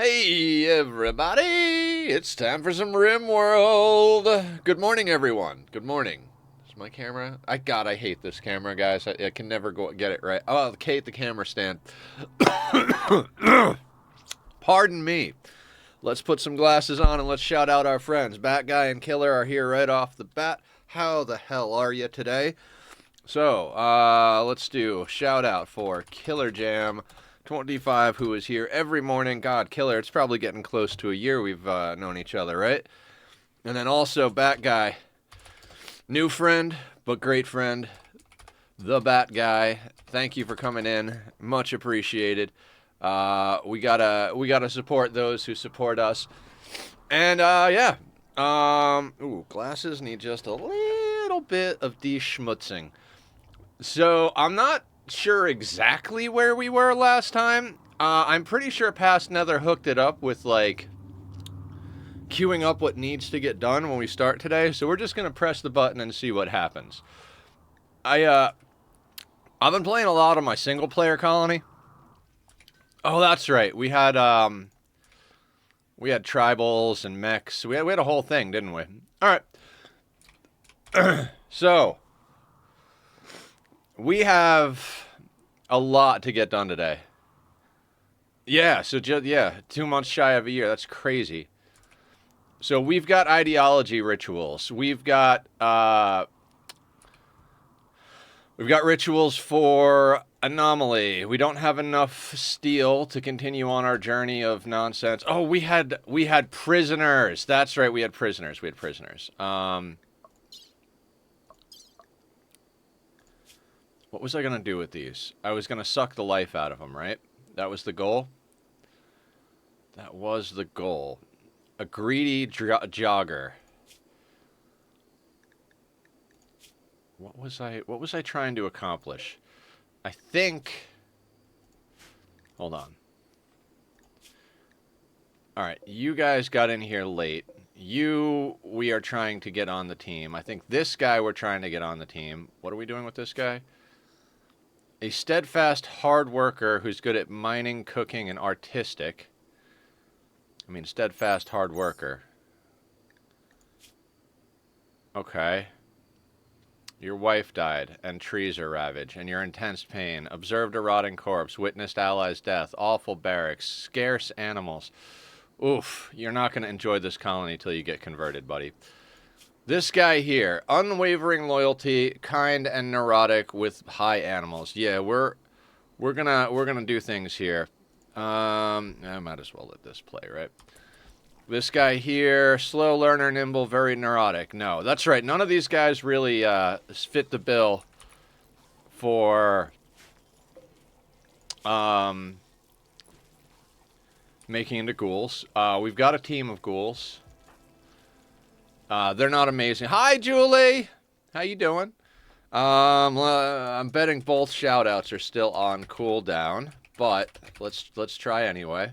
Hey everybody, it's time for some Rimworld. Good morning everyone, good morning. Is my camera? I hate this camera, guys. I can never get it right. Oh, I hate the camera stand. Pardon me. Let's put some glasses on and let's shout out our friends. Bat Guy and Killer are here right off the bat. How the hell are you today? So, let's do a shout out for Killer Jam 25, who is here every morning. God, Killer, it's probably getting close to a year we've known each other, right? And then also Bat Guy, new friend, but great friend, the Bat Guy. Thank you for coming in, much appreciated. We gotta support those who support us. And yeah, glasses need just a little bit of de-schmutzing. So I'm not sure exactly where we were last time. I'm pretty sure Past Nether hooked it up with like queuing up what needs to get done when we start today. So we're just gonna press the button and see what happens. I've been playing a lot of my single player colony. Oh, that's right. We had tribals and mechs. We had a whole thing, didn't we? All right. So we have a lot to get done today. Yeah, so 2 months shy of a year. That's crazy. So we've got ideology rituals. We've got rituals for Anomaly. We don't have enough steel to continue on our journey of nonsense. Oh, we had prisoners. That's right, we had prisoners. What was I going to do with these? I was going to suck the life out of them, right? That was the goal? That was the goal. A greedy jogger. What was I trying to accomplish? I think... Hold on. Alright, you guys got in here late. We are trying to get on the team. I think this guy we're trying to get on the team. What are we doing with this guy? A steadfast hard worker who's good at mining, cooking, and artistic. I mean, steadfast hard worker. Okay. Your wife died, and trees are ravaged, and you're in intense pain. Observed a rotting corpse, witnessed allies' death, awful barracks, scarce animals. Oof, you're not going to enjoy this colony till you get converted, buddy. This guy here, unwavering loyalty, kind and neurotic with high animals. Yeah, we're gonna do things here. I might as well let this play, right? This guy here, slow learner, nimble, very neurotic. No, that's right. None of these guys really fit the bill for making into ghouls. We've got a team of ghouls. They're not amazing. Hi, Julie! How you doing? I'm betting both shoutouts are still on cooldown, but let's try anyway.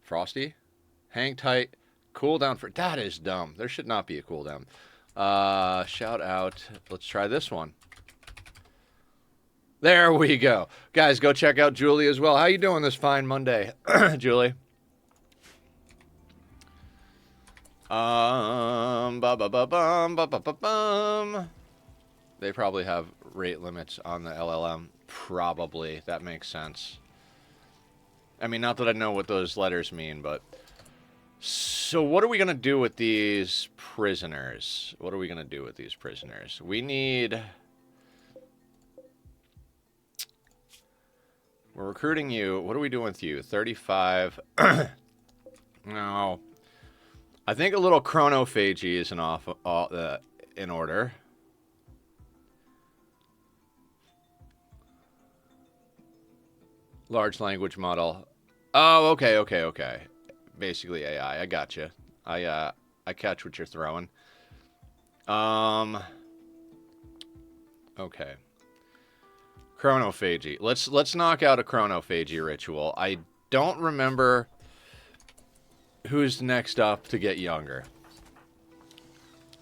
Frosty? Hang tight. Cooldown for... That is dumb. There should not be a cooldown. Shout out. Let's try this one. There we go. Guys, go check out Julie as well. How you doing this fine Monday, Julie? They probably have rate limits on the LLM. Probably. That makes sense. I mean, not that I know what those letters mean, but... So what are we going to do with these prisoners? We need... We're recruiting you. What are we doing with you? 35. No. I think a little chronophagy is in order. Large language model. Oh, okay. Basically AI. I gotcha. I catch what you're throwing. Okay. Chronophagy. Let's knock out a chronophagy ritual. I don't remember who's next up to get younger.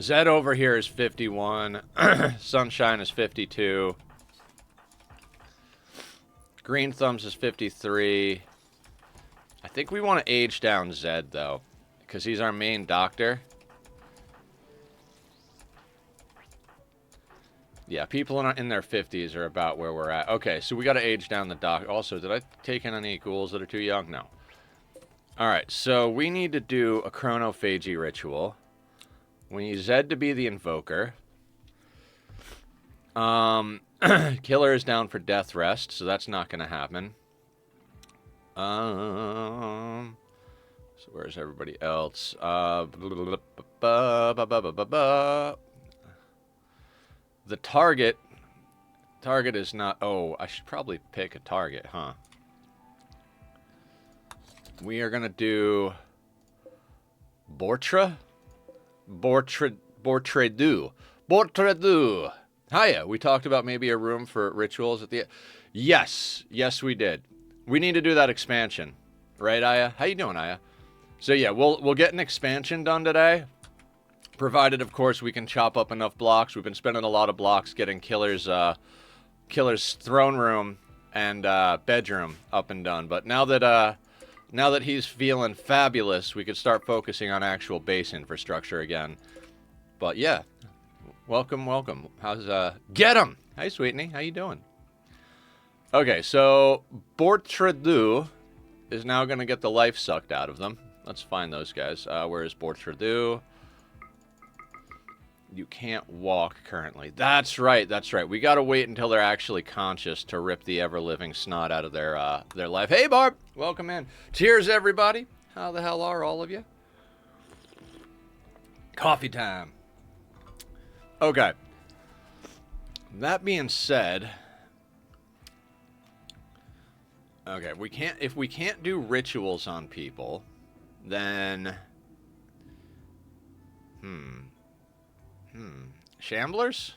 Zed over here is 51. Sunshine is 52. Green Thumbs is 53. I think we want to age down Zed, though, because he's our main doctor. Yeah, people in their 50s are about where we're at. Okay, so we got to age down the doc. Also, did I take in any ghouls that are too young? No. Alright, so we need to do a chronophagy ritual. We need Zed to be the invoker. Killer is down for death rest, so that's not going to happen. So where's everybody else? The target is not... Oh, I should probably pick a target, huh? We are going to do Bortredu. Hiya, we talked about maybe a room for rituals at the... Yes, we did. We need to do that expansion. Right, Aya? How you doing, Aya? So yeah, we'll get an expansion done today. Provided, of course, we can chop up enough blocks. We've been spending a lot of blocks getting Killer's throne room and bedroom up and done. But now that he's feeling fabulous, we could start focusing on actual base infrastructure again. But yeah, welcome. How's get him? Hi, Sweetney. How you doing? Okay, so Bortredu is now going to get the life sucked out of them. Let's find those guys. Where is Bortredu? You can't walk currently. That's right. We got to wait until they're actually conscious to rip the ever-living snot out of their life. Hey, Barb! Welcome in. Cheers, everybody. How the hell are all of you? Coffee time. Okay. That being said... Okay, if we can't do rituals on people, then... Shamblers?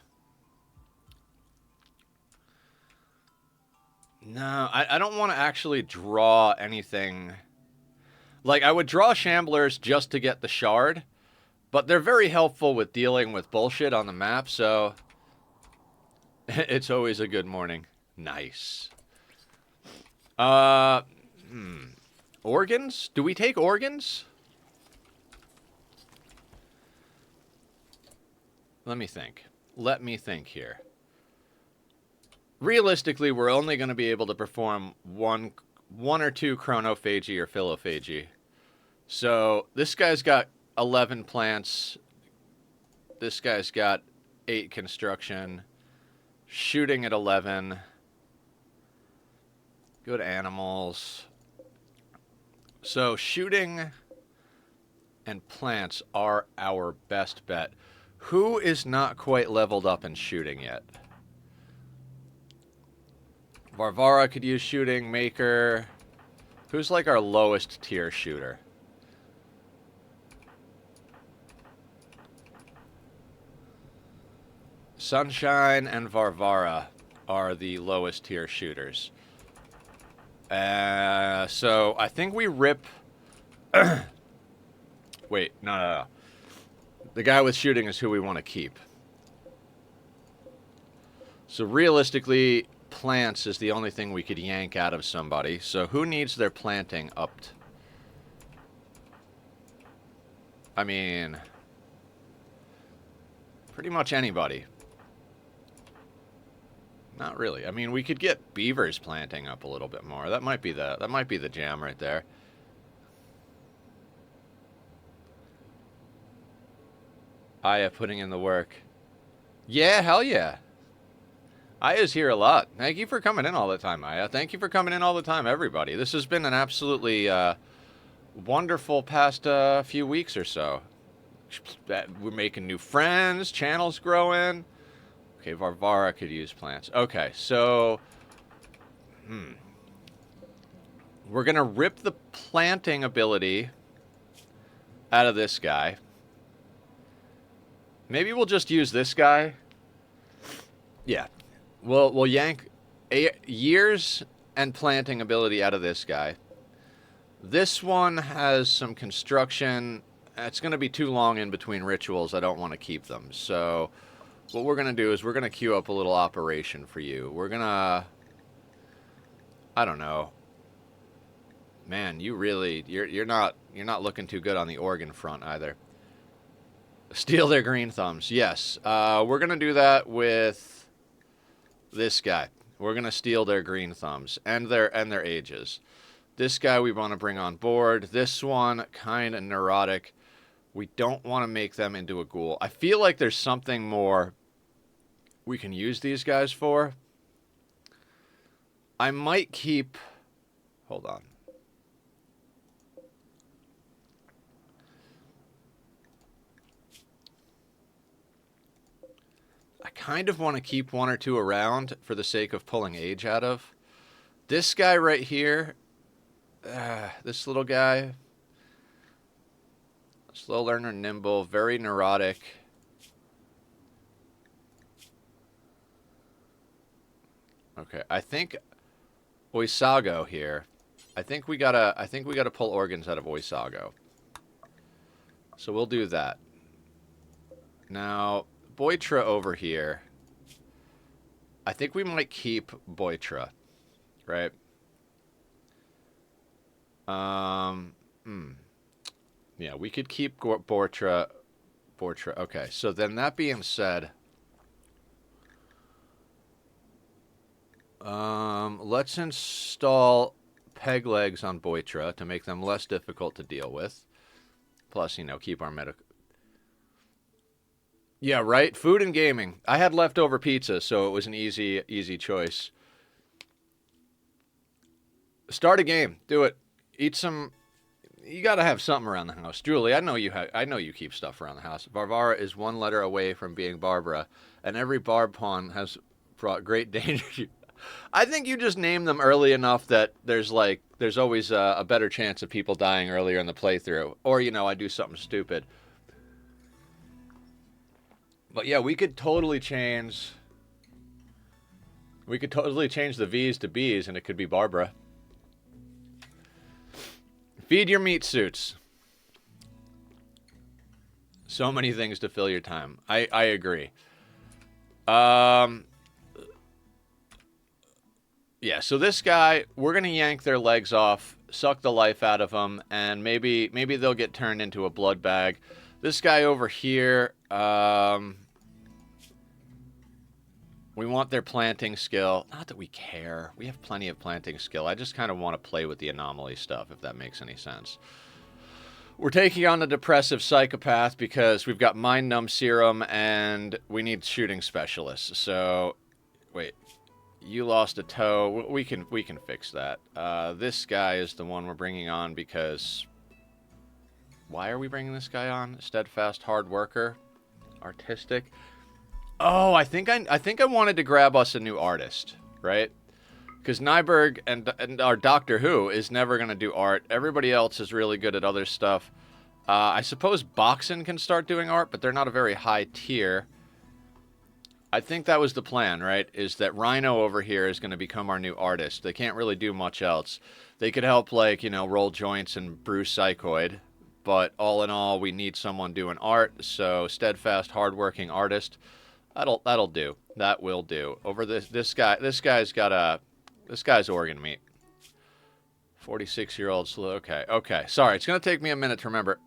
No, I don't want to actually draw anything. Like, I would draw Shamblers just to get the shard, but they're very helpful with dealing with bullshit on the map, so... It's always a good morning. Nice. Organs? Do we take organs? Let me think here. Realistically, we're only going to be able to perform one or two chronophagy or philophagy. So, this guy's got 11 plants. This guy's got 8 construction. Shooting at 11. Good animals. So, shooting and plants are our best bet. Who is not quite leveled up in shooting yet? Varvara could use shooting. Maker. Who's like our lowest tier shooter? Sunshine and Varvara are the lowest tier shooters. So I think we rip... Wait, no. The guy with shooting is who we want to keep. So realistically, plants is the only thing we could yank out of somebody. So who needs their planting upped? I mean, pretty much anybody. Not really. I mean, we could get beavers planting up a little bit more. That might be the jam right there. Aya putting in the work. Yeah, hell yeah. Aya's here a lot. Thank you for coming in all the time, Aya. Thank you for coming in all the time, everybody. This has been an absolutely wonderful past few weeks or so. We're making new friends. Channel's growing. Okay, Varvara could use plants. Okay, so... We're going to rip the planting ability out of this guy. Maybe we'll just use this guy. Yeah. We'll yank years and planting ability out of this guy. This one has some construction. It's going to be too long in between rituals. I don't want to keep them. So what we're going to do is we're going to queue up a little operation for you. We're going to... I don't know. Man, you're not looking too good on the organ front either. Steal their green thumbs. Yes. We're gonna do that with this guy. We're gonna steal their green thumbs and their ages. This guy we want to bring on board. This one kind of neurotic. We don't want to make them into a ghoul. I feel like there's something more we can use these guys for. I might keep... Hold on. I kind of want to keep one or two around for the sake of pulling age out of. This guy right here, this little guy, slow learner, nimble, very neurotic. Okay, I think Oisago here. I think we gotta pull organs out of Oisago. So we'll do that. Now, Boitra over here. I think we might keep Boitra, right? Yeah, we could keep Boitra. Okay, so then that being said, let's install peg legs on Boitra to make them less difficult to deal with. Plus, you know, keep our medical... Yeah, right? Food and gaming. I had leftover pizza, so it was an easy choice. Start a game. Do it. Eat some... You gotta have something around the house. Julie, I know you keep stuff around the house. Varvara is one letter away from being Barbara, and every barb pawn has brought great danger. I think you just name them early enough that there's always a better chance of people dying earlier in the playthrough. Or, you know, I do something stupid. But yeah, we could totally change the V's to B's, and it could be Barbara. Feed your meat suits. So many things to fill your time. I agree. Yeah, so this guy, we're going to yank their legs off, suck the life out of them, and maybe they'll get turned into a blood bag. This guy over here, we want their planting skill. Not that we care. We have plenty of planting skill. I just kind of want to play with the anomaly stuff, if that makes any sense. We're taking on a depressive psychopath because we've got mind numb serum and we need shooting specialists. So, wait. You lost a toe. We can fix that. This guy is the one we're bringing on because... Why are we bringing this guy on? Steadfast hard worker. Artistic. Oh, I think I wanted to grab us a new artist, right? Because Nyberg and our Doctor Who is never going to do art. Everybody else is really good at other stuff. I suppose Boxen can start doing art, but they're not a very high tier. I think that was the plan, right? Is that Rhino over here is going to become our new artist. They can't really do much else. They could help, like, you know, roll joints and brew psychoid. But all in all, we need someone doing art. So steadfast, hardworking artist. That'll do. That will do. Over this guy's organ meat. 46-year-old slow. Okay. Sorry, it's going to take me a minute to remember.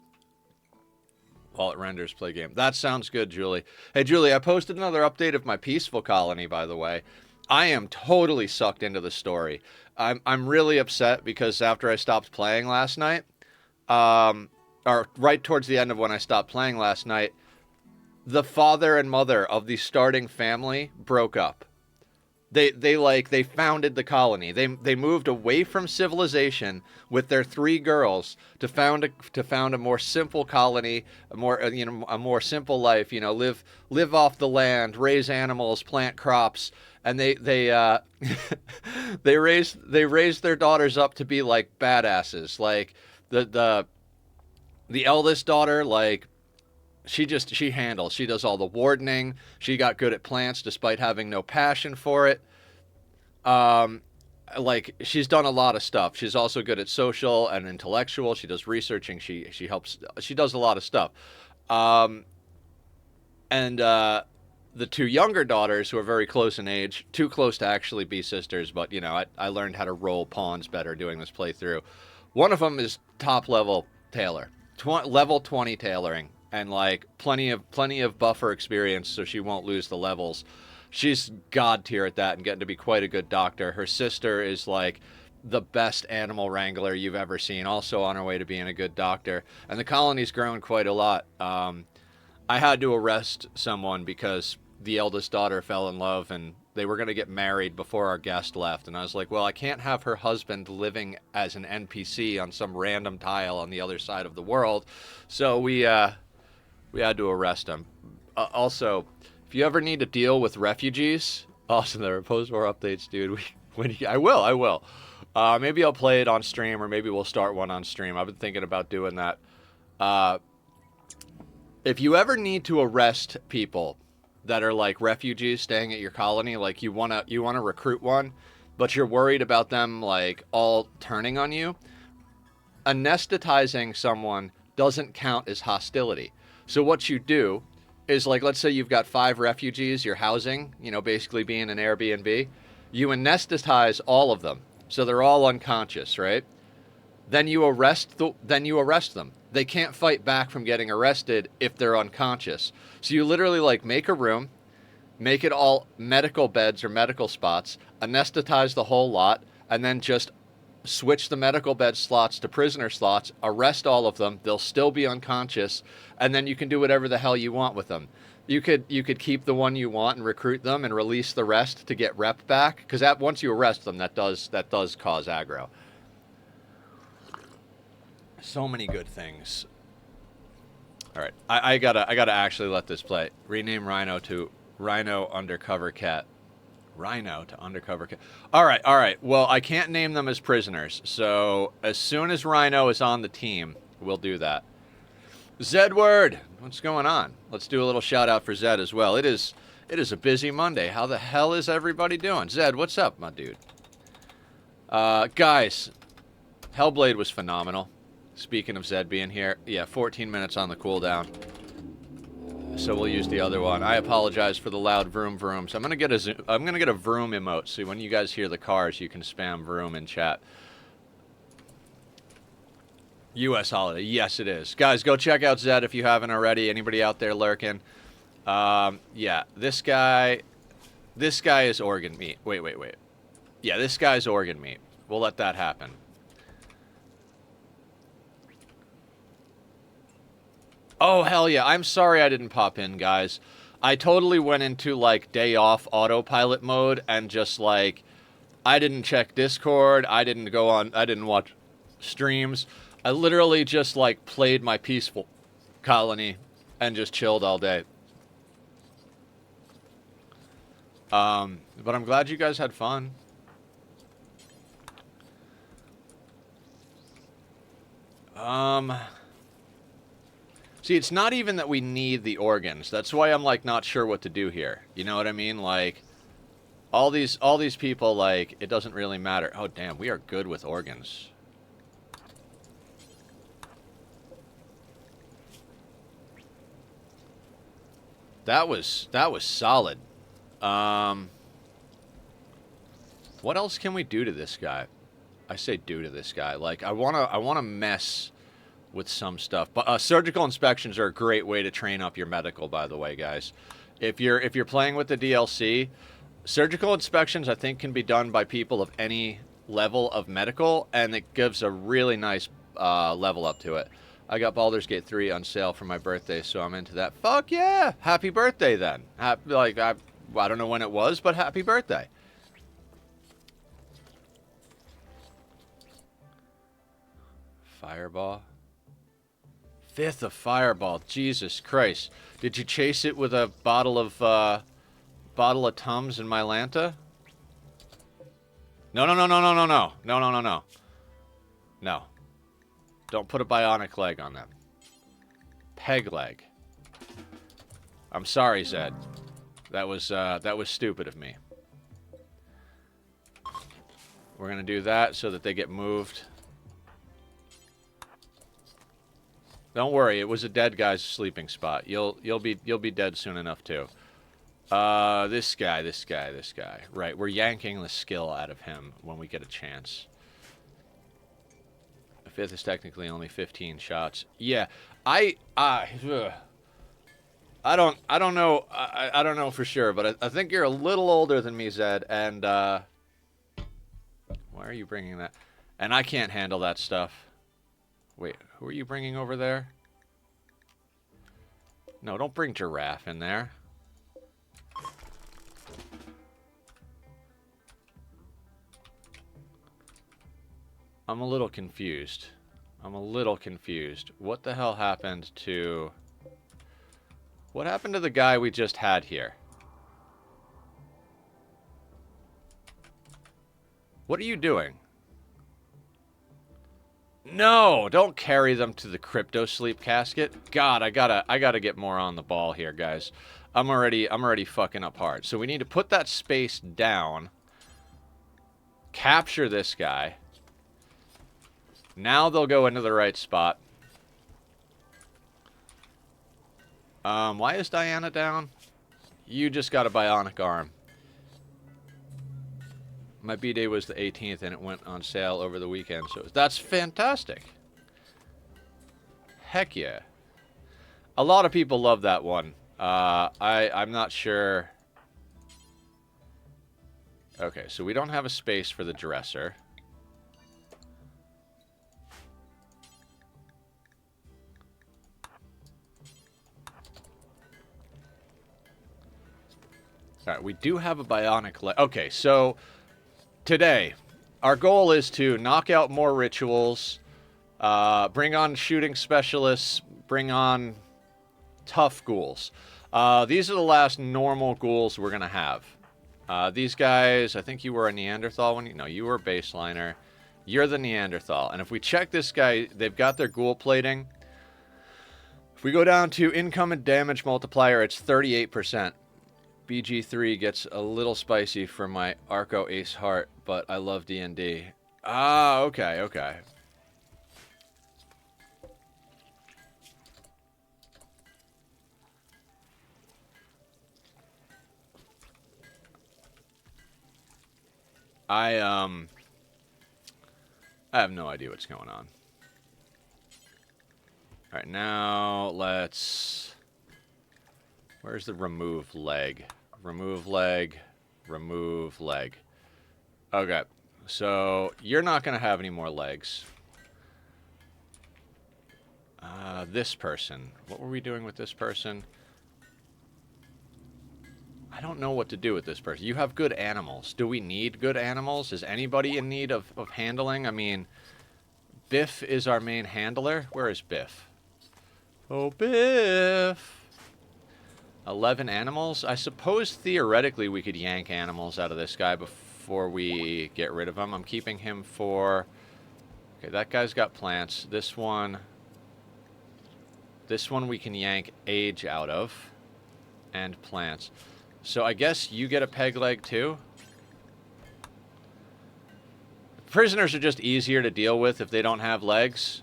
While it renders, play game. That sounds good, Julie. Hey, Julie, I posted another update of my peaceful colony, by the way. I am totally sucked into the story. I'm really upset because after I stopped playing last night, or right towards the end of when I stopped playing last night, the father and mother of the starting family broke up. They founded the colony. They moved away from civilization with their 3 girls to found a more simple colony, a more simple life. You know, live off the land, raise animals, plant crops, and they they raised their daughters up to be like badasses. Like the eldest daughter, like. She handles. She does all the wardening. She got good at plants despite having no passion for it. Like, she's done a lot of stuff. She's also good at social and intellectual. She does researching. She helps. She does a lot of stuff. And the 2 younger daughters, who are very close in age, too close to actually be sisters, but, you know, I learned how to roll pawns better doing this playthrough. One of them is top level tailor, level 20 tailoring, and like plenty of buffer experience, so she won't lose the levels. She's god tier at that and getting to be quite a good doctor. Her sister is like the best animal wrangler you've ever seen, also on her way to being a good doctor. And the colony's grown quite a lot. I had to arrest someone because the eldest daughter fell in love and they were going to get married before our guest left. And I was like, well, I can't have her husband living as an NPC on some random tile on the other side of the world. So we had to arrest him. Also, if you ever need to deal with refugees, also there are post-war updates, dude. I will. Maybe I'll play it on stream, or maybe we'll start one on stream. I've been thinking about doing that. If you ever need to arrest people that are like refugees staying at your colony, like you wanna recruit one, but you're worried about them like all turning on you, anesthetizing someone doesn't count as hostility. So what you do is, like, let's say you've got 5 refugees you're housing, basically being an Airbnb. You anesthetize all of them, so they're all unconscious, right? Then you arrest them. They can't fight back from getting arrested if they're unconscious. So you literally like make a room, make it all medical beds or medical spots, anesthetize the whole lot, and then just switch the medical bed slots to prisoner slots, arrest all of them, they'll still be unconscious, and then you can do whatever the hell you want with them. You could keep the one you want and recruit them and release the rest to get rep back, because once you arrest them, that does cause aggro. So many good things. All right, I gotta actually let this play. Rename Rhino to Rhino Undercover Cat. Rhino to Undercover Cat. All right. Well, I can't name them as prisoners, so as soon as Rhino is on the team, we'll do that. Zedward, what's going on? Let's do a little shout out for Zed as well. It is a busy Monday. How the hell is everybody doing? Zed, what's up, my dude? Guys, Hellblade was phenomenal. Speaking of Zed being here, yeah, 14 minutes on the cooldown. So we'll use the other one. I apologize for the loud vroom vrooms. I'm gonna get a vroom emote, so when you guys hear the cars, you can spam vroom in chat. U.S. holiday, yes it is. Guys, go check out Zed if you haven't already. Anybody out there lurking? Yeah, this guy is organ meat. Wait. Yeah, this guy's organ meat. We'll let that happen. Oh, hell yeah. I'm sorry I didn't pop in, guys. I totally went into, like, day off autopilot mode and just, like, I didn't check Discord. I didn't watch streams. I literally just, like, played my peaceful colony and just chilled all day. But I'm glad you guys had fun. See, it's not even that we need the organs. That's why I'm, like, not sure what to do here. You know what I mean? Like, all these people, like, it doesn't really matter. Oh, damn, we are good with organs. That was solid. What else can we do to this guy? I say do to this guy. Like, I wanna mess with some stuff. But surgical inspections are a great way to train up your medical, by the way, guys. If you're playing with the DLC, surgical inspections I think can be done by people of any level of medical, and it gives a really nice level up to it. I got Baldur's Gate 3 on sale for my birthday, so I'm into that. Fuck yeah! Happy birthday then. I don't know when it was, but happy birthday. Fireball. 5th of Fireball. Jesus Christ. Did you chase it with a bottle of Tums in Mylanta? No. No. Don't put a bionic leg on them. Peg leg. I'm sorry, Zed. That was stupid of me. We're gonna do that so that they get moved. Don't worry, it was a dead guy's sleeping spot. You'll be dead soon enough too. This guy. Right, we're yanking the skill out of him when we get a chance. Fifth is technically only 15 shots. Yeah, I don't know. I don't know for sure, but I think you're a little older than me, Zed. And why are you bringing that? And I can't handle that stuff. Wait, who are you bringing over there? No, don't bring Giraffe in there. I'm a little confused. I'm a little confused. What the hell happened to... What happened to the guy we just had here? What are you doing? No, don't carry them to the crypto sleep casket. God, I gotta get more on the ball here, guys. I'm already fucking up hard. So we need to put that space down. Capture this guy. Now they'll go into the right spot. Why is Diana down? You just got a bionic arm. My B-Day was the 18th, and it went on sale over the weekend, so that's fantastic. Heck yeah. A lot of people love that one. I'm not sure. Okay, so we don't have a space for the dresser. All right, we do have a bionic leg. Okay, so today, our goal is to knock out more rituals, bring on shooting specialists, bring on tough ghouls. These are the last normal ghouls we're going to have. These guys, I think you were a Neanderthal when you... No, you were a baseliner. You're the Neanderthal. And if we check this guy, they've got their ghoul plating. If we go down to income and damage multiplier, it's 38%. BG3 gets a little spicy for my Arco Ace Heart, but I love D&D. Ah, okay, okay. I have no idea what's going on. All right, now let's... Where's the remove leg? Remove leg. Remove leg. Okay, so you're not going to have any more legs. This person. What were we doing with this person? I don't know what to do with this person. You have good animals. Do we need good animals? Is anybody in need of handling? I mean, Biff is our main handler. Where is Biff? Oh, Biff! 11 animals? I suppose theoretically we could yank animals out of this guy before we get rid of him. I'm keeping him for... Okay, that guy's got plants. This one we can yank age out of. And plants. So I guess you get a peg leg too? Prisoners are just easier to deal with if they don't have legs.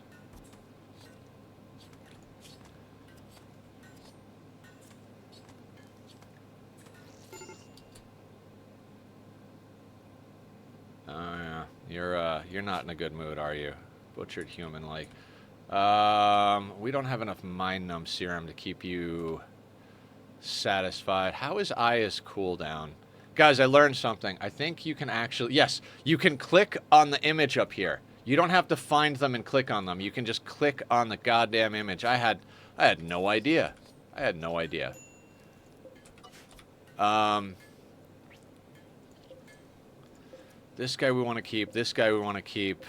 Yeah. You're not in a good mood, are you? Butchered human like. We don't have enough mind numb serum to keep you satisfied. How is Aya's cooldown? Guys, I learned something. I think you can actually... Yes, you can click on the image up here. You don't have to find them and click on them. You can just click on the goddamn image. I had no idea. I had no idea. This guy we want to keep. This guy we want to keep.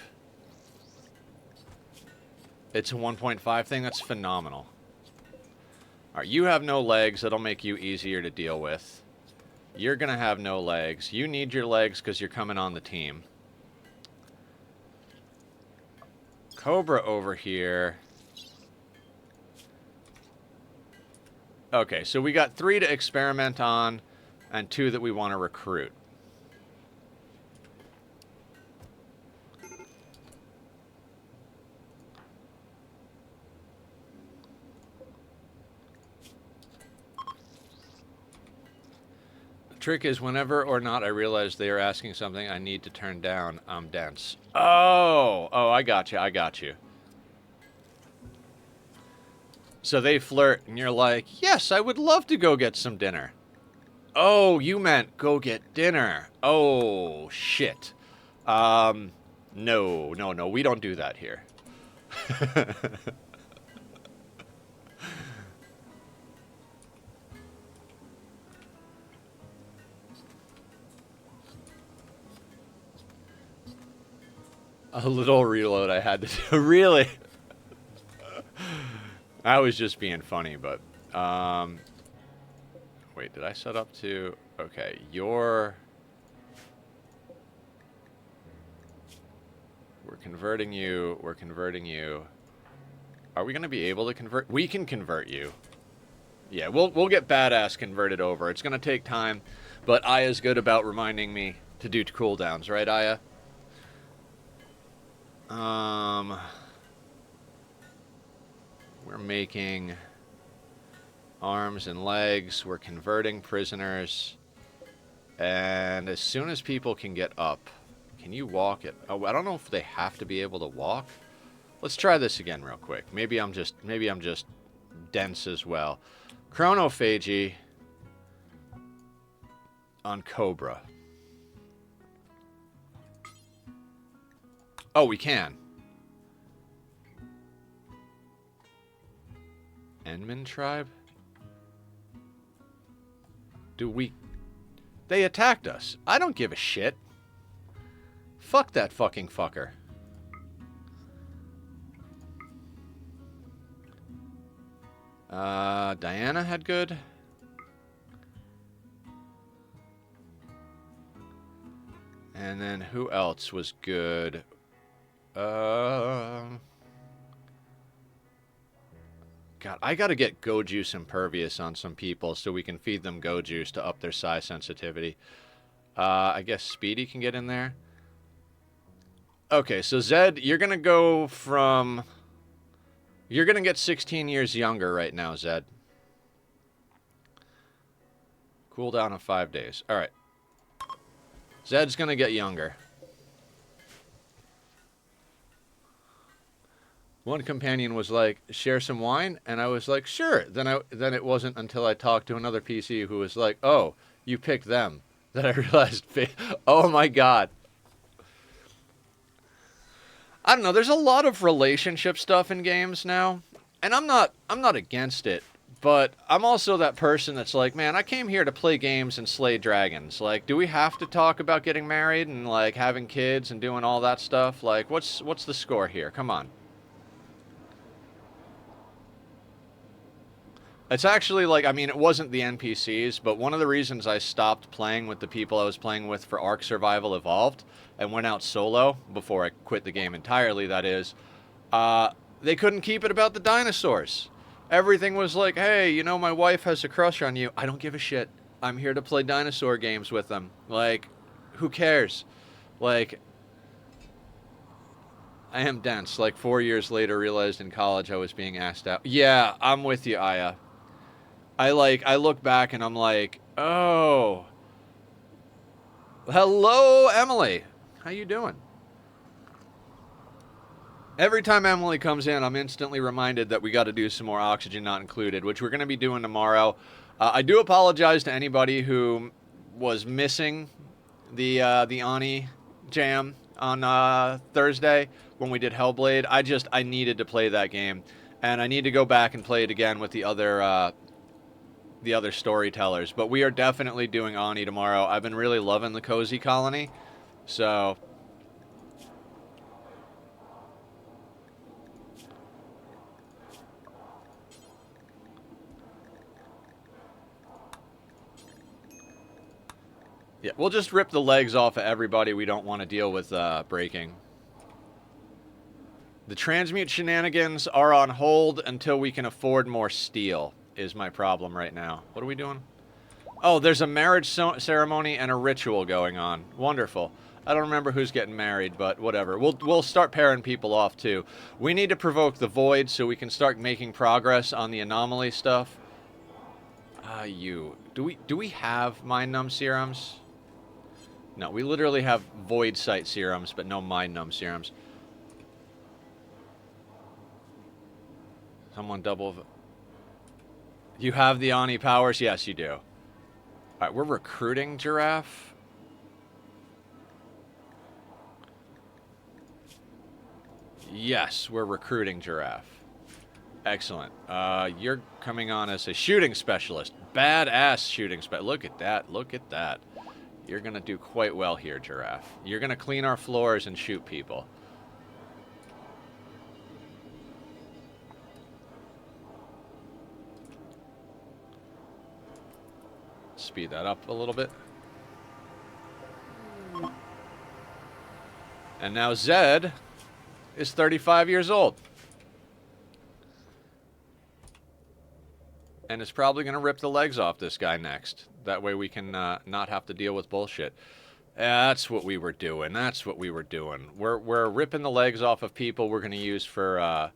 It's a 1.5 thing. That's phenomenal. All right, you have no legs. That'll make you easier to deal with. You're going to have no legs. You need your legs because you're coming on the team. Cobra over here. Okay, so we got 3 to experiment on and 2 that we want to recruit. Trick is whenever or not I realize they are asking something I need to turn down, I'm dense. Oh, I got you. I got you. So they flirt, and you're like, yes, I would love to go get some dinner. Oh, you meant go get dinner. Oh, shit. No, we don't do that here. A little reload I had to do. Really? I was just being funny, but... Wait, did I set up to... Okay, We're converting you. We're converting you. Are we going to be able to convert? We can convert you. Yeah, we'll get badass converted over. It's going to take time, but Aya's good about reminding me to do cooldowns, right, Aya? We're making arms and legs. We're converting prisoners. And as soon as people can get up, can you walk it? Oh, I don't know if they have to be able to walk. Let's try this again real quick. Maybe I'm just dense as well. Chronophagy on Cobra. Oh, we can. Enman tribe? They attacked us. I don't give a shit. Fuck that fucking fucker. Diana had good. And then who else was good? God, I gotta get Go Juice Impervious on some people so we can feed them Go Juice to up their psi sensitivity. I guess Speedy can get in there. Okay, so Zed, you're gonna go from... You're gonna get 16 years younger right now, Zed. Cooldown of 5 days. Alright. Zed's gonna get younger. One companion was like, share some wine? And I was like, sure. Then it wasn't until I talked to another PC who was like, oh, you picked them. That I realized, oh my god. I don't know, there's a lot of relationship stuff in games now. And I'm not against it. But I'm also that person that's like, man, I came here to play games and slay dragons. Like, do we have to talk about getting married and, like, having kids and doing all that stuff? Like, what's the score here? Come on. It's actually, like, I mean, it wasn't the NPCs, but one of the reasons I stopped playing with the people I was playing with for Ark Survival Evolved and went out solo, before I quit the game entirely, that is, they couldn't keep it about the dinosaurs. Everything was like, hey, you know, my wife has a crush on you. I don't give a shit. I'm here to play dinosaur games with them. Like, who cares? Like, I am dense. Like, 4 years later, realized in college I was being asked out. Yeah, I'm with you, Aya. I look back and I'm like, oh. Hello, Emily. How you doing? Every time Emily comes in, I'm instantly reminded that we got to do some more Oxygen Not Included, which we're going to be doing tomorrow. I do apologize to anybody who was missing the Ani jam on Thursday when we did Hellblade. I needed to play that game, and I need to go back and play it again with the other storytellers. But we are definitely doing Ani tomorrow. I've been really loving the Cozy Colony, so... yeah, we'll just rip the legs off of everybody we don't want to deal with breaking. The transmute shenanigans are on hold until we can afford more steel, is my problem right now. What are we doing? Oh, there's a marriage ceremony and a ritual going on. Wonderful. I don't remember who's getting married, but whatever. We'll start pairing people off, too. We need to provoke the void so we can start making progress on the anomaly stuff. You. Do we have Mind Numb serums? No, we literally have Void Sight serums, but no Mind Numb serums. Someone double... You have the Ani powers? Yes, you do. Alright, we're recruiting Giraffe. Yes, we're recruiting Giraffe. Excellent. You're coming on as a shooting specialist. Badass shooting specialist. Look at that. Look at that. You're going to do quite well here, Giraffe. You're going to clean our floors and shoot people. Speed that up a little bit. And now Zed is 35 years old. And is probably going to rip the legs off this guy next. That way we can not have to deal with bullshit. That's what we were doing. That's what we were doing. We're ripping the legs off of people we're going to use for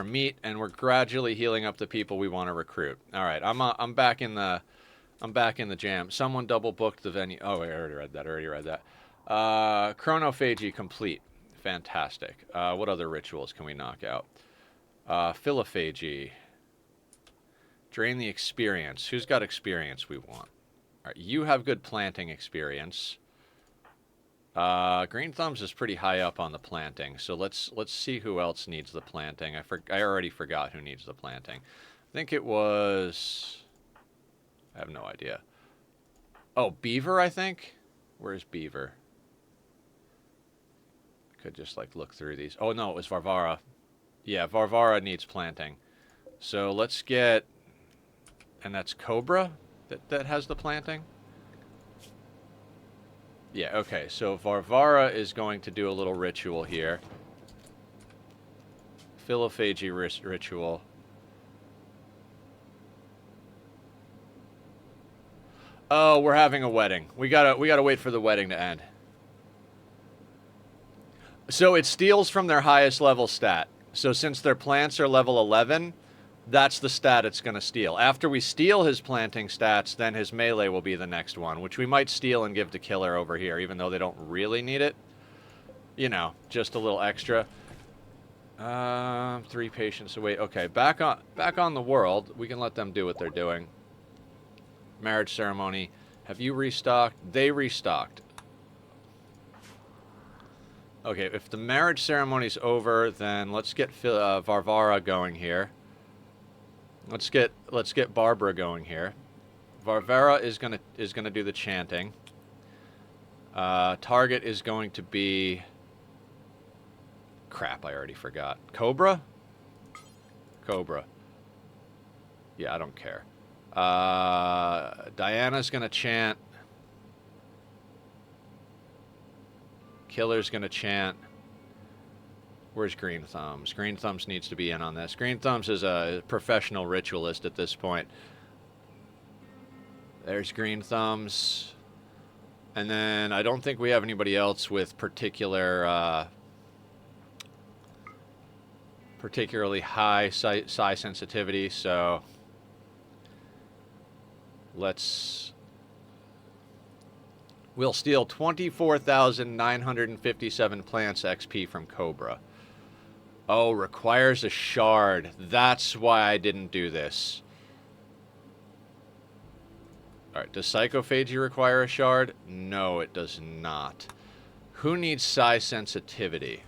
meat, and we're gradually healing up the people we want to recruit. All right, I'm back in the jam. Someone double booked the venue. Oh, I already read that. Chronophagy complete. Fantastic. What other rituals can we knock out? Philophagy. Drain the experience. Who's got experience we want? All right, you have good planting experience. Green Thumbs is pretty high up on the planting, so let's see who else needs the planting. I already forgot who needs the planting. I think it was... I have no idea. Oh, Beaver, I think? Where's Beaver? I could just, like, look through these. Oh, no, it was Varvara. Yeah, Varvara needs planting. So let's get... And that's Cobra that has the planting? Yeah, okay, so Varvara is going to do a little ritual here. Philophagy ritual. Oh, we're having a wedding. We gotta wait for the wedding to end. So it steals from their highest level stat. So since their plants are level 11, that's the stat it's going to steal. After we steal his planting stats, then his melee will be the next one, which we might steal and give to Killer over here, even though they don't really need it. You know, just a little extra. 3 patients away. Okay, back on the world. We can let them do what they're doing. Marriage ceremony. Have you restocked? They restocked. Okay, if the marriage ceremony's over, then let's get Varvara going here. Let's get Barbara going here. Varvara is gonna do the chanting. Target is going to be... Crap, I already forgot. Cobra? Cobra. Yeah, I don't care. Diana's gonna chant. Killer's gonna chant. Where's Green Thumbs? Green Thumbs needs to be in on this. Green Thumbs is a professional ritualist at this point. There's Green Thumbs. And then I don't think we have anybody else with particularly high psi sensitivity, so we'll steal 24,957 plants XP from Cobra. Oh, requires a shard. That's why I didn't do this. Alright, does Psychophagy require a shard? No, it does not. Who needs psi sensitivity?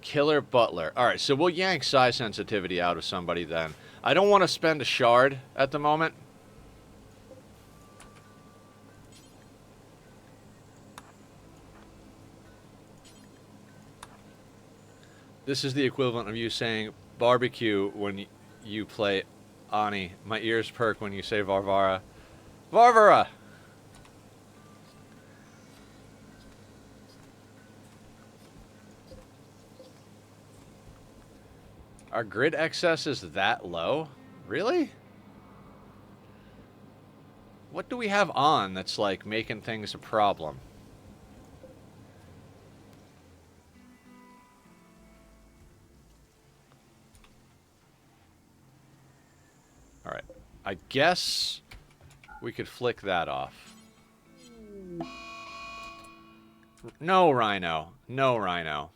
Killer Butler. Alright, so we'll yank psi sensitivity out of somebody then. I don't want to spend a shard at the moment. This is the equivalent of you saying barbecue when you play Ani. My ears perk when you say Varvara. Varvara! Our grid excess is that low? Really? What do we have on that's like making things a problem? I guess we could flick that off. No Rhino. No Rhino.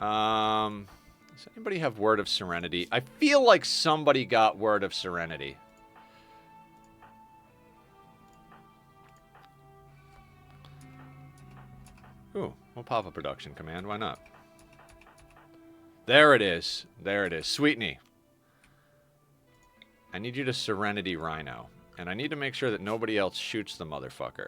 Does anybody have Word of Serenity? I feel like somebody got Word of Serenity. Ooh, we'll pop a production command. Why not? There it is. There it is. Sweetney. I need you to Serenity Rhino. And I need to make sure that nobody else shoots the motherfucker.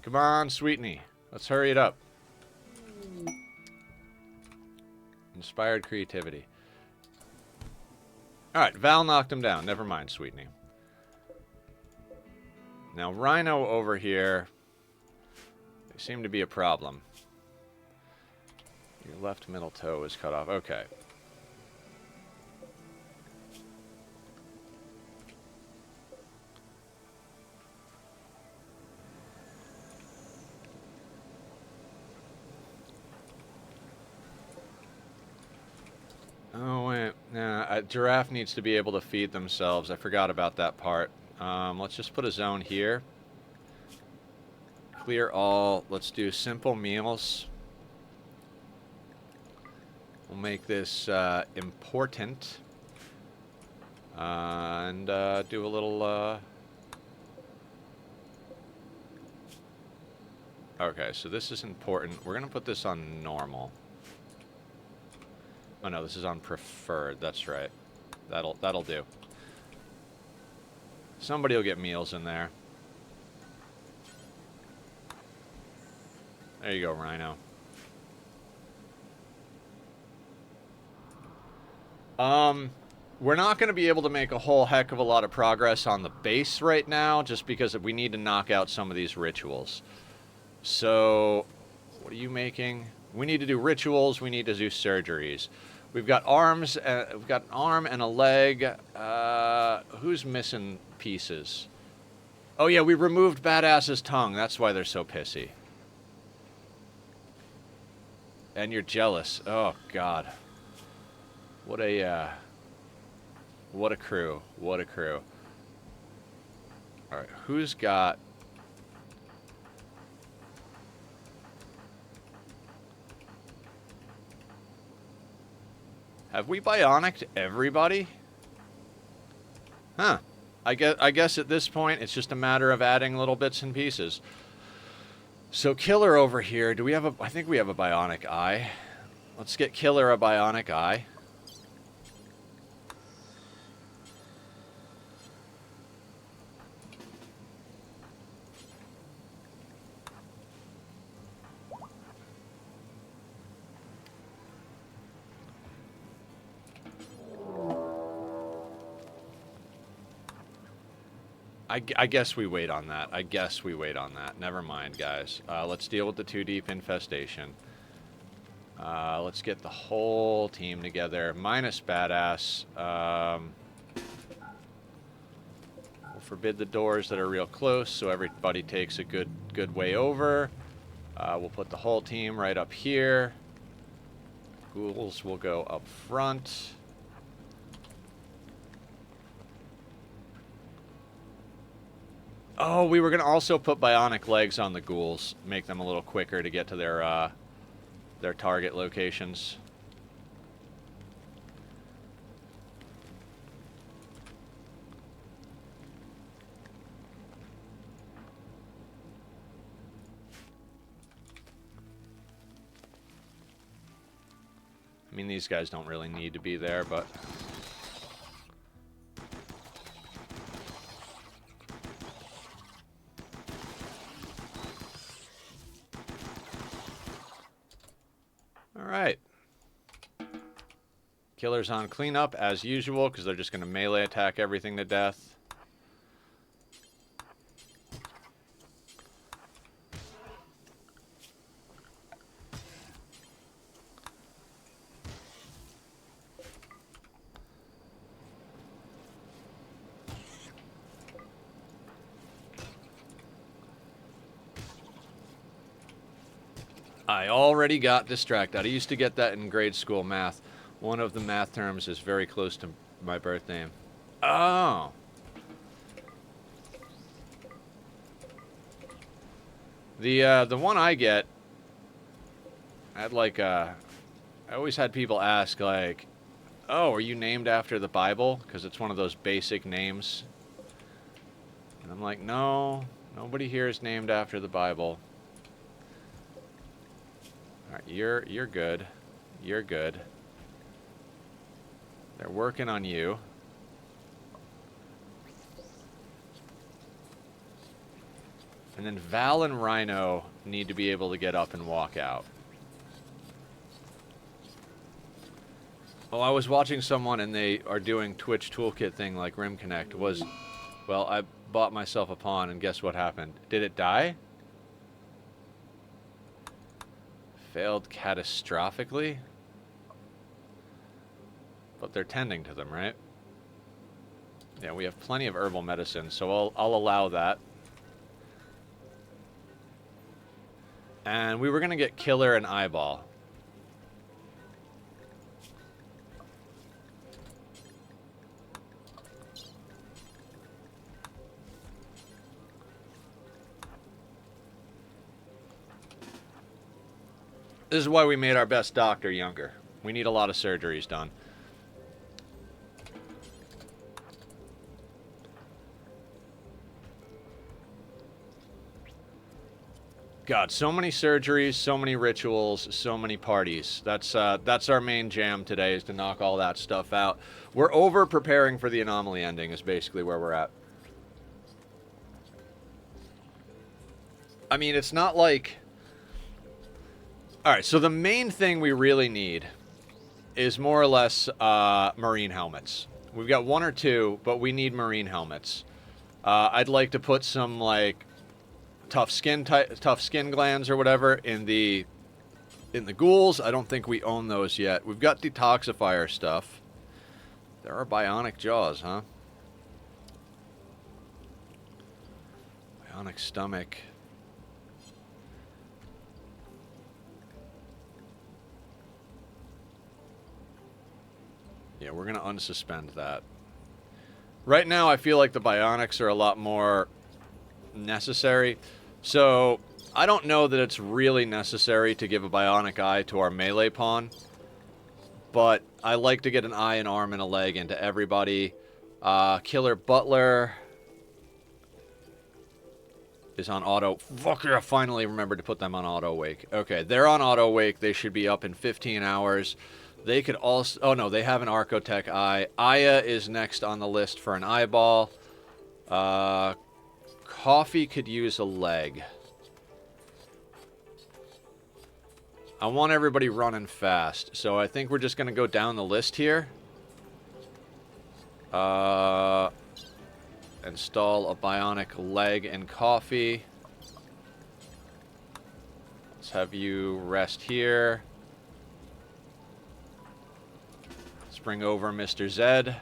Come on, Sweetney. Let's hurry it up. Inspired creativity. Alright, Val knocked him down. Never mind, Sweetney. Now, Rhino over here. They seem to be a problem. Your left middle toe is cut off. Okay. Oh, wait. Nah, a giraffe needs to be able to feed themselves. I forgot about that part. Let's just put a zone here. Clear all. Let's do simple meals. We'll make this important. And do a little... Okay, so this is important. We're going to put this on normal. Oh no, this is on preferred. That's right. That'll do. Somebody will get meals in there. There you go, Rhino. We're not going to be able to make a whole heck of a lot of progress on the base right now, just because we need to knock out some of these rituals. So, what are you making? We need to do rituals. We need to do surgeries. We've got arms. We've got an arm and a leg. Who's missing pieces? Oh yeah, we removed Badass's tongue. That's why they're so pissy. And you're jealous. Oh God. What a crew. What a crew. All right, who's got? Have we bionicked everybody? Huh. I guess at this point it's just a matter of adding little bits and pieces. So Killer over here, do we have a... I think we have a bionic eye. Let's get Killer a bionic eye. I guess we wait on that. I guess we wait on that. Never mind, guys. Let's deal with the 2 deep infestation. Let's get the whole team together, minus Badass. We'll forbid the doors that are real close, so everybody takes a good way over. We'll put the whole team right up here. Ghouls will go up front. Oh, we were going to also put bionic legs on the ghouls, make them a little quicker to get to their target locations. I mean, these guys don't really need to be there, but... Alright. Killer's on cleanup, as usual, because they're just going to melee attack everything to death. I already got distracted. I used to get that in grade school math. One of the math terms is very close to my birth name. Oh. The one I get, I had like I always had people ask like, "Oh, are you named after the Bible?" Because it's one of those basic names. And I'm like, no, nobody here is named after the Bible. All right, you're good. You're good. They're working on you. And then Val and Rhino need to be able to get up and walk out. Oh, I was watching someone and they are doing Twitch toolkit thing like Rim Connect. Well, I bought myself a pawn and guess what happened? Did it die? Failed catastrophically? But they're tending to them, right? Yeah, we have plenty of herbal medicine, so I'll allow that. And we were going to get Killer and Eyeball. This is why we made our best doctor younger. We need a lot of surgeries done. God, so many surgeries, so many rituals, so many parties. That's our main jam today, is to knock all that stuff out. We're over preparing for the Anomaly ending is basically where we're at. I mean, it's not like... Alright, so the main thing we really need is more or less marine helmets. We've got one or two, but we need marine helmets. I'd like to put some, like, tough skin glands or whatever in the ghouls. I don't think we own those yet. We've got detoxifier stuff. There are bionic jaws, huh? Bionic stomach. Yeah, we're going to unsuspend that. Right now, I feel like the bionics are a lot more necessary. So, I don't know that it's really necessary to give a bionic eye to our melee pawn. But I like to get an eye, an arm, and a leg into everybody. Killer Butler is on auto. Fuck yeah, I finally remembered to put them on auto wake. Okay, they're on auto wake. They should be up in 15 hours. They could also... Oh, no, they have an Archotech eye. Aya is next on the list for an eyeball. Coffee could use a leg. I want everybody running fast. So I think we're just going to go down the list here. Install a bionic leg and coffee. Let's have you rest here. Bring over Mr. Zed.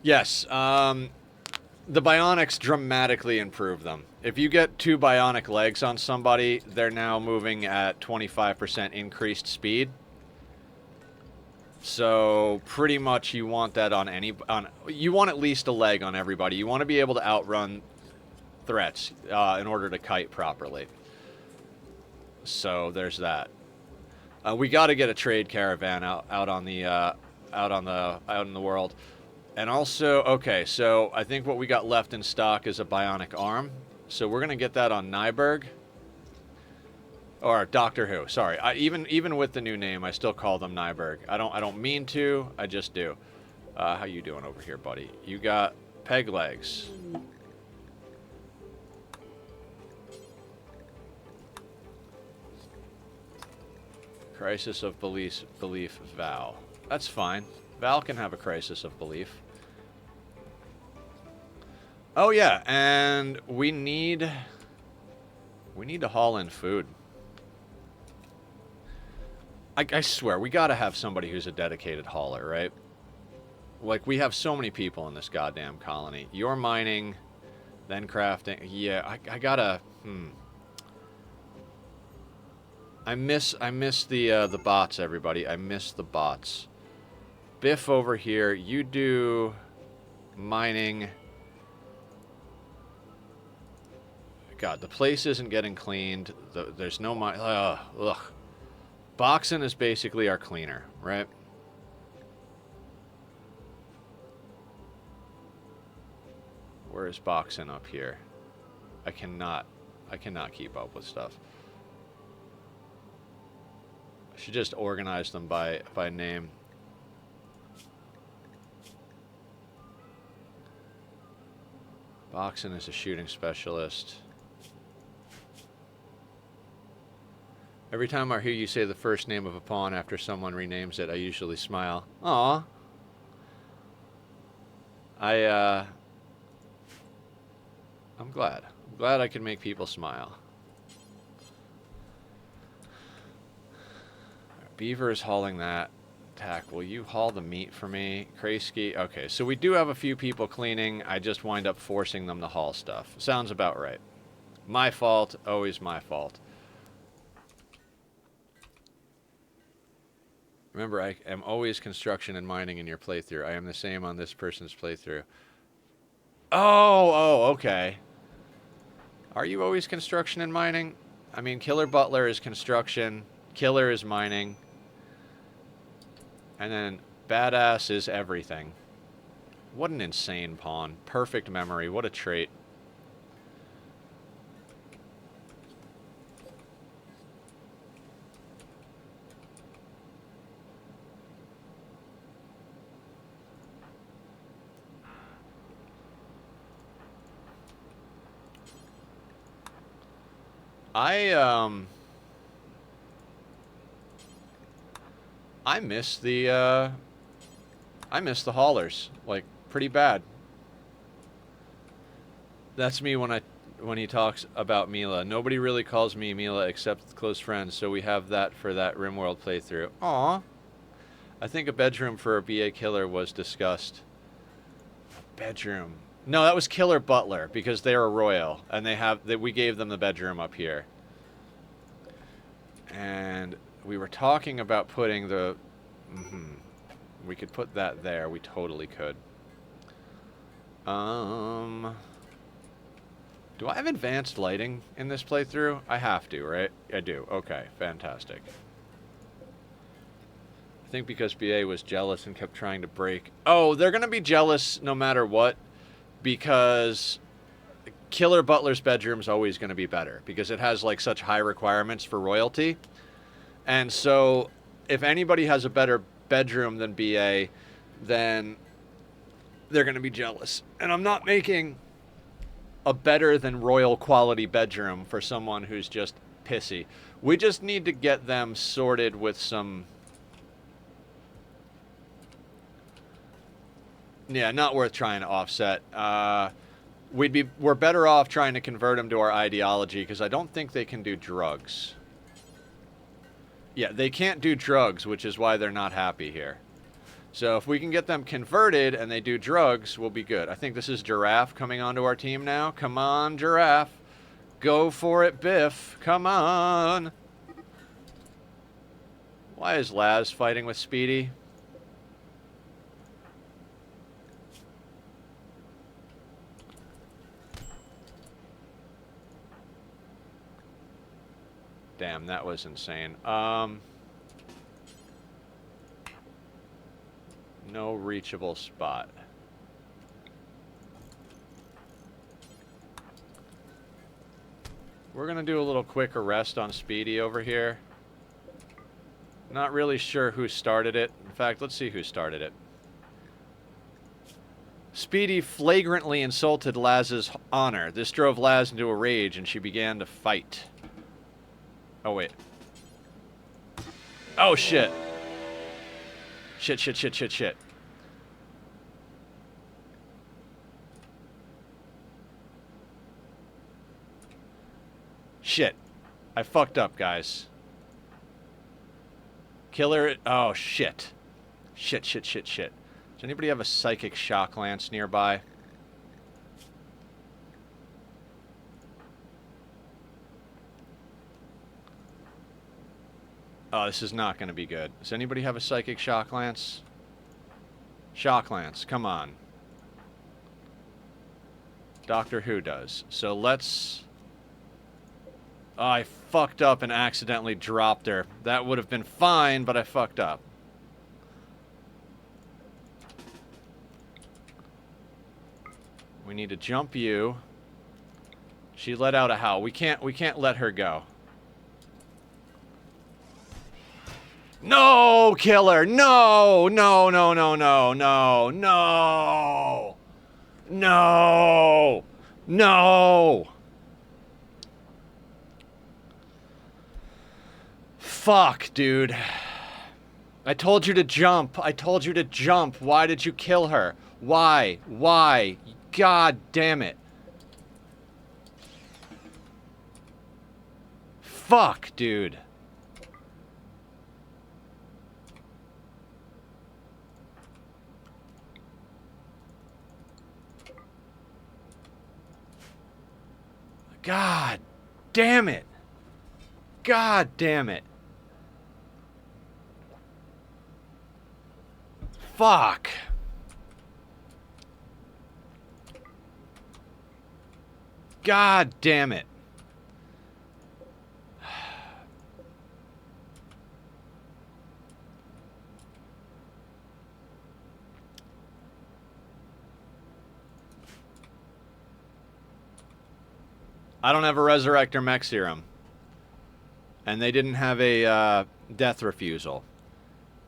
Yes, the bionics dramatically improve them. If you get 2 bionic legs on somebody, they're now moving at 25% increased speed. So pretty much you want that on you want at least a leg on everybody. You want to be able to outrun threats in order to kite properly. So there's that. We got to get a trade caravan out in the world, and also okay. So I think what we got left in stock is a bionic arm. So we're gonna get that on Nyberg or Doctor Who. Sorry, even with the new name, I still call them Nyberg. I don't mean to. I just do. How you doing over here, buddy? You got peg legs. Crisis of belief, Val. That's fine. Val can have a crisis of belief. Oh yeah, and we need to haul in food. I swear, we gotta have somebody who's a dedicated hauler, right? Like, we have so many people in this goddamn colony. You're mining, then crafting. Yeah, I gotta... I miss the bots, everybody. I miss the bots. Biff over here, you do mining. God, the place isn't getting cleaned. There's no mine. Ugh. Boxen is basically our cleaner, right? Where is Boxen up here? I cannot keep up with stuff. I should just organize them by name. Boxen is a shooting specialist. Every time I hear you say the first name of a pawn after someone renames it, I usually smile. Aw. I'm glad. I'm glad I can make people smile. Beaver is hauling that. Tack, will you haul the meat for me? Kraski. Okay, so we do have a few people cleaning. I just wind up forcing them to haul stuff. Sounds about right. My fault. Always my fault. Remember, I am always construction and mining in your playthrough. I am the same on this person's playthrough. Oh, okay. Are you always construction and mining? I mean, Killer Butler is construction. Killer is mining. And then Badass is everything. What an insane pawn. Perfect memory. What a trait. I miss the haulers, like, pretty bad. That's me when he talks about Mila. Nobody really calls me Mila except close friends, so we have that for that Rimworld playthrough. Aw. I think a bedroom for a BA killer was discussed. A bedroom. No, that was Killer Butler, because they're a royal, and we gave them the bedroom up here. And we were talking about putting the... We could put that there. We totally could. Do I have advanced lighting in this playthrough? I have to, right? I do. Okay, fantastic. I think because BA was jealous and kept trying to break... Oh, they're going to be jealous no matter what, because Killer Butler's bedroom is always going to be better, because it has, like, such high requirements for royalty. And so, if anybody has a better bedroom than BA, then they're going to be jealous. And I'm not making a better than royal quality bedroom for someone who's just pissy. We just need to get them sorted with some... Yeah, not worth trying to offset. We're better off trying to convert them to our ideology, because I don't think they can do drugs. Yeah, they can't do drugs, which is why they're not happy here. So if we can get them converted and they do drugs, we'll be good. I think this is Giraffe coming onto our team now. Come on, Giraffe. Go for it, Biff. Come on. Why is Laz fighting with Speedy? Damn, that was insane. No reachable spot. We're gonna do a little quick arrest on Speedy over here. Not really sure who started it. In fact, let's see who started it. Speedy flagrantly insulted Laz's honor. This drove Laz into a rage and she began to fight. Oh, wait. Oh, shit. Shit. Shit. I fucked up, guys. Killer... Oh, shit. Shit. Does anybody have a psychic shock lance nearby? Oh, this is not going to be good. Does anybody have a Psychic Shock Lance? Shock Lance, come on. Doctor Who does. So let's... Oh, I fucked up and accidentally dropped her. That would have been fine, but I fucked up. We need to jump you. She let out a howl. We can't let her go. No, killer! No! No, no, no, no, no, no! No! No! Fuck, dude. I told you to jump. I told you to jump. Why did you kill her? Why? Why? God damn it. Fuck, dude. God damn it. God damn it. Fuck. God damn it. I don't have a resurrect or mech serum. And they didn't have a death refusal.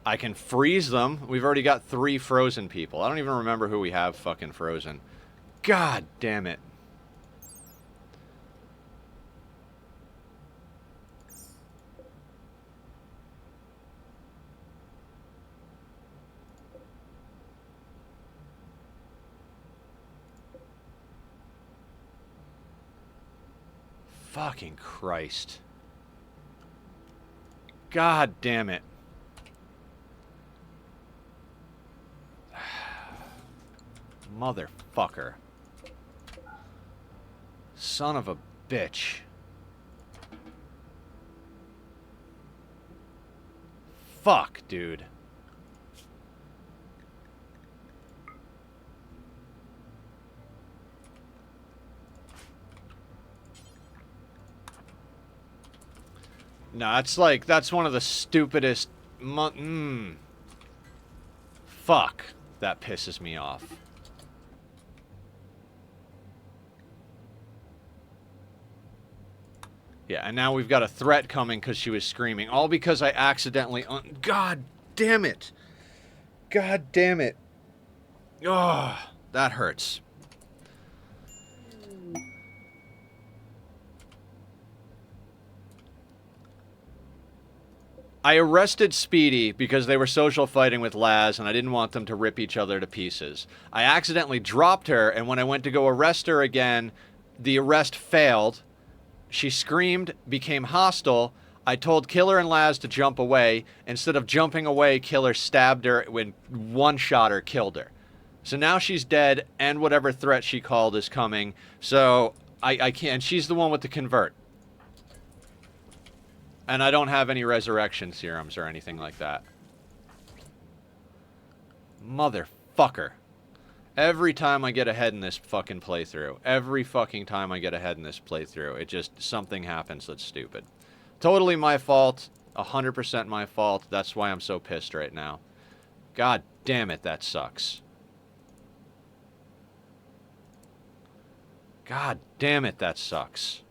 I can freeze them. We've already got 3 frozen people. I don't even remember who we have fucking frozen. God damn it. Fucking Christ. God damn it. Motherfucker. Son of a bitch. Fuck, dude. No, that's one of the stupidest... Fuck. That pisses me off. Yeah, and now we've got a threat coming because she was screaming. All because I accidentally... God damn it. God damn it. Oh, that hurts. I arrested Speedy because they were social fighting with Laz, and I didn't want them to rip each other to pieces. I accidentally dropped her, and when I went to go arrest her again, the arrest failed. She screamed, became hostile. I told Killer and Laz to jump away. Instead of jumping away, Killer stabbed her, when one-shot her, killed her. So now she's dead, and whatever threat she called is coming. So I can't. She's the one with the convert. And I don't have any resurrection serums or anything like that. Motherfucker. Every time I get ahead in this fucking playthrough, every fucking time I get ahead in this playthrough, it just, something happens that's stupid. Totally my fault. 100% my fault. That's why I'm so pissed right now. God damn it, that sucks. God damn it, that sucks.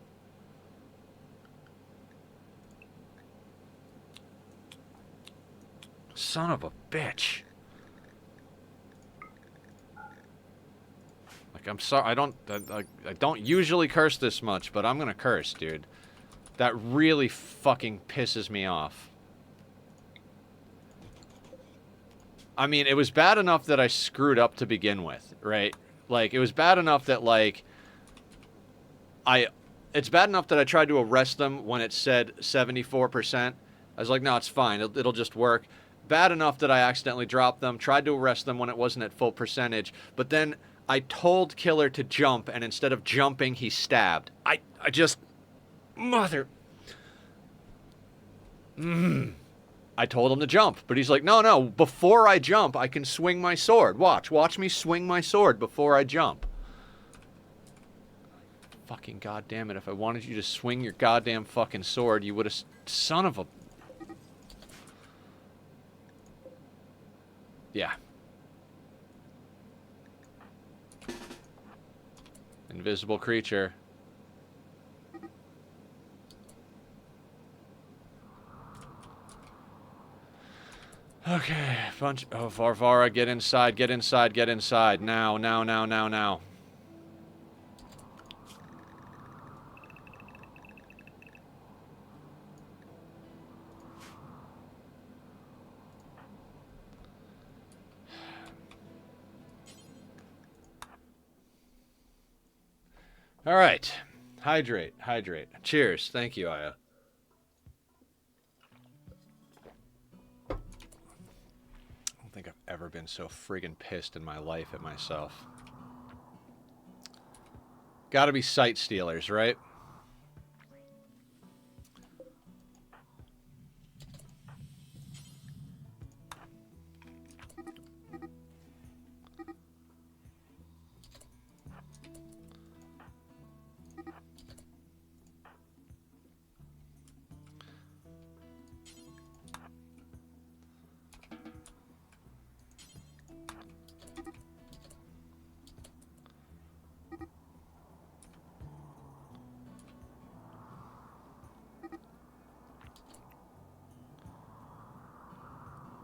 Son of a bitch. Like, I'm sorry, I don't usually curse this much, but I'm gonna curse, dude. That really fucking pisses me off. I mean, it was bad enough that I screwed up to begin with, right? Like, it was bad enough that, like, it's bad enough that I tried to arrest them when it said 74%. I was like, no, it's fine, it'll just work. Bad enough that I accidentally dropped them, tried to arrest them when it wasn't at full percentage, but then I told Killer to jump, and instead of jumping, he stabbed. I just... Mother... I told him to jump, but he's like, no, no, before I jump, I can swing my sword. Watch me swing my sword before I jump. Fucking goddamn it, if I wanted you to swing your goddamn fucking sword, you would have... Son of a... Yeah. Invisible creature. Okay, bunch... Oh, Varvara, get inside, get inside, get inside. Now, now, now, now, now. All right. Hydrate, hydrate. Cheers. Thank you, Aya. I don't think I've ever been so friggin' pissed in my life at myself. Gotta be sight stealers, right?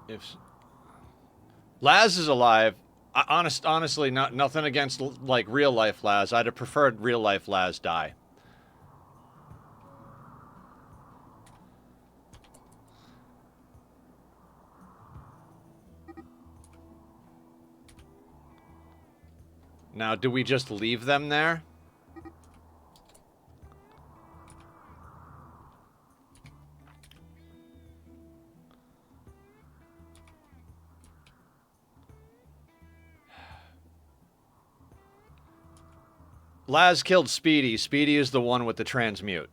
If Laz is alive, honestly, nothing against like real life Laz. I'd have preferred real life Laz die. Now, do we just leave them there? Laz killed Speedy. Speedy is the one with the transmute.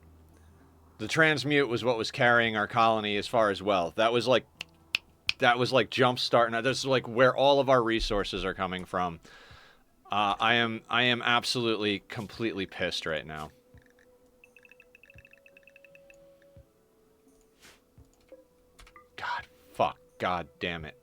The transmute was what was carrying our colony as far as wealth. That was like jump starting. That's like where all of our resources are coming from. I am absolutely completely pissed right now. God, fuck, god damn it.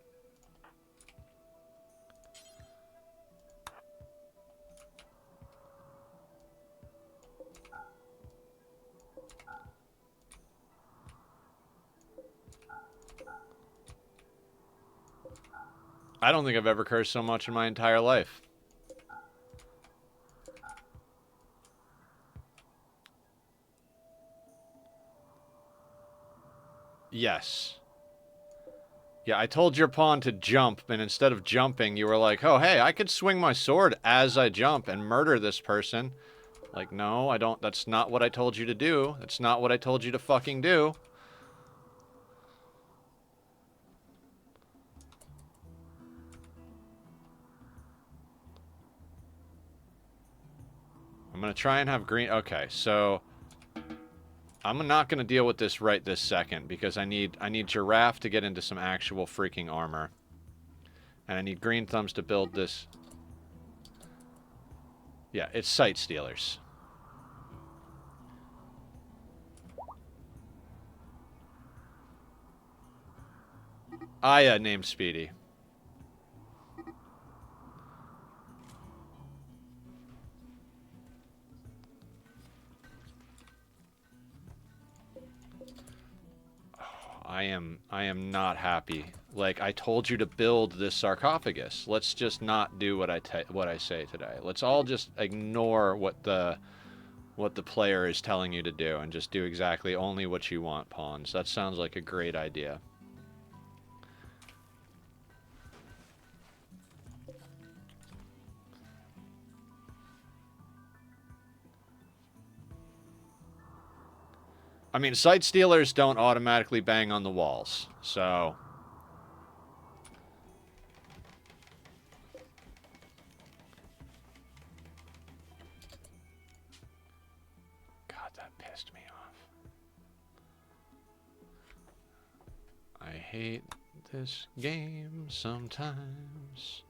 I don't think I've ever cursed so much in my entire life. Yes. Yeah, I told your pawn to jump, and instead of jumping, you were like, oh, hey, I could swing my sword as I jump and murder this person. Like, no, I don't. That's not what I told you to do. That's not what I told you to fucking do. I'm gonna try and have green... Okay, so... I'm not gonna deal with this right this second, because I need Giraffe to get into some actual freaking armor. And I need Green Thumbs to build this... Yeah, it's Sight Stealers. Aya named Speedy. I am not happy. Like, I told you to build this sarcophagus. Let's just not do what I say today. Let's all just ignore what the player is telling you to do and just do exactly only what you want, pawns. That sounds like a great idea. I mean, Sight Stealers don't automatically bang on the walls, so... God, that pissed me off. I hate this game sometimes.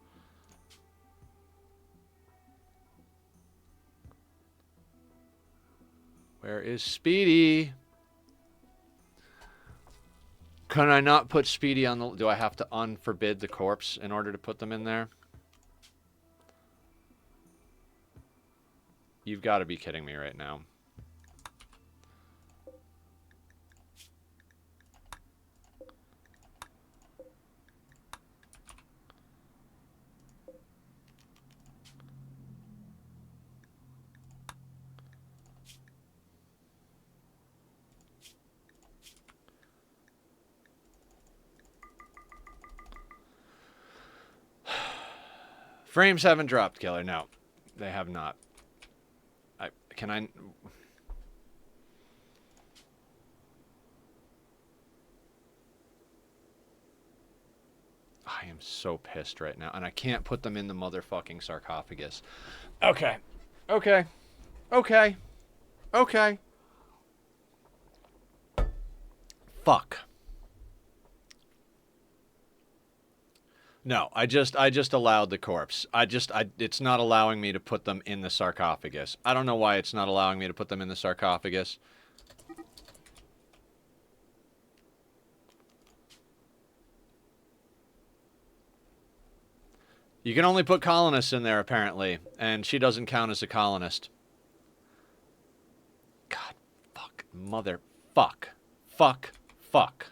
Where is Speedy? Can I not put Speedy on the... Do I have to unforbid the corpse in order to put them in there? You've got to be kidding me right now. Frames haven't dropped, Killer. No, they have not. Can I... I am so pissed right now, and I can't put them in the motherfucking sarcophagus. Okay. Okay. Okay. Okay. Fuck. No, I just allowed the corpse. It's not allowing me to put them in the sarcophagus. I don't know why it's not allowing me to put them in the sarcophagus. You can only put colonists in there, apparently, and she doesn't count as a colonist. God, fuck, mother, fuck, fuck, fuck.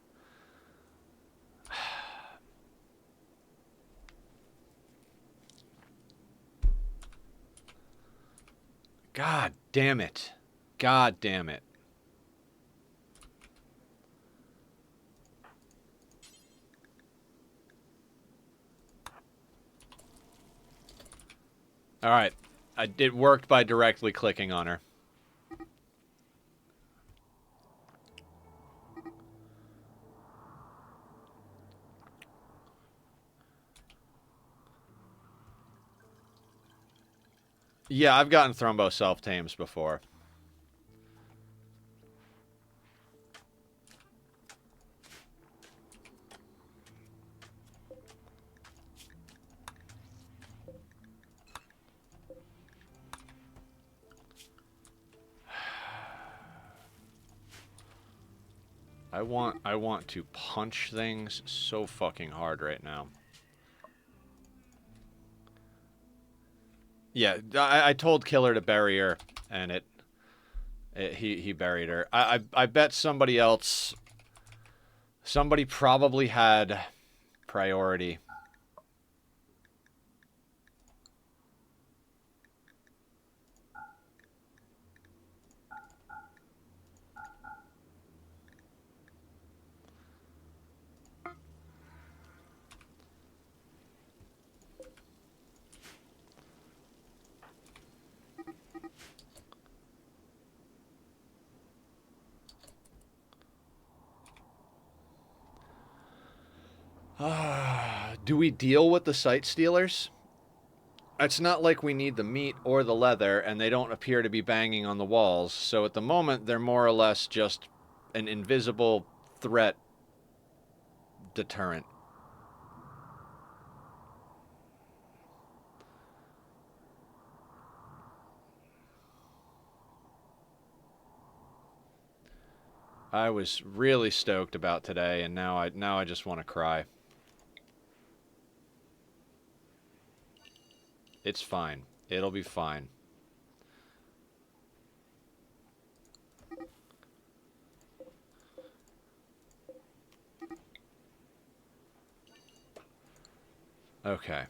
God damn it. God damn it. Alright. It worked by directly clicking on her. Yeah, I've gotten Thrombo self-tames before. I want to punch things so fucking hard right now. Yeah, I told Killer to bury her, and he buried her. I bet somebody else... Somebody probably had priority. Do we deal with the sight stealers? It's not like we need the meat or the leather, and they don't appear to be banging on the walls, so at the moment they're more or less just an invisible threat deterrent. I was really stoked about today, and now I just want to cry. It's fine. It'll be fine. Okay.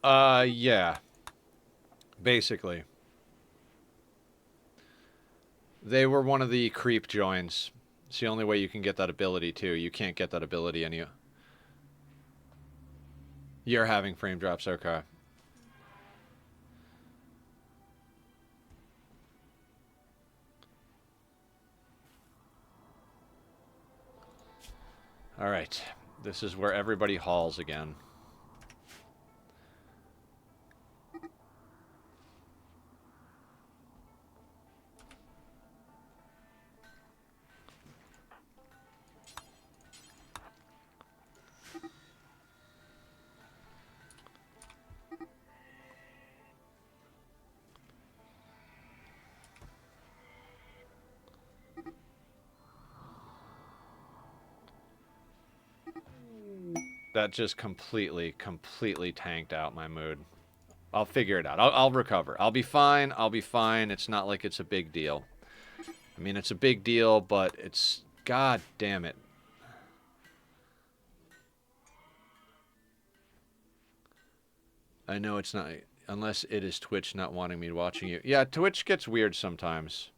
Yeah. Basically. They were one of the creep joins. It's the only way you can get that ability, too. You can't get that ability any... You're having frame drops, okay. Alright. This is where everybody hauls again. That just completely tanked out my mood. I'll figure it out. I'll recover. I'll be fine. I'll be fine. It's not like it's a big deal. I mean, it's a big deal, but it's... God damn it. I know it's not... Unless it is Twitch not wanting me watching you. Yeah, Twitch gets weird sometimes.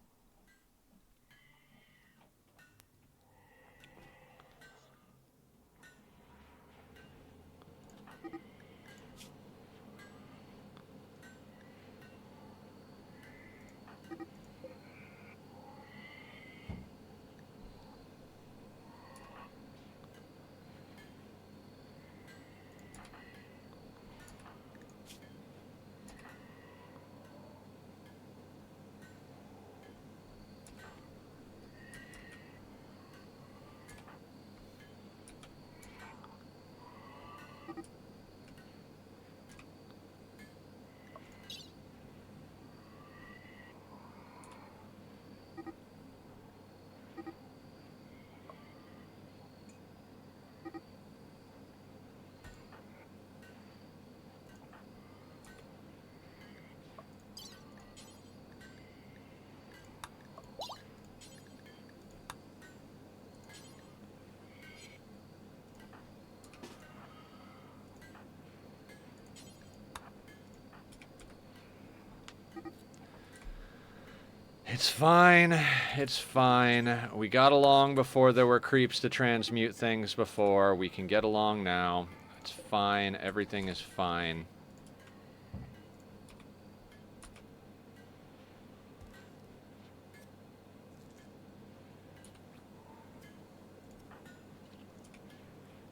It's fine. It's fine. We got along before there were creeps to transmute things before. We can get along now. It's fine. Everything is fine.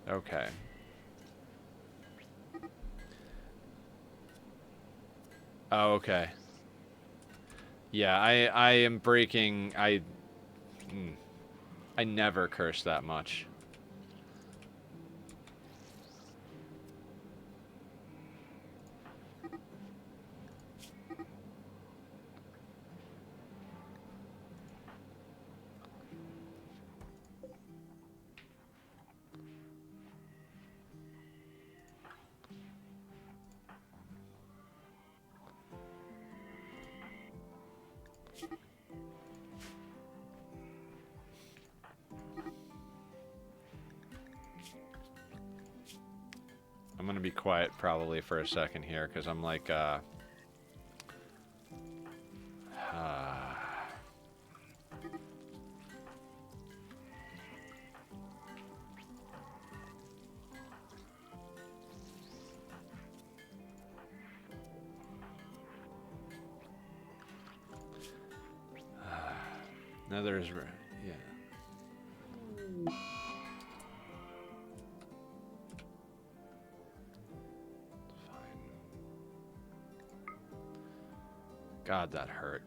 Okay. Oh, okay. Yeah, I am breaking... I never curse that much. I'm gonna be quiet probably for a second here, because I'm like, now there's... Yeah. God, that hurt.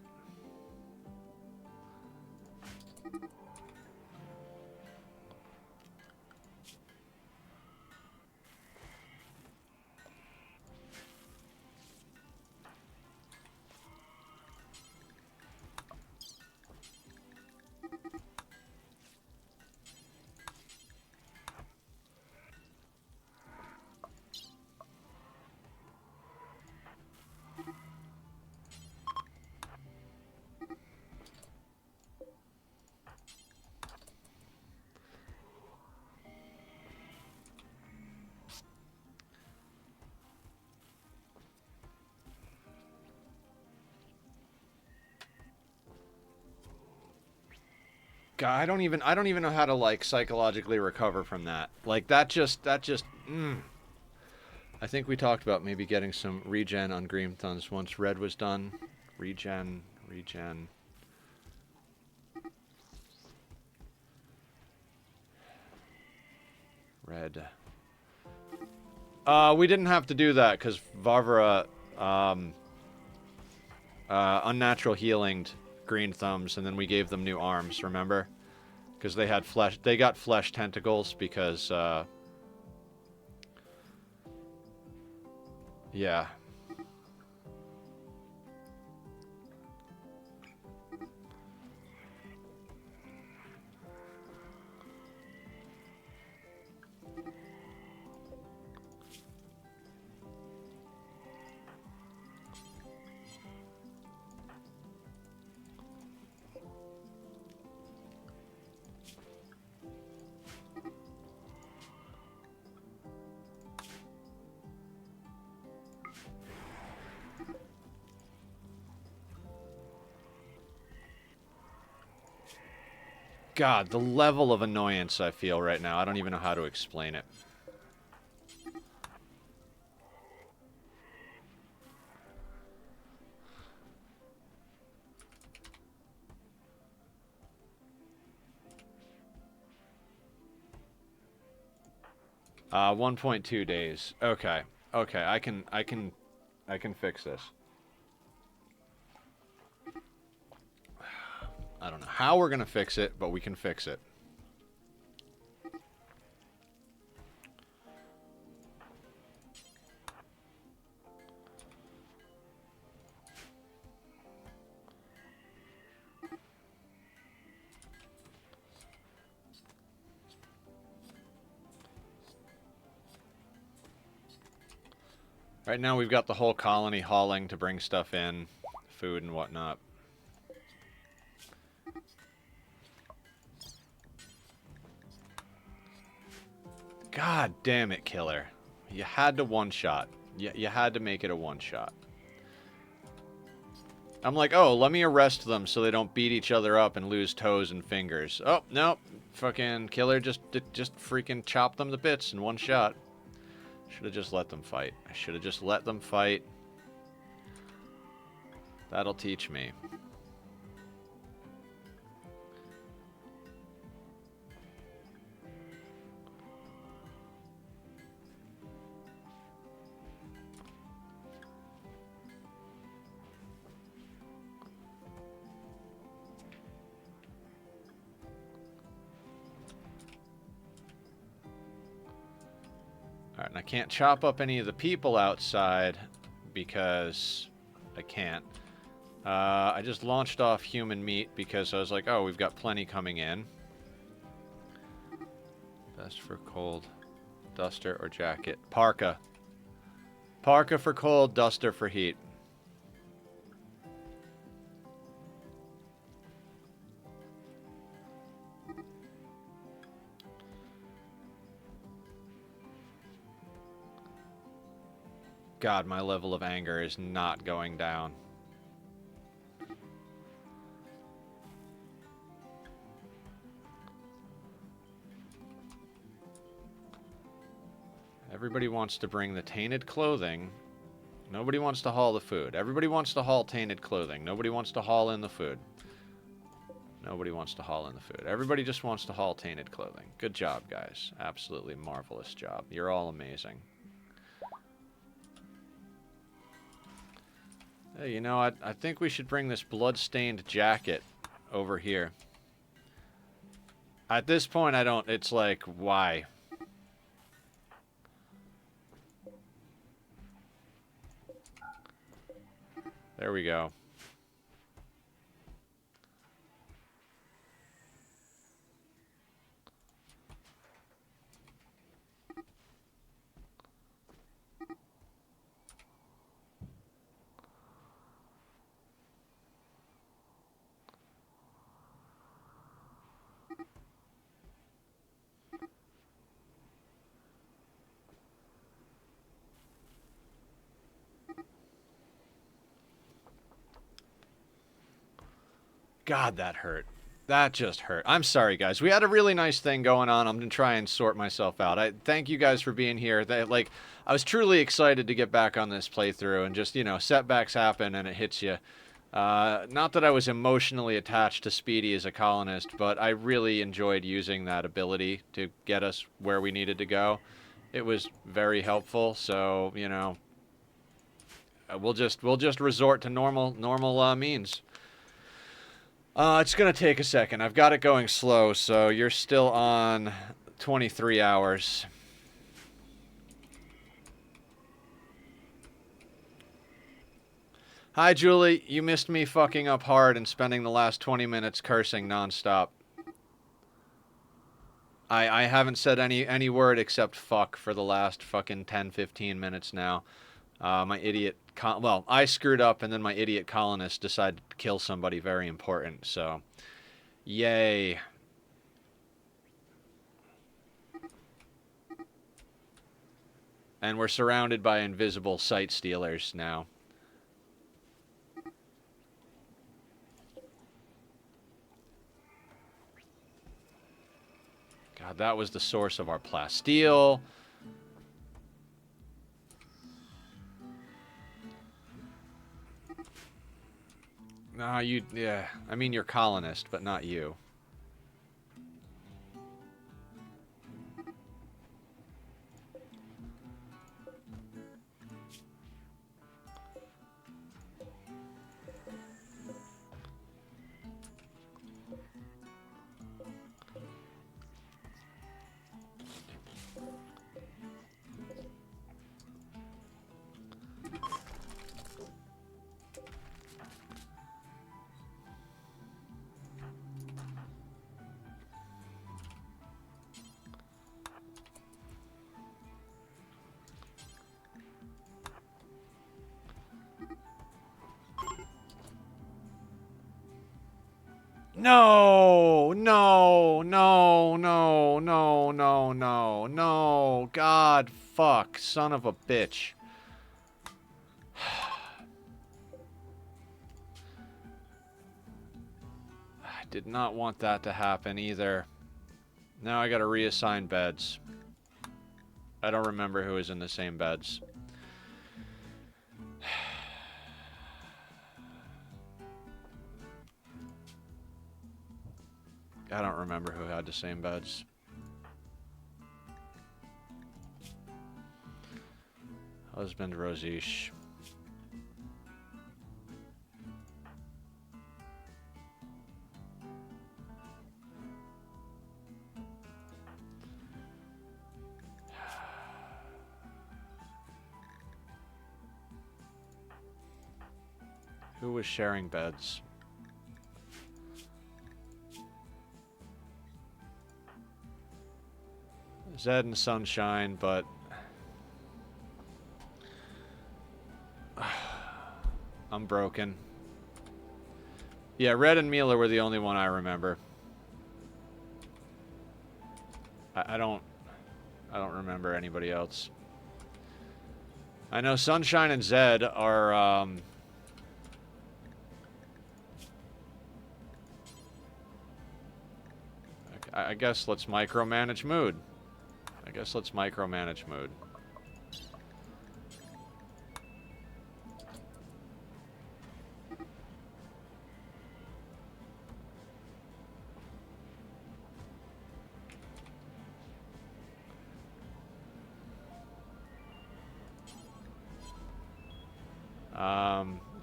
God, I don't even know how to, like, psychologically recover from that. Like, that just, I think we talked about maybe getting some regen on Green Thumbs once Red was done. Regen. Red. We didn't have to do that, because Varvara, unnatural healinged Green Thumbs, and then we gave them new arms, remember? Because they had flesh, they got flesh tentacles because, yeah. God, the level of annoyance I feel right now, I don't even know how to explain it. 1.2 days. Okay. Okay, I can fix this. I don't know how we're gonna fix it, but we can fix it. Right now we've got the whole colony hauling to bring stuff in, food and whatnot. God damn it, Killer. You had to one-shot. You had to make it a one-shot. I'm like, oh, let me arrest them so they don't beat each other up and lose toes and fingers. Oh, no. Fucking Killer just freaking chopped them to bits in one shot. Should have just let them fight. I should have just let them fight. That'll teach me. Alright, and I can't chop up any of the people outside because I can't. I just launched off human meat because I was like, oh, we've got plenty coming in. Best for cold. Duster or jacket? Parka. Parka for cold, duster for heat. God, my level of anger is not going down. Everybody wants to bring the tainted clothing. Nobody wants to haul the food. Everybody wants to haul tainted clothing. Nobody wants to haul in the food. Nobody wants to haul in the food. Everybody just wants to haul tainted clothing. Good job, guys. Absolutely marvelous job. You're all amazing. Hey, you know, I think we should bring this blood-stained jacket over here. At this point, I don't... It's like, why? There we go. God, that hurt. That just hurt. I'm sorry, guys. We had a really nice thing going on. I'm going to try and sort myself out. I thank you guys for being here. Like, I was truly excited to get back on this playthrough and just, you know, setbacks happen and it hits you. Not that I was emotionally attached to Speedy as a colonist, but I really enjoyed using that ability to get us where we needed to go. It was very helpful, so, you know, we'll just resort to normal means. It's gonna take a second. I've got it going slow, so you're still on 23 hours. Hi, Julie. You missed me fucking up hard and spending the last 20 minutes cursing nonstop. I haven't said any word except fuck for the last fucking 10-15 minutes now. My idiot... well, I screwed up, and then my idiot colonist decided to kill somebody very important, so... Yay. And we're surrounded by invisible sight stealers now. God, that was the source of our plasteel. No, you... Yeah, I mean you're colonist, but not you. No, no, no, no, no, no, no, no. God, fuck. Son of a bitch. I did not want that to happen either. Now I gotta reassign beds. I don't remember who is in the same beds. I don't remember who had the same beds. Husband Rosish. Who was sharing beds? Zed and Sunshine, but... I'm broken. Yeah, Red and Mila were the only one I remember. I don't remember anybody else. I know Sunshine and Zed are, I guess let's micromanage mood. I guess let's micromanage mood.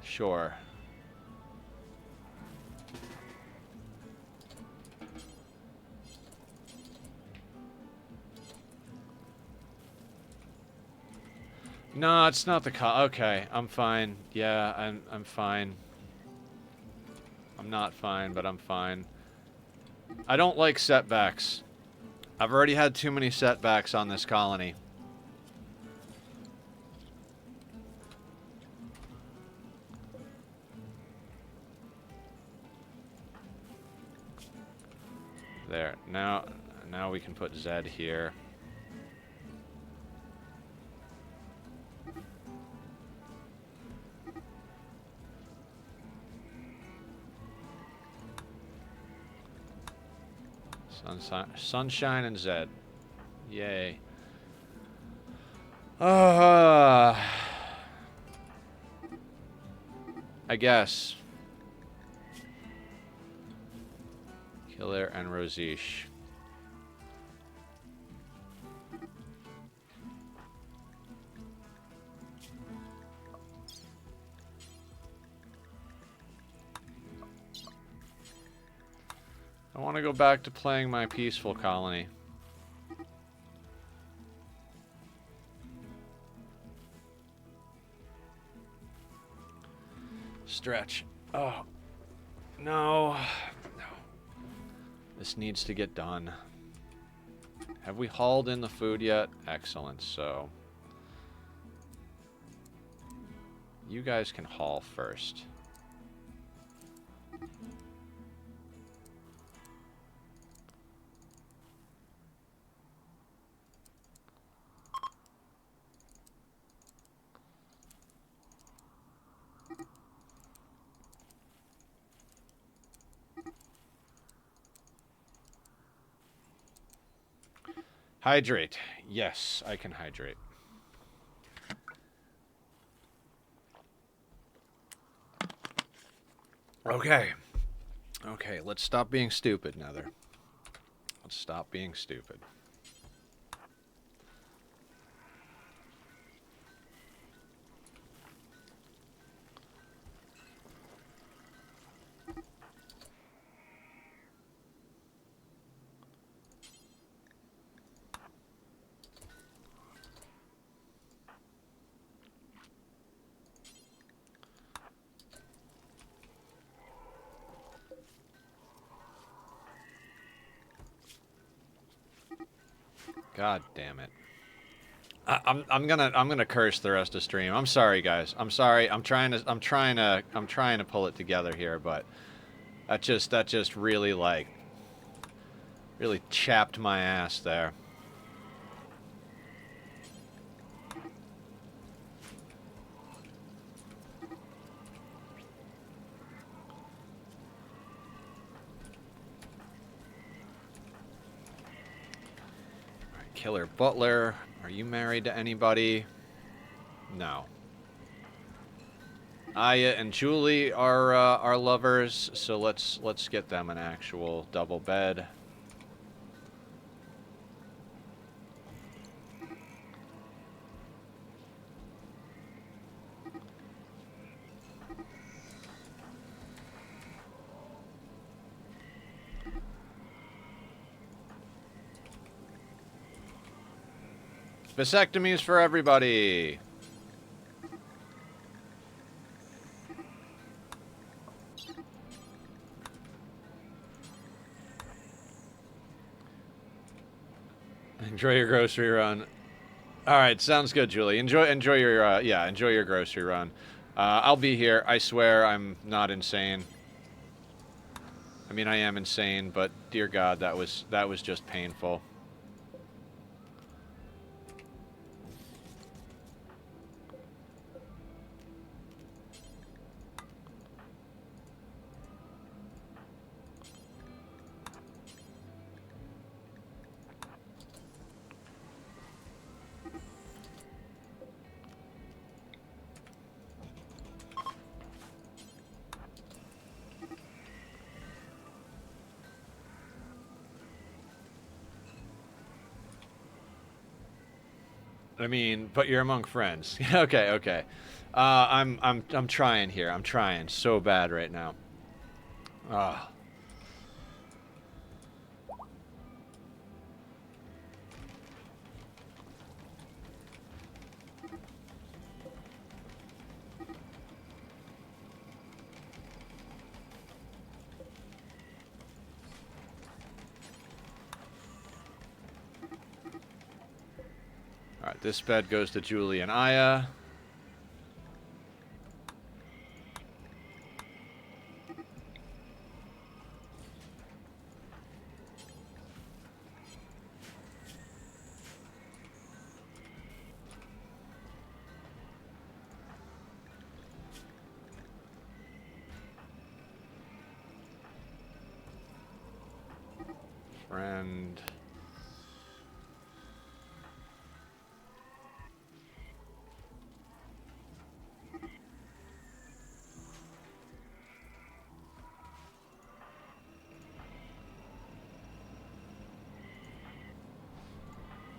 Sure. No, it's not the okay, I'm fine. Yeah, I'm fine. I'm not fine, but I'm fine. I don't like setbacks. I've already had too many setbacks on this colony. There. Now we can put Zed here. Sunshine and Zed. Yay. I guess. Killer and Rosish. I want to go back to playing my peaceful colony. Stretch. Oh. No. No. This needs to get done. Have we hauled in the food yet? Excellent. So you guys can haul first. Hydrate. Yes, I can hydrate. Okay. Okay, let's stop being stupid, Nether. Let's stop being stupid. God damn it. I'm gonna curse the rest of stream. I'm sorry, guys. I'm sorry. I'm trying to pull it together here, but that just really really chapped my ass there. All right, Killer Butler, are you married to anybody? No. Aya and Julie are lovers, so let's get them an actual double bed. Vasectomies for everybody. Enjoy your grocery run. All right, sounds good, Julie. Enjoy your grocery run. I'll be here. I swear I'm not insane. I mean, I am insane, but dear God, that was just painful. I mean, but you're among friends. Okay, okay. I'm trying here. I'm trying so bad right now. Ah. All right, this bed goes to Julie and Aya. Friend.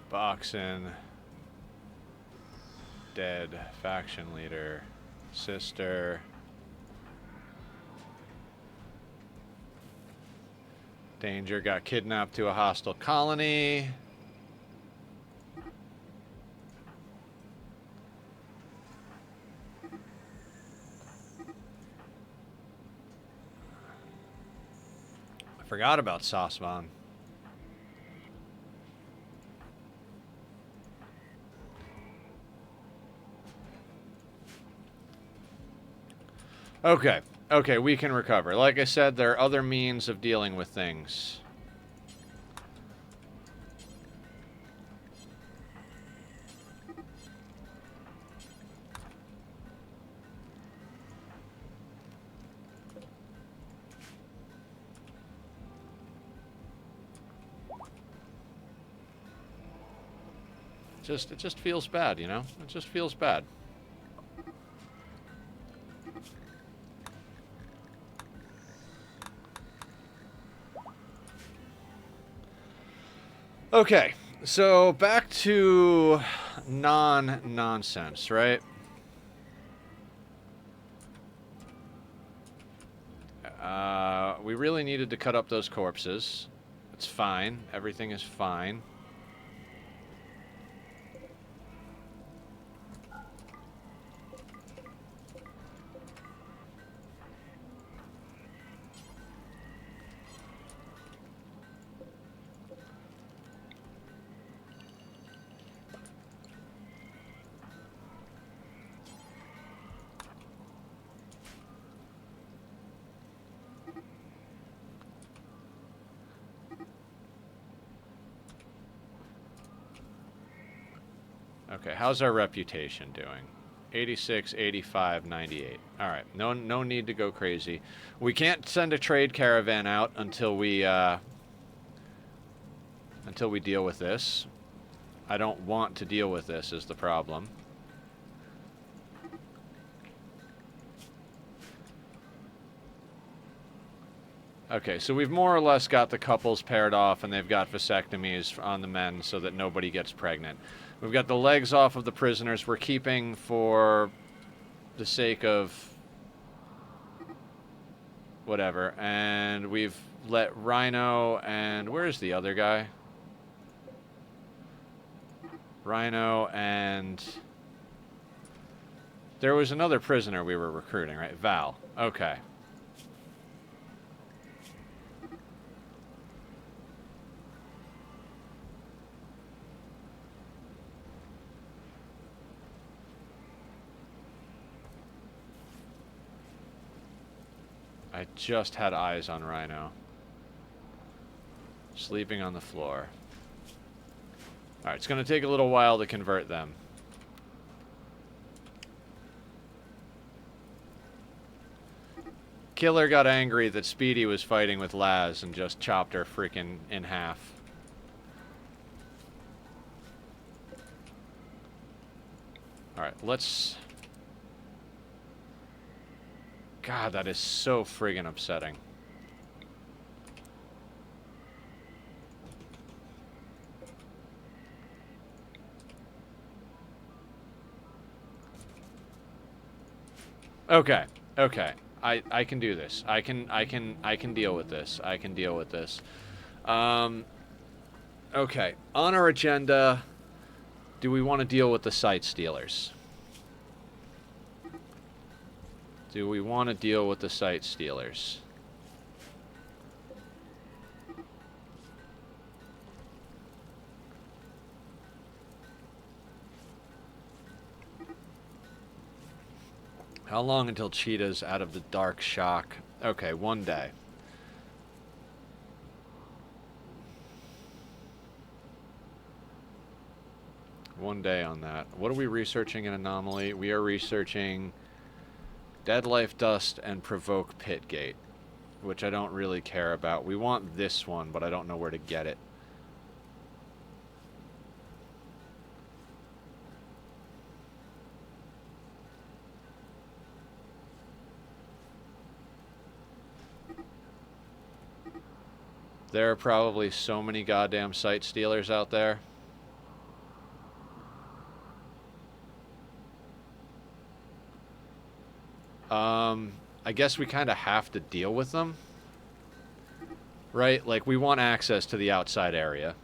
Boxen. Dead. Faction leader. Sister. Danger got kidnapped to a hostile colony. I forgot about Sasvan. Okay. Okay, we can recover. Like I said, there are other means of dealing with things. It just feels bad, you know? It just feels bad. Okay, so back to nonsense, right? We really needed to cut up those corpses. It's fine. Everything is fine. Okay, how's our reputation doing? 86, 85, 98. All right, no need to go crazy. We can't send a trade caravan out until we deal with this. I don't want to deal with this is the problem. Okay, so we've more or less got the couples paired off, and they've got vasectomies on the men so that nobody gets pregnant. We've got the legs off of the prisoners we're keeping for the sake of whatever. And we've let Rhino and... where's the other guy? Rhino and... there was another prisoner we were recruiting, right? Val. Okay. I just had eyes on Rhino. Sleeping on the floor. Alright, it's going to take a little while to convert them. Killer got angry that Speedy was fighting with Laz and just chopped her freaking in half. Alright, let's... God, that is so friggin' upsetting. Okay, okay. I can do this. I can deal with this. I can deal with this. Okay. On our agenda, do we want to deal with the site stealers? Do we want to deal with the site stealers? How long until Cheetah's out of the dark shock? Okay, 1 day. One day on that. What are we researching in Anomaly? We are researching Dead Life Dust and Provoke Pitgate, which I don't really care about. We want this one, but I don't know where to get it. There are probably so many goddamn site stealers out there. I guess we kind of have to deal with them. Right? Like, we want access to the outside area.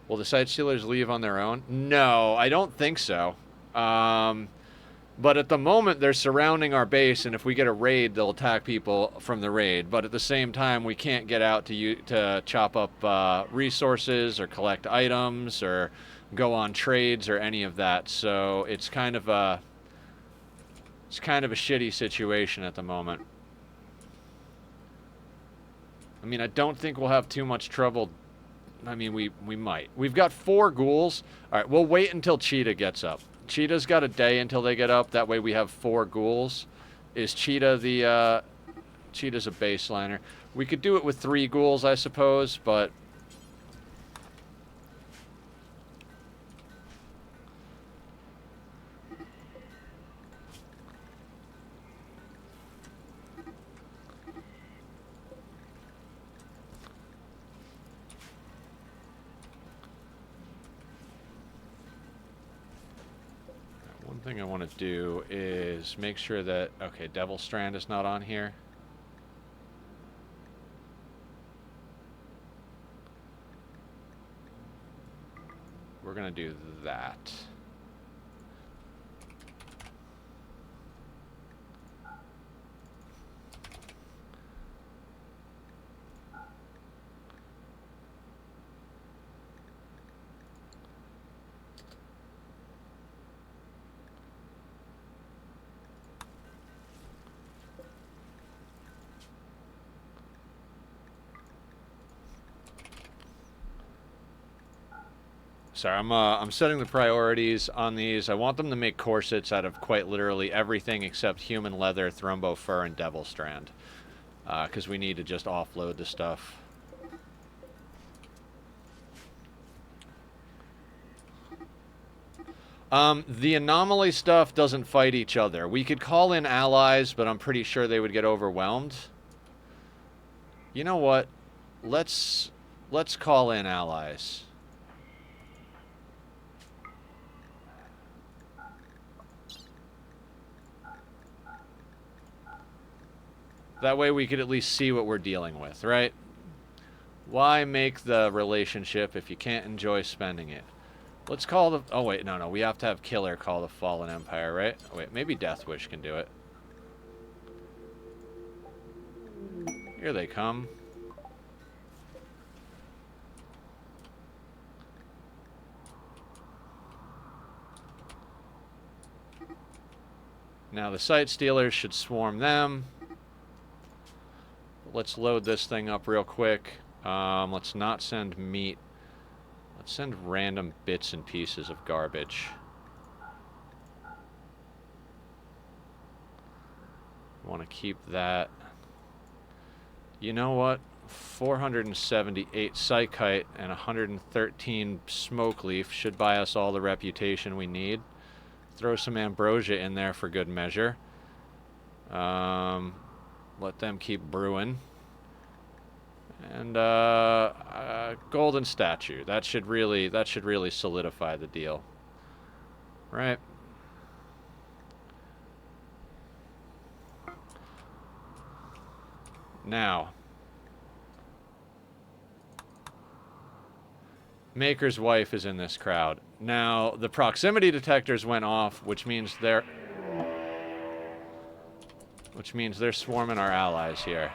Will the site stealers leave on their own? No, I don't think so. But at the moment, they're surrounding our base, and if we get a raid, they'll attack people from the raid. But at the same time, we can't get out to chop up resources or collect items or go on trades or any of that. So it's kind of a shitty situation at the moment. I mean, I don't think we'll have too much trouble. I mean, we might. We've got 4 ghouls. All right, we'll wait until Cheetah gets up. Cheetah's got a day until they get up. That way we have 4 ghouls. Is Cheetah the... Cheetah's a baseliner. We could do it with 3 ghouls, I suppose, but... thing I want to do is make sure that, okay, Devil Strand is not on here. We're going to do that. Sorry, I'm setting the priorities on these. I want them to make corsets out of quite literally everything except human leather, thrombo fur, and devil strand. Because we need to just offload the stuff. The anomaly stuff doesn't fight each other. We could call in allies, but I'm pretty sure they would get overwhelmed. You know what? Let's call in allies. That way we could at least see what we're dealing with, right? Why make the relationship if you can't enjoy spending it? Let's call the... Oh, wait, no. We have to have Killer call the Fallen Empire, right? Oh, wait, maybe Deathwish can do it. Here they come. Now the Sight Stealers should swarm them. Let's load this thing up real quick. Let's not send meat. Let's send random bits and pieces of garbage. Want to keep that. You know what? 478 Psychite and 113 Smoke Leaf should buy us all the reputation we need. Throw some Ambrosia in there for good measure. Let them keep brewing. And golden statue. That should really solidify the deal. Right? Now, Maker's wife is in this crowd. Now, the proximity detectors went off, which means they're swarming our allies here.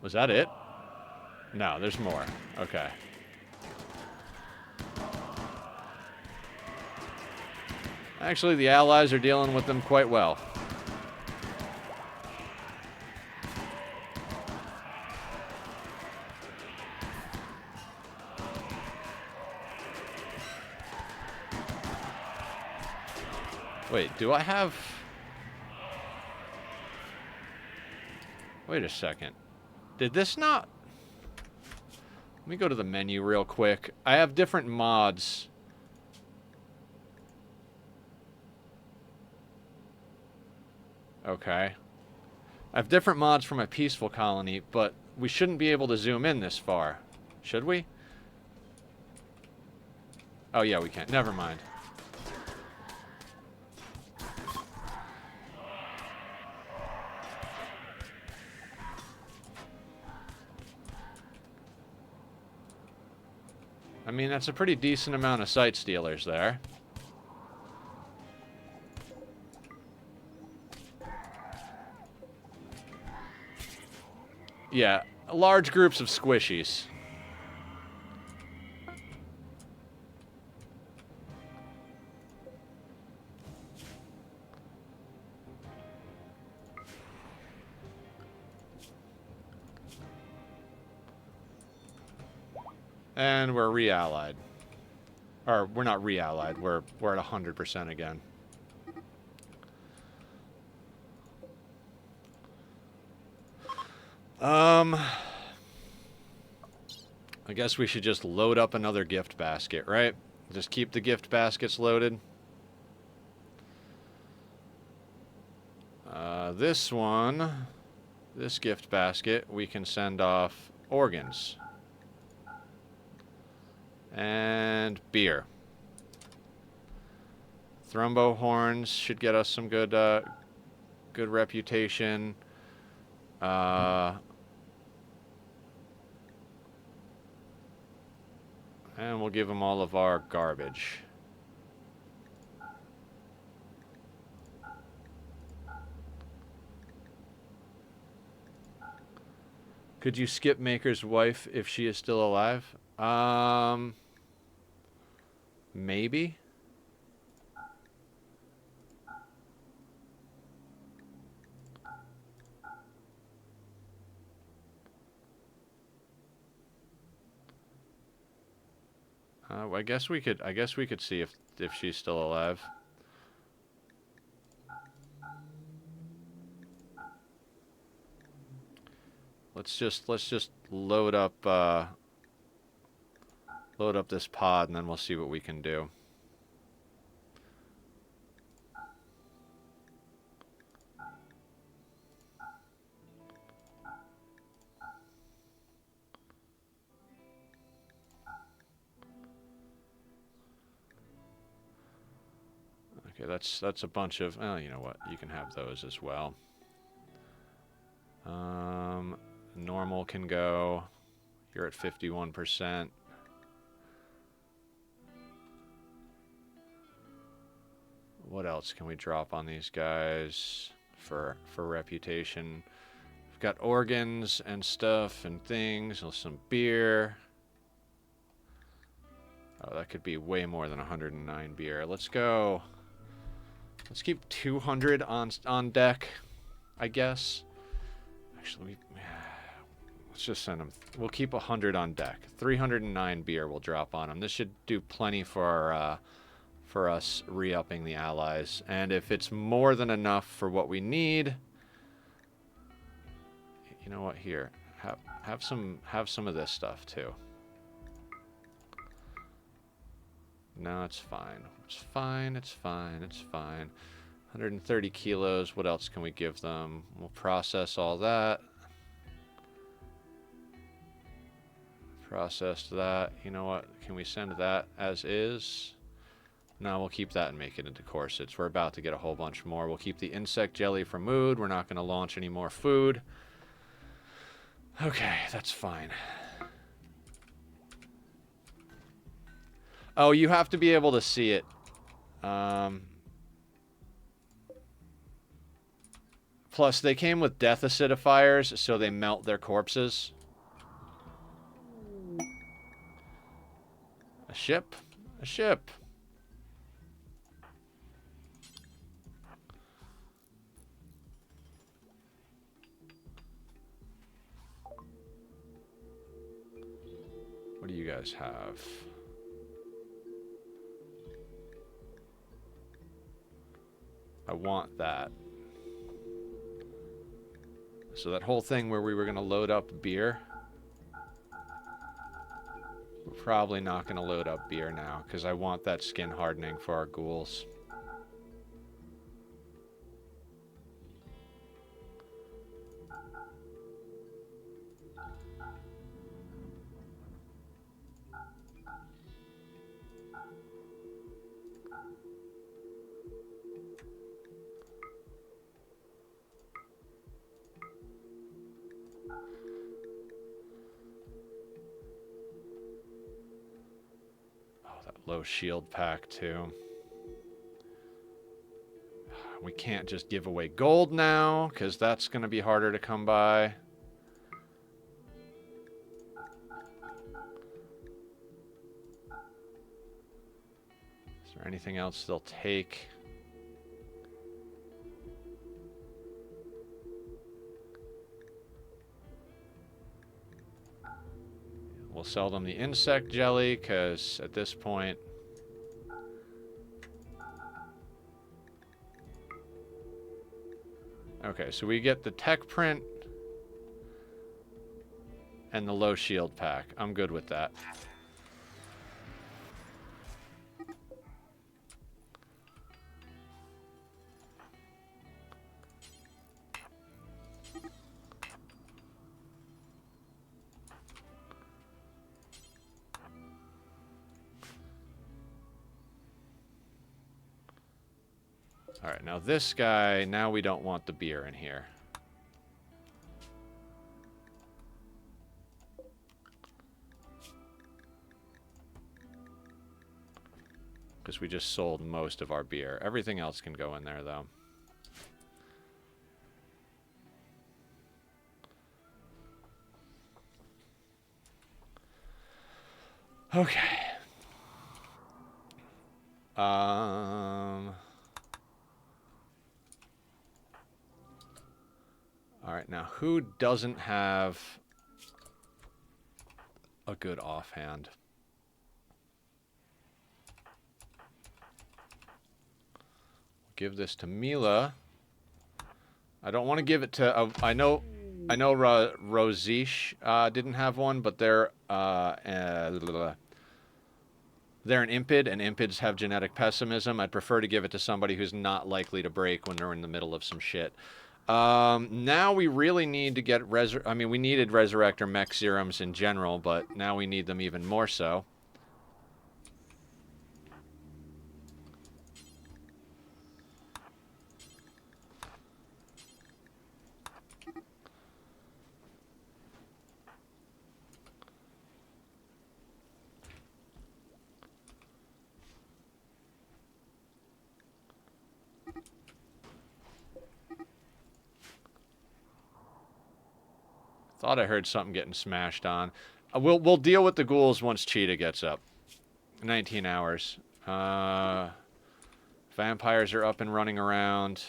Was that it? No, there's more. Okay. Actually, the allies are dealing with them quite well. Wait, do I have... Wait a second. Did this not... Let me go to the menu real quick. I have different mods. Okay. I have different mods for my peaceful colony, but we shouldn't be able to zoom in this far. Should we? Oh, yeah, we can. Never mind. I mean, that's a pretty decent amount of Sight Stealers there. Yeah, large groups of squishies. And we're re-allied. Or, we're not re-allied. We're at 100% again. I guess we should just load up another gift basket, right? Just keep the gift baskets loaded. This one, this gift basket, we can send off organs. And beer. Thrumbo horns should get us some good good reputation. And we'll give them all of our garbage. Could you skip Maker's wife if she is still alive? Maybe. I guess we could. I guess we could see if she's still alive. Let's just load up this pod, and then we'll see what we can do. Okay, that's a bunch of. Oh, you know what? You can have those as well. Normal can go. You're at 51%. What else can we drop on these guys for reputation? We've got organs and stuff and things. Some beer. Oh, that could be way more than 109 beer. Let's go. Let's keep 200 on deck, I guess. Actually, let's just send them. We'll keep 100 on deck. 309 beer will drop on them. This should do plenty for us re-upping the allies. And if it's more than enough for what we need, you know what? Here, have some of this stuff too. No, it's fine. It's fine. It's fine. It's fine. 130 kilos. What else can we give them? We'll process all that. Process that. You know what? Can we send that as is? No, we'll keep that and make it into corsets. We're about to get a whole bunch more. We'll keep the insect jelly for mood. We're not going to launch any more food. Okay, that's fine. Oh, you have to be able to see it. Plus, they came with death acidifiers, so they melt their corpses. A ship? A ship. What do you guys have? I want that. So that whole thing where we were going to load up beer, we're probably not going to load up beer now because I want that skin hardening for our ghouls. Low shield pack too. We can't just give away gold now because that's going to be harder to come by. Is there anything else they'll take? We'll sell them the insect jelly because at this point, okay, so we get the tech print and the low shield pack. I'm good with that. Alright, now this guy, now we don't want the beer in here. Because we just sold most of our beer. Everything else can go in there, though. Okay. Alright, now who doesn't have a good offhand? Give this to Mila. I don't want to give it to... I know Rosish didn't have one, but they're an Impid, and Impids have genetic pessimism. I'd prefer to give it to somebody who's not likely to break when they're in the middle of some shit. Now we really need to get I mean, we needed Resurrect or Mech Serums in general, but now we need them even more so. Thought I heard something getting smashed on. We'll deal with the ghouls once Cheetah gets up. 19 hours. Vampires are up and running around.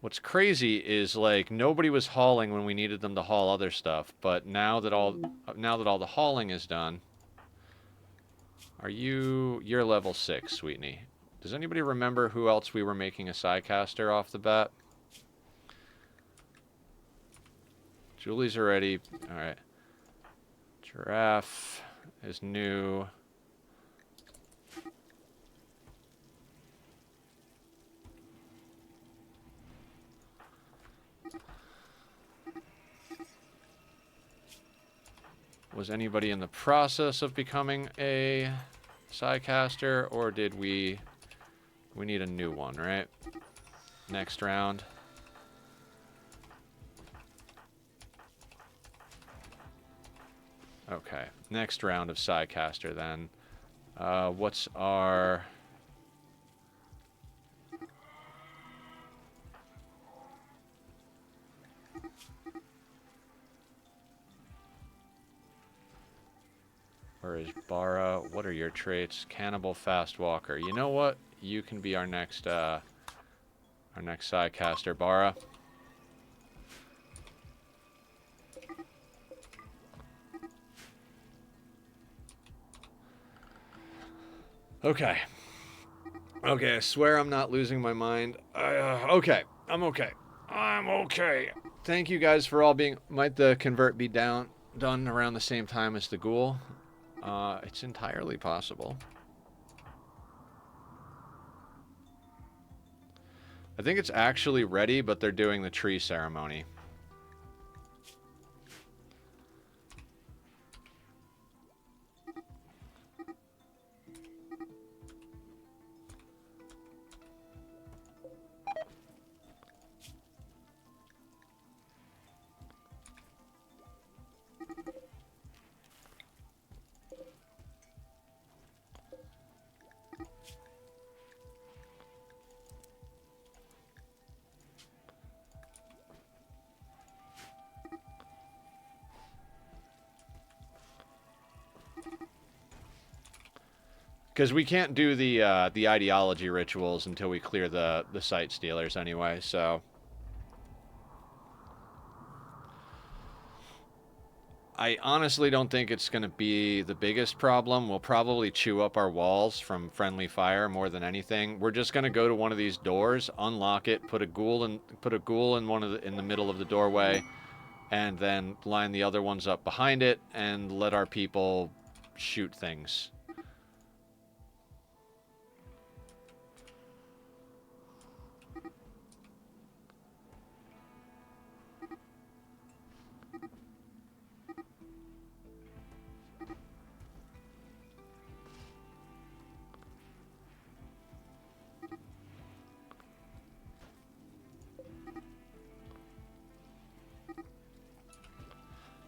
What's crazy is, like, nobody was hauling when we needed them to haul other stuff, but now that all the hauling is done, you're level 6, Sweetney. Does anybody remember who else we were making a Psycaster off the bat? Julie's already, all right. Giraffe is new. Was anybody in the process of becoming a Psycaster, or did we need a new one, right? Next round. Okay, next round of Psycaster then. What's our... Where is Bara? What are your traits? Cannibal, Fast Walker. You know what? You can be our next Psycaster, Bara. Okay. Okay, I swear I'm not losing my mind. Okay, I'm okay. I'm okay. Thank you guys for all being... Might the convert be done around the same time as the ghoul? It's entirely possible. I think it's actually ready, but they're doing the tree ceremony. Because we can't do the ideology rituals until we clear the sight stealers anyway, so... I honestly don't think it's going to be the biggest problem. We'll probably chew up our walls from friendly fire more than anything. We're just going to go to one of these doors, unlock it, put a ghoul in in the middle of the doorway, and then line the other ones up behind it and let our people shoot things.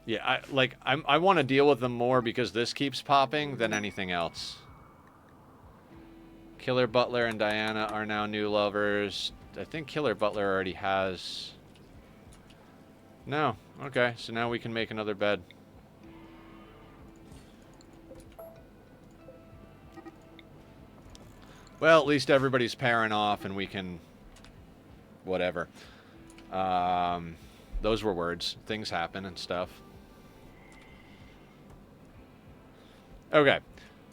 Yeah, I want to deal with them more because this keeps popping than anything else. Killer Butler and Diana are now new lovers. I think Killer Butler already has... No. Okay, so now we can make another bed. Well, at least everybody's pairing off and we can... Whatever. Those were words. Things happen and stuff. Okay.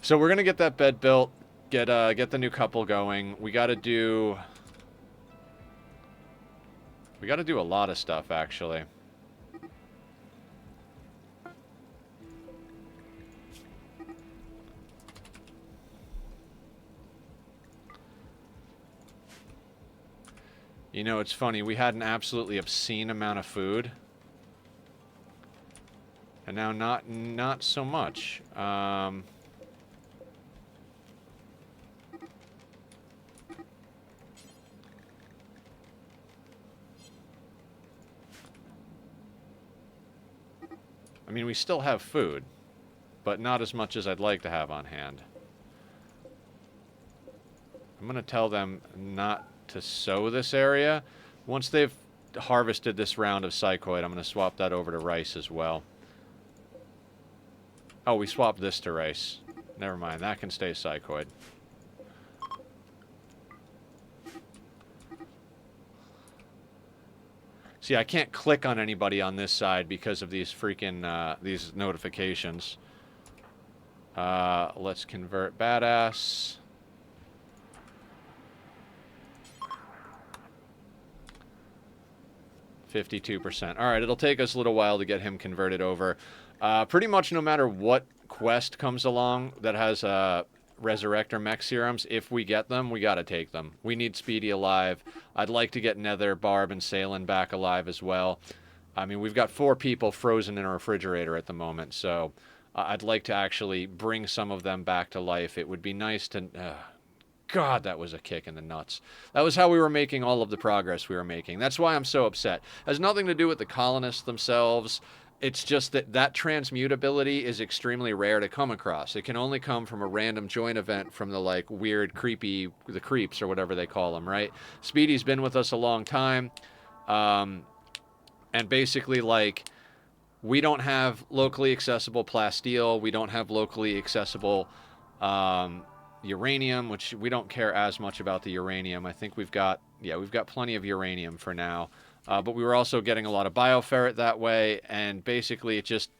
So we're going to get that bed built. Get the new couple going. We got to do a lot of stuff, actually. You know, it's funny. We had an absolutely obscene amount of food. And now not so much. I mean, we still have food, but not as much as I'd like to have on hand. I'm going to tell them not to sow this area. Once they've harvested this round of psychoid, I'm going to swap that over to rice as well. Oh, we swapped this to rice. Never mind, that can stay psychoid. See, I can't click on anybody on this side because of these freaking, these notifications. Let's convert badass. %. All right, it'll take us a little while to get him converted over. Pretty much no matter what quest comes along that has resurrect or mech serums, if we get them, we got to take them. We need Speedy alive. I'd like to get Nether, Barb, and Salen back alive as well. I mean, we've got 4 people frozen in a refrigerator at the moment, so I'd like to actually bring some of them back to life. It would be nice to... God, that was a kick in the nuts. That was how we were making all of the progress we were making. That's why I'm so upset. It has nothing to do with the colonists themselves. It's just that transmute ability is extremely rare to come across. It can only come from a random join event from the, like, weird, creepy, the creeps or whatever they call them, right? Speedy's been with us a long time. And basically, like, we don't have locally accessible plasteel. We don't have locally accessible... uranium, which we don't care as much about the uranium. I think we've got plenty of uranium for now. But we were also getting a lot of bioferret that way, and basically it just...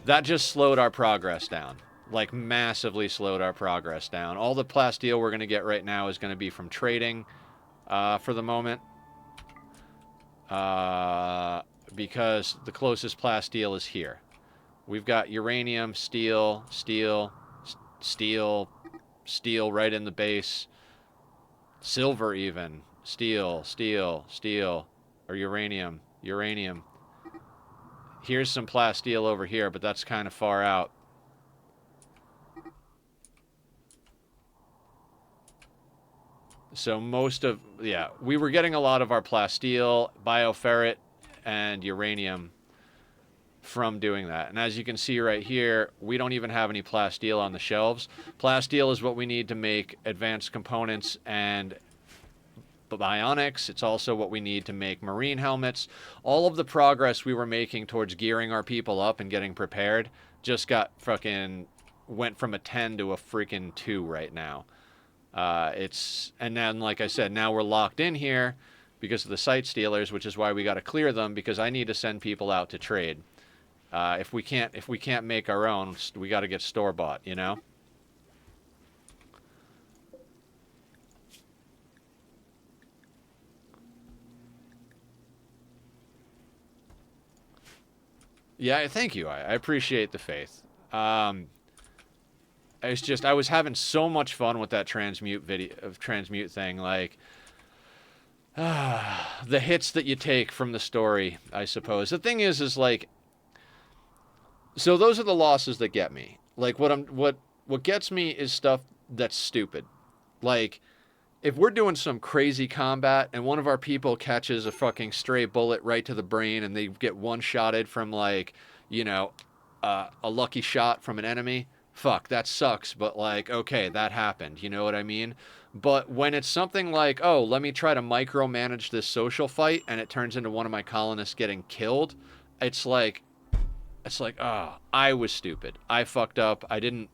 That just slowed our progress down. Like, massively slowed our progress down. All the plasteel we're going to get right now is going to be from trading for the moment. Because the closest plasteel is here. We've got uranium, steel right in the base. Silver even. Steel. Or uranium. Here's some plasteel over here, but that's kind of far out. So most of... Yeah, we were getting a lot of our plasteel, bioferret, and uranium from doing that. And as you can see right here, we don't even have any plasteel on the shelves. Plasteel is what we need to make advanced components and bionics. It's also what we need to make marine helmets. All of the progress we were making towards gearing our people up and getting prepared just got fucking... went from a 10 to a freaking 2 right now. And then, like I said, now we're locked in here because of the site stealers, which is why we got to clear them, because I need to send people out to trade. If we can't make our own, we got to get store-bought, you know? Yeah, thank you. I appreciate the faith. It's just, I was having so much fun with that transmute thing, like... the hits that you take from the story, I suppose. The thing is like... So those are the losses that get me. Like, what gets me is stuff that's stupid. Like, if we're doing some crazy combat and one of our people catches a fucking stray bullet right to the brain and they get one-shotted from like, you know, a lucky shot from an enemy, fuck, that sucks, but like, okay, that happened, you know what I mean? But when it's something like, oh, let me try to micromanage this social fight and it turns into one of my colonists getting killed, it's like, oh, I was stupid. I fucked up. I didn't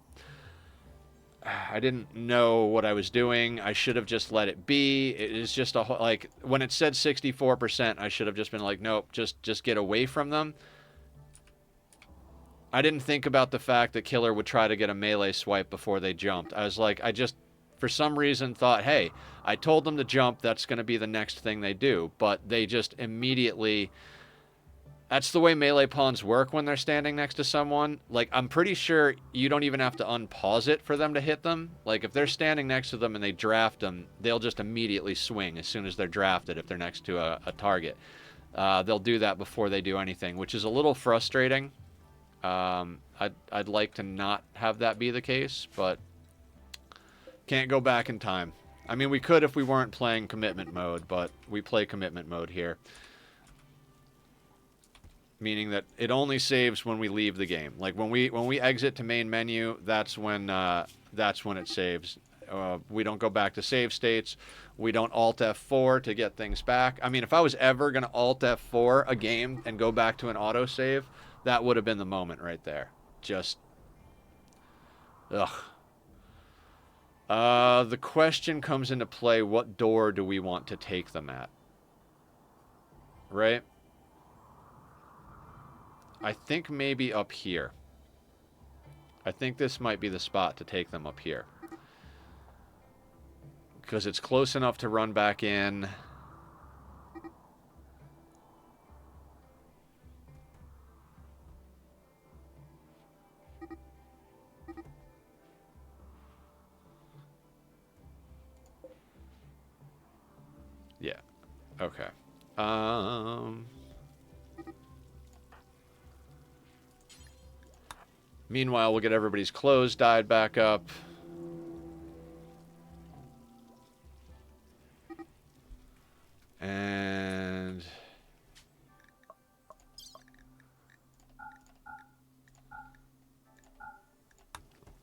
know what I was doing. I should have just let it be. It is just like when it said 64%, I should have just been like, nope, just get away from them. I didn't think about the fact that Killer would try to get a melee swipe before they jumped. I was like, I just for some reason thought, hey, I told them to jump, that's going to be the next thing they do, but they just immediately. That's the way melee pawns work when they're standing next to someone. Like, I'm pretty sure you don't even have to unpause it for them to hit them. Like, if they're standing next to them and they draft them, they'll just immediately swing as soon as they're drafted if they're next to a target. They'll do that before they do anything, which is a little frustrating. I'd like to not have that be the case, but can't go back in time. I mean, we could if we weren't playing commitment mode, but we play commitment mode here. Meaning that it only saves when we leave the game. Like when we exit to main menu, that's when it saves. We don't go back to save states. We don't Alt F4 to get things back. I mean, if I was ever gonna Alt F4 a game and go back to an autosave, that would have been the moment right there. Just, ugh. The question comes into play: what door do we want to take them at? Right? I think maybe up here. I think this might be the spot to take them up here. Because it's close enough to run back in. Yeah. Okay. Meanwhile, we'll get everybody's clothes dyed back up. And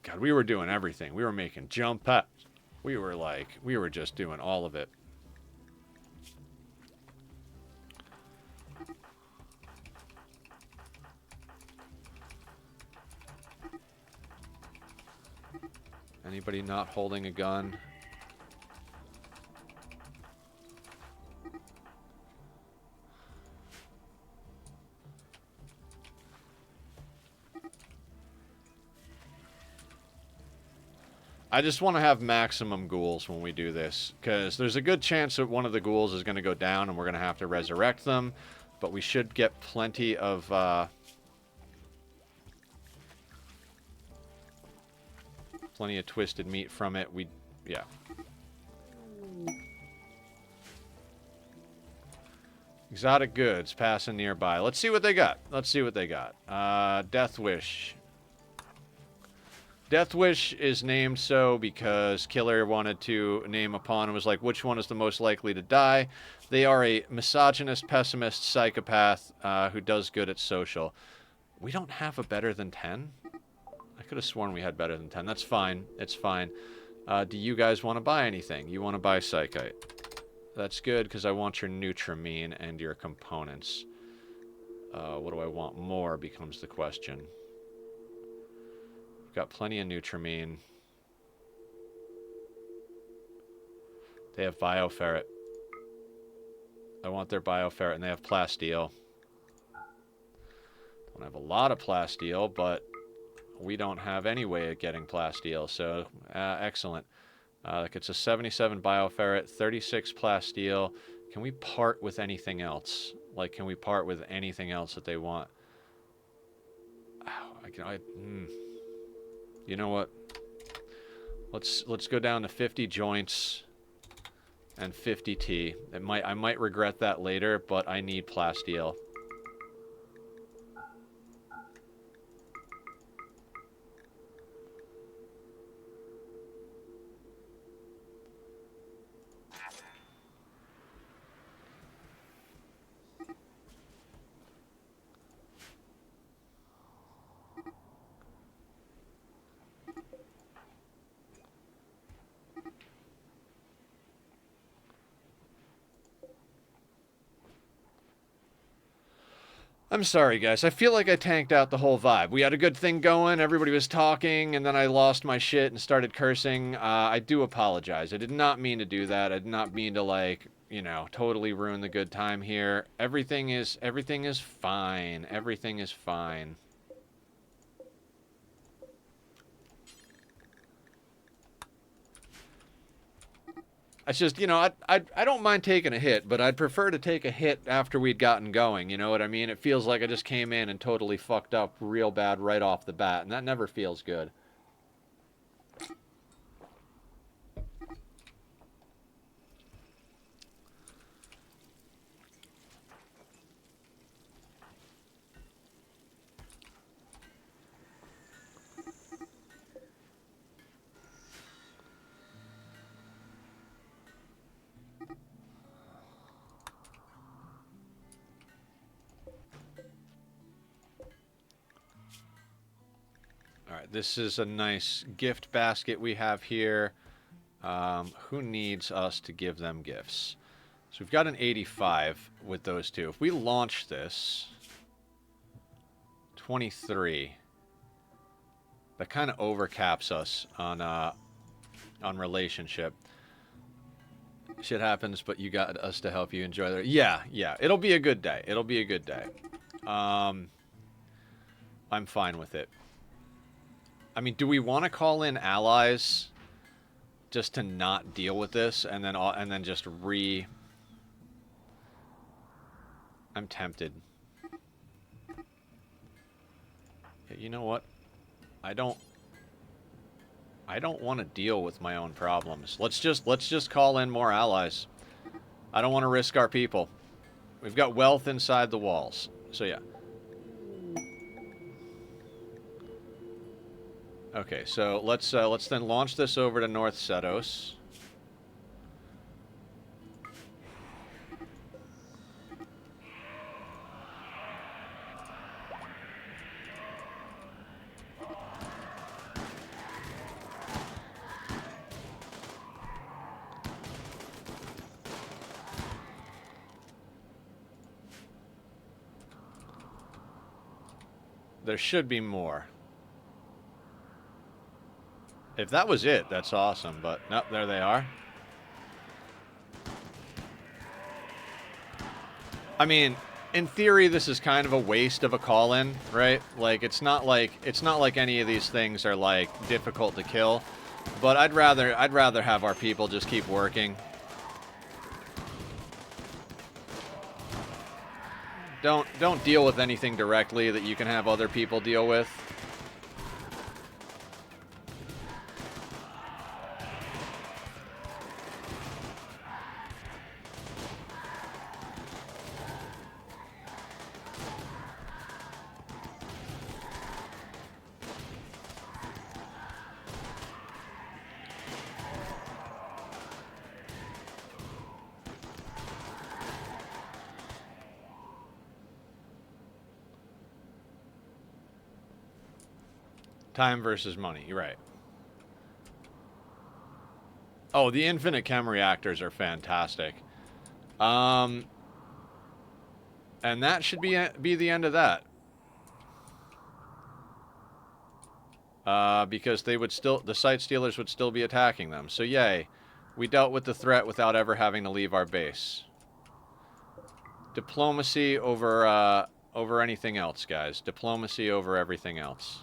God, we were doing everything. We were making jump pads. We were just doing all of it. Anybody not holding a gun? I just want to have maximum ghouls when we do this, because there's a good chance that one of the ghouls is going to go down and we're going to have to resurrect them, but we should get plenty of twisted meat from it. Yeah. Exotic goods passing nearby. Let's see what they got. Death Wish. Death Wish is named so because Killer wanted to name a pawn and was like, which one is the most likely to die? They are a misogynist, pessimist, psychopath who does good at social. We don't have a better than 10? I could have sworn we had better than 10. That's fine. It's fine. Do you guys want to buy anything? You want to buy Psychite. That's good, because I want your Nutramine and your components. What do I want more becomes the question. Got plenty of Nutramine. They have Bioferret. I want their Bioferret, and they have Plasteel. Don't have a lot of Plasteel, but we don't have any way of getting Plasteel, so excellent. It's a 77 Bioferret, 36 Plasteel. Can we part with anything else? Like, can we part with anything else that they want? You know what? Let's go down to 50 joints and 50 T. I might regret that later, but I need Plasteel. I'm sorry, guys. I feel like I tanked out the whole vibe. We had a good thing going, everybody was talking, and then I lost my shit and started cursing. I do apologize. I did not mean to do that. I did not mean to, like, you know, totally ruin the good time here. Everything is fine. Everything is fine. It's just, you know, I don't mind taking a hit, but I'd prefer to take a hit after we'd gotten going, you know what I mean? It feels like I just came in and totally fucked up real bad right off the bat, and that never feels good. All right, this is a nice gift basket we have here. Who needs us to give them gifts? So we've got an 85 with those two. If we launch this, 23, that kind of overcaps us on relationship. Shit happens, but you got us to help you enjoy the... Yeah, yeah, it'll be a good day. It'll be a good day. I'm fine with it. I mean, do we want to call in allies just to not deal with this, and then just I'm tempted. You know what? I don't want to deal with my own problems. Let's just call in more allies. I don't want to risk our people. We've got wealth inside the walls. So yeah. Okay, so let's then launch this over to North Setos. There should be more. If that was it, that's awesome, but nope, there they are. I mean, in theory, this is kind of a waste of a call-in, right? Like, it's not like any of these things are, like, difficult to kill. But I'd rather have our people just keep working. Don't deal with anything directly that you can have other people deal with. Time versus money, you're right. Oh, the infinite chem reactors are fantastic. And that should be the end of that. Because the Site Stealers would still be attacking them. So yay, we dealt with the threat without ever having to leave our base. Diplomacy over anything else, guys. Diplomacy over everything else.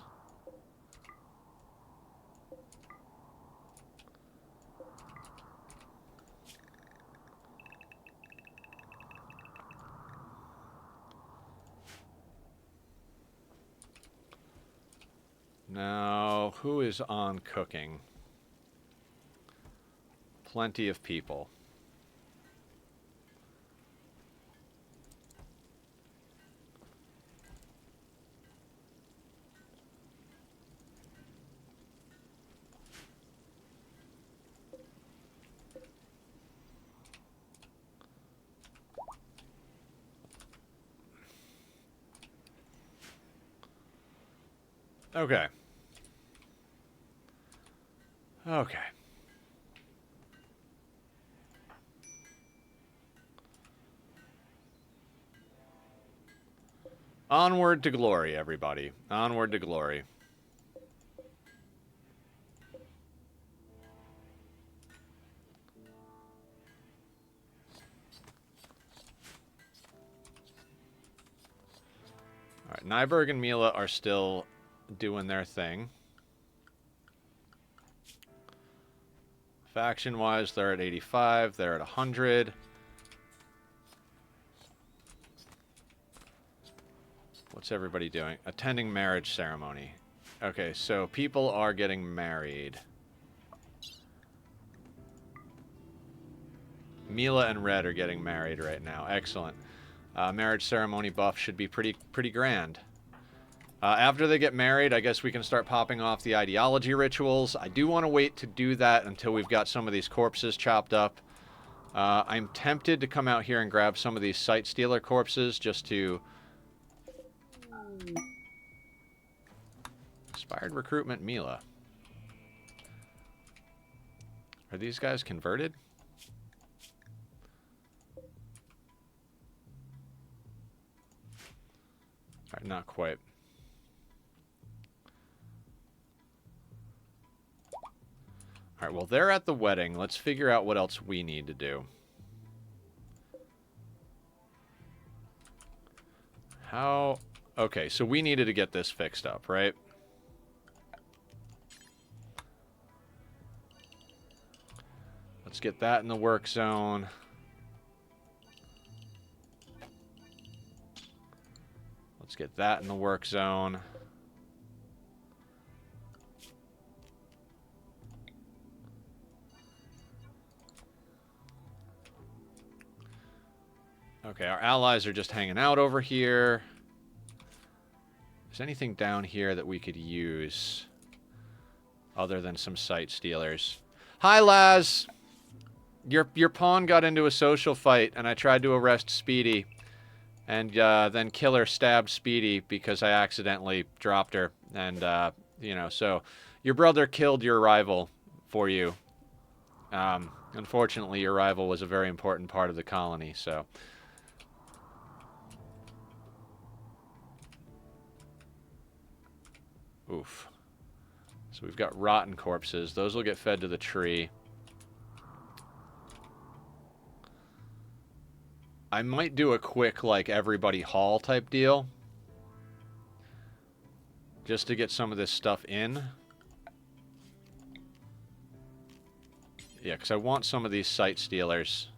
Now, who is on cooking? Plenty of people. Okay. Okay. Onward to glory, everybody. Onward to glory. All right, Nyberg and Mila are still doing their thing. Faction-wise, they're at 85. They're at 100. What's everybody doing? Attending marriage ceremony. Okay, so people are getting married. Mila and Red are getting married right now. Excellent. Marriage ceremony buff should be pretty grand. After they get married, I guess we can start popping off the ideology rituals. I do want to wait to do that until we've got some of these corpses chopped up. I'm tempted to come out here and grab some of these Sight Stealer corpses just to... Inspired recruitment Mila. Are these guys converted? Alright, not quite. Alright, well, they're at the wedding. Let's figure out what else we need to do. How... Okay, so we needed to get this fixed up, right? Let's get that in the work zone. Let's get that in the work zone. Okay, our allies are just hanging out over here. Is there anything down here that we could use other than some Sight Stealers? Hi, Laz! Your pawn got into a social fight, and I tried to arrest Speedy. And then Killer stabbed Speedy because I accidentally dropped her. And, you know, so your brother killed your rival for you. Unfortunately, your rival was a very important part of the colony, so... Oof. So we've got rotten corpses. Those will get fed to the tree. I might do a quick, like, everybody haul type deal. Just to get some of this stuff in. Yeah, because I want some of these Sight Stealers.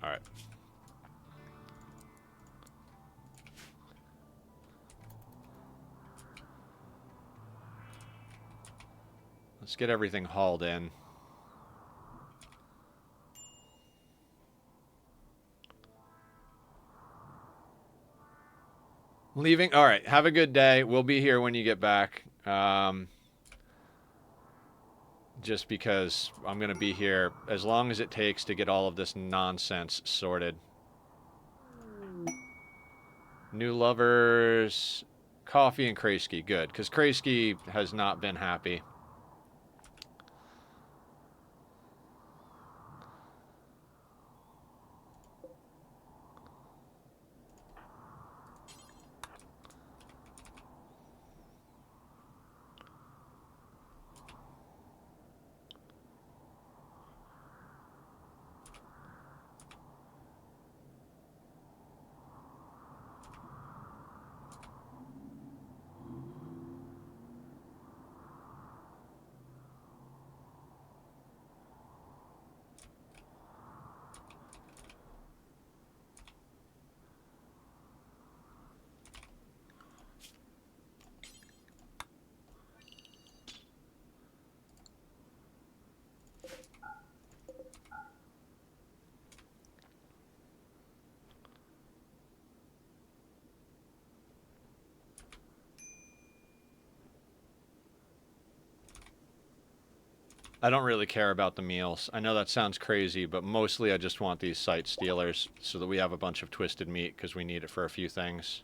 Alright. Let's get everything hauled in. Leaving? Alright, have a good day. We'll be here when you get back. Just because I'm going to be here as long as it takes to get all of this nonsense sorted. New lovers, Coffee and Kreisky. Good, because Kreisky has not been happy. I don't really care about the meals. I know that sounds crazy, but mostly I just want these site stealers so that we have a bunch of twisted meat because we need it for a few things.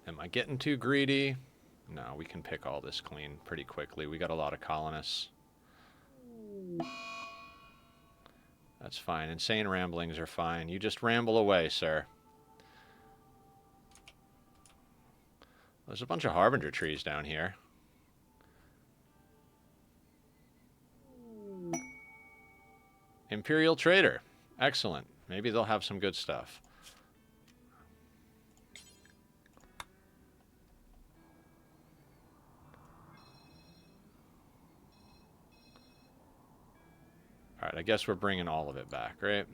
Am I getting too greedy? No, we can pick all this clean pretty quickly. We got a lot of colonists. That's fine. Insane ramblings are fine. You just ramble away, sir. There's a bunch of Harbinger trees down here. Imperial Trader. Excellent. Maybe they'll have some good stuff. Alright, I guess we're bringing all of it back, right?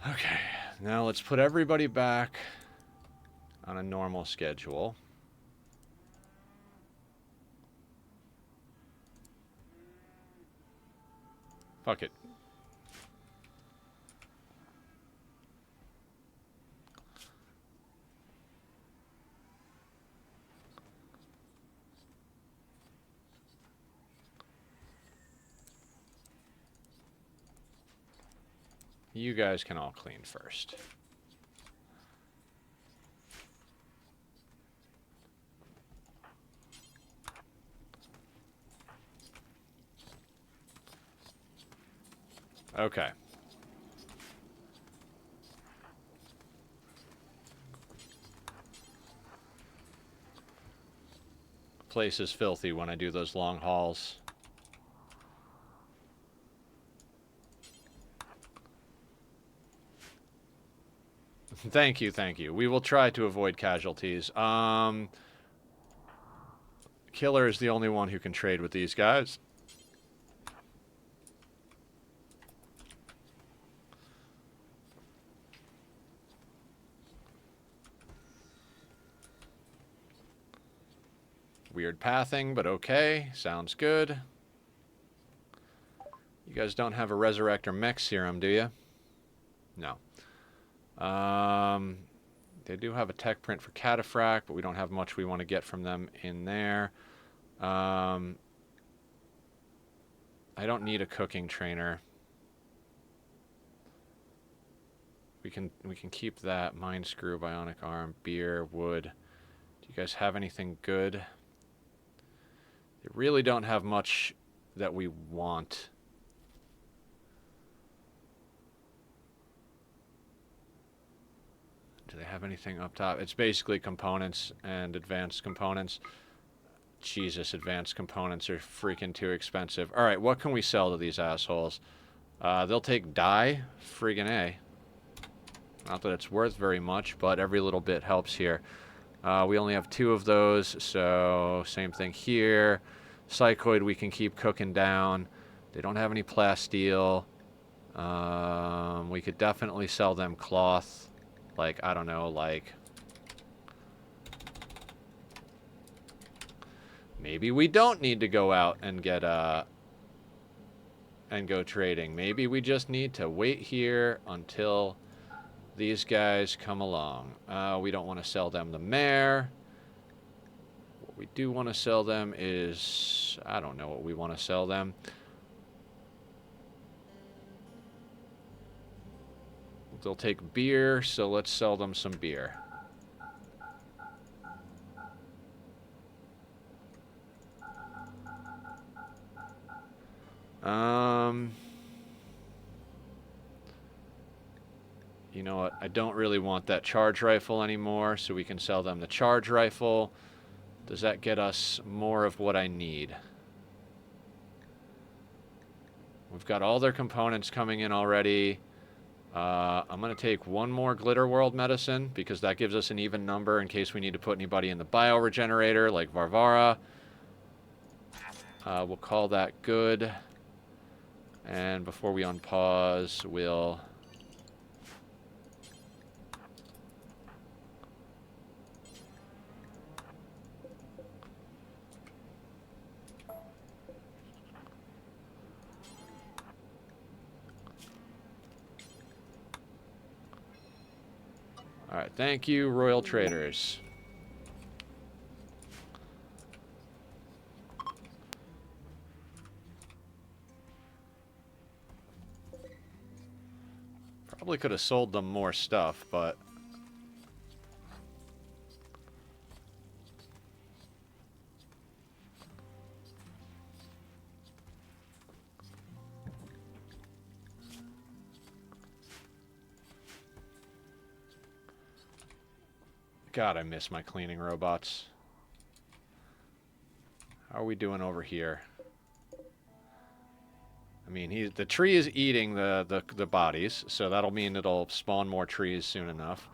Okay, now let's put everybody back on a normal schedule. Fuck it. You guys can all clean first. Okay. Place is filthy when I do those long hauls. Thank you, thank you. We will try to avoid casualties. Killer is the only one who can trade with these guys. Weird pathing, but okay. Sounds good. You guys don't have a resurrect or mech serum, do you? No. They do have a tech print for Cataphract, but we don't have much we want to get from them in there. I don't need a cooking trainer. We can keep that. Mind Screw, Bionic Arm, Beer, Wood. Do you guys have anything good? They really don't have much that we want. Do they have anything up top? It's basically components and advanced components. Jesus, advanced components are freaking too expensive. Alright, what can we sell to these assholes? They'll take dye. Friggin' A. Not that it's worth very much, but every little bit helps here. We only have 2 of those, so same thing here. Psychoid we can keep cooking down. They don't have any plasteel. We could definitely sell them cloth. Like, I don't know, like... Maybe we don't need to go out and get, and go trading. Maybe we just need to wait here until these guys come along. We don't want to sell them the mare. What we do want to sell them is... I don't know what we want to sell them. They'll take beer, so let's sell them some beer. You know what? I don't really want that charge rifle anymore, so we can sell them the charge rifle. Does that get us more of what I need? We've got all their components coming in already. I'm going to take one more Glitter World medicine because that gives us an even number in case we need to put anybody in the bioregenerator like Varvara. We'll call that good. And before we unpause, we'll... All right, thank you, Royal Traders. Probably could have sold them more stuff, but... God, I miss my cleaning robots. How are we doing over here? I mean, the tree is eating the bodies, so that'll mean it'll spawn more trees soon enough.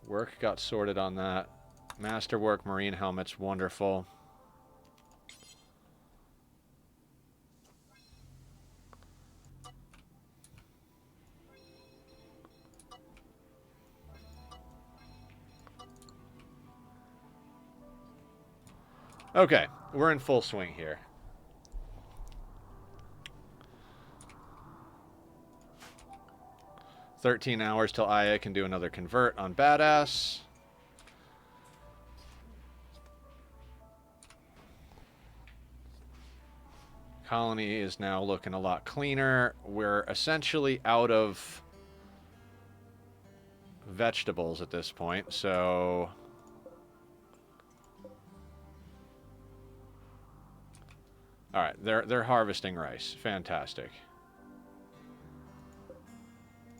Work got sorted on that. Masterwork marine helmets, wonderful. Okay, we're in full swing here. "13 hours till Aya can do another convert on Badass." Colony is now looking a lot cleaner. We're essentially out of vegetables at this point, so... Alright, they're harvesting rice. Fantastic.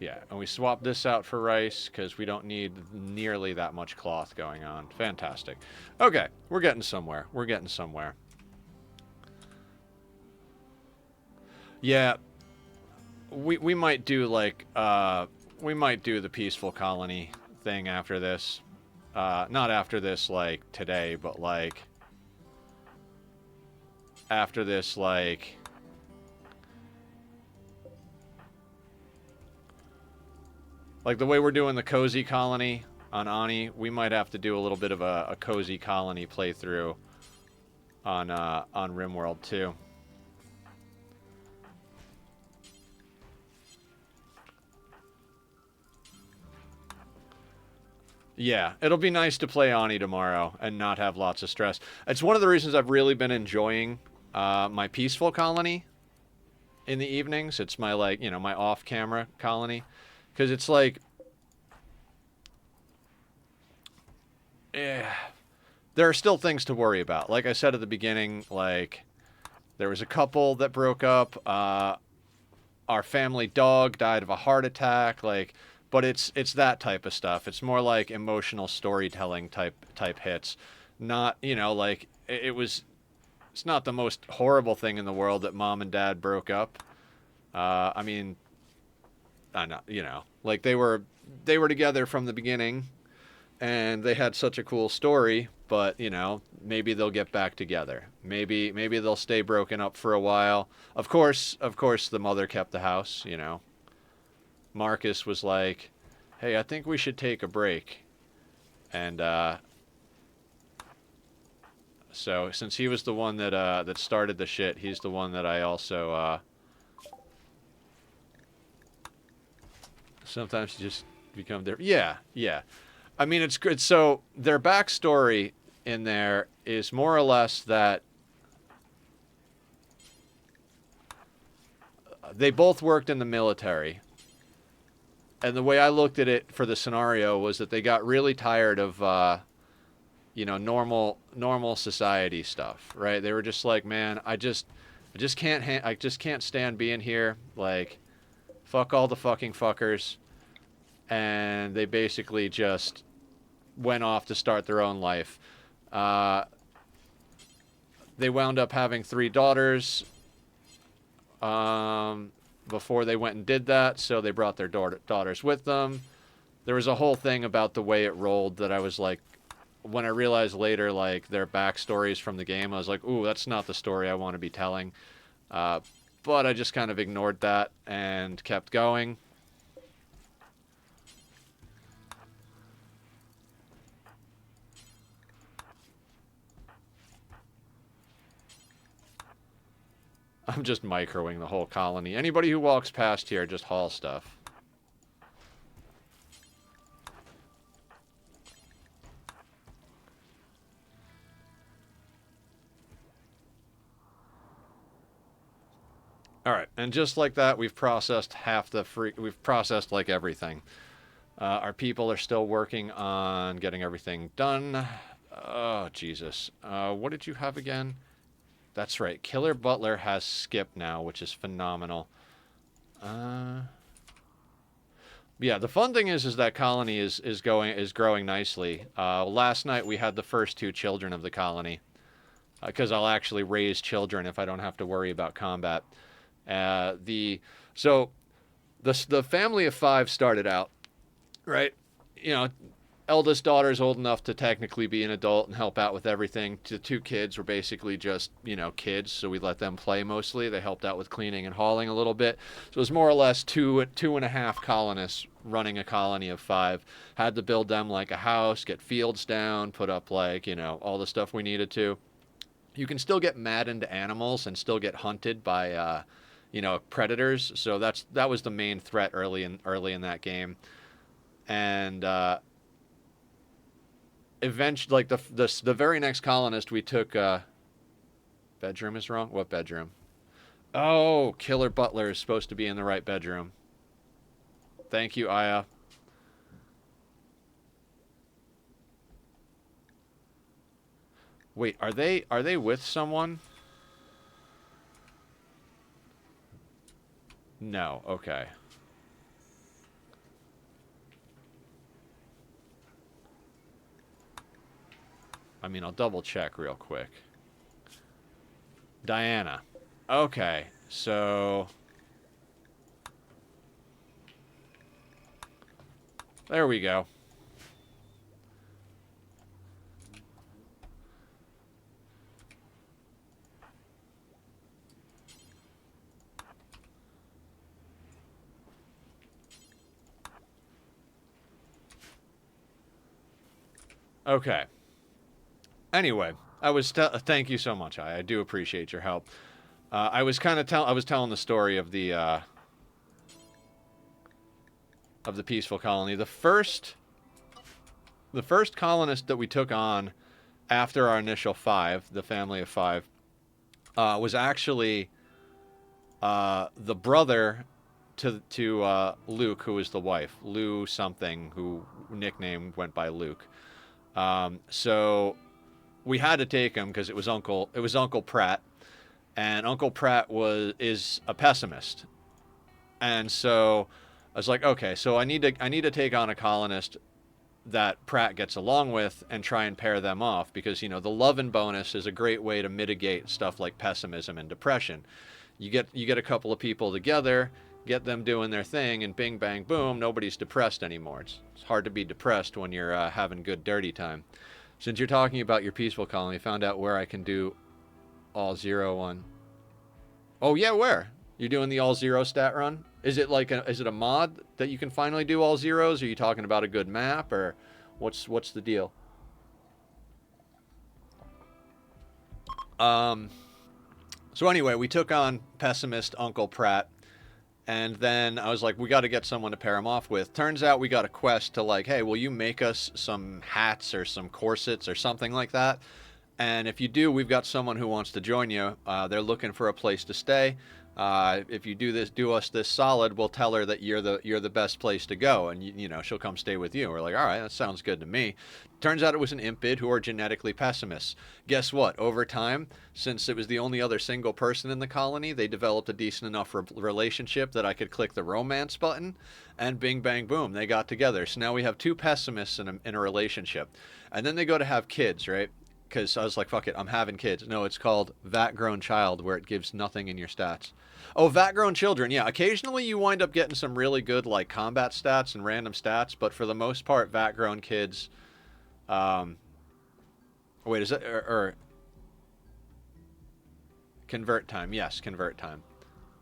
Yeah, and we swap this out for rice because we don't need nearly that much cloth going on. Fantastic. Okay, we're getting somewhere. We're getting somewhere. Yeah, we might do like we might do the peaceful colony thing after this. Not after this like today, but like after this like the way we're doing the cozy colony on Ani, we might have to do a little bit of a cozy colony playthrough on Rimworld too. Yeah, it'll be nice to play Ani tomorrow and not have lots of stress. It's one of the reasons I've really been enjoying my peaceful colony in the evenings. It's my, like, you know, my off-camera colony. Because it's like... there are still things to worry about. Like I said at the beginning, like, there was a couple that broke up. Our family dog died of a heart attack. Like... But it's that type of stuff. It's more like emotional storytelling type hits. Not, you know, like it's not the most horrible thing in the world that mom and dad broke up. I mean, I know, you know, like they were together from the beginning and they had such a cool story, but you know, maybe they'll get back together. Maybe they'll stay broken up for a while. Of course the mother kept the house, you know. Marcus was like, "Hey, I think we should take a break." And so since he was the one that started the shit, he's the one that I also sometimes you just become there. Yeah. I mean, it's good. So their backstory in there is more or less that they both worked in the military. And the way I looked at it for the scenario was that they got really tired of, you know, normal society stuff, right? They were just like, man, I just can't stand being here. Like, fuck all the fucking fuckers. And they basically just went off to start their own life. They wound up having 3 daughters before they went and did that, so they brought their daughters with them. There was a whole thing about the way it rolled that I was like, when I realized later, like, their backstories from the game, I was like, ooh, that's not the story I want to be telling. But I just kind of ignored that and kept going. I'm just microing the whole colony. Anybody who walks past here, just haul stuff. All right, and just like that, we've processed we've processed like everything. Our people are still working on getting everything done. Oh, Jesus. What did you have again? That's right. Killer Butler has skip now, which is phenomenal. Yeah, the fun thing is that colony is growing nicely. Last night we had the first 2 children of the colony, because I'll actually raise children if I don't have to worry about combat. So the family of 5 started out, right? You know, eldest daughter's old enough to technically be an adult and help out with everything. The 2 kids were basically just, kids, so we let them play mostly. They helped out with cleaning and hauling a little bit. So it was more or less two and a half colonists running a colony of 5. Had to build them like a house, get fields down, put up like, all the stuff we needed to. You can still get maddened animals and still get hunted by, predators. So that was the main threat early in that game. And eventually, like the very next colonist we took, bedroom is wrong. What bedroom? Oh, Killer Butler is supposed to be in the right bedroom. Thank you, Aya. Wait, are they with someone? No. Okay. I mean, I'll double check real quick. Diana. Okay, so there we go. Okay. Anyway, thank you so much. I do appreciate your help. I was telling the story of the peaceful colony. The first colonist that we took on after our initial 5, the family of 5, was actually the brother to Luke, who was the wife, Lou something, who nickname went by Luke. So we had to take him because it was Uncle Pratt, and Uncle Pratt is a pessimist, and so I was like, okay, so I need to take on a colonist that Pratt gets along with and try and pair them off, because the love and bonus is a great way to mitigate stuff like pessimism and depression. You get a couple of people together, get them doing their thing, and bing bang boom, nobody's depressed anymore. It's hard to be depressed when you're having good dirty time. Since you're talking about your peaceful colony, found out where I can do all 0 on. Oh yeah, where? You're doing the all 0 stat run? Is it a mod that you can finally do all 0s? Are you talking about a good map, or what's the deal? So anyway, we took on pessimist Uncle Pratt, and then I was like, we got to get someone to pair him off with. Turns out we got a quest to like, hey, will you make us some hats or some corsets or something like that? And if you do, we've got someone who wants to join you. They're looking for a place to stay. If you do us this solid, we'll tell her that you're the best place to go, and she'll come stay with you. We're like, all right, that sounds good to me. Turns out it was an impid who are genetically pessimists. Guess what? Over time, since it was the only other single person in the colony, they developed a decent enough relationship that I could click the romance button, and bing bang boom, they got together. So now we have 2 pessimists in a relationship, and then they go to have kids, right? because I was like, fuck it, I'm having kids. No, it's called Vat Grown Child, where it gives nothing in your stats. Oh, Vat Grown Children. Yeah, occasionally you wind up getting some really good like combat stats and random stats, but for the most part, Vat Grown Kids. Um, wait, is it or convert time? Yes, convert time.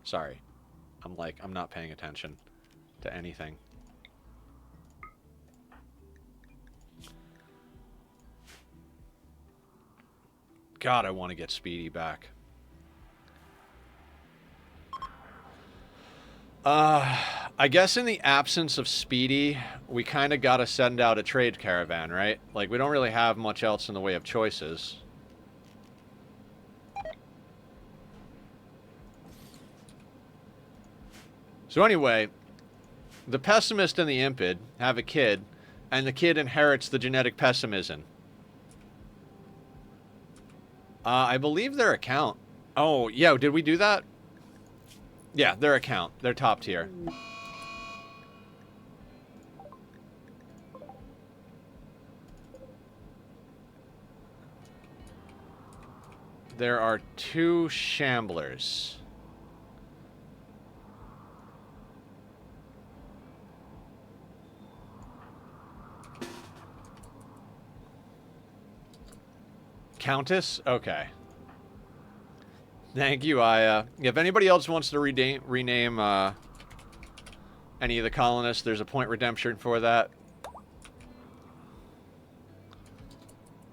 Sorry, I'm not paying attention to anything. God, I want to get Speedy back. I guess in the absence of Speedy, we kind of got to send out a trade caravan, right? Like, we don't really have much else in the way of choices. So anyway, the pessimist and the impid have a kid, and the kid inherits the genetic pessimism. I believe their account. Oh, yeah, did we do that? Yeah, their account. They're top tier. There are 2 shamblers. Countess? Okay. Thank you, Aya. If anybody else wants to rename any of the colonists, there's a point redemption for that.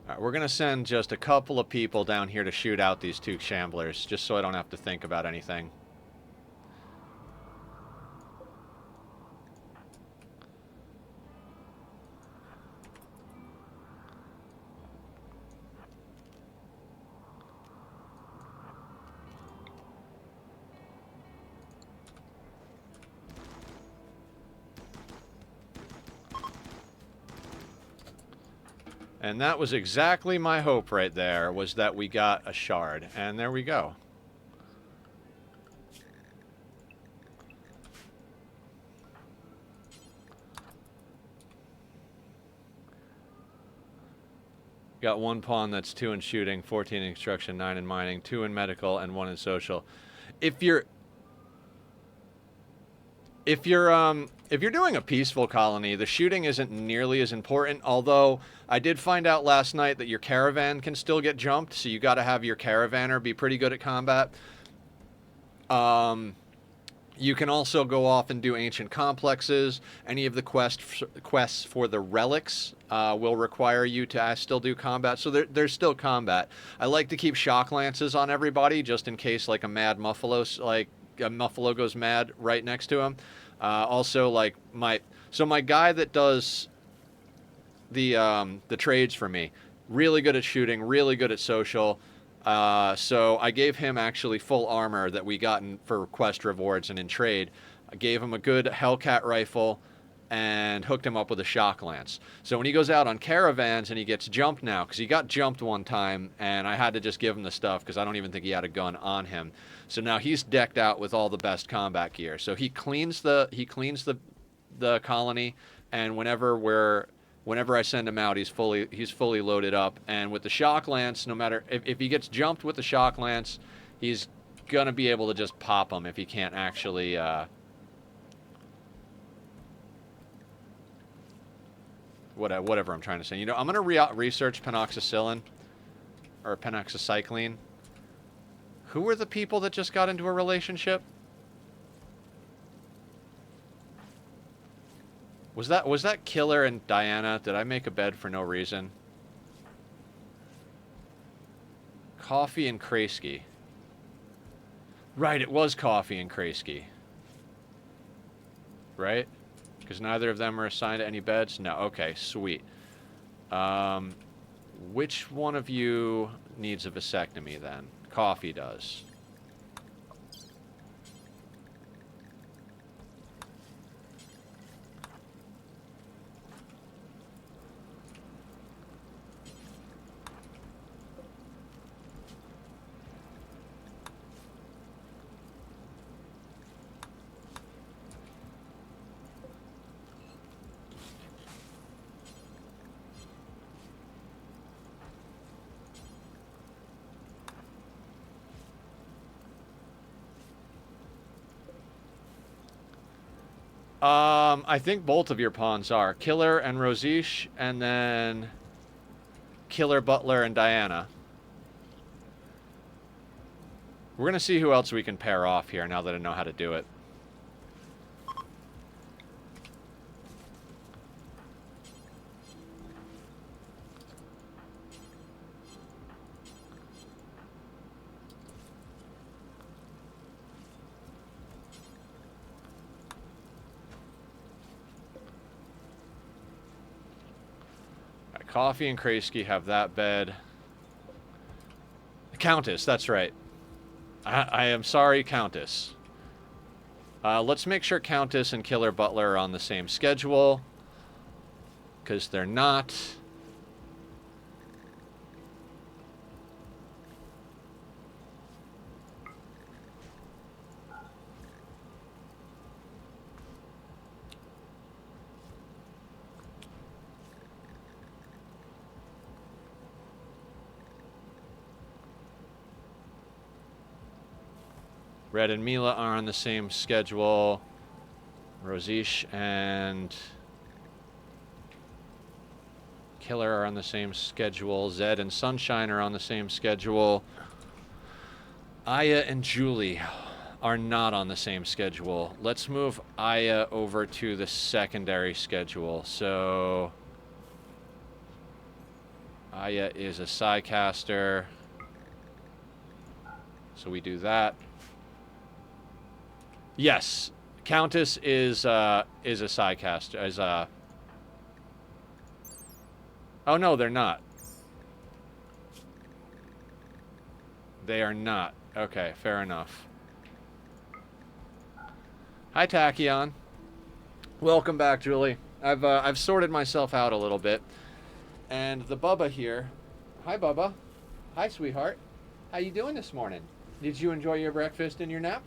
Alright, we're going to send just a couple of people down here to shoot out these 2 shamblers, just so I don't have to think about anything. And that was exactly my hope right there, was that we got a shard. And there we go. Got 1 pawn that's 2 in shooting, 14 in construction, 9 in mining, 2 in medical, and 1 in social. If you're doing a peaceful colony, the shooting isn't nearly as important, although I did find out last night that your caravan can still get jumped, so you got to have your caravaner be pretty good at combat. You can also go off and do ancient complexes. Any of the quests for the relics will require you to still do combat, so there's still combat. I like to keep shock lances on everybody, just in case like a mad muffalo, like a muffalo goes mad right next to him. Also, like my guy that does the trades for me, really good at shooting, really good at social. So I gave him actually full armor that we got for quest rewards and in trade. I gave him a good Hellcat rifle and hooked him up with a shock lance. So when he goes out on caravans and he gets jumped now, because he got jumped one time and I had to just give him the stuff because I don't even think he had a gun on him. So now he's decked out with all the best combat gear. So he cleans the colony, and whenever I send him out, he's fully loaded up. And with the shock lance, no matter if he gets jumped with the shock lance, he's gonna be able to just pop him if he can't actually whatever I'm trying to say. You know, I'm gonna research penoxycyllin or penoxycycline. Who were the people that just got into a relationship? Was that Killer and Diana? Did I make a bed for no reason? Coffee and Kreisky. Right, it was Coffee and Kreisky. Right? Because neither of them are assigned to any beds? No, okay, sweet. Which one of you needs a vasectomy then? Coffee does. I think both of your pawns are Killer and Rosish, and then Killer, Butler, and Diana. We're gonna see who else we can pair off here now that I know how to do it. Coffee and Kreisky have that bed. Countess, that's right. I am sorry, Countess. Let's make sure Countess and Killer Butler are on the same schedule. Because they're not. Red and Mila are on the same schedule. Rosish and Killer are on the same schedule. Zed and Sunshine are on the same schedule. Aya and Julie are not on the same schedule. Let's move Aya over to the secondary schedule. So Aya is a Psycaster. So we do that. Yes, Countess is a Psycaster. Oh no, they're not. They are not. Okay, fair enough. Hi, Tachyon. Welcome back, Julie. I've sorted myself out a little bit, and the Bubba here. Hi, Bubba. Hi, sweetheart. How you doing this morning? Did you enjoy your breakfast and your nap?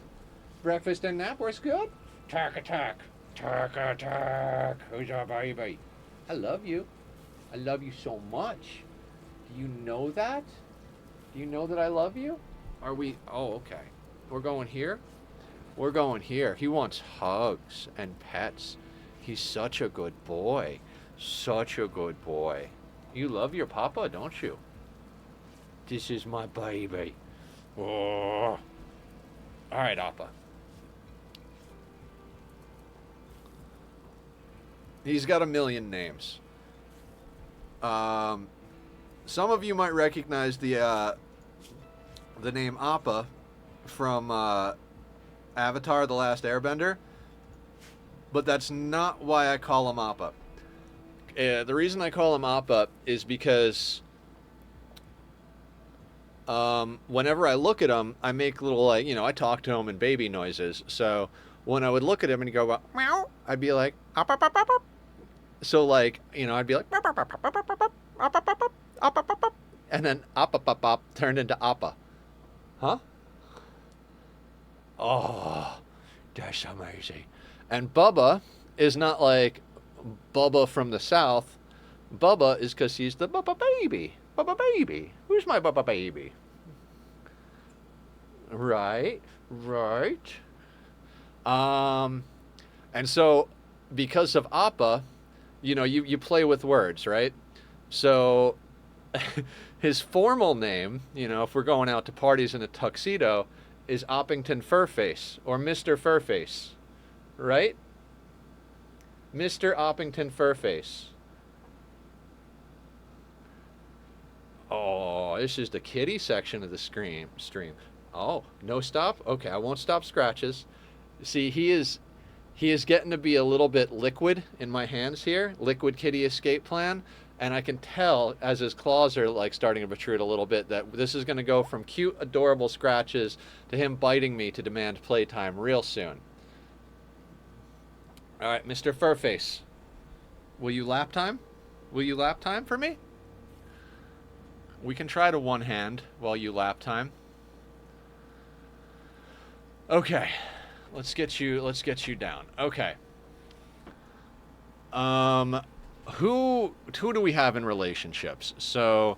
Breakfast and nap was good? Tack attack. Tack attack. Who's our baby? I love you. I love you so much. Do you know that? Do you know that I love you? Are we... Oh, okay. We're going here? We're going here. He wants hugs and pets. He's such a good boy. Such a good boy. You love your papa, don't you? This is my baby. Oh. All right, Appa. He's got a million names. Some of you might recognize the name Appa from Avatar: The Last Airbender, but that's not why I call him Appa. The reason I call him Appa is because whenever I look at him, I make little, like, I talk to him in baby noises. So when I would look at him and he'd go, meow, I'd be like, up, up, up, up, up. So, like, I'd be like, up, up, up, up, up, up, up, up, up, up, up, up, up, and then up, up, up, up, turned into Appa. Huh? Oh, that's amazing. And Bubba is not like Bubba from the South. Bubba is because he's the Bubba baby. Bubba baby. Who's my Bubba baby? Right, right. And so because of Appa, you play with words, right? So his formal name, if we're going out to parties in a tuxedo, is Oppington Furface or Mr. Furface, right? Mr. Oppington Furface. Oh, this is the kitty section of the stream. Oh, no stop? Okay, I won't stop scratches. See, he is getting to be a little bit liquid in my hands here. Liquid kitty escape plan. And I can tell as his claws are like starting to protrude a little bit that this is going to go from cute, adorable scratches to him biting me to demand playtime real soon. All right, Mr. Furface. Will you lap time? Will you lap time for me? We can try to one hand while you lap time. Okay. Let's get you down. Okay. Who do we have in relationships? So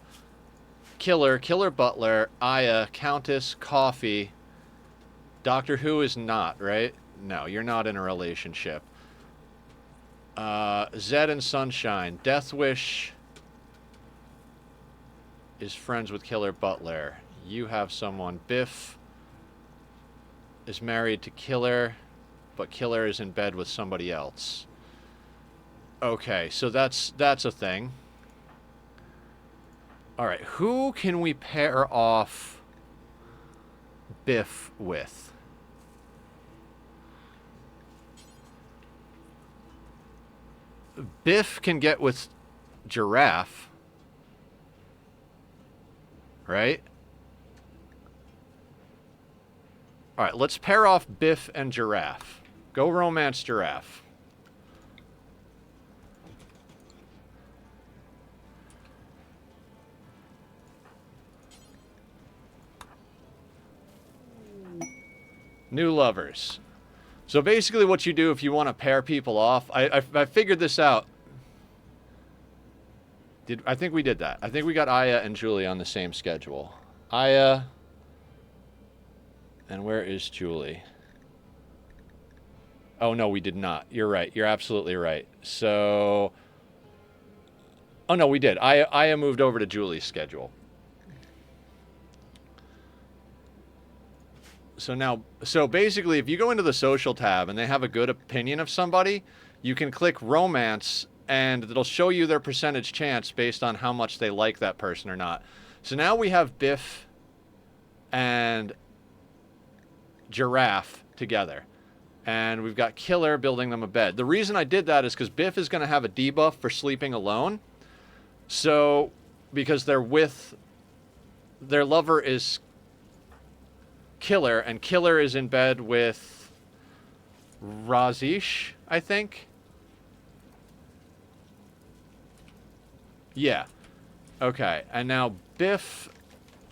Killer Butler, Aya, Countess, Coffee. Doctor Who is not, right? No, you're not in a relationship. Zed and Sunshine. Death Wish is friends with Killer Butler. You have someone. Biff is married to Killer, but Killer is in bed with somebody else. Okay, so that's a thing. Alright, who can we pair off Biff with? Biff can get with Giraffe. Right? Alright, let's pair off Biff and Giraffe. Go romance Giraffe. New lovers. So basically what you do if you want to pair people off, I figured this out. I think we did that. I think we got Aya and Julie on the same schedule. Aya. And where is Julie? Oh, no, we did not. You're right. You're absolutely right. So... Oh, no, we did. Aya moved over to Julie's schedule. So basically, if you go into the social tab and they have a good opinion of somebody, you can click romance and it'll show you their percentage chance based on how much they like that person or not. So now we have Biff and Giraffe together. And we've got Killer building them a bed. The reason I did that is because Biff is going to have a debuff for sleeping alone. So, because they're with... Their lover is Killer, and Killer is in bed with Razish, I think. Yeah. Okay, and now Biff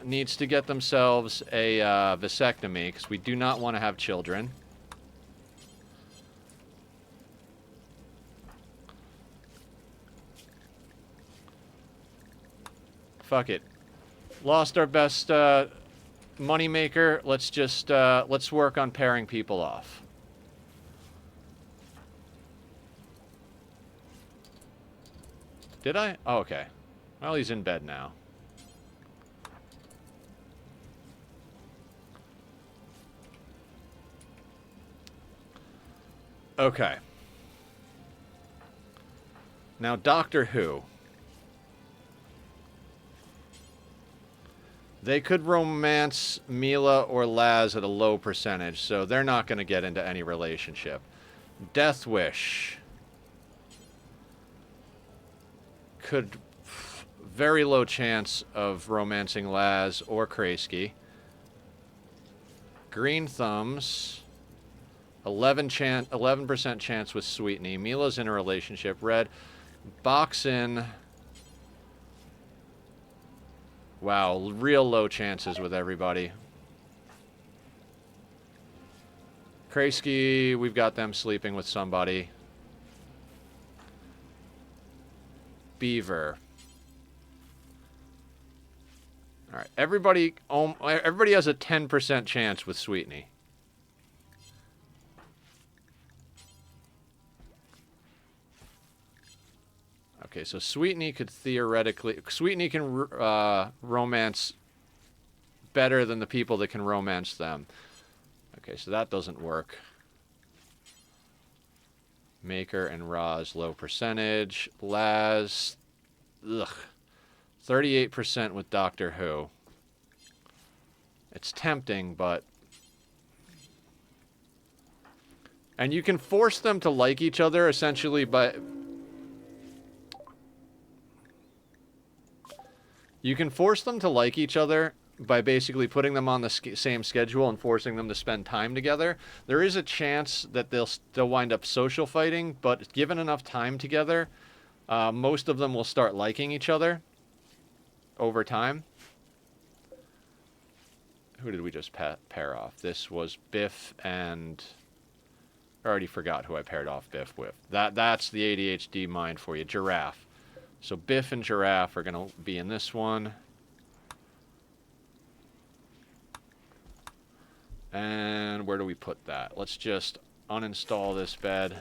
needs to get themselves a vasectomy, because we do not want to have children. Fuck it. Lost our best moneymaker. Let's just let's work on pairing people off. Did I? Oh, okay. Well, he's in bed now. Okay. Now, Doctor Who. They could romance Mila or Laz at a low percentage, so they're not going to get into any relationship. Death Wish. Could... Very low chance of romancing Laz or Kreisky. Green Thumbs. 11% chance with Sweetney. Mila's in a relationship. Red. Boxin. Wow, real low chances with everybody. Kreisky, we've got them sleeping with somebody. Beaver. Alright, everybody has a 10% chance with Sweetney. Okay, so Sweetney could theoretically... Sweetney can romance better than the people that can romance them. Okay, so that doesn't work. Maker and Roz, low percentage. Laz... Ugh. 38% with Doctor Who. It's tempting, but... And you can force them to like each other, essentially, by... You can force them to like each other by basically putting them on the same schedule and forcing them to spend time together. There is a chance that they'll wind up social fighting, but given enough time together, most of them will start liking each other over time. Who did we just pair off? This was Biff and... I already forgot who I paired off Biff with. That's the ADHD mind for you. Giraffe. So Biff and Giraffe are going to be in this one. And where do we put that? Let's just uninstall this bed.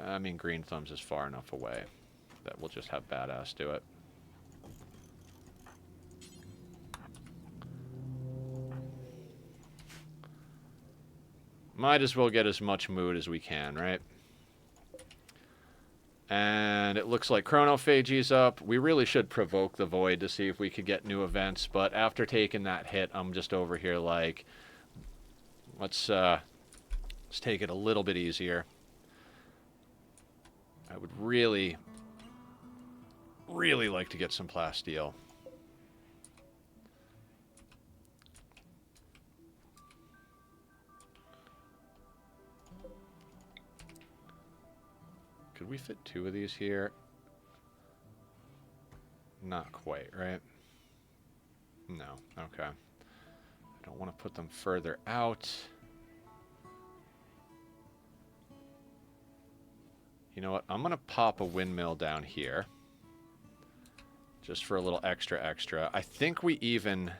I mean, Green Thumbs is far enough away that we'll just have Badass do it. Might as well get as much mood as we can, right? And it looks like Chronophagy's up. We really should provoke the Void to see if we could get new events, but after taking that hit, I'm just over here like, let's take it a little bit easier. I would really, really like to get some plasteel. Could we fit 2 of these here? Not quite, right? No, okay. I don't want to put them further out. You know what? I'm going to pop a windmill down here. Just for a little extra. I think we even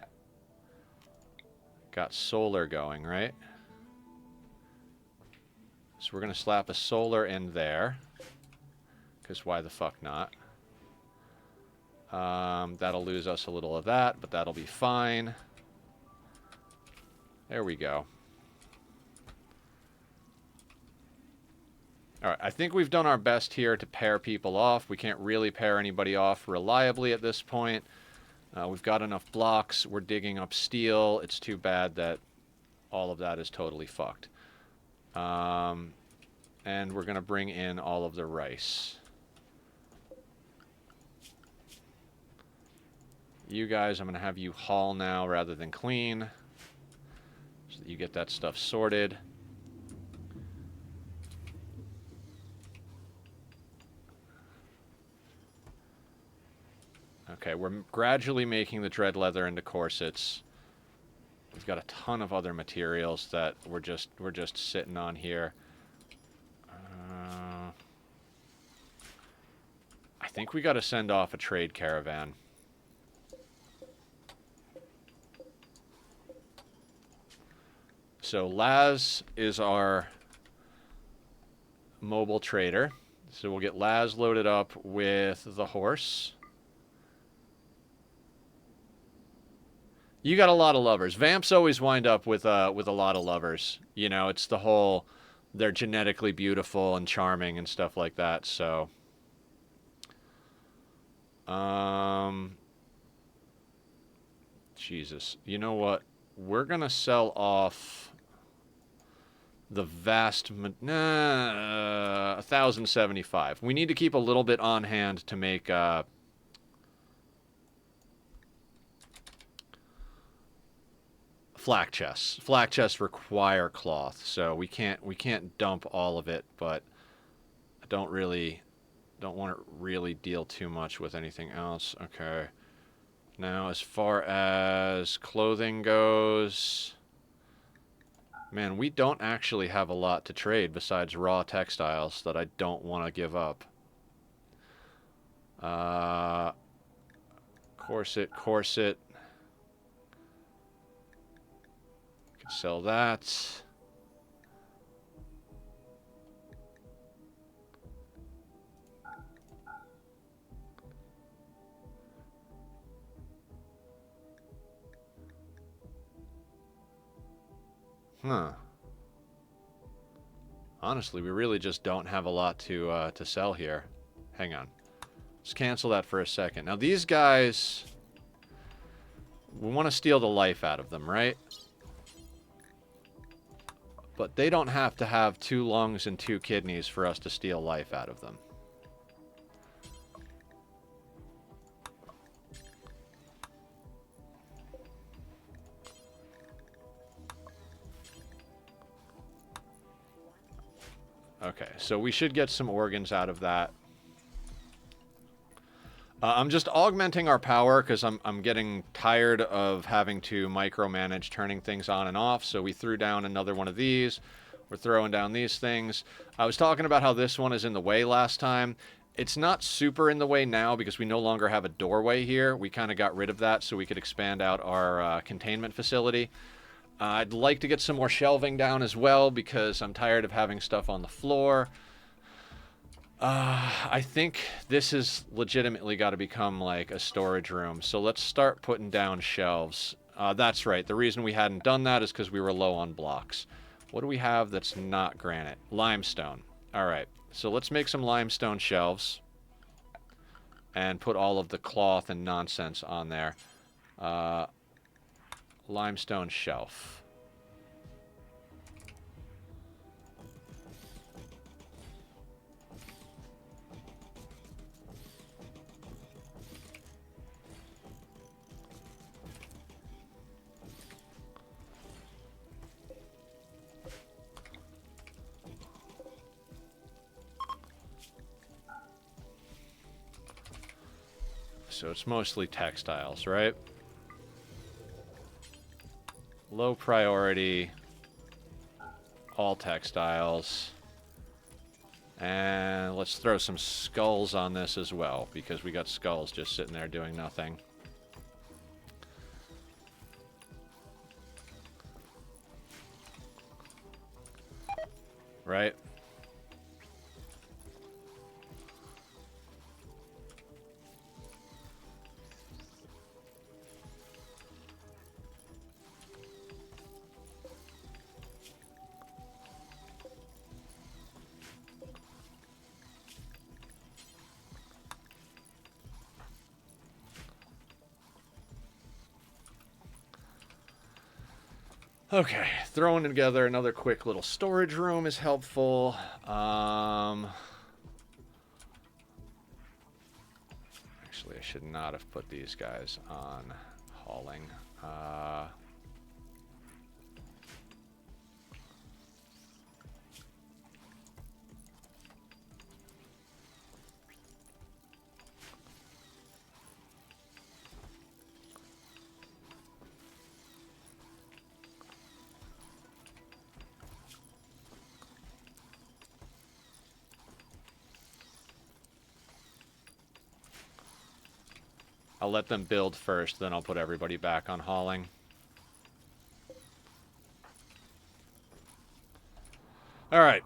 got solar going, right? So we're going to slap a solar in there. Because why the fuck not? That'll lose us a little of that, but that'll be fine. There we go. Alright, I think we've done our best here to pair people off. We can't really pair anybody off reliably at this point. We've got enough blocks. We're digging up steel. It's too bad that all of that is totally fucked. And we're going to bring in all of the rice. You guys, I'm going to have you haul now rather than clean, so that you get that stuff sorted. Okay, we're gradually making the dread leather into corsets. We've got a ton of other materials that we're just sitting on here. I think we got to send off a trade caravan. So Laz is our mobile trader. So we'll get Laz loaded up with the horse. You got a lot of lovers. Vamps always wind up with a lot of lovers. You know, it's the whole, they're genetically beautiful and charming and stuff like that. So, Jesus, you know what? We're gonna sell off the vast, 1,075. We need to keep a little bit on hand to make flak chests. Flak chests require cloth, so we can't dump all of it, but I don't want to really deal too much with anything else. Okay. Now, as far as clothing goes, man, we don't actually have a lot to trade besides raw textiles that I don't want to give up. Corset. Could sell that. Huh. Honestly, we really just don't have a lot to sell here. Hang on. Let's cancel that for a second. Now, these guys, we want to steal the life out of them, right? But they don't have to have 2 lungs and 2 kidneys for us to steal life out of them. Okay, so we should get some organs out of that. I'm just augmenting our power because I'm getting tired of having to micromanage turning things on and off. So we threw down another one of these. We're throwing down these things. I was talking about how this one is in the way last time. It's not super in the way now because we no longer have a doorway here. We kind of got rid of that so we could expand out our containment facility. I'd like to get some more shelving down as well because I'm tired of having stuff on the floor. I think this has legitimately got to become like a storage room. So let's start putting down shelves. That's right. The reason we hadn't done that is because we were low on blocks. What do we have that's not granite? Limestone. All right. So let's make some limestone shelves and put all of the cloth and nonsense on there. Limestone shelf. So it's mostly textiles, right? Low priority, all textiles. And let's throw some skulls on this as well, because we got skulls just sitting there doing nothing. Right? Okay, throwing together another quick little storage room is helpful. Actually, I should not have put these guys on hauling. I'll let them build first, then I'll put everybody back on hauling. All right.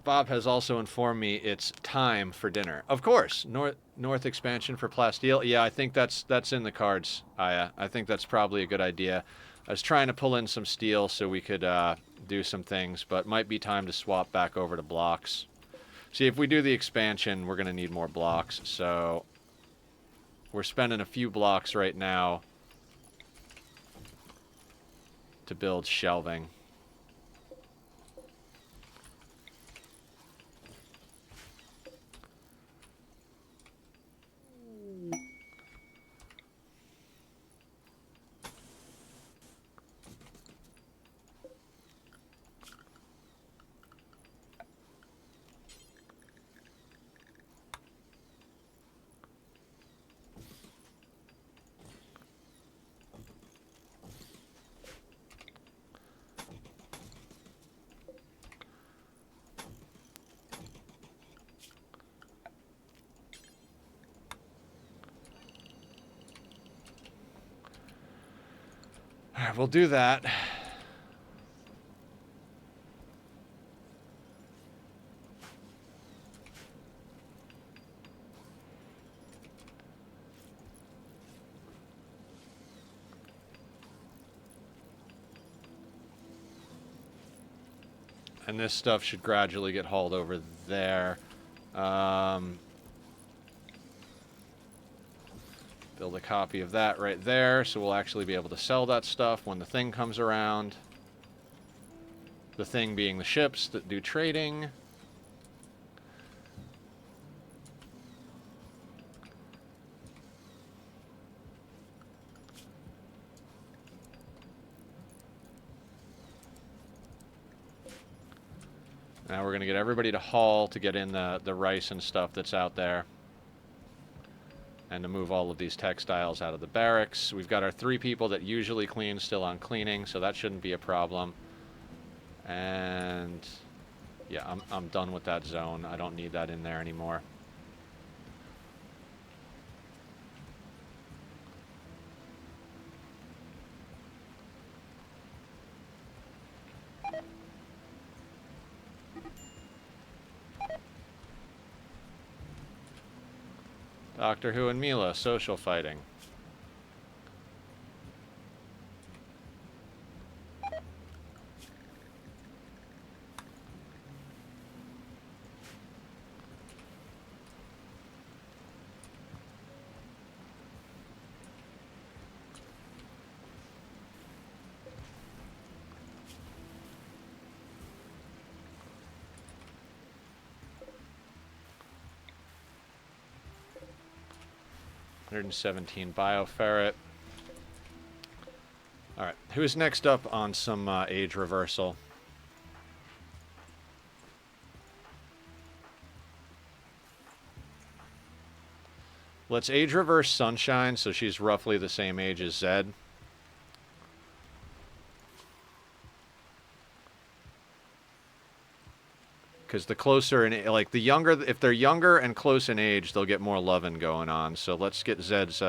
Bob has also informed me it's time for dinner. Of course, north expansion for plasteel. Yeah, I think that's in the cards. I think that's probably a good idea. I was trying to pull in some steel so we could do some things, but might be time to swap back over to blocks. See, if we do the expansion, we're going to need more blocks, so we're spending a few blocks right now to build shelving. All right, we'll do that. And this stuff should gradually get hauled over there. Build a copy of that right there, so we'll actually be able to sell that stuff when the thing comes around. The thing being the ships that do trading. Now we're going to get everybody to haul to get in the rice and stuff that's out there. And to move all of these textiles out of the barracks. We've got our 3 people that usually clean still on cleaning, so that shouldn't be a problem. And yeah, I'm done with that zone. I don't need that in there anymore. Doctor Who and Mila, social fighting. $117 bioferret. Alright, who's next up on some age reversal? Let's age reverse Sunshine so she's roughly the same age as Zed. Because the closer in, like, the younger, if they're younger and close in age, they'll get more loving going on. So let's get Zed's,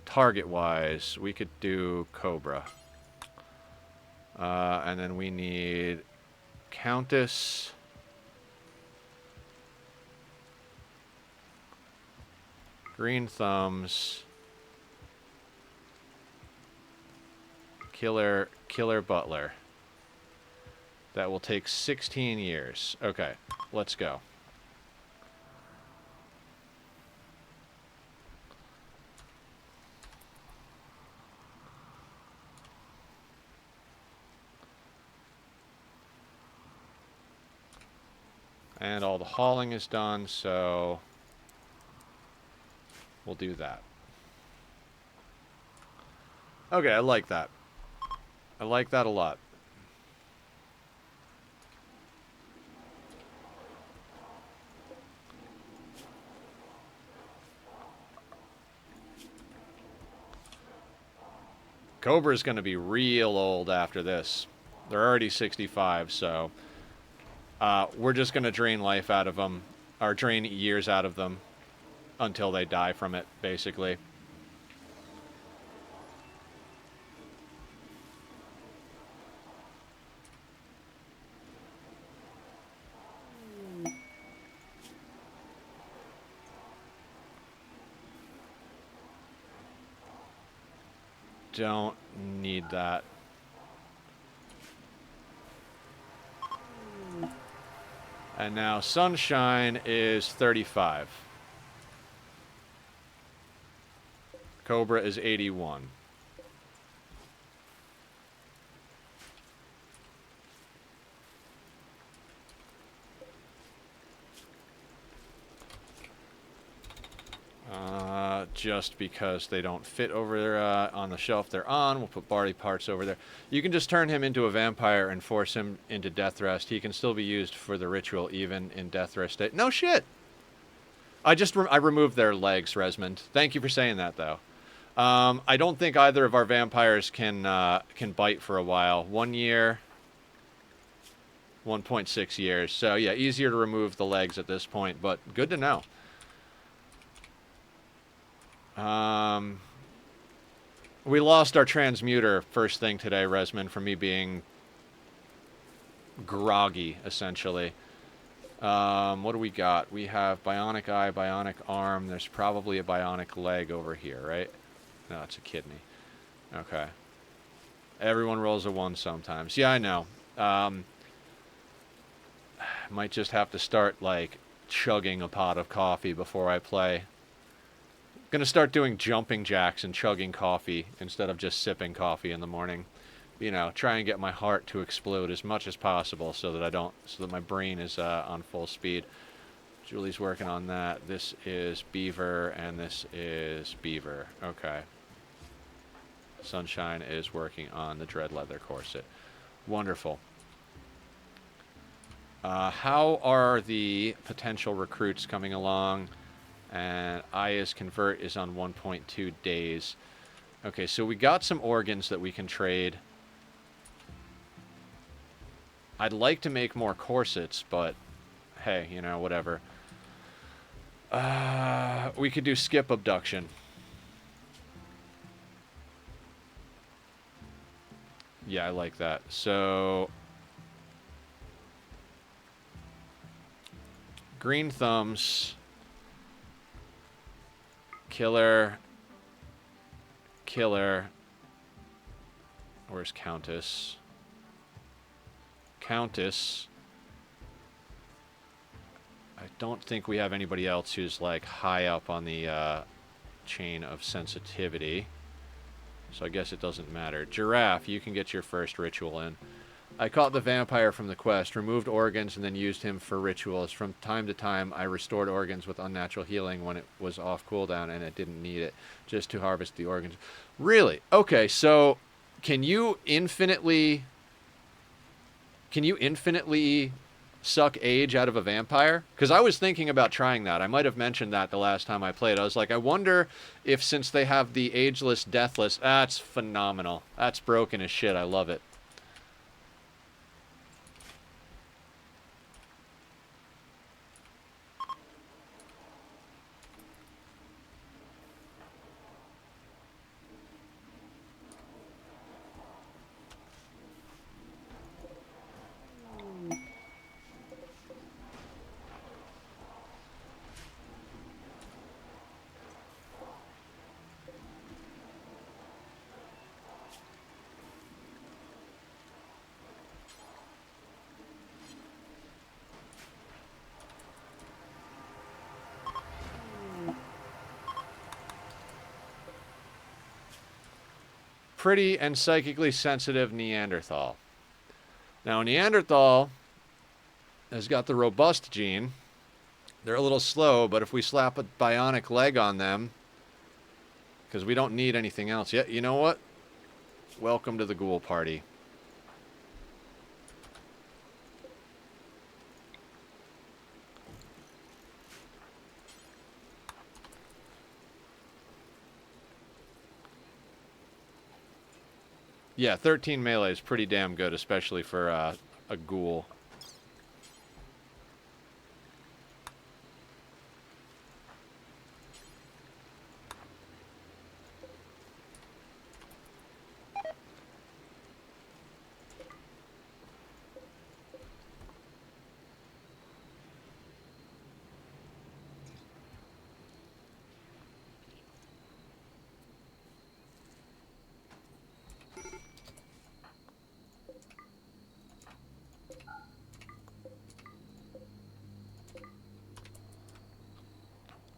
target-wise, we could do Cobra. And then we need Countess. Green Thumbs. Killer Butler. That will take 16 years. Okay, let's go. And all the hauling is done, so we'll do that. Okay, I like that. I like that a lot. Cobra's going to be real old after this. They're already 65, so we're just going to drain life out of them, or drain years out of them until they die from it, basically. Don't need that. And now Sunshine is 35. Cobra is 81. Just because they don't fit over there on the shelf they're on, we'll put body parts over there. You can just turn him into a vampire and force him into death rest. He can still be used for the ritual even in death rest state. No shit! I removed their legs, Resmond. Thank you for saying that, though. I don't think either of our vampires can bite for a while. 1 year, 1.6 years. So yeah, easier to remove the legs at this point, but good to know. We lost our transmuter first thing today, Resmond, from me being groggy, essentially. What do we got? We have bionic eye, bionic arm. There's probably a bionic leg over here, right? No, it's a kidney. Okay. Everyone rolls a 1 sometimes. Yeah, I know. Might just have to start, like, chugging a pot of coffee before I play. Gonna start doing jumping jacks and chugging coffee instead of just sipping coffee in the morning. You know, try and get my heart to explode as much as possible so that my brain is on full speed. Julie's working on that. This is Beaver and this is Beaver. Okay. Sunshine is working on the Dread Leather Corset. Wonderful. How are the potential recruits coming along? And Aya's convert is on 1.2 days. Okay, so we got some organs that we can trade. I'd like to make more corsets, but hey, you know, whatever. We could do skip abduction. Yeah, I like that. So Green thumbs. Killer. Killer. Where's Countess? Countess. I don't think we have anybody else who's like high up on the chain of sensitivity. So I guess it doesn't matter. Giraffe, you can get your first ritual in. I caught the vampire from the quest, removed organs, and then used him for rituals. From time to time, I restored organs with unnatural healing when it was off cooldown and it didn't need it, just to harvest the organs. Really? Okay, so can you infinitely suck age out of a vampire? Because I was thinking about trying that. I might have mentioned that the last time I played. I was like, I wonder if since they have the ageless, deathless... That's phenomenal. That's broken as shit. I love it. Pretty and psychically sensitive Neanderthal. Now, Neanderthal has got the robust gene. They're a little slow, but if we slap a bionic leg on them, because we don't need anything else yet, you know what? Welcome to the ghoul party. Yeah, 13 melee is pretty damn good, especially for a ghoul.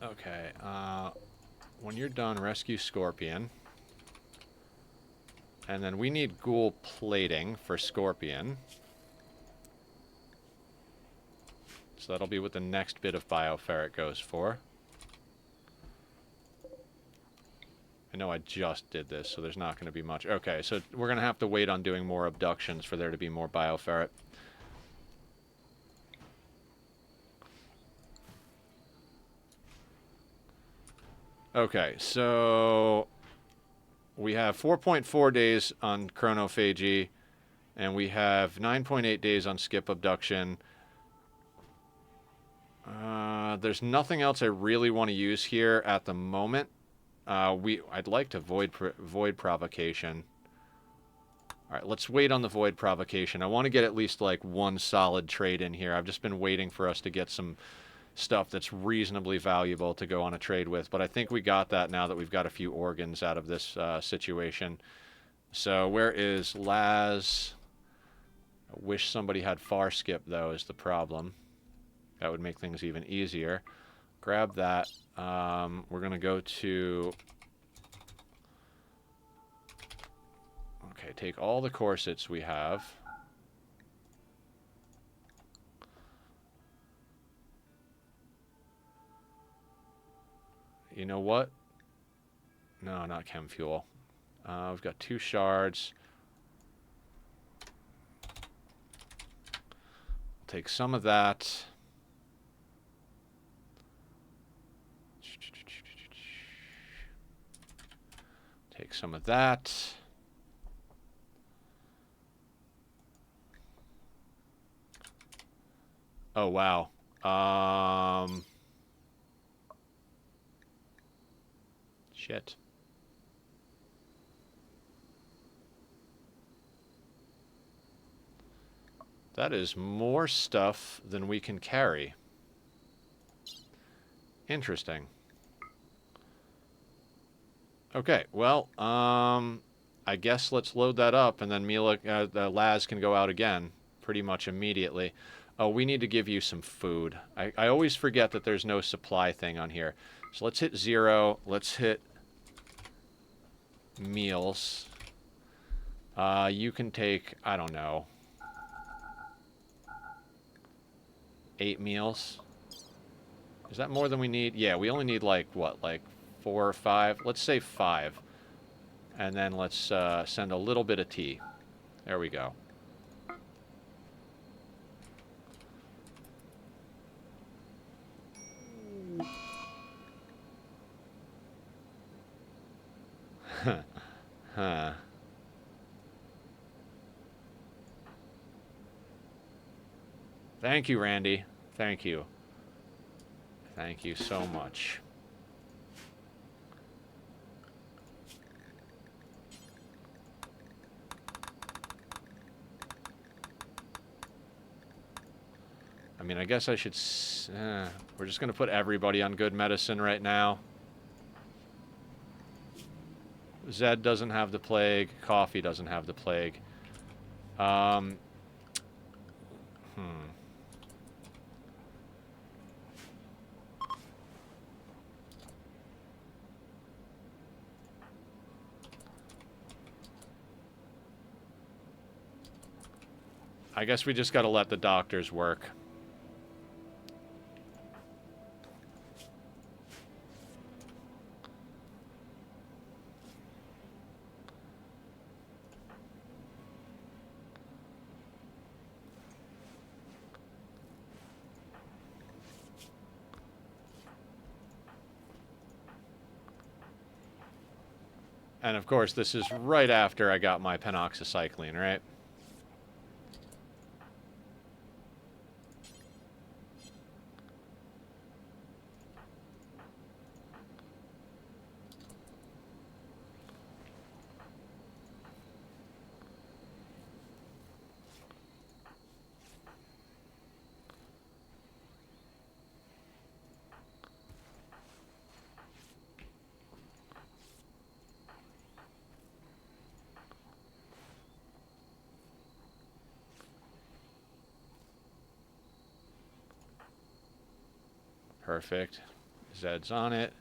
Okay, when you're done, rescue Scorpion. And then we need ghoul plating for Scorpion. So that'll be what the next bit of bioferret goes for. I know I just did this, so there's not going to be much. Okay, so we're going to have to wait on doing more abductions for there to be more bioferret. Okay, so we have 4.4 days on chronophagy, and we have 9.8 days on skip abduction. There's nothing else I really want to use here at the moment. I'd like to void provocation. All right, let's wait on the void provocation. I want to get at least like one solid trade in here. I've just been waiting for us to get some stuff that's reasonably valuable to go on a trade with, but I think we got that now that we've got a few organs out of this situation. So where is Laz? I wish somebody had far skip, though, is the problem. That would make things even easier. Grab that. We're going to go to... Okay, take all the corsets we have. You know what? No, not chem fuel. We've got 2 shards. Take some of that. Take some of that. Oh, wow. Shit. That is more stuff than we can carry. Interesting. Okay, well, I guess let's load that up, and then Laz can go out again pretty much immediately. Oh, we need to give you some food. I always forget that there's no supply thing on here. So let's hit 0. Let's hit meals. You can take, I don't know, 8 meals. Is that more than we need? Yeah, we only need like, what, like 4 or 5? Let's say 5. And then let's send a little bit of tea. There we go. Huh. Thank you, Randy. Thank you. Thank you so much. I mean, I guess I should... we're just going to put everybody on good medicine right now. Zed doesn't have the plague. Coffee doesn't have the plague. Hmm. I guess we just got to let the doctors work. And of course, this is right after I got my penoxycycline, right? Perfect. Zed's on it.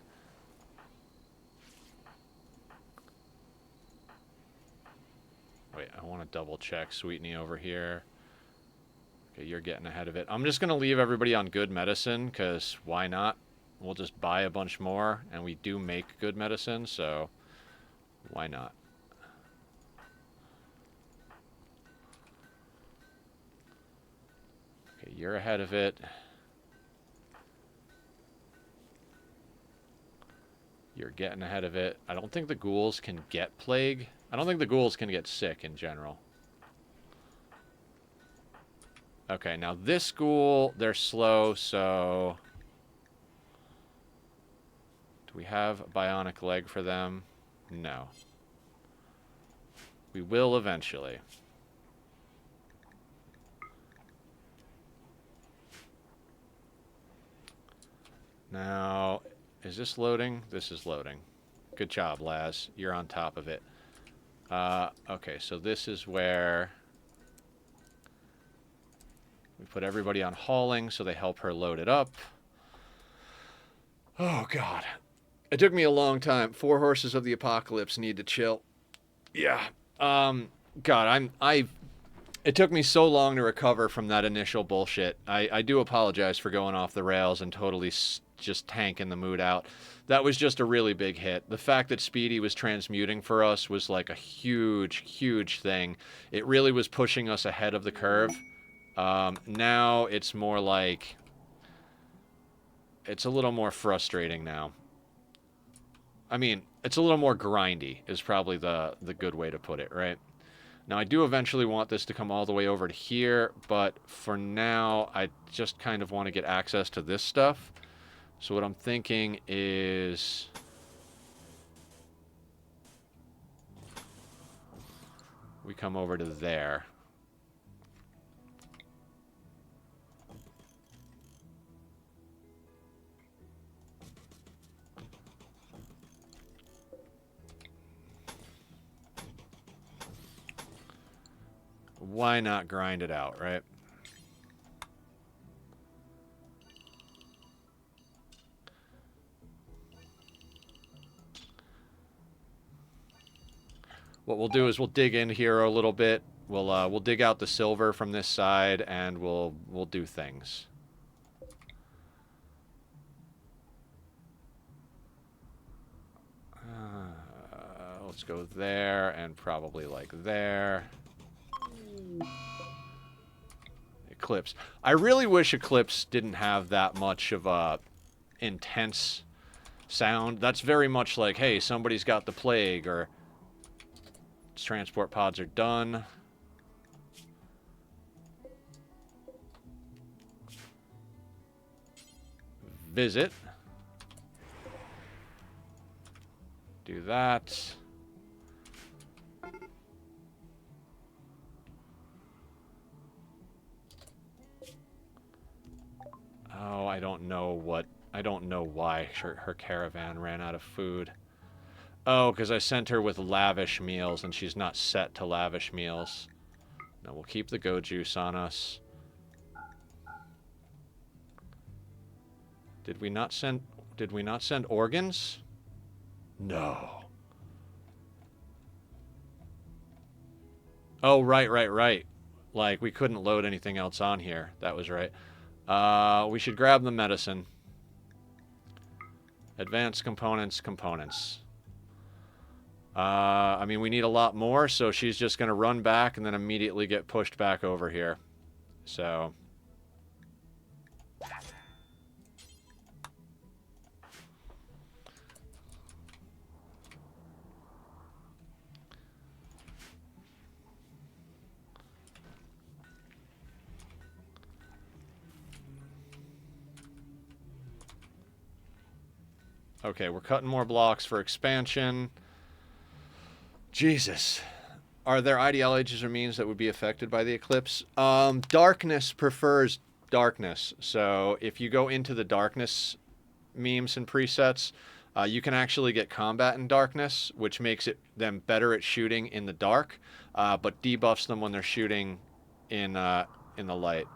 Wait, I want to double check Sweetney over here. Okay, you're getting ahead of it. I'm just going to leave everybody on good medicine, because why not? We'll just buy a bunch more, and we do make good medicine, so why not? Okay, you're ahead of it. You're getting ahead of it. I don't think the ghouls can get plague. I don't think the ghouls can get sick in general. Okay, now this ghoul, they're slow, so... Do we have a bionic leg for them? No. We will eventually. Now, is this loading? This is loading. Good job, Laz. You're on top of it. Okay, so this is where we put everybody on hauling so they help her load it up. Oh, God. It took me a long time. 4 horses of the apocalypse need to chill. Yeah. God, it took me so long to recover from that initial bullshit. I do apologize for going off the rails and totally just tanking the mood out. That was just a really big hit. The fact that Speedy was transmuting for us was like a huge, huge thing. It really was pushing us ahead of the curve. Now it's more like... It's a little more frustrating now. I mean, it's a little more grindy is probably the good way to put it, right? Now, I do eventually want this to come all the way over to here, but for now, I just kind of want to get access to this stuff. So what I'm thinking is... we come over to there. Why not grind it out, right? What we'll do is we'll dig in here a little bit. We'll dig out the silver from this side, and we'll do things. Let's go there, and probably like there. Eclipse. I really wish Eclipse didn't have that much of a intense sound. That's very much like, hey, somebody's got the plague, or transport pods are done. Visit. Do that. Oh, I don't know why her caravan ran out of food. Oh, because I sent her with lavish meals, and she's not set to lavish meals. No, we'll keep the go juice on us. Did we not send organs? No. Oh, right. Like, we couldn't load anything else on here. That was right. We should grab the medicine. Advanced components. I mean, we need a lot more, so she's just going to run back and then immediately get pushed back over here. So... Okay, we're cutting more blocks for expansion. Jesus. Are there ideologies or means that would be affected by the eclipse? Darkness prefers darkness. So if you go into the darkness memes and presets, you can actually get combat in darkness, which makes them better at shooting in the dark, but debuffs them when they're shooting in the light.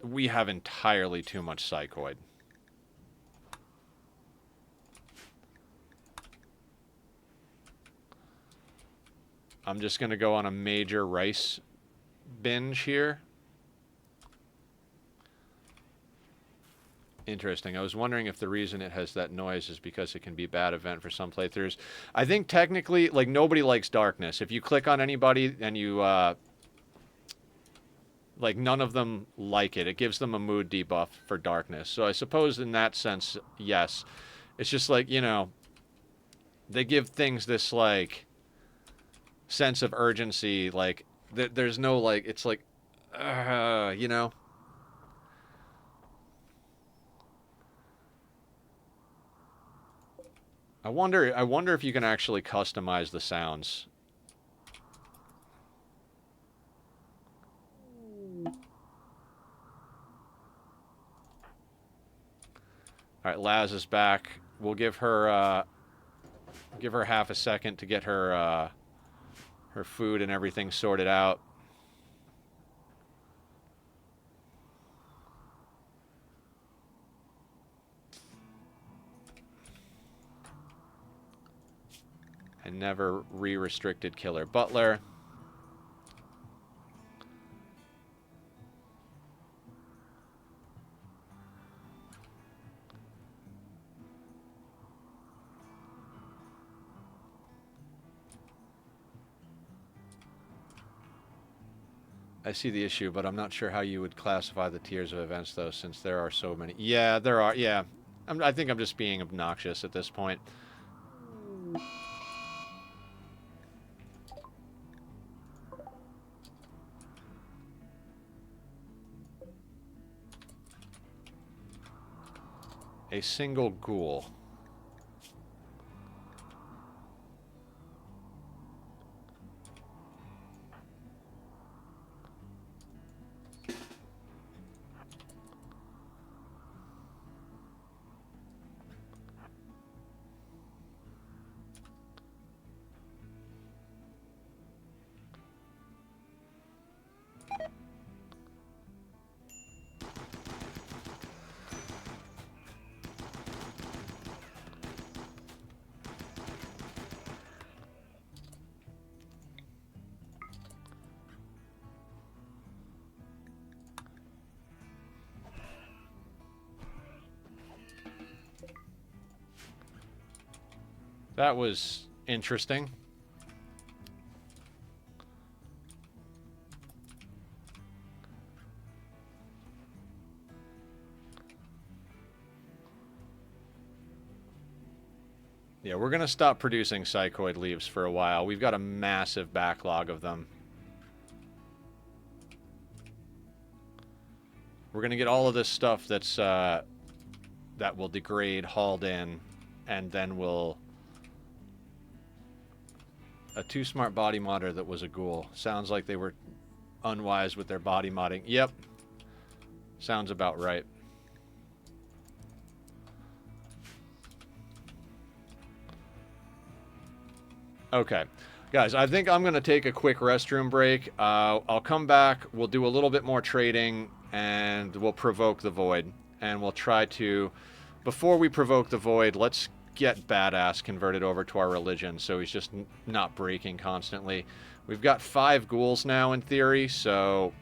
We have entirely too much psychoid. I'm just going to go on a major rice binge here. Interesting. I was wondering if the reason it has that noise is because it can be a bad event for some playthroughs. I think technically, like, nobody likes darkness. If you click on anybody and you... like, none of them like it. It gives them a mood debuff for darkness. So I suppose in that sense, yes. It's just like, you know, they give things this, like, sense of urgency. Like, there's no, like, it's like, you know? I wonder if you can actually customize the sounds. All right, Laz is back. We'll give her half a second to get her her food and everything sorted out. And never re-restricted Killer Butler. I see the issue, but I'm not sure how you would classify the tiers of events, though, since there are so many. Yeah, there are. Yeah. I think I'm just being obnoxious at this point. A single ghoul. That was interesting. Yeah, we're going to stop producing psychoid leaves for a while. We've got a massive backlog of them. We're going to get all of this stuff that's that will degrade hauled in, and then we'll... A too smart body modder that was a ghoul. Sounds like they were unwise with their body modding. Yep. Sounds about right. Okay. Guys, I think I'm going to take a quick restroom break. I'll come back. We'll do a little bit more trading, and we'll provoke the void. And we'll try to... Before we provoke the void, let's get Badass converted over to our religion so he's just not breaking constantly. We've got 5 ghouls now in theory, so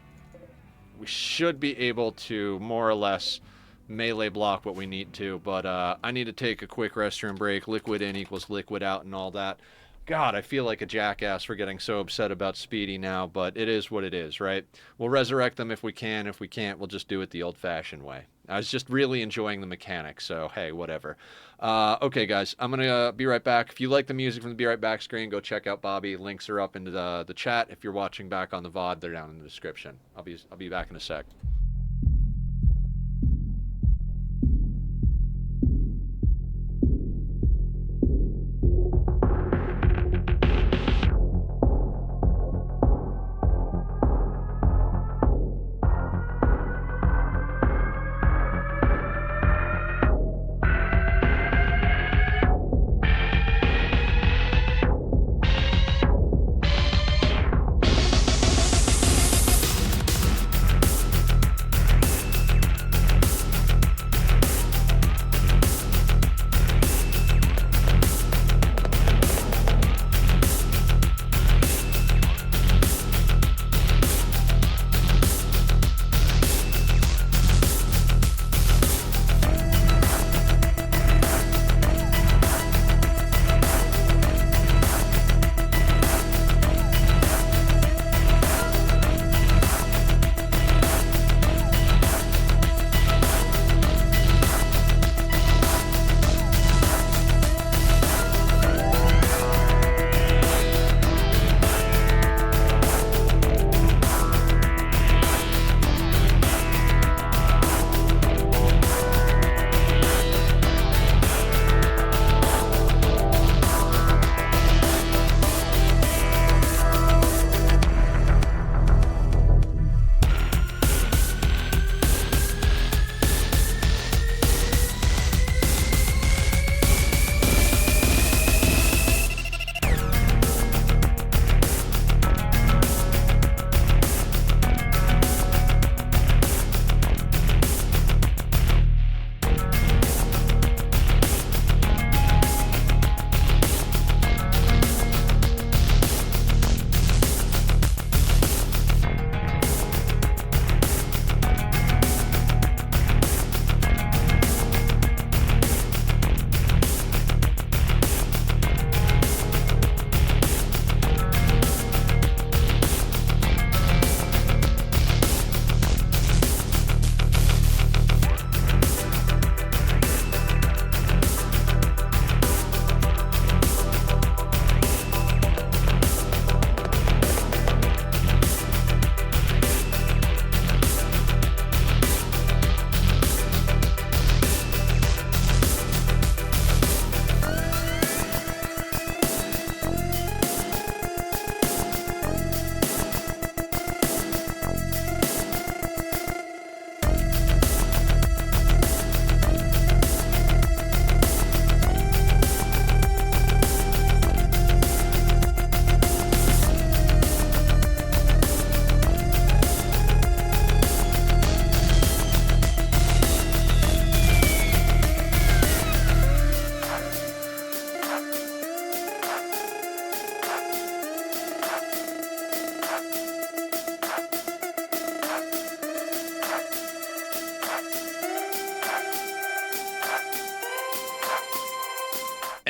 we should be able to more or less melee block what we need to, but I need to take a quick restroom break. Liquid in equals liquid out and all that. God, I feel like a jackass for getting so upset about Speedy now, but it is what it is, right? We'll resurrect them if we can. If we can't, we'll just do it the old-fashioned way. I was just really enjoying the mechanics, so hey, whatever. Okay, guys, I'm going to be right back. If you like the music from the Be Right Back screen, go check out Bobby. Links are up into the chat. If you're watching back on the VOD, they're down in the description. I'll be back in a sec.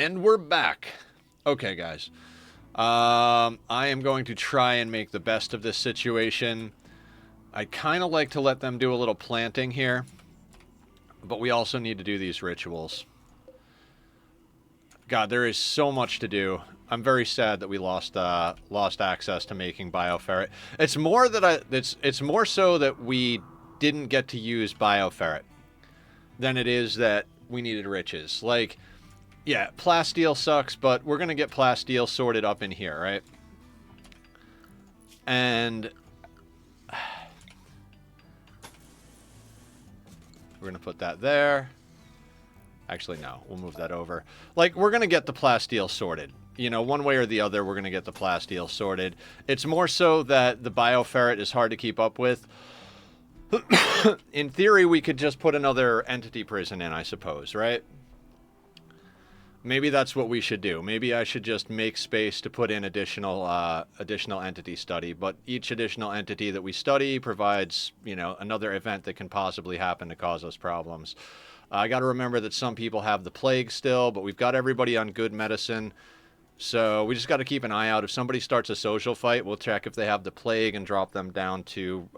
And we're back. Okay, guys. I am going to try and make the best of this situation. I'd kind of like to let them do a little planting here, but we also need to do these rituals. God, there is so much to do. I'm very sad that we lost access to making bioferret. It's more that it's more so that we didn't get to use bioferret than it is that we needed riches. Like, yeah, plasteel sucks, but we're gonna get plasteel sorted up in here, right? And we're gonna put that there. Actually, no, we'll move that over. Like, we're gonna get the plasteel sorted. You know, one way or the other, we're gonna get the plasteel sorted. It's more so that the bioferret is hard to keep up with. In theory, we could just put another entity prison in, I suppose, right? Maybe that's what we should do. Maybe I should just make space to put in additional entity study. But each additional entity that we study provides, you know, another event that can possibly happen to cause us problems. I got to remember that some people have the plague still, but we've got everybody on good medicine. So we just got to keep an eye out. If somebody starts a social fight, we'll check if they have the plague and drop them down to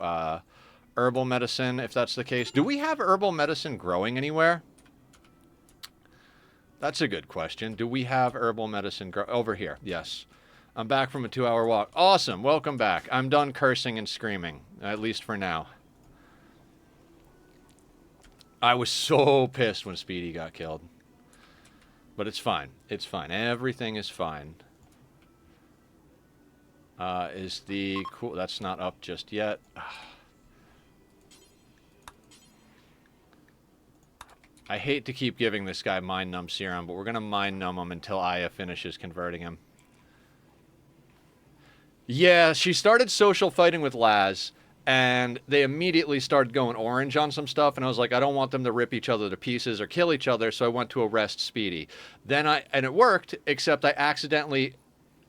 herbal medicine, if that's the case. Do we have herbal medicine growing anywhere? That's a good question. Do we have herbal medicine over here? Yes. I'm back from a 2-hour walk. Awesome. Welcome back. I'm done cursing and screaming, at least for now. I was so pissed when Speedy got killed. But it's fine. It's fine. Everything is fine. Is the... Cool... That's not up just yet. I hate to keep giving this guy Mind Numb Serum, but we're going to Mind Numb him until Aya finishes converting him. Yeah, she started social fighting with Laz, and they immediately started going orange on some stuff, and I was like, I don't want them to rip each other to pieces or kill each other, so I went to arrest Speedy. And it worked, except I accidentally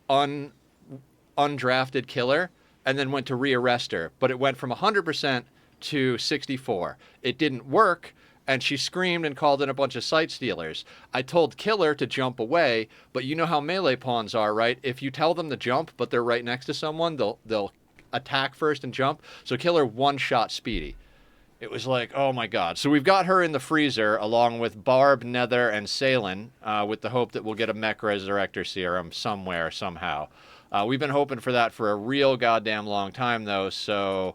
undrafted Killer, and then went to re-arrest her. But it went from 100% to 64. It didn't work, and she screamed and called in a bunch of sight stealers. I told Killer to jump away, but you know how melee pawns are, right? If you tell them to jump, but they're right next to someone, they'll attack first and jump. So Killer one-shot Speedy. It was like, oh my god. So we've got her in the freezer, along with Barb, Nether, and Salen, with the hope that we'll get a Mech Resurrector Serum somewhere, somehow. We've been hoping for that for a real goddamn long time, though, so,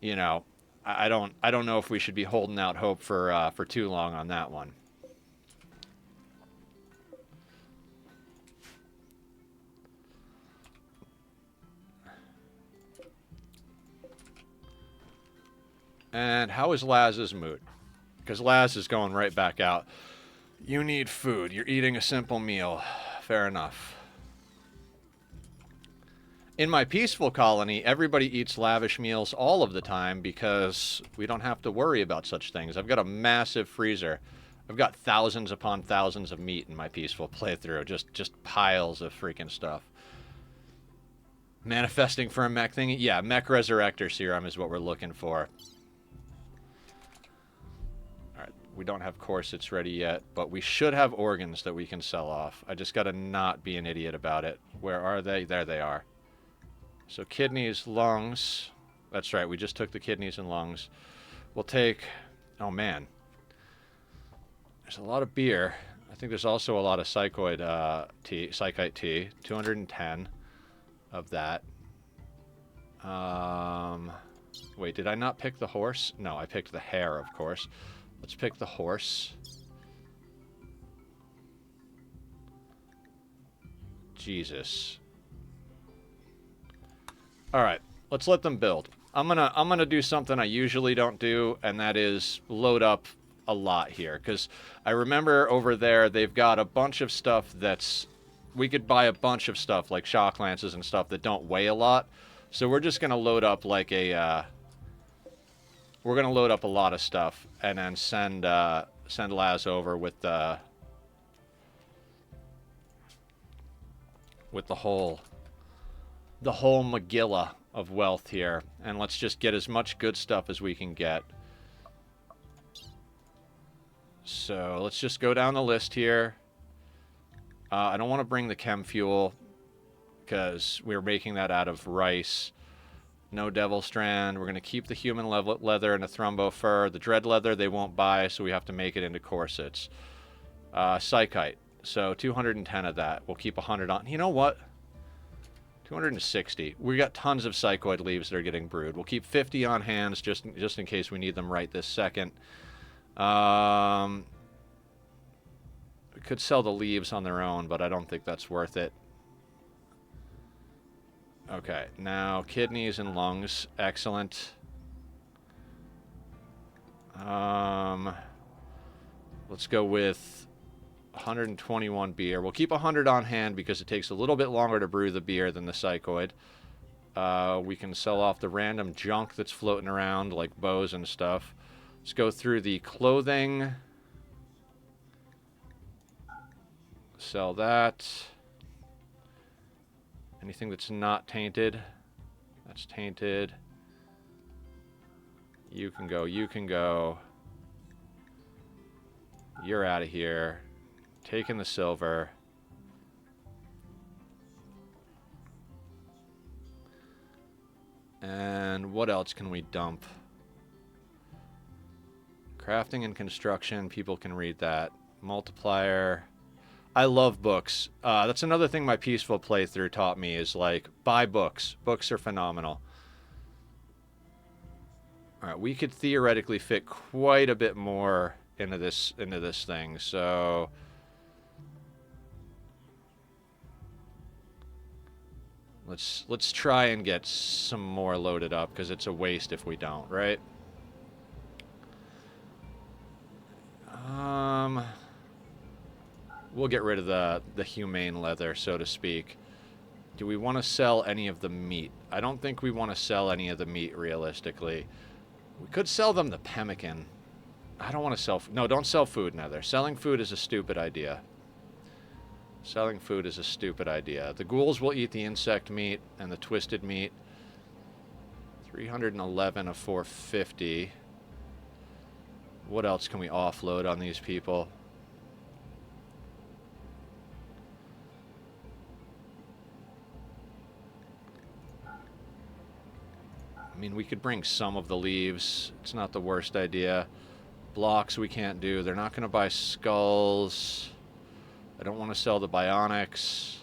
you know... I don't know if we should be holding out hope for too long on that one. And how is Laz's mood? Because Laz is going right back out. You need food. You're eating a simple meal. Fair enough. In my peaceful colony, everybody eats lavish meals all of the time because we don't have to worry about such things. I've got a massive freezer. I've got thousands upon thousands of meat in my peaceful playthrough. Just piles of freaking stuff. Manifesting for a mech thing? Yeah, Mech Resurrector Serum is what we're looking for. Alright, we don't have corsets ready yet, but we should have organs that we can sell off. I just gotta not be an idiot about it. Where are they? There they are. So kidneys, lungs. That's right, we just took the kidneys and lungs. We'll take... Oh, man. There's a lot of beer. I think there's also a lot of psychoid tea, psychite tea. 210 of that. Wait, did I not pick the horse? No, I picked the hare, of course. Let's pick the horse. Jesus. All right, let's let them build. I'm gonna do something I usually don't do, and that is load up a lot here, because I remember over there they've got a bunch of stuff that's... We could buy a bunch of stuff, like shock lances and stuff that don't weigh a lot. So we're just gonna load up like a... we're gonna load up a lot of stuff, and then send Laz over with the... the whole Megillah of wealth here, and let's just get as much good stuff as we can get. So let's just go down the list here. I don't want to bring the chem fuel because we're making that out of rice. No devil strand. We're going to keep the human leather and the thrumbo fur. The dread leather they won't buy, so we have to make it into corsets. Psychite. So 210 of that. We'll keep 100 on. You know what? 260. We got tons of psychoid leaves that are getting brewed. We'll keep 50 on hands just in case we need them right this second. We could sell the leaves on their own, but I don't think that's worth it. Okay, now kidneys and lungs. Excellent. Let's go with 121 beer. We'll keep 100 on hand because it takes a little bit longer to brew the beer than the psychoid. We can sell off the random junk that's floating around, like bows and stuff. Let's go through the clothing. Sell that. Anything that's not tainted. That's tainted. You can go. You can go. You're out of here. Taking the silver. And what else can we dump? Crafting and construction. People can read that. Multiplier. I love books. That's another thing my peaceful playthrough taught me is, like, buy books. Books are phenomenal. All right, we could theoretically fit quite a bit more into this thing. So let's try and get some more loaded up because it's a waste if we don't, right? We'll get rid of the humane leather, so to speak. Do we want to sell any of the meat? I don't think we want to sell any of the meat realistically. We could sell them the pemmican. I don't want to sell... No, don't sell food, Nether. Selling food is a stupid idea. Selling food is a stupid idea. The ghouls will eat the insect meat and the twisted meat. 311 of 450. What else can we offload on these people? I mean, we could bring some of the leaves. It's not the worst idea. Blocks we can't do. They're not going to buy skulls. I don't want to sell the bionics.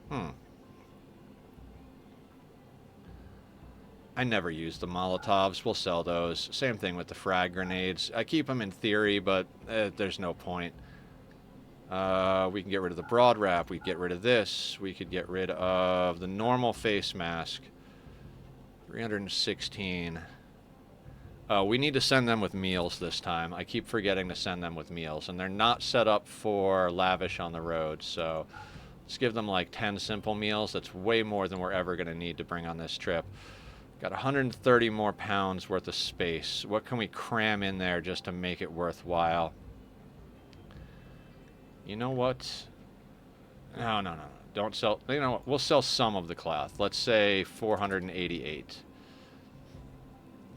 I never use the Molotovs. We'll sell those. Same thing with the frag grenades. I keep them in theory, but there's no point. We can get rid of the broad wrap. We can get rid of this. We could get rid of the normal face mask. 316. We need to send them with meals this time. I keep forgetting to send them with meals, and they're not set up for lavish on the road, so let's give them like 10 simple meals. That's way more than we're ever going to need to bring on this trip. Got 130 more pounds worth of space. What can we cram in there just to make it worthwhile? You know what? No. Don't sell... You know what? We'll sell some of the cloth. Let's say 488.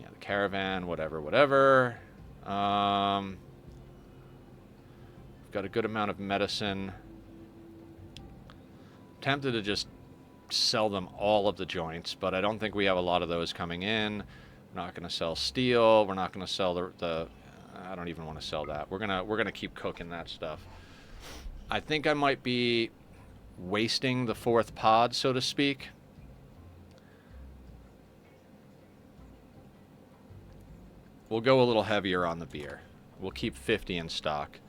Yeah, the caravan, whatever. We've got a good amount of medicine. Tempted to just sell them all of the joints, but I don't think we have a lot of those coming in. We're not going to sell steel. We're not going to sell the... I don't even want to sell that. We're gonna keep cooking that stuff. I think I might be wasting the fourth pod, so to speak. We'll go a little heavier on the beer. We'll keep 50 in stock.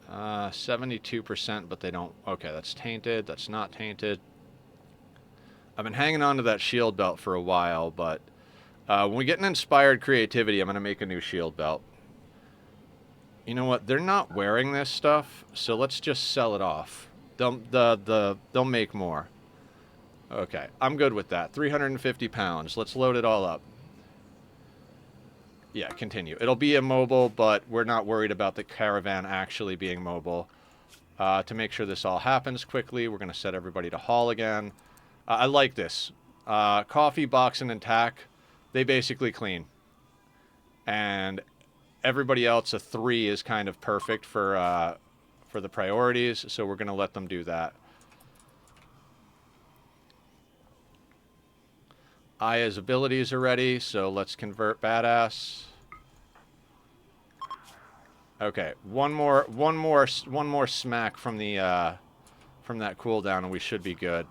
Uh, 72%, but they don't... Okay, that's tainted. That's not tainted. I've been hanging on to that shield belt for a while, but when we get an inspired creativity, I'm going to make a new shield belt. You know what? They're not wearing this stuff, so let's just sell it off. They'll make more. Okay, I'm good with that. 350 pounds. Let's load it all up. Yeah, continue. It'll be immobile, but we're not worried about the caravan actually being mobile. To make sure this all happens quickly, we're going to set everybody to haul again. I like this. Coffee, boxing, and tack, they basically clean. And everybody else, a 3 is kind of perfect for the priorities, so we're going to let them do that. Aya's abilities are ready, so let's convert badass. Okay, one more smack from the from that cooldown, and we should be good.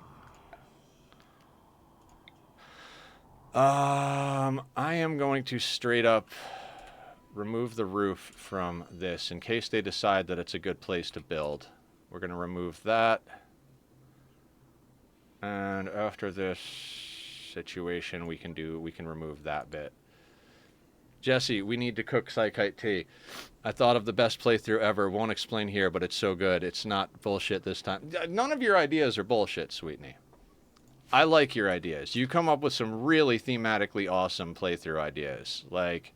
I am going to straight up remove the roof from this in case they decide that it's a good place to build. We're going to remove that. And after this situation, we can remove that bit. Jesse, we need to cook Psychite tea. I thought of the best playthrough ever. Won't explain here, but it's so good. It's not bullshit this time. None of your ideas are bullshit, Sweetney. I like your ideas. You come up with some really thematically awesome playthrough ideas. Like,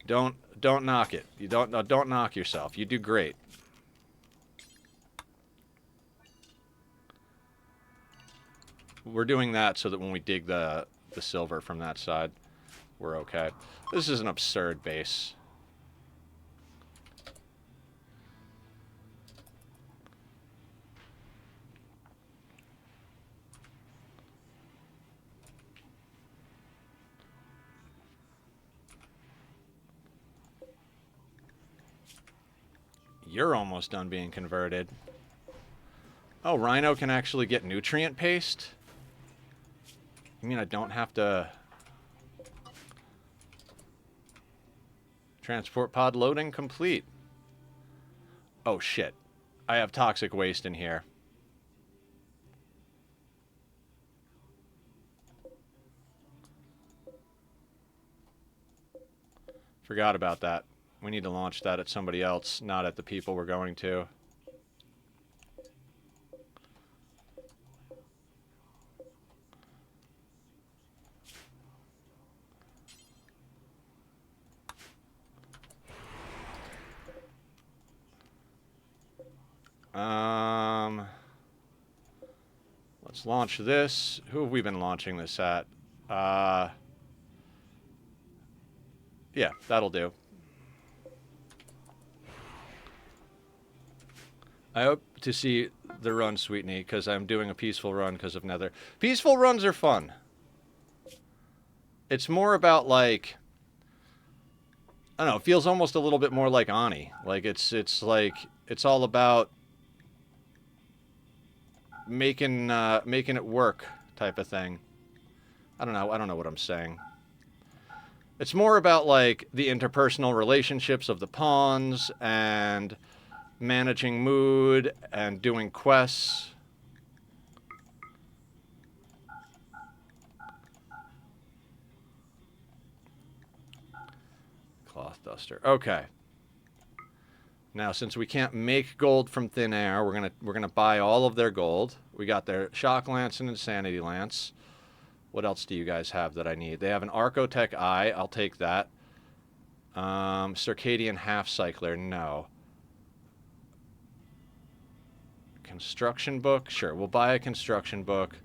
don't knock it. You don't knock yourself. You do great. We're doing that so that when we dig the silver from that side, we're okay. This is an absurd base. You're almost done being converted. Oh, Rhino can actually get nutrient paste? You mean I don't have to... Transport pod loading complete. Oh, shit. I have toxic waste in here. Forgot about that. We need to launch that at somebody else, not at the people we're going to. Let's launch this. Who have we been launching this at? Yeah, that'll do. I hope to see the run, Sweetney, because I'm doing a peaceful run because of Nether. Peaceful runs are fun. It's more about, like... I don't know, it feels almost a little bit more like Ani. Like, it's like... It's all about... making it work type of thing. I don't know what I'm saying. It's more about, like, the interpersonal relationships of the pawns and managing mood and doing quests. Cloth duster. Okay. Now, since we can't make gold from thin air, we're gonna buy all of their gold. We got their shock lance and insanity lance. What else do you guys have that I need? They have an Archotech eye. I'll take that. Circadian half cycler. No. Construction book. Sure, we'll buy a construction book.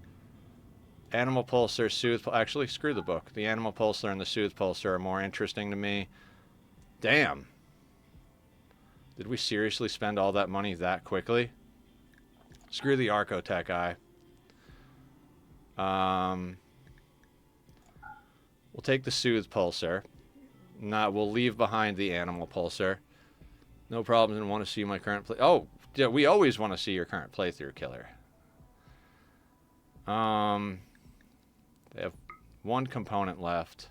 Animal pulsar, soothe. Actually, screw the book. The animal pulsar and the soothe pulsar are more interesting to me. Damn. Did we seriously spend all that money that quickly? Screw the Archotech eye. We'll take the soothe pulsar. We'll leave behind the animal pulsar. No problems and want to see my current play. Oh, yeah, we always want to see your current playthrough, Killer. They have one component left.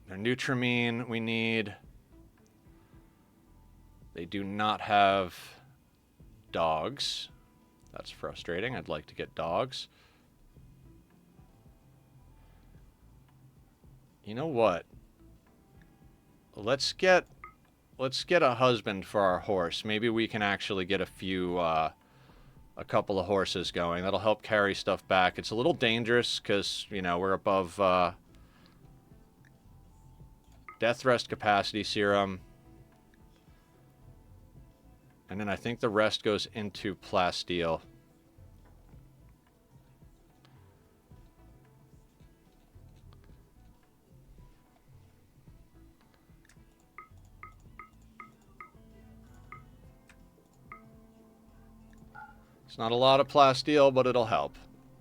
Their Nutramine we need. They do not have dogs. That's frustrating. I'd like to get dogs. You know what? Let's get a husband for our horse. Maybe we can actually get a couple of horses going. That'll help carry stuff back. It's a little dangerous because, you know, we're above death rest capacity serum. And then I think the rest goes into plasteel. It's not a lot of plasteel, but it'll help.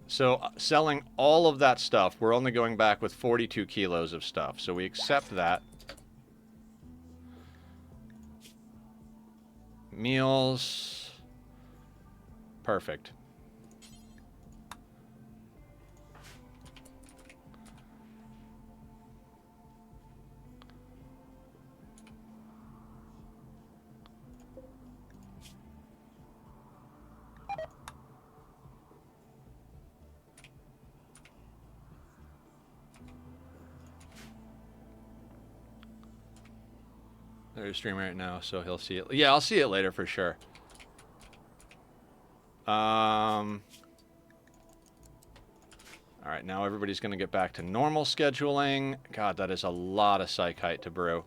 So selling all of that stuff, we're only going back with 42 kilos of stuff. So we accept that. Meals. Perfect. There's streaming right now, so he'll see it. Yeah, I'll see it later for sure. All right, now everybody's going to get back to normal scheduling. God, that is a lot of psychite to brew.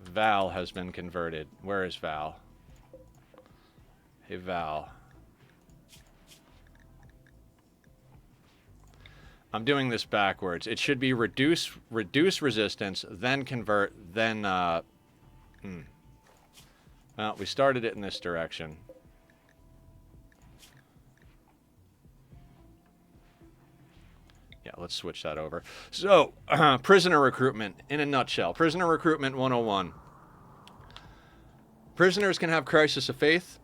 Val has been converted. Where is Val? Hey, Val. I'm doing this backwards. It should be reduce resistance, then convert, then... Well, we started it in this direction. Yeah, let's switch that over. So, prisoner recruitment, in a nutshell. Prisoner recruitment 101. Prisoners can have crisis of faith.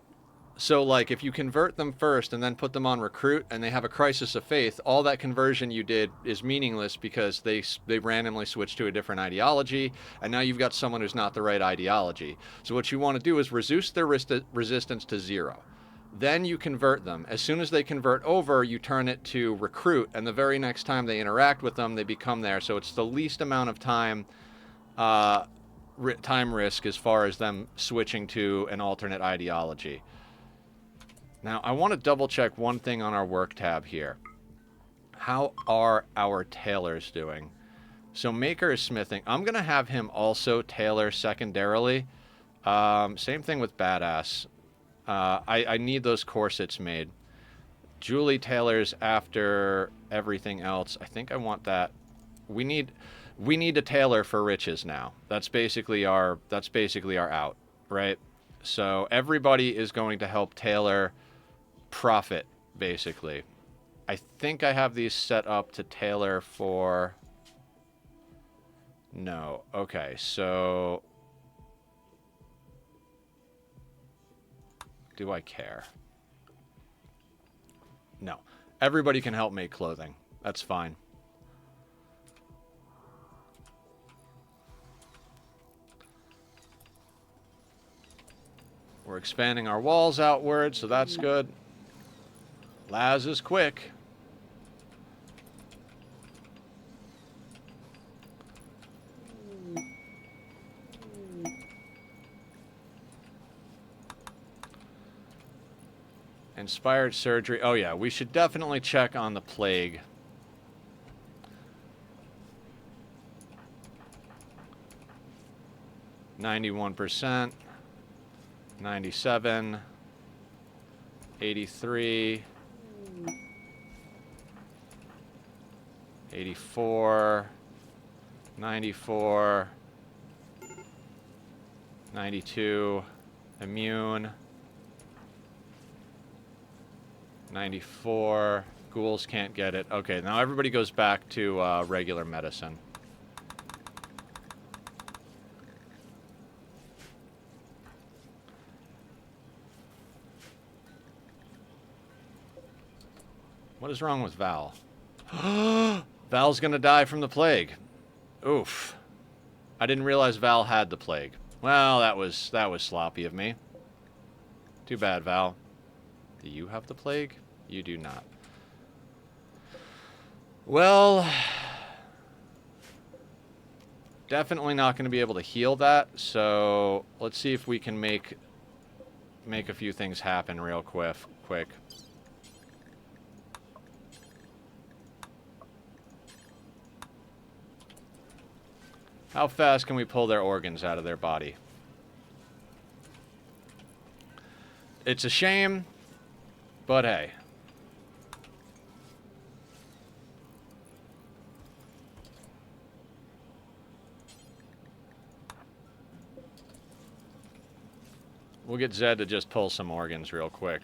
So, like, if you convert them first and then put them on recruit and they have a crisis of faith, all that conversion you did is meaningless because they randomly switch to a different ideology, and now you've got someone who's not the right ideology. So what you want to do is reduce their resistance to 0. Then you convert them. As soon as they convert over, you turn it to recruit, and the very next time they interact with them, they become there. So it's the least amount of time risk as far as them switching to an alternate ideology. Now, I want to double check one thing on our work tab here. How are our tailors doing? So Maker is smithing. I'm going to have him also tailor secondarily. Same thing with Badass. I need those corsets made. Julie tailors after everything else. I think I want that. We need a tailor for riches now. That's basically our out, right? So everybody is going to help tailor profit, basically. I think I have these set up to tailor for... No. Okay, so... Do I care? No. Everybody can help make clothing. That's fine. We're expanding our walls outward, so that's good. Laz is quick. Inspired surgery. Oh yeah, we should definitely check on the plague. %, 97, 83, 84, 94, 92, immune, 94, ghouls can't get it. Okay, now everybody goes back to regular medicine. What is wrong with Val? Val's gonna die from the plague. Oof. I didn't realize Val had the plague. Well, that was sloppy of me. Too bad, Val. Do you have the plague? You do not. Well, definitely not going to be able to heal that, so let's see if we can make a few things happen real quick. How fast can we pull their organs out of their body? It's a shame, but hey. We'll get Zed to just pull some organs real quick.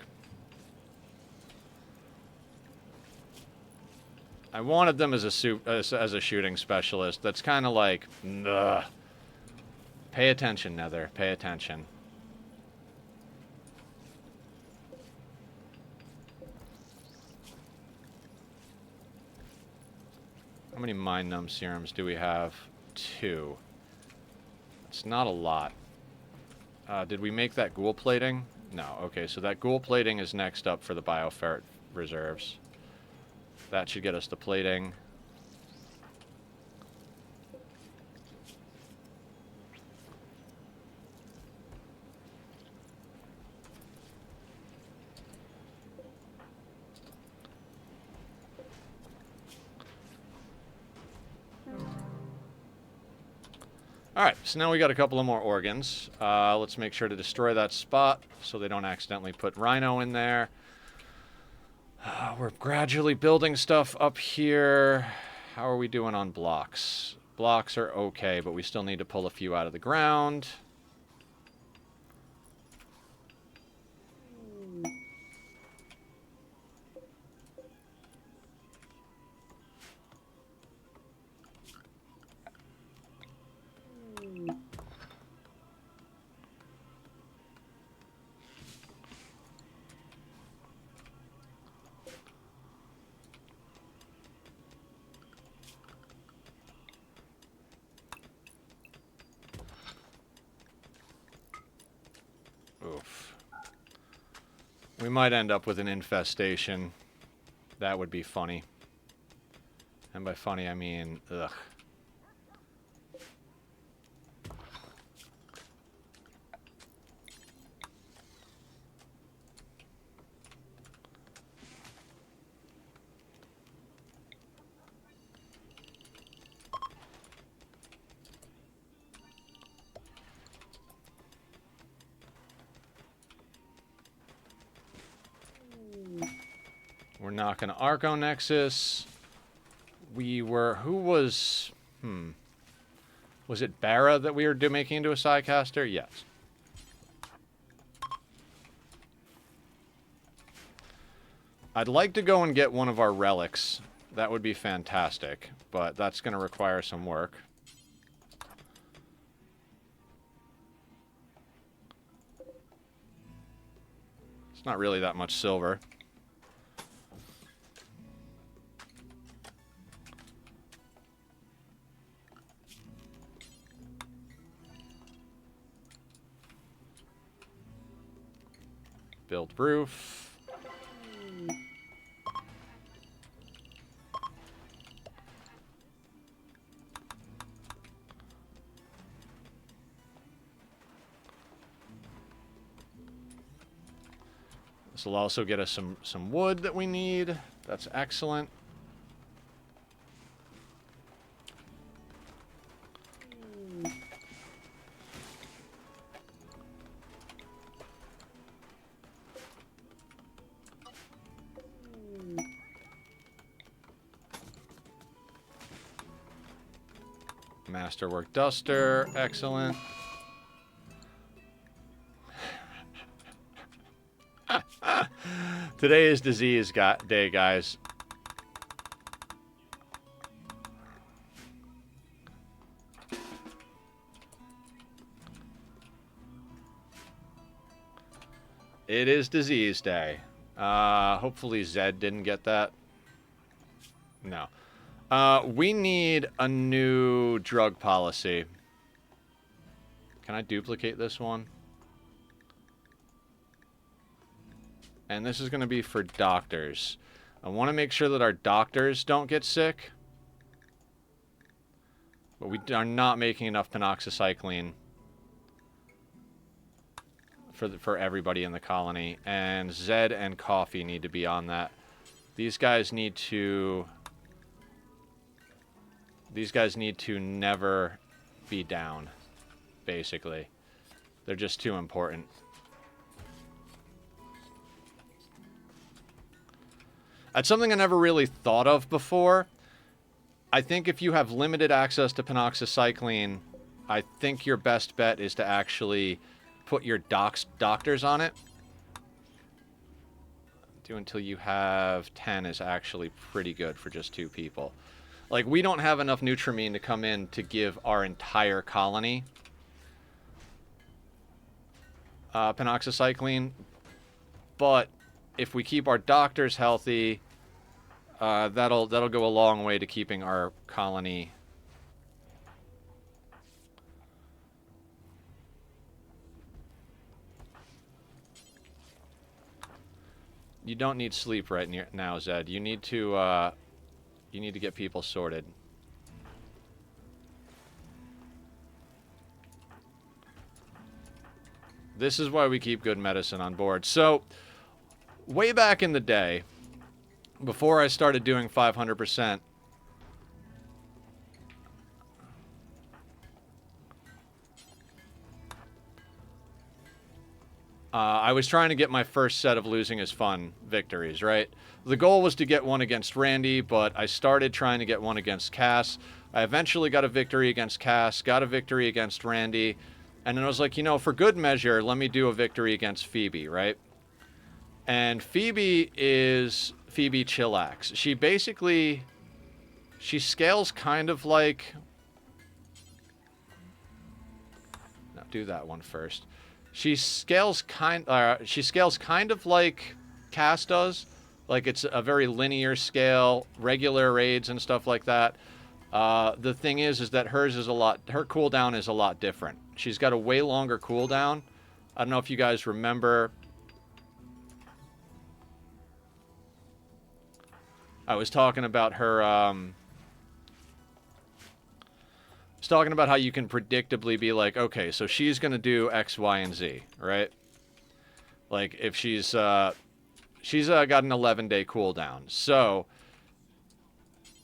I wanted them as a shooting specialist. That's kind of like, ugh. Pay attention, Nether. Pay attention. How many Mind Numb serums do we have? 2. It's not a lot. Did we make that ghoul plating? No. Okay, so that ghoul plating is next up for the bioferret reserves. That should get us the plating. Alright, so now we got a couple of more organs. Let's make sure to destroy that spot so they don't accidentally put Rhino in there. We're gradually building stuff up here. How are we doing on blocks? Blocks are okay, but we still need to pull a few out of the ground. Oof. We might end up with an infestation. That would be funny. And by funny, I mean, ugh. We're not going to Arco Nexus. We were... Who was... Was it Barra that we were making into a Psycaster? Yes. I'd like to go and get one of our relics. That would be fantastic. But that's going to require some work. It's not really that much silver. Build roof. This will also get us some wood that we need. That's excellent. Masterwork Duster, excellent. Today is disease day, guys. It is disease day. Hopefully Zed didn't get that. No. We need a new drug policy. Can I duplicate this one? And this is going to be for doctors. I want to make sure that our doctors don't get sick. But we are not making enough penoxycycline for everybody in the colony. And Zed and Coffee need to be on that. These guys need to never be down, basically. They're just too important. That's something I never really thought of before. I think if you have limited access to penoxycycline, I think your best bet is to actually put your doctors on it. Do until you have 10 is actually pretty good for just 2 people. Like, we don't have enough Nutrimine to come in to give our entire colony penoxycycline, but if we keep our doctors healthy, that'll go a long way to keeping our colony. You don't need sleep right now, Zed. You need to get people sorted. This is why we keep good medicine on board. So, way back in the day, before I started doing 500%, I was trying to get my first set of losing is fun victories, right? The goal was to get one against Randy, but I started trying to get one against Cass. I eventually got a victory against Cass, got a victory against Randy, and then I was like, you know, for good measure, let me do a victory against Phoebe, right? And Phoebe is Phoebe Chillax. She scales kind of like... No, do that one first. She scales kind of like Cass does. Like, it's a very linear scale, regular raids and stuff like that. The thing is that her cooldown is a lot different. She's got a way longer cooldown. I don't know if you guys remember. I was talking about her, talking about how you can predictably be like, okay, so she's going to do X, Y, and Z, right? Like, if she's got an 11-day cooldown. So,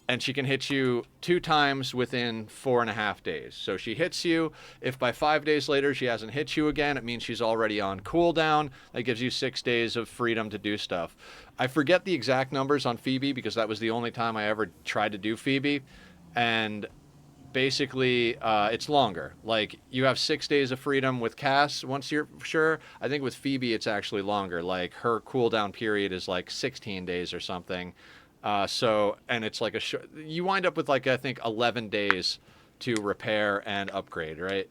and she can hit you 2 times within 4.5 days. So she hits you. If by 5 days later she hasn't hit you again, it means she's already on cooldown. That gives you 6 days of freedom to do stuff. I forget the exact numbers on Phoebe because that was the only time I ever tried to do Phoebe. And basically, it's longer. Like, you have 6 days of freedom with Cass once you're sure. I think with Phoebe it's actually longer. Like, her cooldown period is like 16 days or something. And it's like you wind up with, like, I think 11 days to repair and upgrade, right?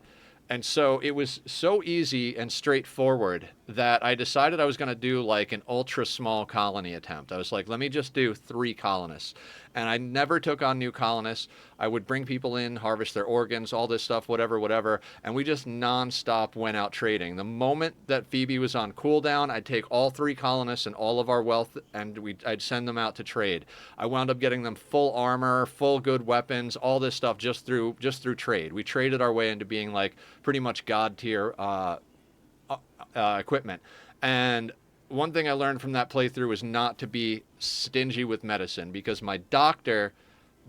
And so it was so easy and straightforward that I decided I was going to do like an ultra small colony attempt. I was like, let me just do 3 colonists. And I never took on new colonists. I would bring people in, harvest their organs, all this stuff, whatever. And we just nonstop went out trading. The moment that Phoebe was on cooldown, I'd take all 3 colonists and all of our wealth, and I'd send them out to trade. I wound up getting them full armor, full good weapons, all this stuff just through trade. We traded our way into being like pretty much god tier equipment. And one thing I learned from that playthrough is not to be stingy with medicine, because my doctor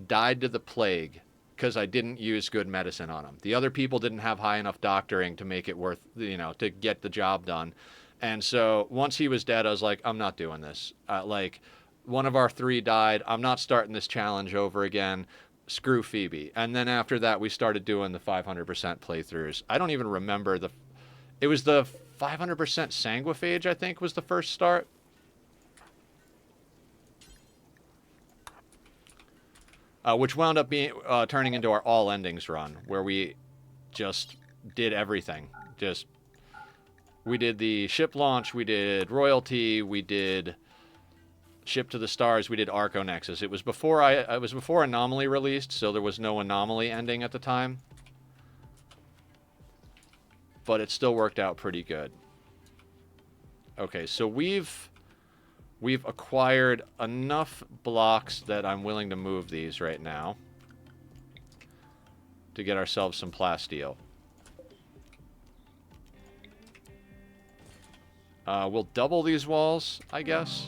died to the plague because I didn't use good medicine on him. The other people didn't have high enough doctoring to make it worth, to get the job done. And so once he was dead, I was like, I'm not doing this. Like, one of our 3 died. I'm not starting this challenge over again. Screw Phoebe. And then after that, we started doing the 500% playthroughs. I don't even remember it was the 500% Sanguiphage, I think, was the first start. Which wound up being turning into our all endings run, where we just did everything. We did the ship launch, we did royalty, we did ship to the stars, we did Arco Nexus. It was before Anomaly released, so there was no Anomaly ending at the time. But it still worked out pretty good. Okay, so we've acquired enough blocks that I'm willing to move these right now to get ourselves some plasteel. We'll double these walls, I guess.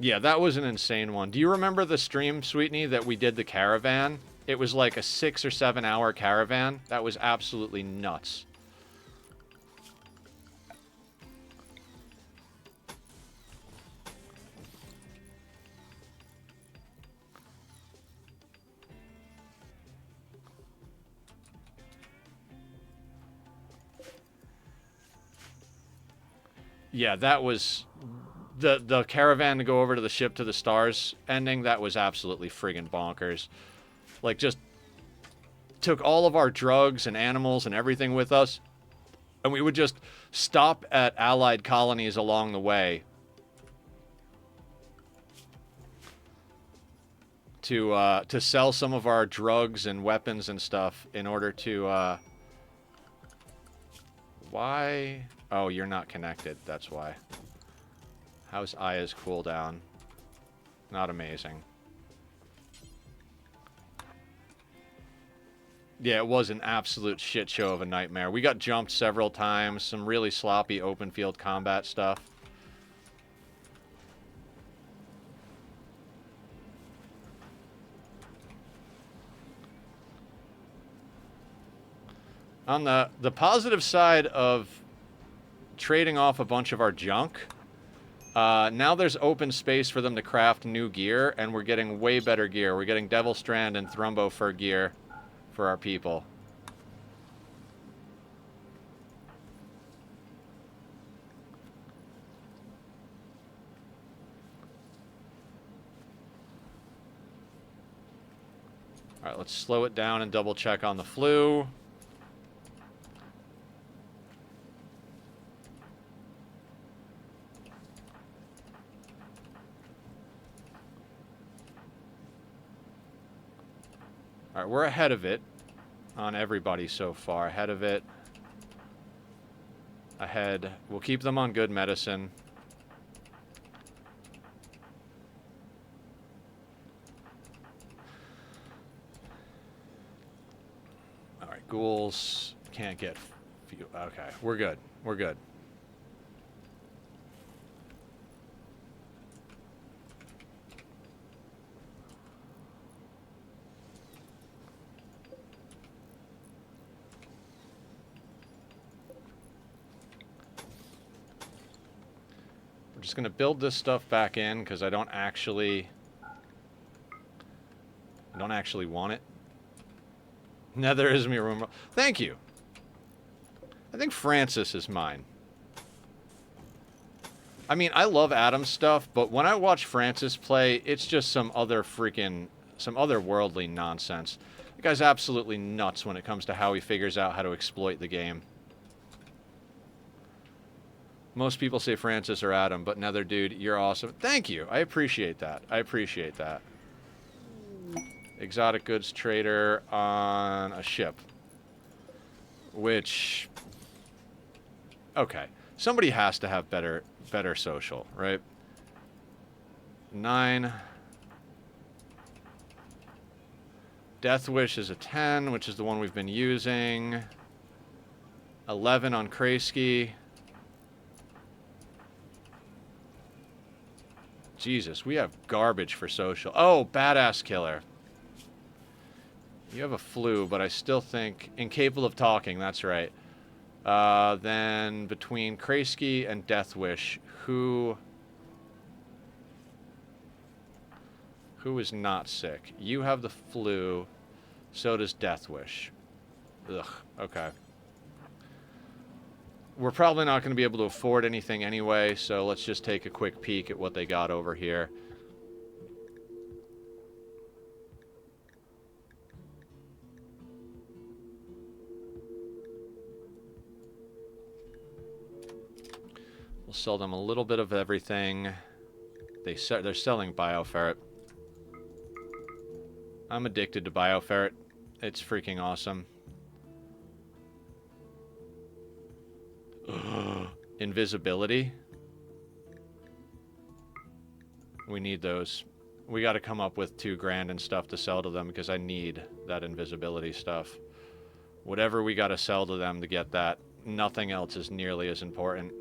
Yeah, that was an insane one. Do you remember the stream, Sweetney, that we did the caravan? It was like a 6 or 7 hour caravan. That was absolutely nuts. Yeah, that was the caravan to go over to the ship to the stars ending. That was absolutely friggin' bonkers. Like, just took all of our drugs and animals and everything with us, and we would just stop at allied colonies along the way to sell some of our drugs and weapons and stuff in order to why? Oh, you're not connected. That's why. How's Aya's cooldown? Not amazing. Yeah, it was an absolute shit show of a nightmare. We got jumped several times. Some really sloppy open field combat stuff. On the positive side of trading off a bunch of our junk, now there's open space for them to craft new gear, and we're getting way better gear. We're getting Devil Strand and Thrumbo Fur gear for our people. Alright, let's slow it down and double check on the flu. Alright, we're ahead of it on everybody so far. Ahead of it. Ahead. We'll keep them on good medicine. Alright, ghouls can't get... Okay, we're good. We're good. We're just going to build this stuff back in because I don't actually want it. Nether is me room. Thank you. I think Francis is mine. I mean, I love Adam's stuff, but when I watch Francis play, it's just some otherworldly nonsense. The guy's absolutely nuts when it comes to how he figures out how to exploit the game. Most people say Francis or Adam, but Nether, dude, you're awesome. Thank you. I appreciate that. I appreciate that. Exotic goods trader on a ship. Which... Okay. Somebody has to have better social, right? 9. Death Wish is a 10, which is the one we've been using. 11 on Kraski. Jesus, we have garbage for social. Oh, Badass Killer. You have a flu, but I still think... Incapable of talking, that's right. Then between Kraski and Death Wish, who is not sick? You have the flu, so does Death Wish. Ugh, okay. We're probably not going to be able to afford anything anyway, so let's just take a quick peek at what they got over here. We'll sell them a little bit of everything. They're selling Bioferret. I'm addicted to Bioferret. It's freaking awesome. Invisibility. We need those. We got to come up with $2,000 and stuff to sell to them because I need that invisibility stuff. Whatever we got to sell to them to get that, nothing else is nearly as important.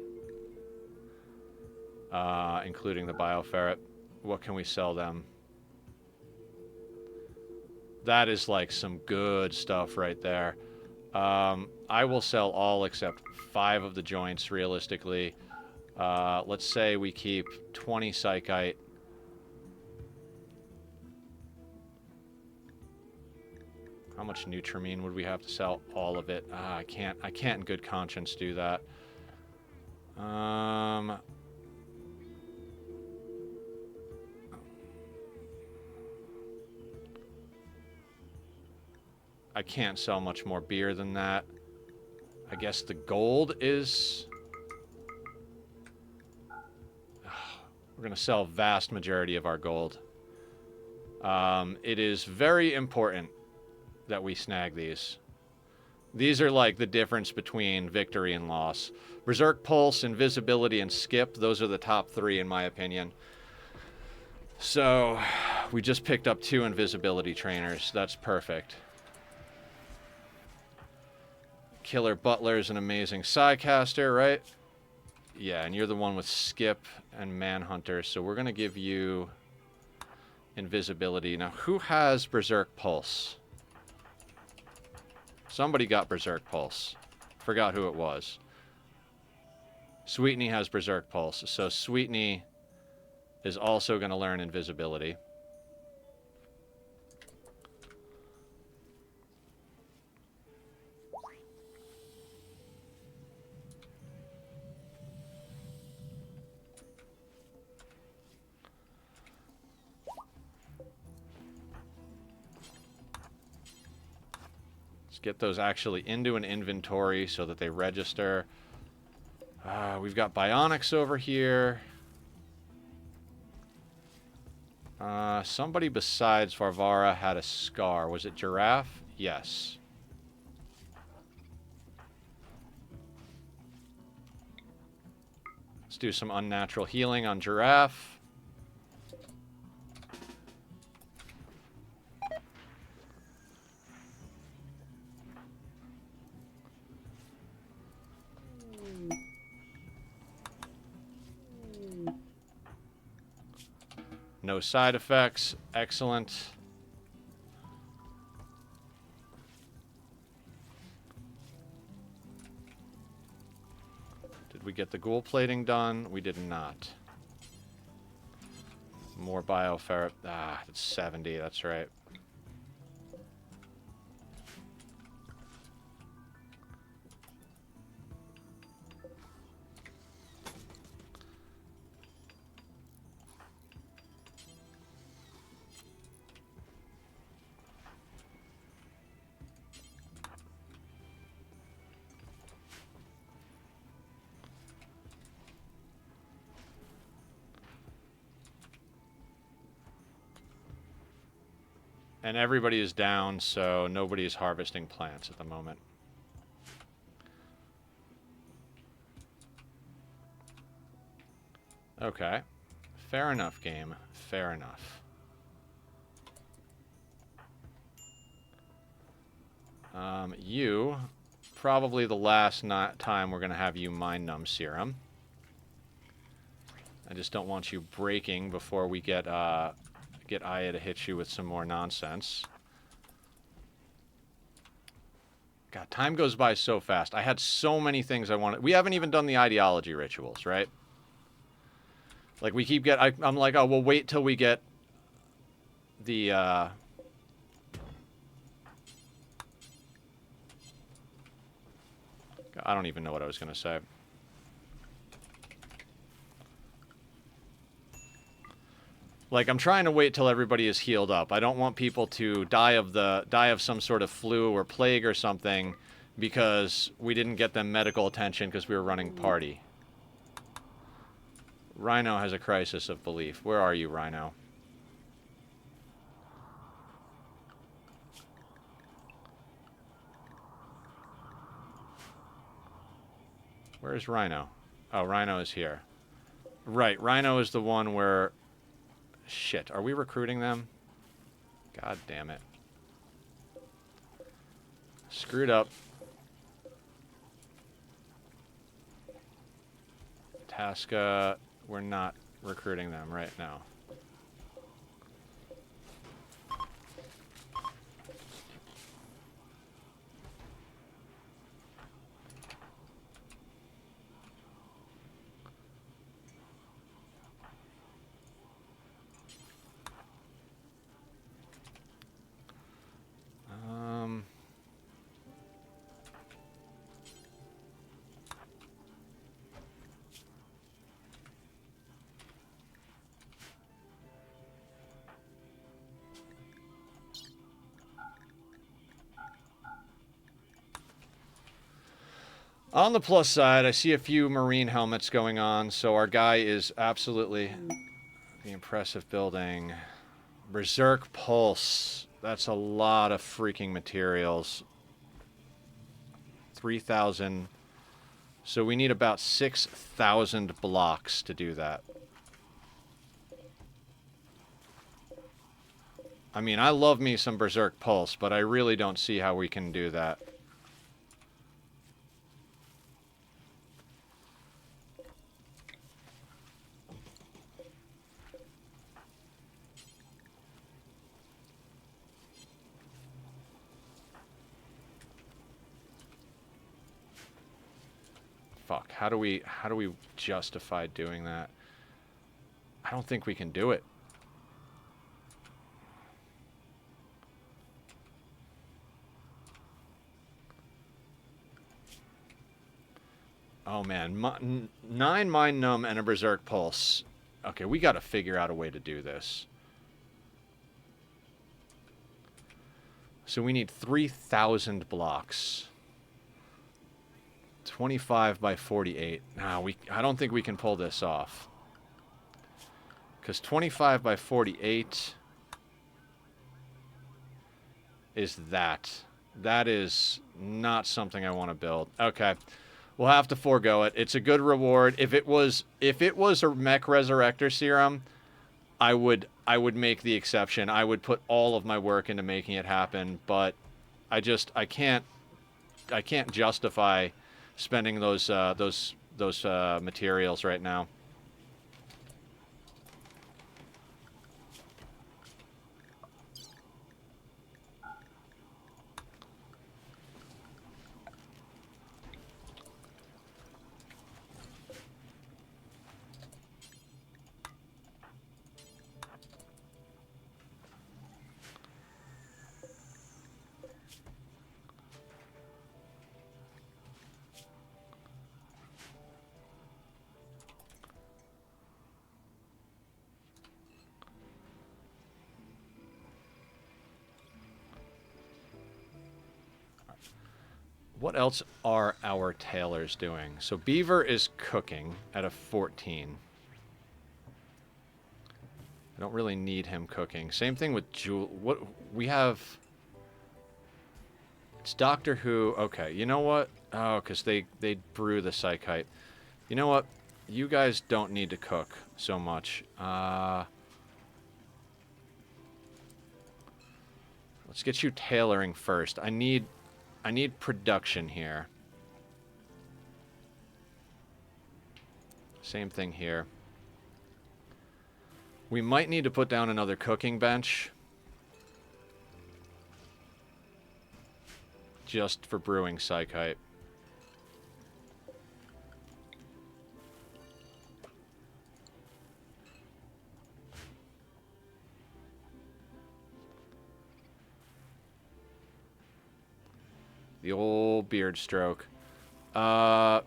Including the Bioferret. What can we sell them? That is like some good stuff right there. I will sell all except 5 of the joints, realistically. Let's say we keep 20 Psychite. How much Nutramine would we have to sell? All of it. I can't in good conscience do that. I can't sell much more beer than that. I guess the gold is... We're going to sell vast majority of our gold. It is very important that we snag these. These are like the difference between victory and loss. Berserk Pulse, Invisibility, and Skip. Those are the top 3 in my opinion. So, we just picked up 2 Invisibility trainers. That's perfect. Killer Butler's an amazing Psycaster, right? Yeah, and you're the one with Skip and Manhunter, so we're going to give you Invisibility. Now, who has Berserk Pulse? Somebody got Berserk Pulse. Forgot who it was. Sweetney has Berserk Pulse, so Sweetney is also going to learn Invisibility. Get those actually into an inventory so that they register. We've got Bionics over here. Somebody besides Varvara had a scar. Was it Giraffe? Yes. Let's do some unnatural healing on Giraffe. No side effects. Excellent. Did we get the ghoul plating done? We did not. More bioferrite. Ah, it's 70. That's right. And everybody is down, so nobody is harvesting plants at the moment. Okay. Fair enough, game. Fair enough. You, probably the last time we're going to have you Mind Numb Serum. I just don't want you breaking before we get Aya to hit you with some more nonsense. God, time goes by so fast. I had so many things I wanted. We haven't even done the ideology rituals, right? Like, we keep I'm like, oh, we'll wait till we get the, I don't even know what I was going to say. Like, I'm trying to wait till everybody is healed up. I don't want people to die of some sort of flu or plague or something because we didn't get them medical attention because we were running party. Rhino has a crisis of belief. Where are you, Rhino? Where is Rhino? Oh, Rhino is here. Right, Rhino is the one where... Shit, are we recruiting them? God damn it. Screwed up. Tasca, we're not recruiting them right now. On the plus side, I see a few marine helmets going on, so our guy is absolutely the impressive building. Berserk Pulse. That's a lot of freaking materials. 3,000. So we need about 6,000 blocks to do that. I mean, I love me some Berserk Pulse, but I really don't see how we can do that. Fuck, how do we justify doing that? I don't think we can do it. Oh man, 9 Mind Numb and a Berserk Pulse. Okay, we gotta figure out a way to do this. So we need 3,000 blocks. 25 by 48. Nah, I don't think we can pull this off. Because 25 by 48 is that. That is not something I want to build. Okay. We'll have to forego it. It's a good reward. If it was a mech resurrector serum, I would make the exception. I would put all of my work into making it happen, but I can't justify spending those materials right now. What else are our tailors doing? So Beaver is cooking at a 14. I don't really need him cooking. Same thing with Jewel. What we have... It's Doctor Who. Okay, you know what? Oh, because they brew the psychite. You know what? You guys don't need to cook so much. Let's get you tailoring first. I need production here. Same thing here. We might need to put down another cooking bench. Just for brewing psychite. The old beard stroke. I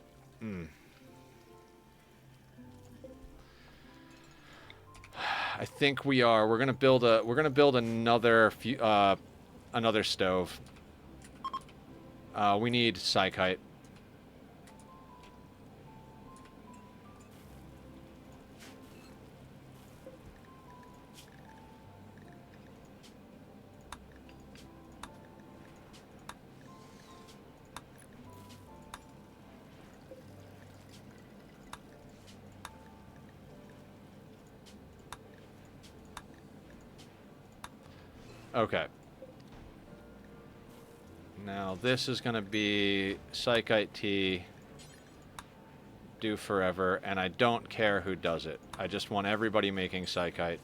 think we are. We're gonna build another another stove. We need psychite. Okay. Now this is going to be Psychite Tea, do forever, and I don't care who does it. I just want everybody making Psychite.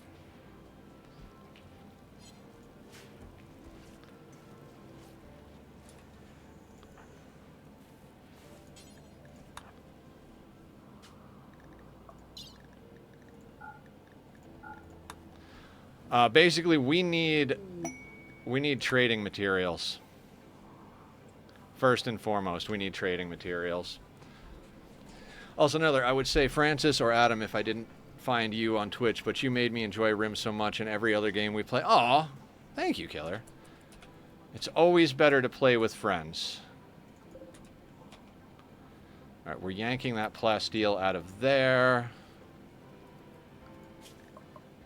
Basically, we need trading materials. First and foremost, we need trading materials. Also, I would say Francis or Adam if I didn't find you on Twitch, but you made me enjoy Rim so much in every other game we play. Aw, thank you, Killer. It's always better to play with friends. Alright, we're yanking that plasteel out of there.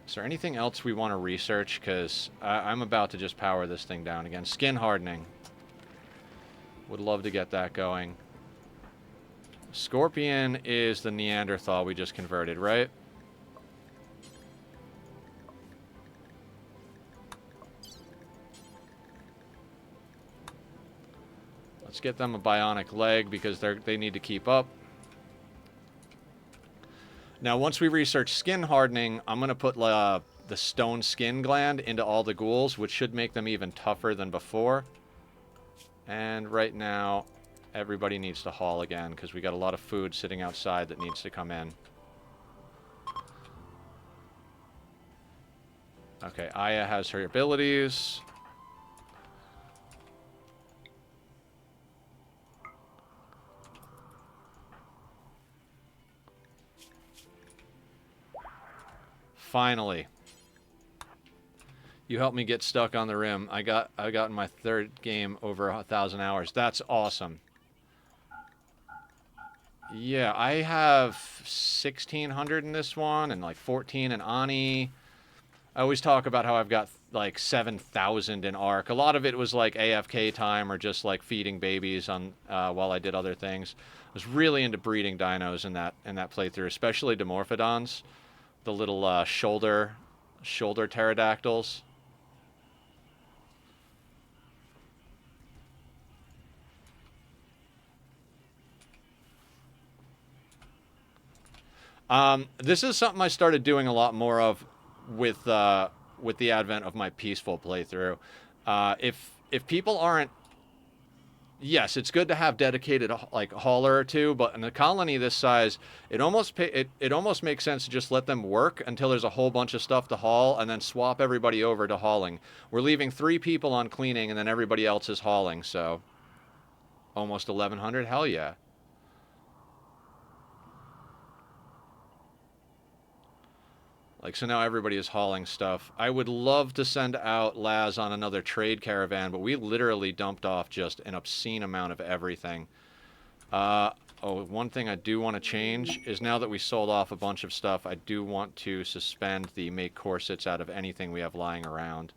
Is there anything else we want to research? Because I'm about to just power this thing down again. Skin hardening. Would love to get that going. Scorpion is the Neanderthal we just converted, right? Let's get them a bionic leg because they need to keep up. Now, once we research skin hardening, I'm going to put the stone skin gland into all the ghouls, which should make them even tougher than before. And right now, everybody needs to haul again because we got a lot of food sitting outside that needs to come in. Okay, Aya has her abilities. Finally. You helped me get stuck on the rim. I got in my third game over 1,000 hours. That's awesome. Yeah, I have 1,600 in this one and like 14 in Ani. I always talk about how I've got like 7,000 in Arc. A lot of it was like AFK time or just like feeding babies on while I did other things. I was really into breeding dinos in that playthrough, especially Dimorphodons, the little shoulder pterodactyls. This is something I started doing a lot more of with the advent of my peaceful playthrough. If people aren't, yes, it's good to have dedicated like hauler or two, but in a colony this size, it almost makes sense to just let them work until there's a whole bunch of stuff to haul, and then swap everybody over to hauling. We're leaving 3 people on cleaning, and then everybody else is hauling. So almost 1,100. Hell yeah. Like, so now everybody is hauling stuff. I would love to send out Laz on another trade caravan, but we literally dumped off just an obscene amount of everything. One thing I do want to change is now that we sold off a bunch of stuff, I do want to suspend the make corsets out of anything we have lying around.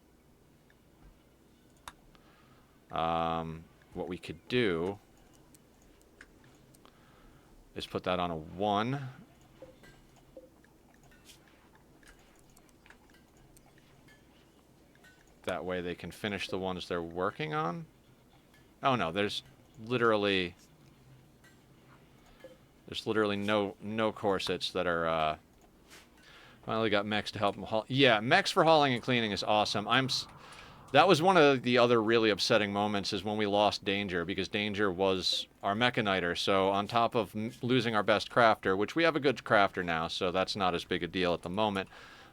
What we could do is put that on a 1. That way they can finish the ones they're working on. Oh no, there's literally no corsets that are finally got mechs to help them haul. Yeah, mechs for hauling and cleaning is awesome. That was one of the other really upsetting moments is when we lost Danger, because Danger was our Mechaniter. So on top of losing our best crafter, which we have a good crafter now, so that's not as big a deal at the moment.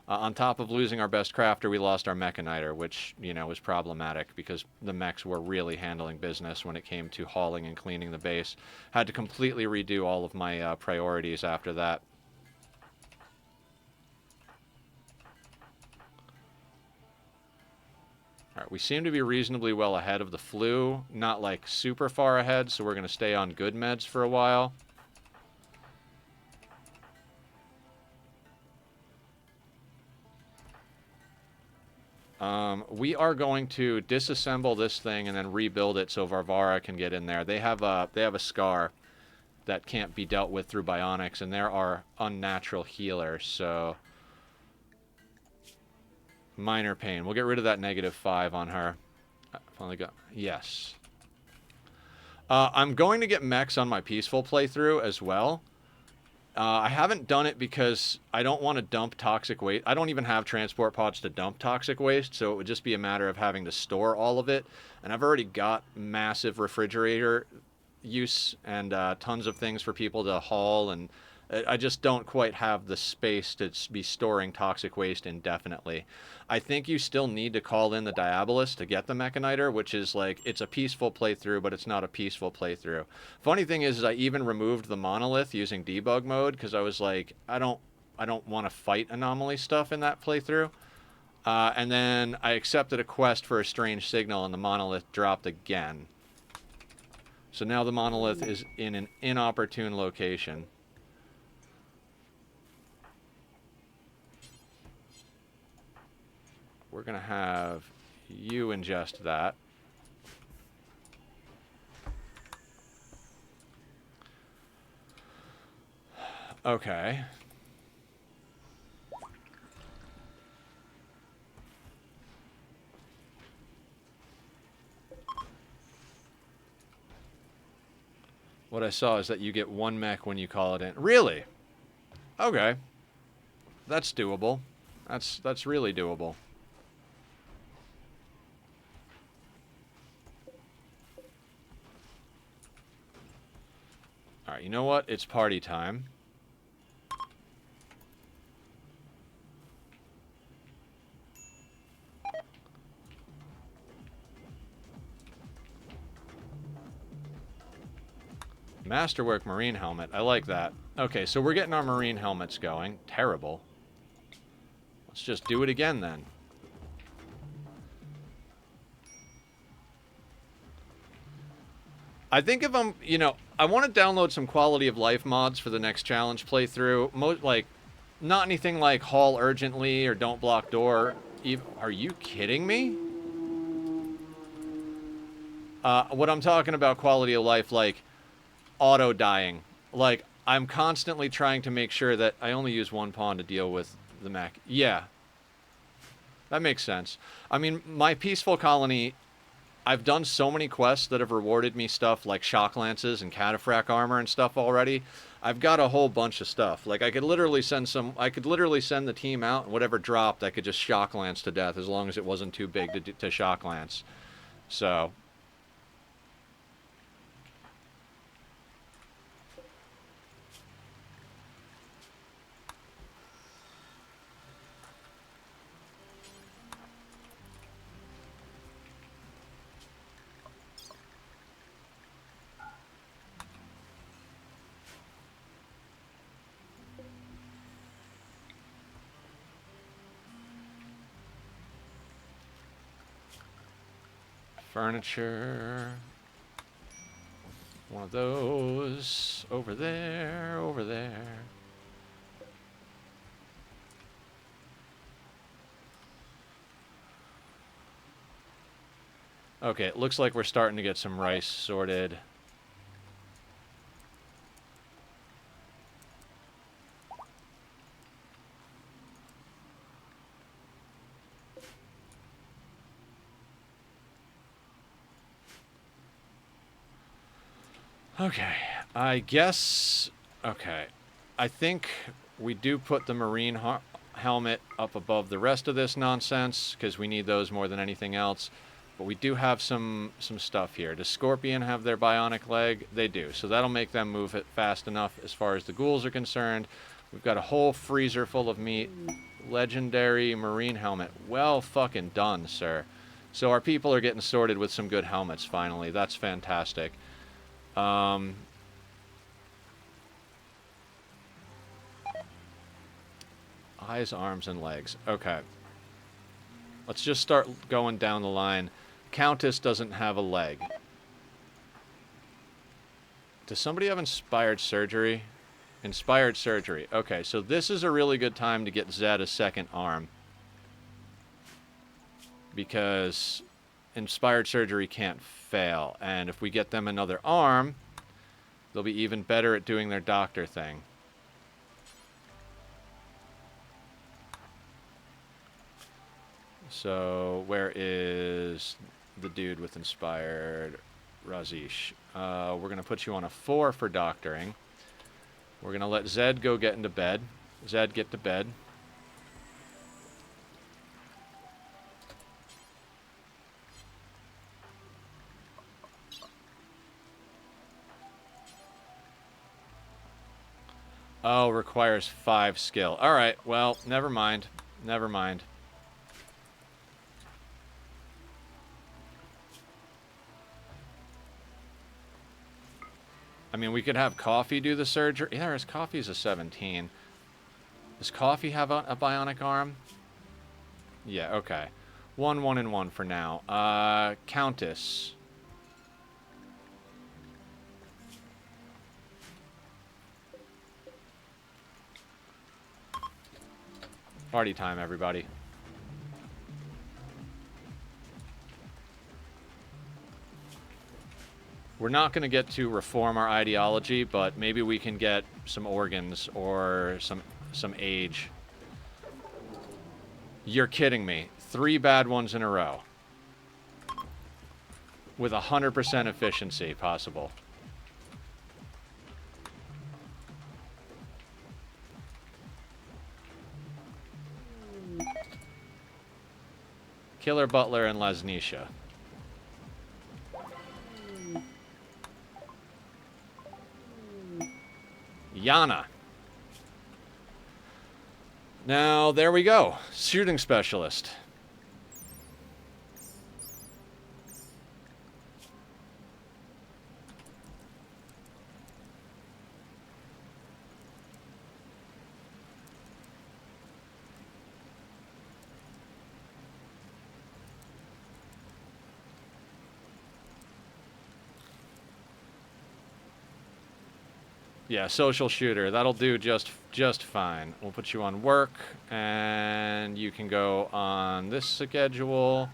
On top of losing our best crafter, we lost our Mechaniter, which, you know, was problematic because the mechs were really handling business when it came to hauling and cleaning the base. Had to completely redo all of my priorities after that. Alright, we seem to be reasonably well ahead of the flu. Not, like, super far ahead, so we're going to stay on good meds for a while. We are going to disassemble this thing and then rebuild it so Varvara can get in there. They have a scar that can't be dealt with through bionics, and there are unnatural healers, so minor pain. We'll get rid of that -5 on her. Finally got, yes. I'm going to get mechs on my peaceful playthrough as well. I haven't done it because I don't want to dump toxic waste. I don't even have transport pods to dump toxic waste, so it would just be a matter of having to store all of it. And I've already got massive refrigerator use and tons of things for people to haul, and I just don't quite have the space to be storing toxic waste indefinitely. I think you still need to call in the Diabolus to get the Mechaniter, which is like, it's a peaceful playthrough, but it's not a peaceful playthrough. Funny thing is I even removed the monolith using debug mode because I was like, I don't want to fight anomaly stuff in that playthrough. And then I accepted a quest for a strange signal and the monolith dropped again. So now the monolith is in an inopportune location. We're going to have you ingest that. Okay. What I saw is that you get 1 mech when you call it in. Really? Okay. That's doable. That's really doable. Alright, you know what? It's party time. Masterwork Marine Helmet. I like that. Okay, so we're getting our Marine Helmets going. Terrible. Let's just do it again then. I think if I'm, you know, I want to download some quality of life mods for the next challenge playthrough. Like, not anything like haul urgently or don't block door. Are you kidding me? What I'm talking about quality of life, like auto dying. Like, I'm constantly trying to make sure that I only use 1 pawn to deal with the mech. Yeah. That makes sense. I mean, my peaceful colony, I've done so many quests that have rewarded me stuff like shock lances and cataphract armor and stuff already. I've got a whole bunch of stuff. Like, I could literally send the team out, and whatever dropped, I could just shock lance to death as long as it wasn't too big to shock lance. So, furniture. One of those. Over there, over there. Okay, it looks like we're starting to get some rice sorted. Okay, I guess... Okay, I think we do put the Marine helmet up above the rest of this nonsense, because we need those more than anything else. But we do have some stuff here. Does Scorpion have their bionic leg? They do, so that'll make them move it fast enough as far as the ghouls are concerned. We've got a whole freezer full of meat. Legendary Marine helmet. Well fucking done, sir. So our people are getting sorted with some good helmets finally. That's fantastic. Eyes, arms, and legs. Okay. Let's just start going down the line. Countess doesn't have a leg. Does somebody have inspired surgery? Inspired surgery. Okay, so this is a really good time to get Zed a second arm. Because inspired surgery can't fail. And if we get them another arm, they'll be even better at doing their doctor thing. So, where is the dude with inspired? Razish. We're going to put you on a 4 for doctoring. We're going to let Zed go get into bed. Zed, get to bed. Oh, requires 5 skill. Alright, well, never mind. Never mind. I mean, we could have Coffee do the surgery. Yeah, his Coffee's a 17. Does Coffee have a bionic arm? Yeah, okay. 1, 1, and 1 for now. Countess. Party time, everybody. We're not going to get to reform our ideology, but maybe we can get some organs or some age. You're kidding me. 3 bad ones in a row. With 100% efficiency possible. Killer, Butler, and Lasnisha. Yana. Now, there we go. Shooting specialist. Yeah, social shooter. That'll do just fine. We'll put you on work, and you can go on this schedule.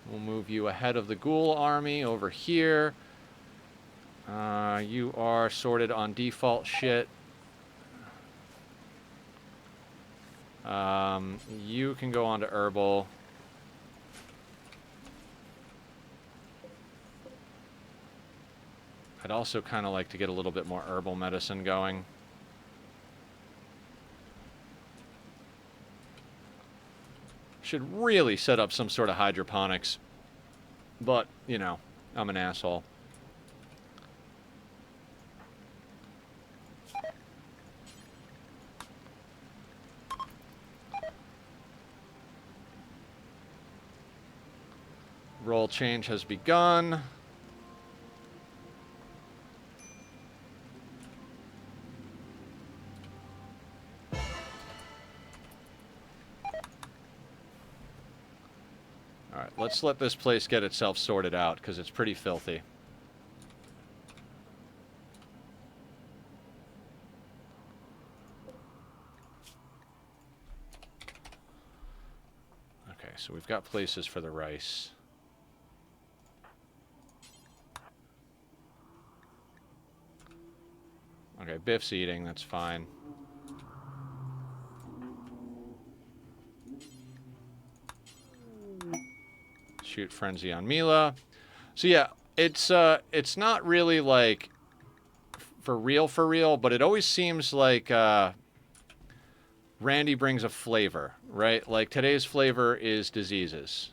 We'll move you ahead of the ghoul army over here. You are sorted on default shit. You can go on to herbal. I'd also kind of like to get a little bit more herbal medicine going. Should really set up some sort of hydroponics. But, you know, I'm an asshole. Role change has begun. Alright, let's let this place get itself sorted out, because it's pretty filthy. Okay, so we've got places for the rice. Okay, Biff's eating, that's fine. Shoot frenzy on Mila. So yeah, it's not really like for real, but it always seems like Randy brings a flavor, right? Like today's flavor is diseases.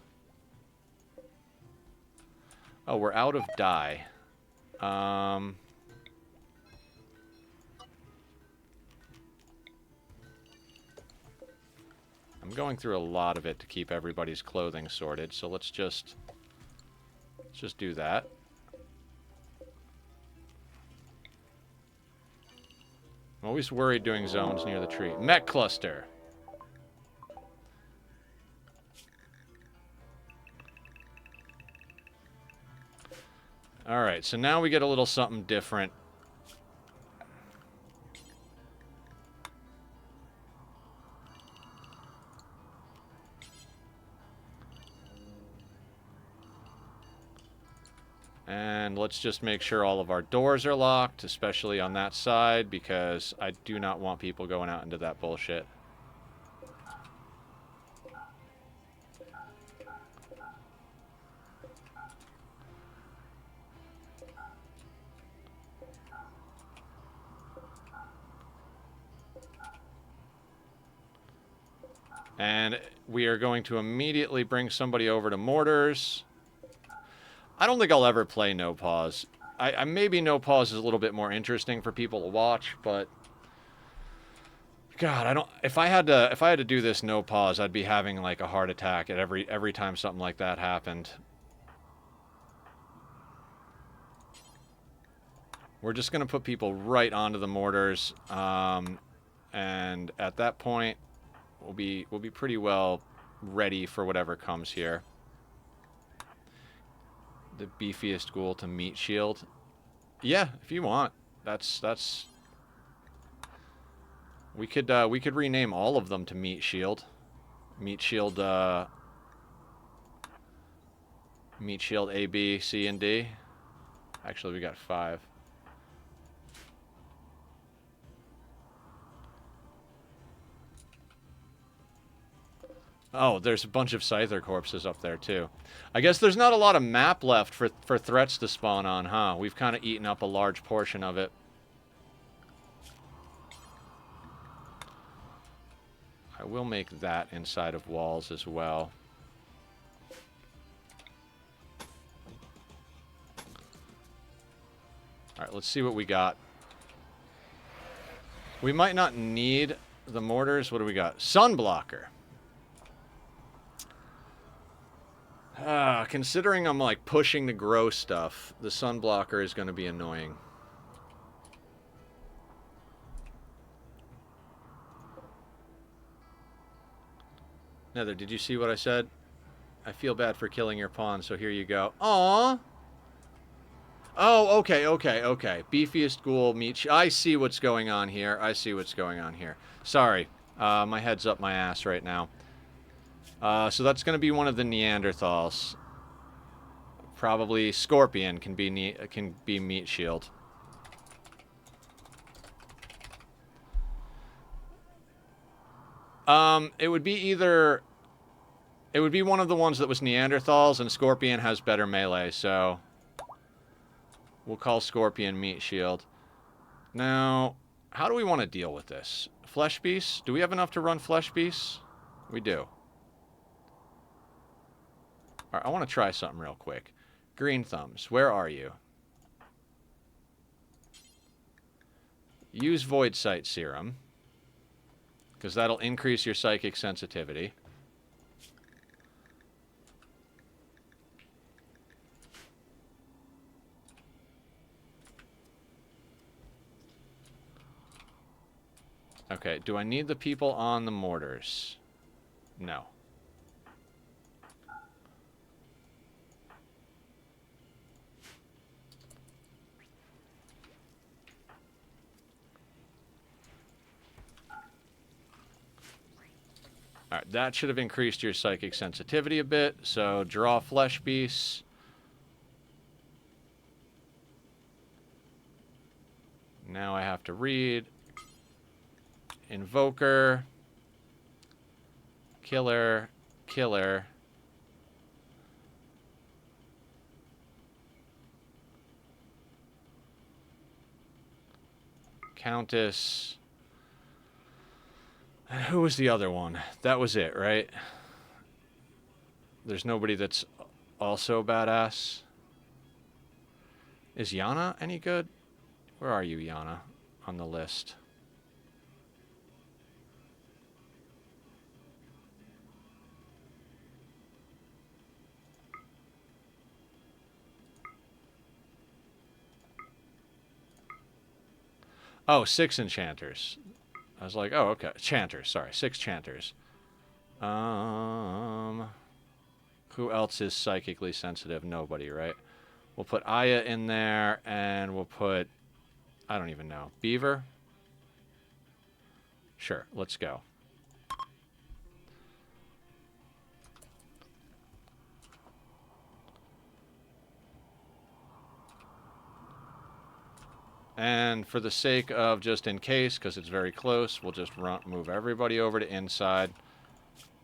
Oh, we're out of dye. I'm going through a lot of it to keep everybody's clothing sorted, so let's just do that. I'm always worried doing zones near the tree. Mech cluster. Alright, so now we get a little something different. And let's just make sure all of our doors are locked, especially on that side, because I do not want people going out into that bullshit. And we are going to immediately bring somebody over to mortars. I don't think I'll ever play No Pause. I maybe No Pause is a little bit more interesting for people to watch, but God, I don't. If I had to do this No Pause, I'd be having like a heart attack at every time something like that happened. We're just gonna put people right onto the mortars, and at that point, we'll be pretty well ready for whatever comes here. The beefiest ghoul to meat shield. Yeah, if you want. That's we could rename all of them to meat shield. Meat shield, meat shield A, B, C, and D. Actually, we got 5. Oh, there's a bunch of Scyther corpses up there, too. I guess there's not a lot of map left for threats to spawn on, huh? We've kind of eaten up a large portion of it. I will make that inside of walls as well. Alright, let's see what we got. We might not need the mortars. What do we got? Sunblocker. Considering I'm, like, pushing to grow stuff, the sunblocker is going to be annoying. Nether, did you see what I said? I feel bad for killing your pawn, so here you go. Aww! Oh, okay. Beefiest ghoul meat. I see what's going on here. Sorry. My head's up my ass right now. So that's going to be one of the Neanderthals. Probably Scorpion can be meat shield. It would be either... It would be one of the ones that was Neanderthals, and Scorpion has better melee, so... We'll call Scorpion meat shield. Now, how do we want to deal with this? Flesh beasts? Do we have enough to run flesh beasts? We do. Alright, I want to try something real quick. Green thumbs, where are you? Use Void Sight Serum, because that'll increase your psychic sensitivity. Okay, do I need the people on the mortars? No. Alright, that should have increased your psychic sensitivity a bit, so draw flesh beasts. Now I have to read. Invoker. Killer. Killer. Countess. Who was the other one? That was it, right? There's nobody that's also badass. Is Yana any good? Where are you, Yana, on the list? Oh, 6 enchanters. I was like, oh, okay. Chanters, sorry. 6 chanters. Who else is psychically sensitive? Nobody, right? We'll put Aya in there, and we'll put... I don't even know. Beaver? Sure, let's go. And for the sake of just in case, because it's very close, we'll just move everybody over to inside.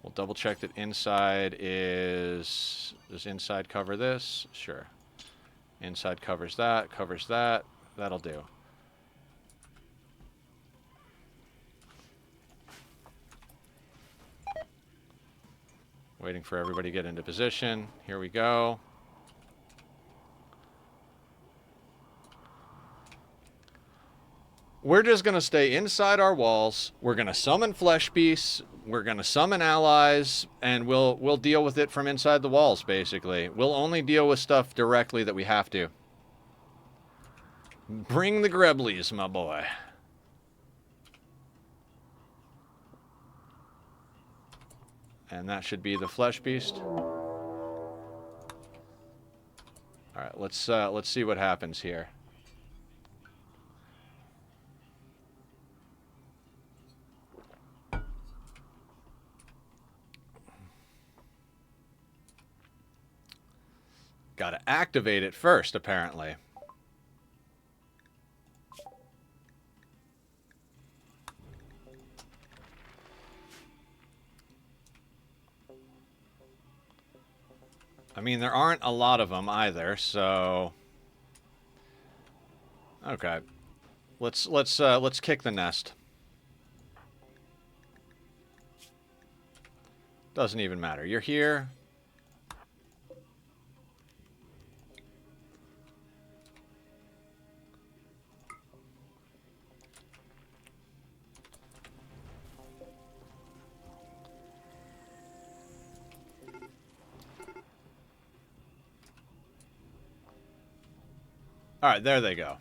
We'll double check that inside is... Does inside cover this? Sure. Inside covers that, covers that. That'll do. Waiting for everybody to get into position. Here we go. We're just going to stay inside our walls. We're going to summon flesh beasts. We're going to summon allies. And we'll deal with it from inside the walls, basically. We'll only deal with stuff directly that we have to. Bring the Greblies, my boy. And that should be the flesh beast. Alright, let's see what happens here. Gotta activate it first, apparently. I mean, there aren't a lot of them either, so... Okay. Let's kick the nest. Doesn't even matter. You're here. Alright, there they go.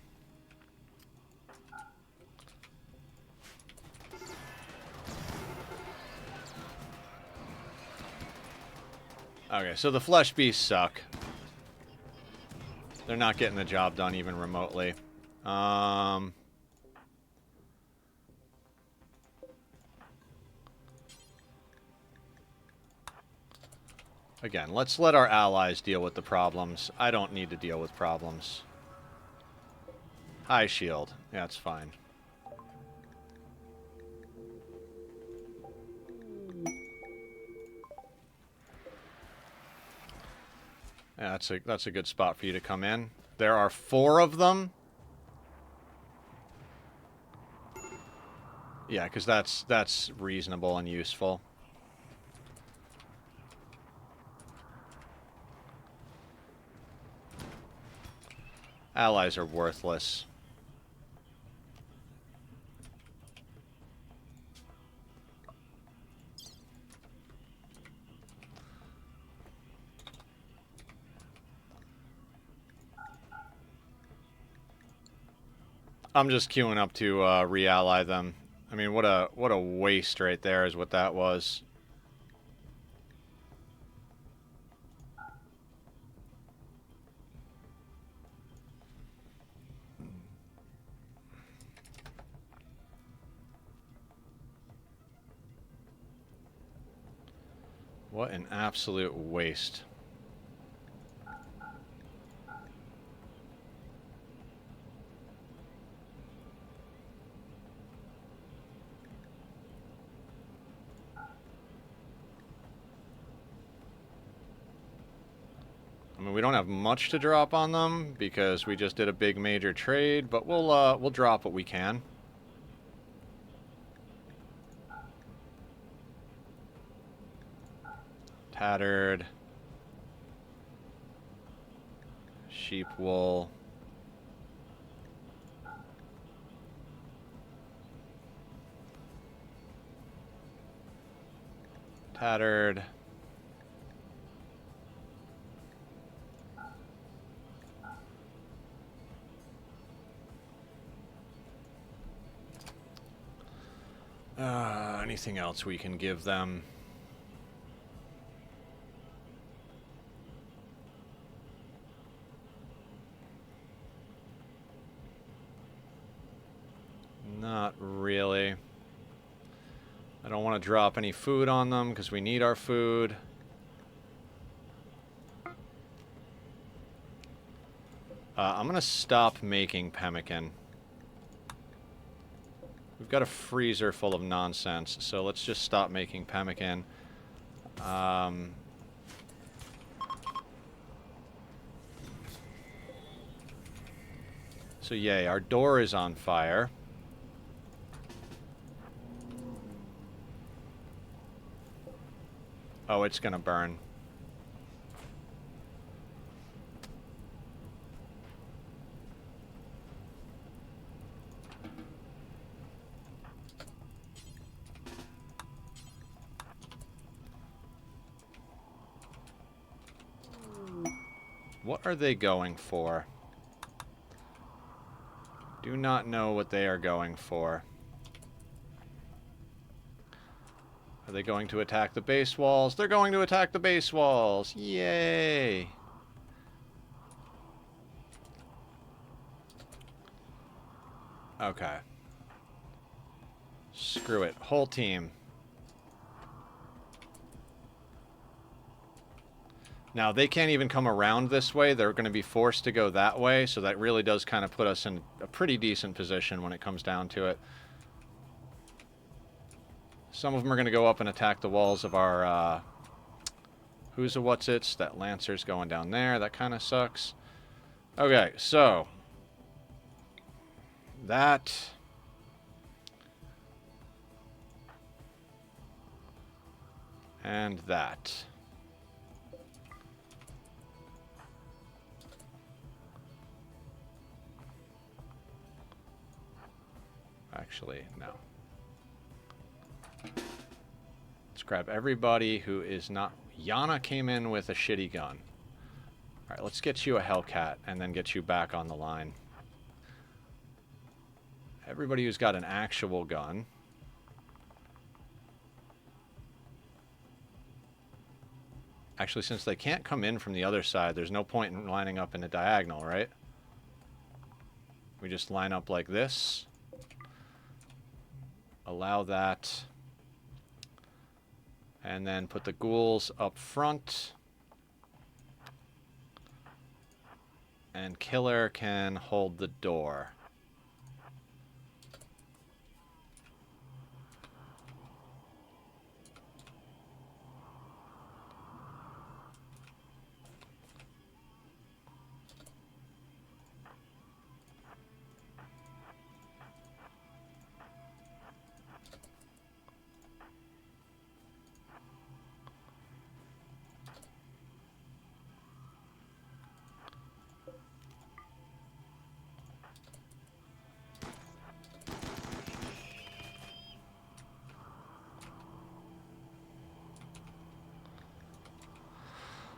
Okay, so the flesh beasts suck. They're not getting the job done even remotely. Again, let's let our allies deal with the problems. I don't need to deal with problems. High shield. Yeah, it's fine. Yeah, that's a good spot for you to come in. There are 4 of them. Yeah, because that's reasonable and useful. Allies are worthless. I'm just queuing up to re-ally them. I mean, what a waste right there is what that was. What an absolute waste. I mean, we don't have much to drop on them because we just did a big major trade, but we'll drop what we can. Tattered. Sheep wool. Tattered. Anything else we can give them? Not really. I don't want to drop any food on them because we need our food. I'm going to stop making pemmican. We've got a freezer full of nonsense, so let's just stop making pemmican. So yay, our door is on fire. Oh, it's gonna burn. What are they going for? Do not know what they are going for. Are they going to attack the base walls? They're going to attack the base walls! Yay! Okay. Screw it. Whole team. Now, they can't even come around this way. They're going to be forced to go that way, so that really does kind of put us in a pretty decent position when it comes down to it. Some of them are going to go up and attack the walls of our... who's a what's-its? That Lancer's going down there. That kind of sucks. Okay, so... that... and that. Actually, no. Let's grab everybody who is not... Yana came in with a shitty gun. Alright, let's get you a Hellcat and then get you back on the line. Everybody who's got an actual gun. Actually, since they can't come in from the other side, there's no point in lining up in a diagonal, right? We just line up like this. Allow that. And then put the ghouls up front. And Killer can hold the door.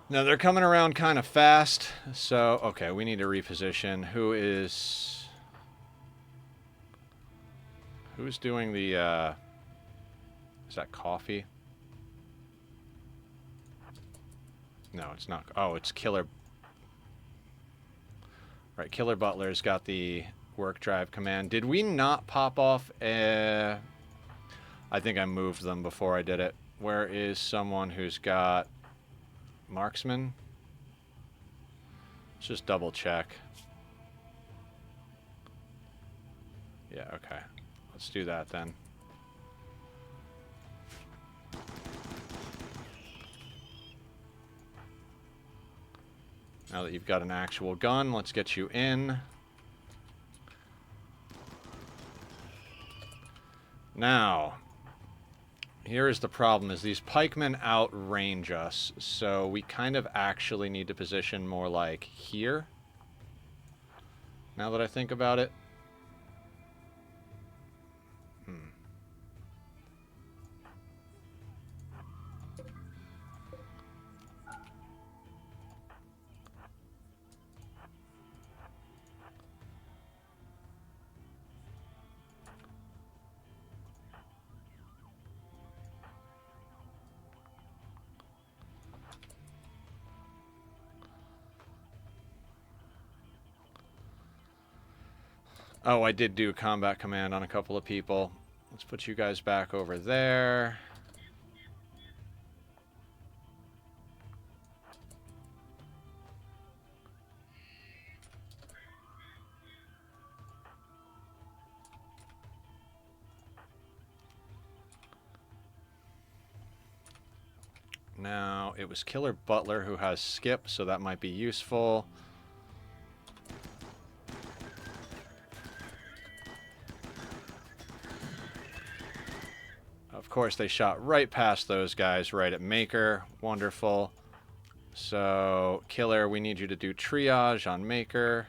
Now, they're coming around kind of fast, so... okay, we need to reposition. Who's doing the, is that coffee? No, it's not. Oh, it's Killer... right, Killer Butler's got the work drive command. Did we not pop off I think I moved them before I did it. Where is someone who's got... marksman? Let's just double check. Yeah, okay. Let's do that then. Now that you've got an actual gun, let's get you in. Now, here is the problem, is these pikemen outrange us, so we kind of actually need to position more like here. Now that I think about it. Oh, I did do combat command on a couple of people. Let's put you guys back over there. Now, it was Killer Butler who has skip, so that might be useful. Of course, they shot right past those guys, right at Maker. Wonderful. So, Killer, we need you to do triage on Maker.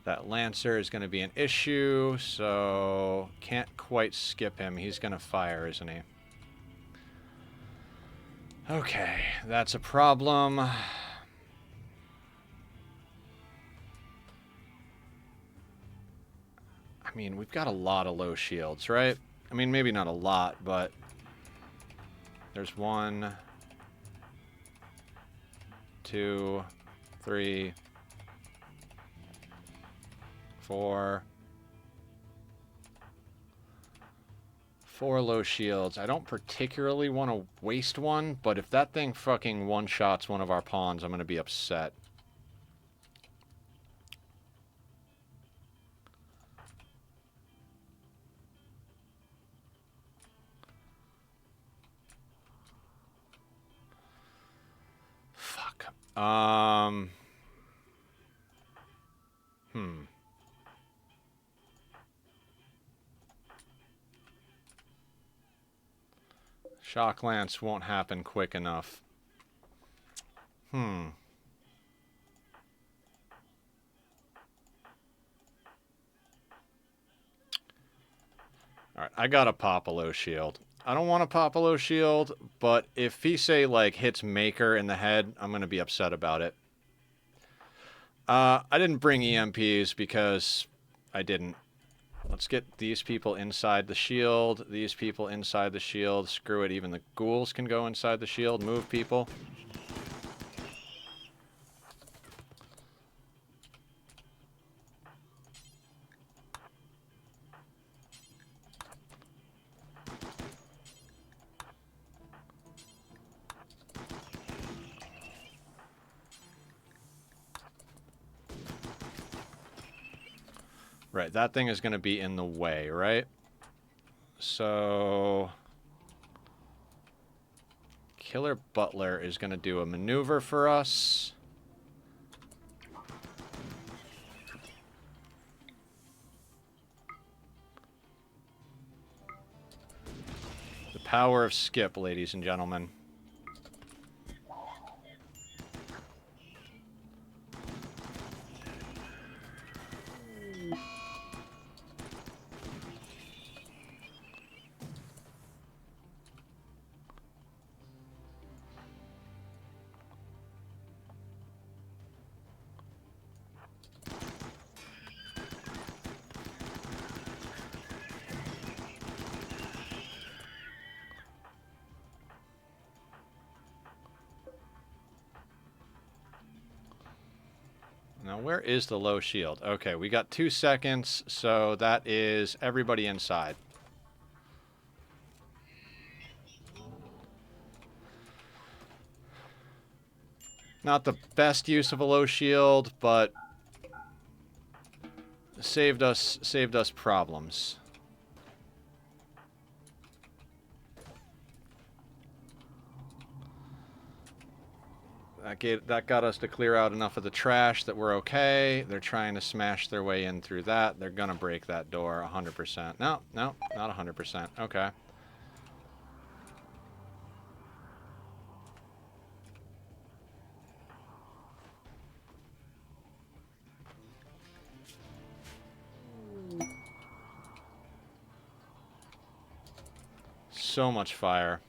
That Lancer is going to be an issue, so can't quite skip him. He's going to fire, isn't he? Okay, that's a problem. I mean, we've got a lot of low shields, right? I mean, maybe not a lot, but there's 1, 2, 3, 4. 4 low shields. I don't particularly want to waste one, but if that thing fucking one-shots one of our pawns, I'm going to be upset. Fuck. Shock Lance won't happen quick enough. Alright, I gotta pop a low shield. I don't want to pop a low shield, but if he, say, like, hits Maker in the head, I'm gonna be upset about it. I didn't bring EMPs because I didn't. Let's get these people inside the shield. These people inside the shield. Screw it, even the ghouls can go inside the shield. Move, people. Right, that thing is going to be in the way, right? So... Killer Butler is going to do a maneuver for us. The power of skip, ladies and gentlemen. Now, where is the low shield? Okay, we got 2 seconds, so that is everybody inside. Not the best use of a low shield, but saved us problems. That got us to clear out enough of the trash that we're okay. They're trying to smash their way in through that. They're gonna break that door 100%. No, not 100%. Okay. So much fire.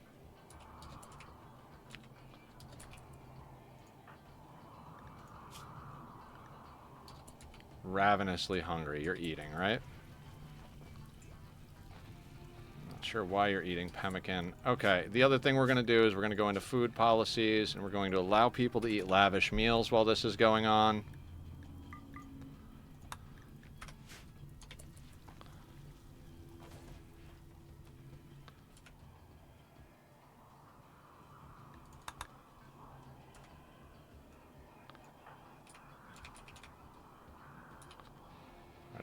Ravenously hungry. You're eating, right? Not sure why you're eating pemmican. Okay, the other thing we're going to do is we're going to go into food policies, and we're going to allow people to eat lavish meals while this is going on.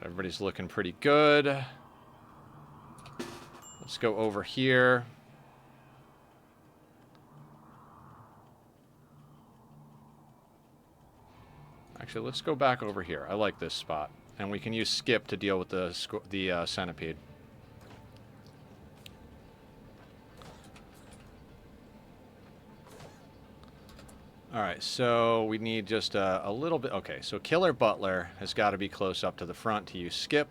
Everybody's looking pretty good. Let's go over here. Actually, let's go back over here. I like this spot. And we can use skip to deal with the centipede. Alright, so we need just a little bit... Okay, so Killer Butler has got to be close up to the front to use skip.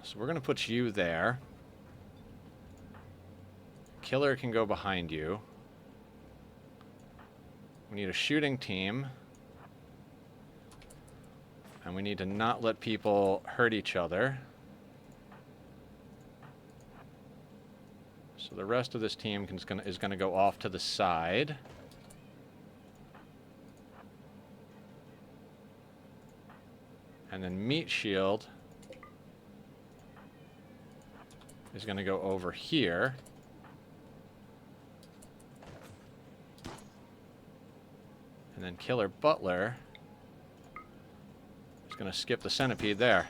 So we're going to put you there. Killer can go behind you. We need a shooting team. And we need to not let people hurt each other. So So the rest of this team is gonna go off to the side. And then Meat Shield is gonna go over here. And then Killer Butler is gonna skip the centipede there.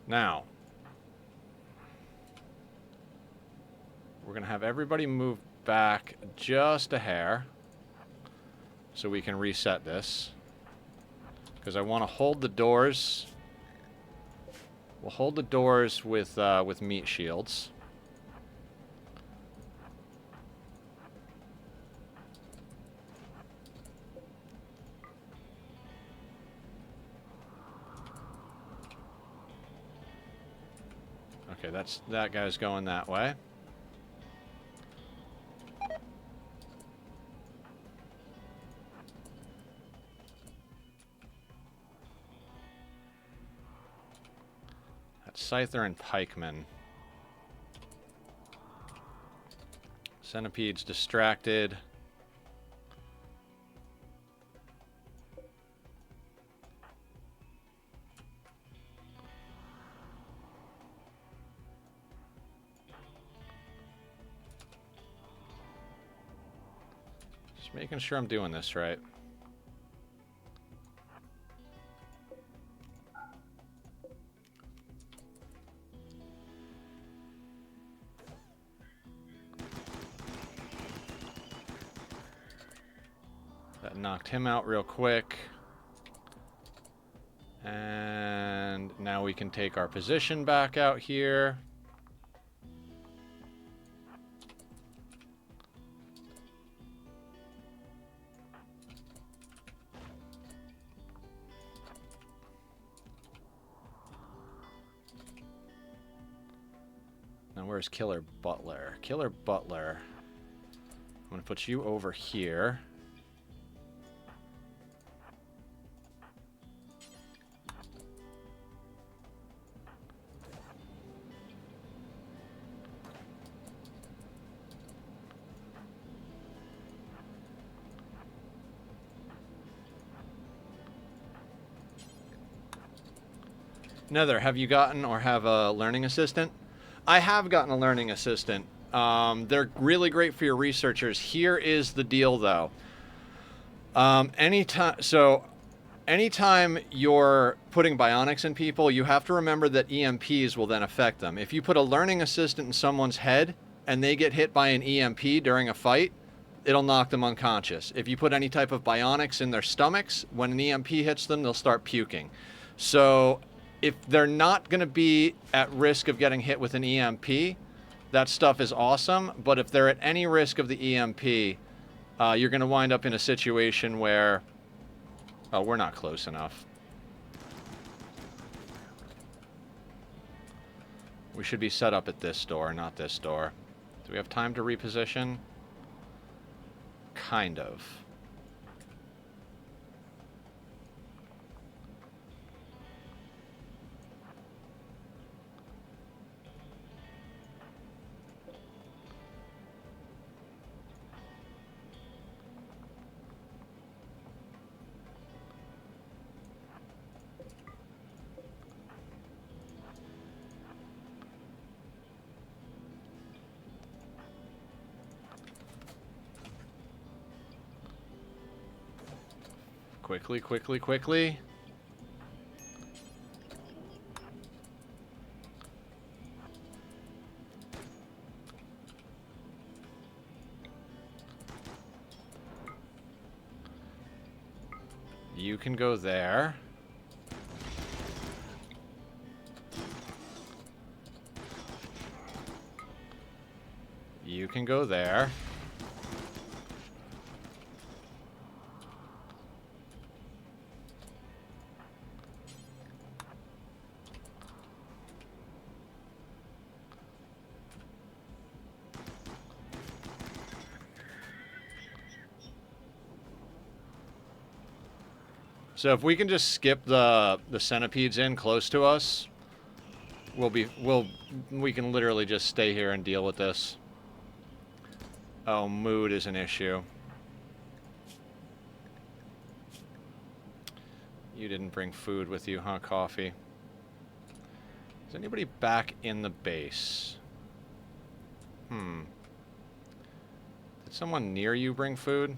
Now, we're going to have everybody move back just a hair so we can reset this. Because I want to hold the doors. We'll hold the doors with meat shields. Okay, that guy's going that way. That's Scyther and Pikeman. Centipede's distracted. Just making sure I'm doing this right. That knocked him out real quick. And now we can take our position back out here. Now where's Killer Butler? Killer Butler. I'm going to put you over here. Nether, have you gotten or have a learning assistant? I have gotten a learning assistant. They're really great for your researchers. Here is the deal, though. Anytime you're putting bionics in people, you have to remember that EMPs will then affect them. If you put a learning assistant in someone's head and they get hit by an EMP during a fight, it'll knock them unconscious. If you put any type of bionics in their stomachs, when an EMP hits them, they'll start puking. So if they're not going to be at risk of getting hit with an EMP, that stuff is awesome. But if they're at any risk of the EMP, you're going to wind up in a situation where... Oh, we're not close enough. We should be set up at this door, not this door. Do we have time to reposition? Kind of. Quickly, quickly, quickly. You can go there. You can go there. So if we can just skip the centipedes in close to us, we can literally just stay here and deal with this. Oh, mood is an issue. You didn't bring food with you, huh, Coffee? Is anybody back in the base? Did someone near you bring food?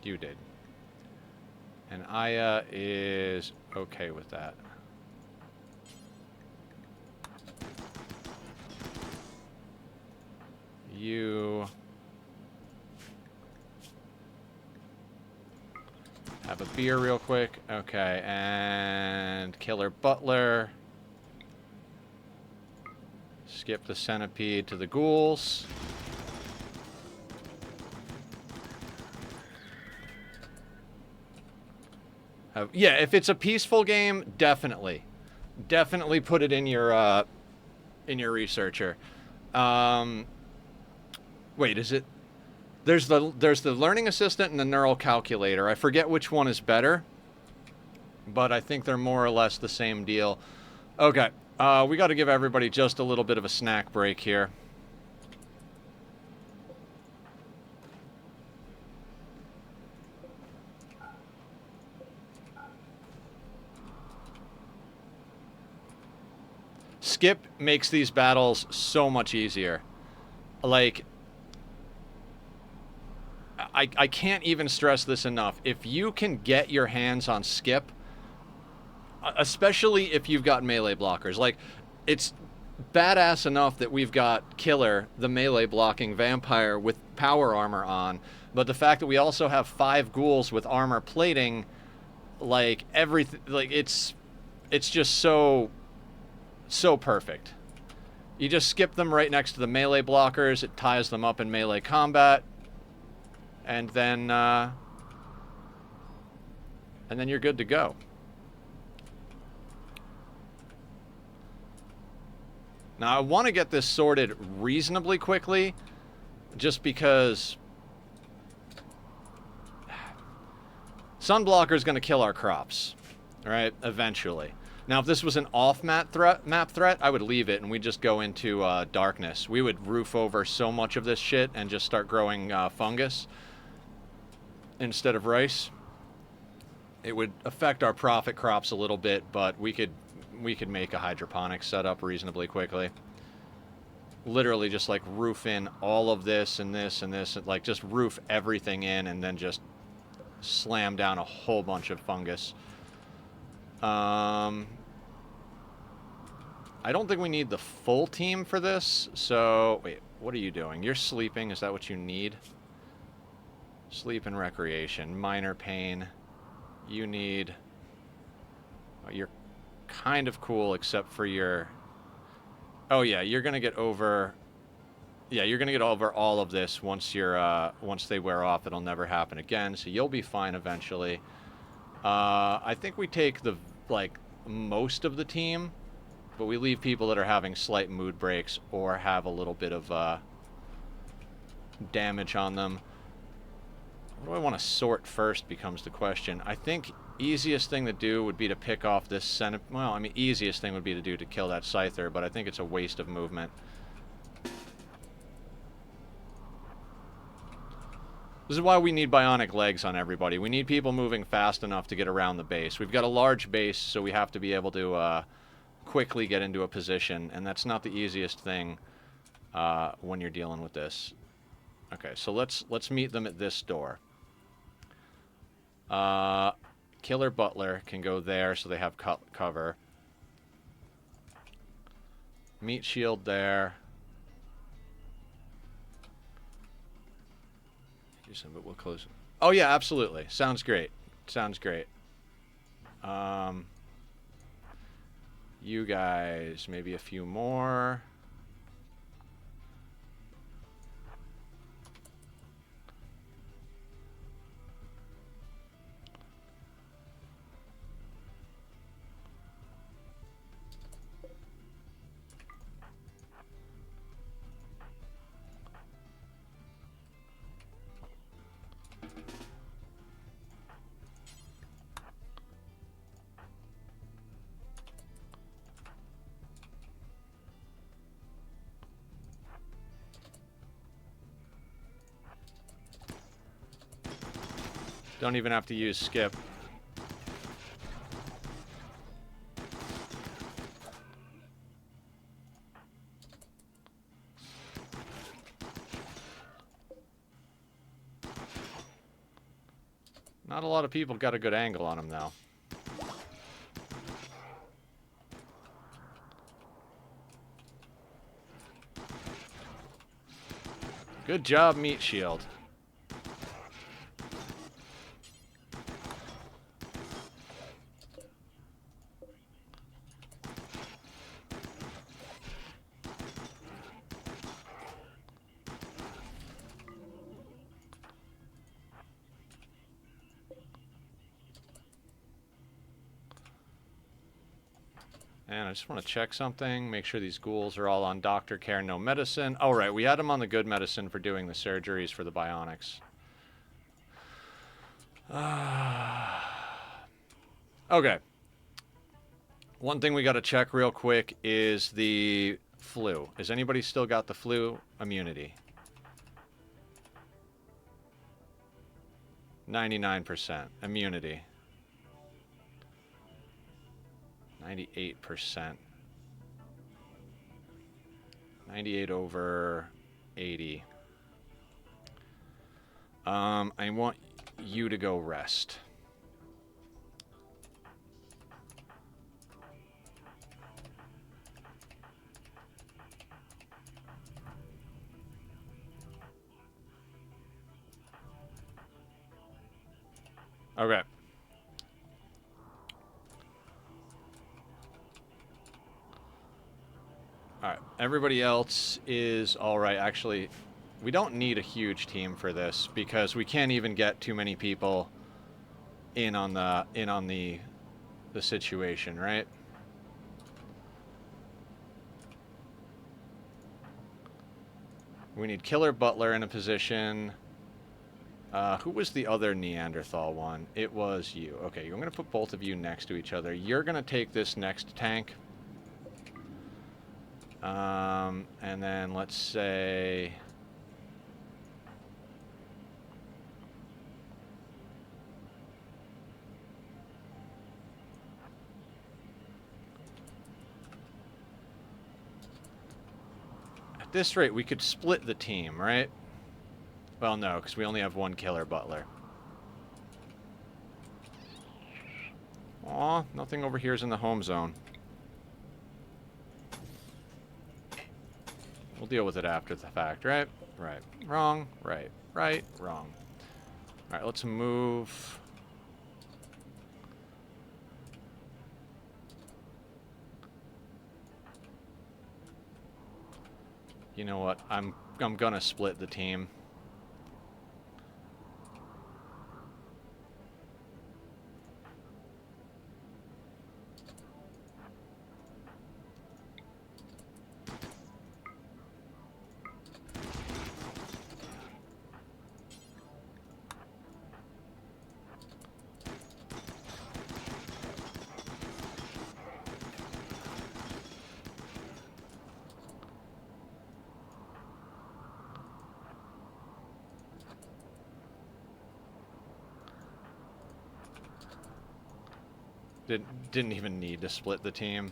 You did. And Aya is okay with that. You have a beer real quick. Okay, and Killer Butler. Skip the centipede to the ghouls. Yeah, if it's a peaceful game, definitely. Definitely put it in your researcher. Wait, is it? There's the learning assistant and the neural calculator. I forget which one is better, but I think they're more or less the same deal. Okay, we got to give everybody just a little bit of a snack break here. Skip makes these battles so much easier. Like, I can't even stress this enough. If you can get your hands on Skip, especially if you've got melee blockers, like, it's badass enough that we've got Killer, the melee blocking vampire with power armor on, but the fact that we also have 5 ghouls with armor plating, like, everything, like, it's just so perfect. You just skip them right next to the melee blockers, it ties them up in melee combat, and then you're good to go. Now, I want to get this sorted reasonably quickly, just because Sunblocker is going to kill our crops, right? Eventually. Now, if this was an off-map threat, I would leave it and we'd just go into darkness. We would roof over so much of this shit and just start growing fungus instead of rice. It would affect our profit crops a little bit, but we could make a hydroponics setup reasonably quickly. Literally just like roof in all of this and this and this, like just roof everything in and then just slam down a whole bunch of fungus. I don't think we need the full team for this, so wait, what are you doing? You're sleeping, is that what you need? Sleep and recreation, minor pain. You need... Oh, you're kind of cool except for your... Oh yeah, you're gonna get over... Yeah, you're gonna get over all of this once you're once they wear off. It'll never happen again, so you'll be fine eventually. I think we take the like most of the team, but we leave people that are having slight mood breaks or have a little bit of damage on them. What do I want to sort first becomes the question. I think easiest thing to do would be to pick off this center. Well, I mean, easiest thing would be to do to kill that Scyther, but I think it's a waste of movement. This is why we need bionic legs on everybody. We need people moving fast enough to get around the base. We've got a large base, so we have to be able to quickly get into a position, and that's not the easiest thing when you're dealing with this. Okay, so let's meet them at this door. Killer Butler can go there, so they have cover. Meat shield there. But we'll close. Oh yeah, absolutely. Sounds great. Sounds great. You guys, maybe a few more. Don't even have to use skip. Not a lot of people got a good angle on him, though. Good job, Meat Shield. And I just want to check something, make sure these ghouls are all on doctor care, no medicine. Oh, right, we had them on the good medicine for doing the surgeries for the bionics. Okay. One thing we got to check real quick is the flu. Has anybody still got the flu immunity? 99% immunity. 98%. 98 over 80. I want you to go rest. Okay. Alright, everybody else is alright. Actually, we don't need a huge team for this because we can't even get too many people in on the situation, right? We need Killer Butler in a position. Who was the other Neanderthal one? It was you. Okay, I'm going to put both of you next to each other. You're going to take this next tank. And then let's say... At this rate, we could split the team, right? Well, no, because we only have one Killer Butler. Aw, nothing over here is in the home zone. We'll deal with it after the fact, right? Right. Wrong. Right. Right. Wrong. Alright, let's move. You know what? I'm gonna split the team. Didn't even need to split the team.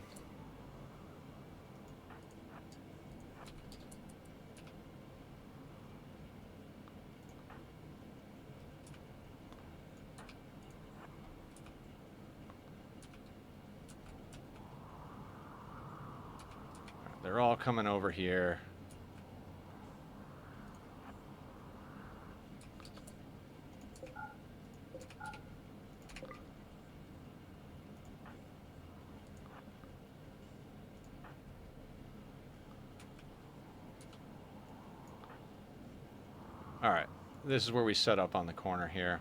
They're all coming over here. Alright, this is where we set up on the corner here.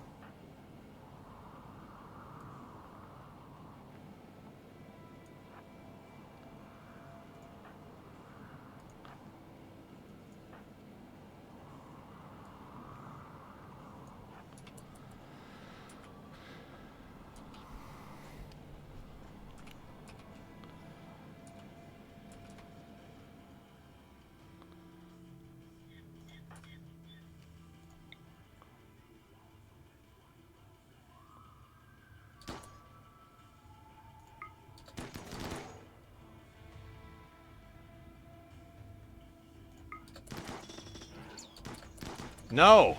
No!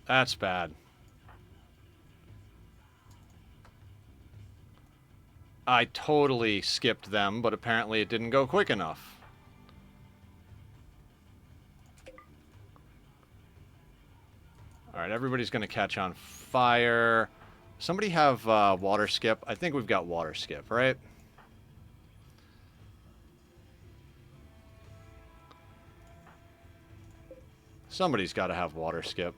That's bad. I totally skipped them, but apparently it didn't go quick enough. Alright, everybody's gonna catch on fire. Somebody have water skip? I think we've got water skip, right? Somebody's got to have water skip.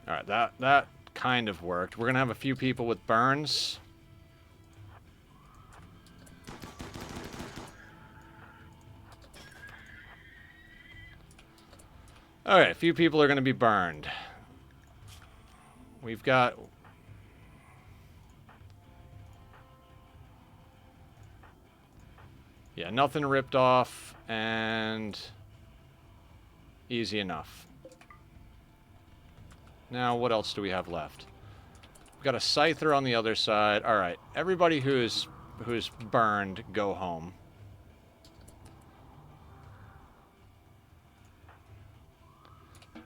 Alright, that kind of worked. We're going to have a few people with burns. Alright, a few people are going to be burned. We've got... Yeah, nothing ripped off, and... easy enough. Now, what else do we have left? We've got a Scyther on the other side. Alright, everybody who's burned, go home.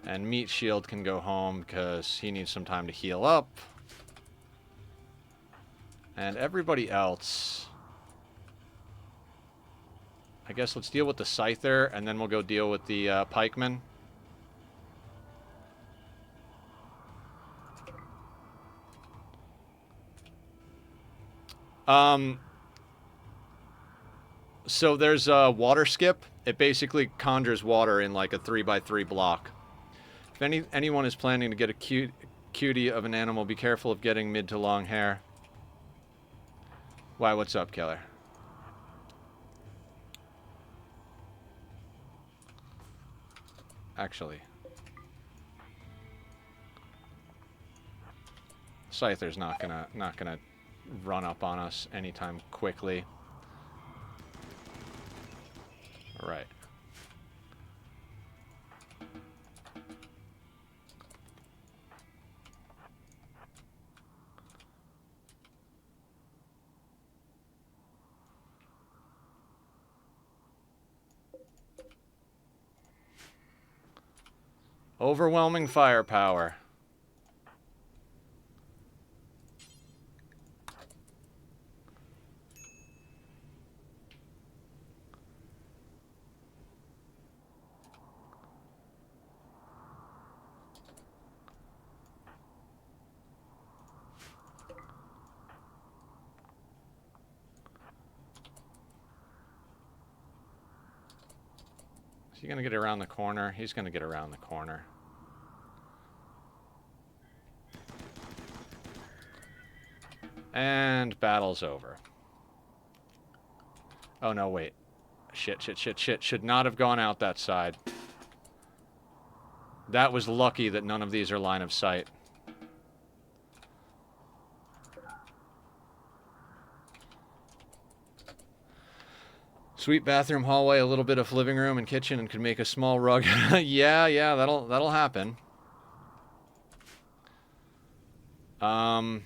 And Meat Shield can go home because he needs some time to heal up. And everybody else... I guess let's deal with the Scyther, and then we'll go deal with the Pikeman. So there's a water skip. It basically conjures water in like a 3x3 block. If anyone is planning to get a cutie of an animal, be careful of getting mid to long hair. Why, what's up, Killer? Actually. Scyther's not gonna run up on us anytime quickly. Alright. Overwhelming firepower. Is he going to get around the corner? He's going to get around the corner. And battle's over. Oh, no, wait. Shit. Should not have gone out that side. That was lucky that none of these are line of sight. Sweet bathroom hallway, a little bit of living room and kitchen, and could make a small rug. yeah, that'll happen. Alright,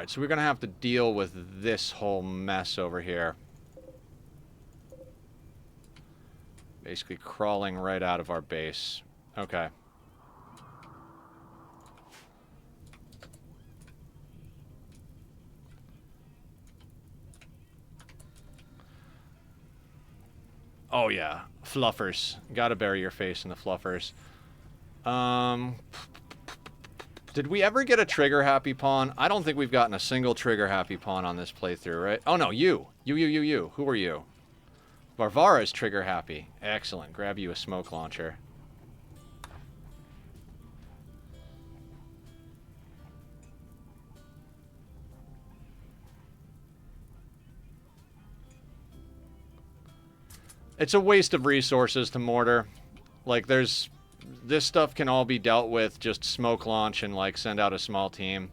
so we're gonna have to deal with this whole mess over here. Basically crawling right out of our base. Okay. Oh yeah, fluffers. Gotta bury your face in the fluffers. Did we ever get a trigger-happy pawn? I don't think we've gotten a single trigger-happy pawn on this playthrough, right? Oh no, you. You. Who are you? Varvara's trigger-happy. Excellent. Grab you a smoke launcher. It's a waste of resources to mortar. Like, there's this stuff can all be dealt with. Just smoke launch and like send out a small team.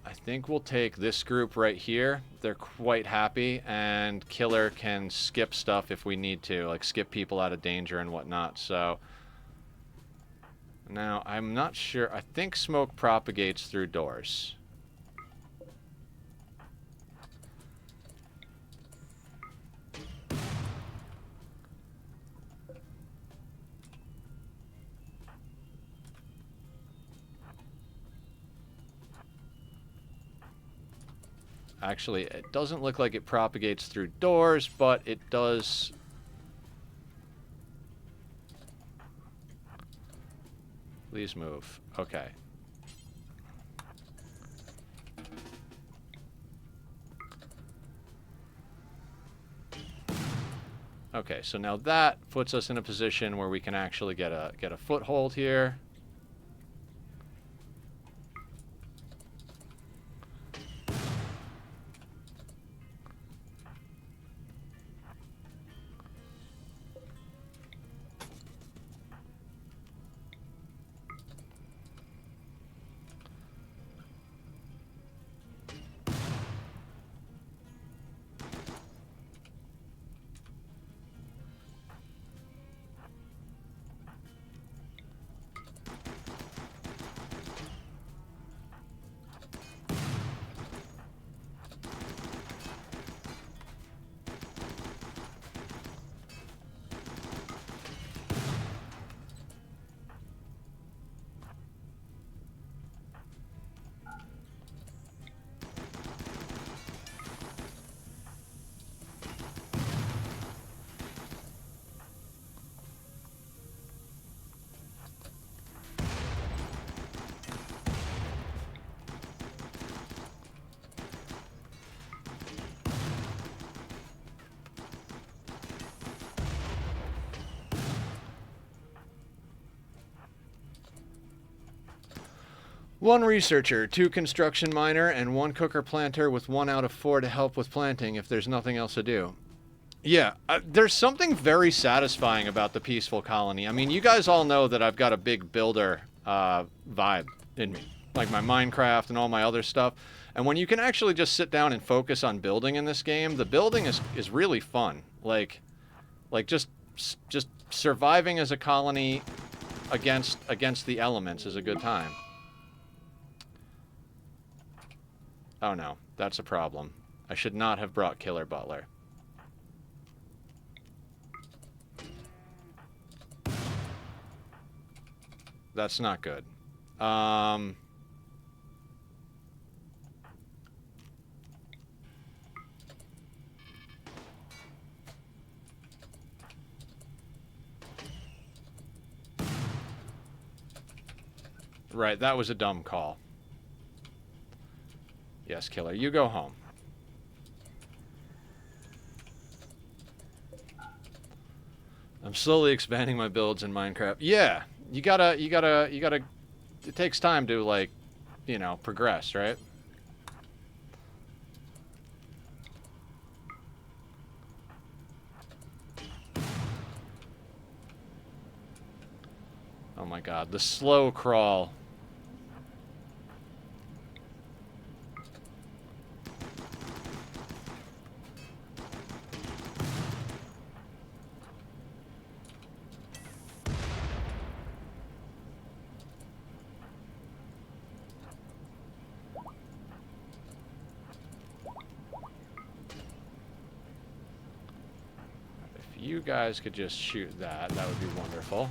I think we'll take this group right here. They're quite happy, and Killer can skip stuff if we need to, like skip people out of danger and whatnot. So now I'm not sure. I think smoke propagates through doors. Actually, it doesn't look like it propagates through doors, but it does. Please move. Okay. Okay, so now that puts us in a position where we can actually get a foothold here. One researcher, 2 construction miner, and 1 cooker planter with 1 out of 4 to help with planting if there's nothing else to do. Yeah, there's something very satisfying about the peaceful colony. I mean, you guys all know that I've got a big builder vibe in me. Like my Minecraft and all my other stuff. And when you can actually just sit down and focus on building in this game, the building is really fun. Like just surviving as a colony against the elements is a good time. Oh no, that's a problem. I should not have brought Killer Butler. That's not good. Right, that was a dumb call. Yes, Killer, you go home. I'm slowly expanding my builds in Minecraft. Yeah, you gotta, it takes time to, like, you know, progress, right? Oh my god, the slow crawl. You guys could just shoot that. That would be wonderful.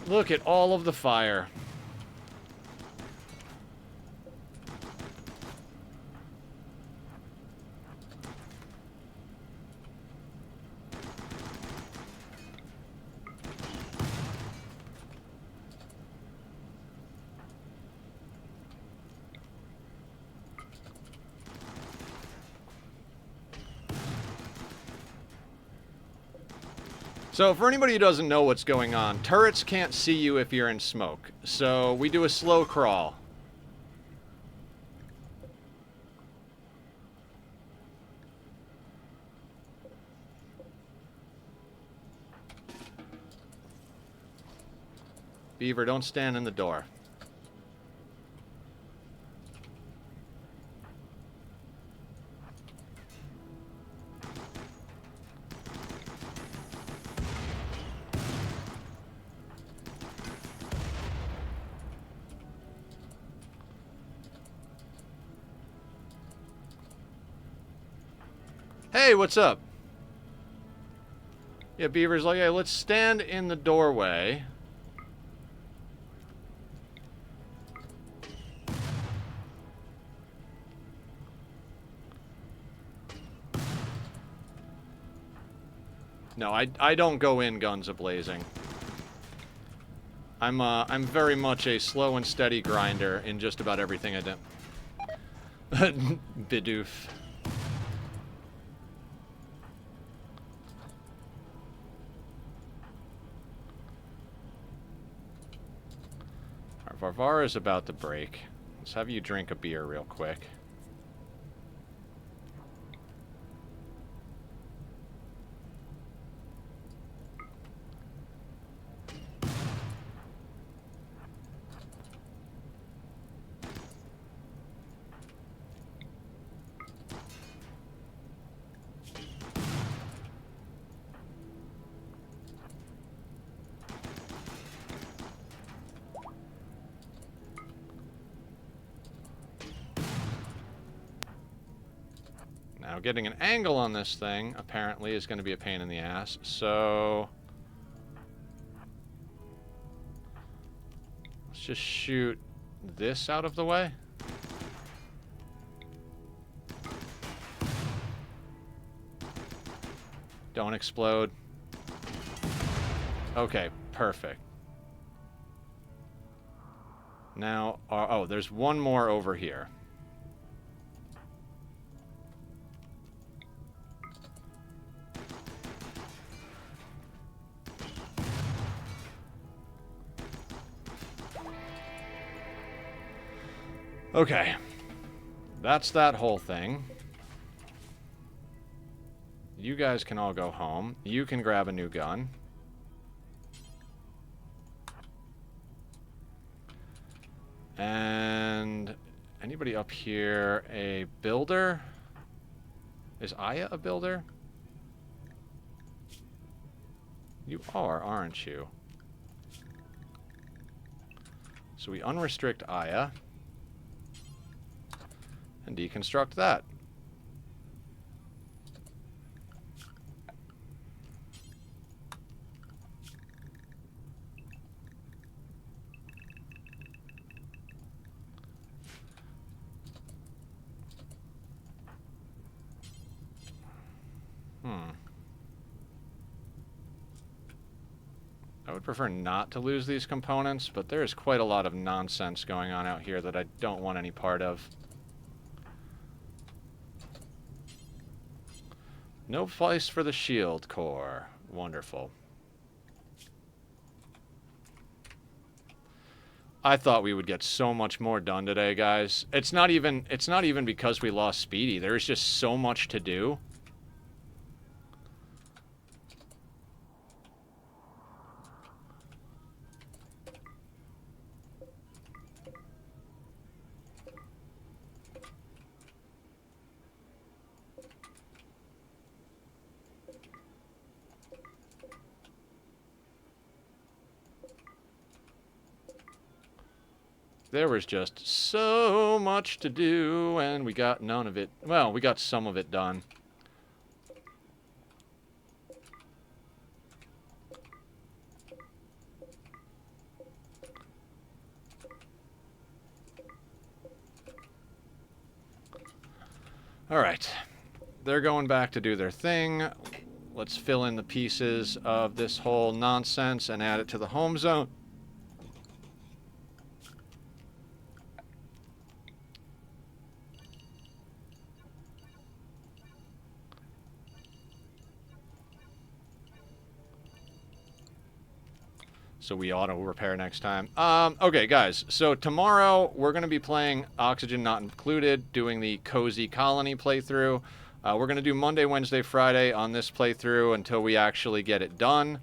Look at all of the fire. So for anybody who doesn't know what's going on, turrets can't see you if you're in smoke. So we do a slow crawl. Beaver, don't stand in the door. Hey, what's up? Yeah, Beaver's like, hey, let's stand in the doorway. No, I don't go in guns a-blazing. I'm very much a slow and steady grinder in just about everything I do. Bidoof. Our Varvara is about to break. Let's have you drink a beer real quick. Now, getting an angle on this thing, apparently, is going to be a pain in the ass, so... let's just shoot this out of the way. Don't explode. Okay, perfect. Now, oh, there's one more over here. Okay. That's that whole thing. You guys can all go home. You can grab a new gun. And anybody up here a builder? Is Aya a builder? You are, aren't you? So we unrestrict Aya and deconstruct that. I would prefer not to lose these components, but there is quite a lot of nonsense going on out here that I don't want any part of. No place for the shield core. Wonderful. I thought we would get so much more done today, guys. It's not even because we lost Speedy. There is just so much to do. There was just so much to do, and we got none of it. Well, we got some of it done. Alright. They're going back to do their thing. Let's fill in the pieces of this whole nonsense and add it to the home zone. so we auto repair next time. Okay, guys. So tomorrow we're going to be playing Oxygen Not Included, doing the Cozy Colony playthrough. We're going to do Monday, Wednesday, Friday on this playthrough until we actually get it done.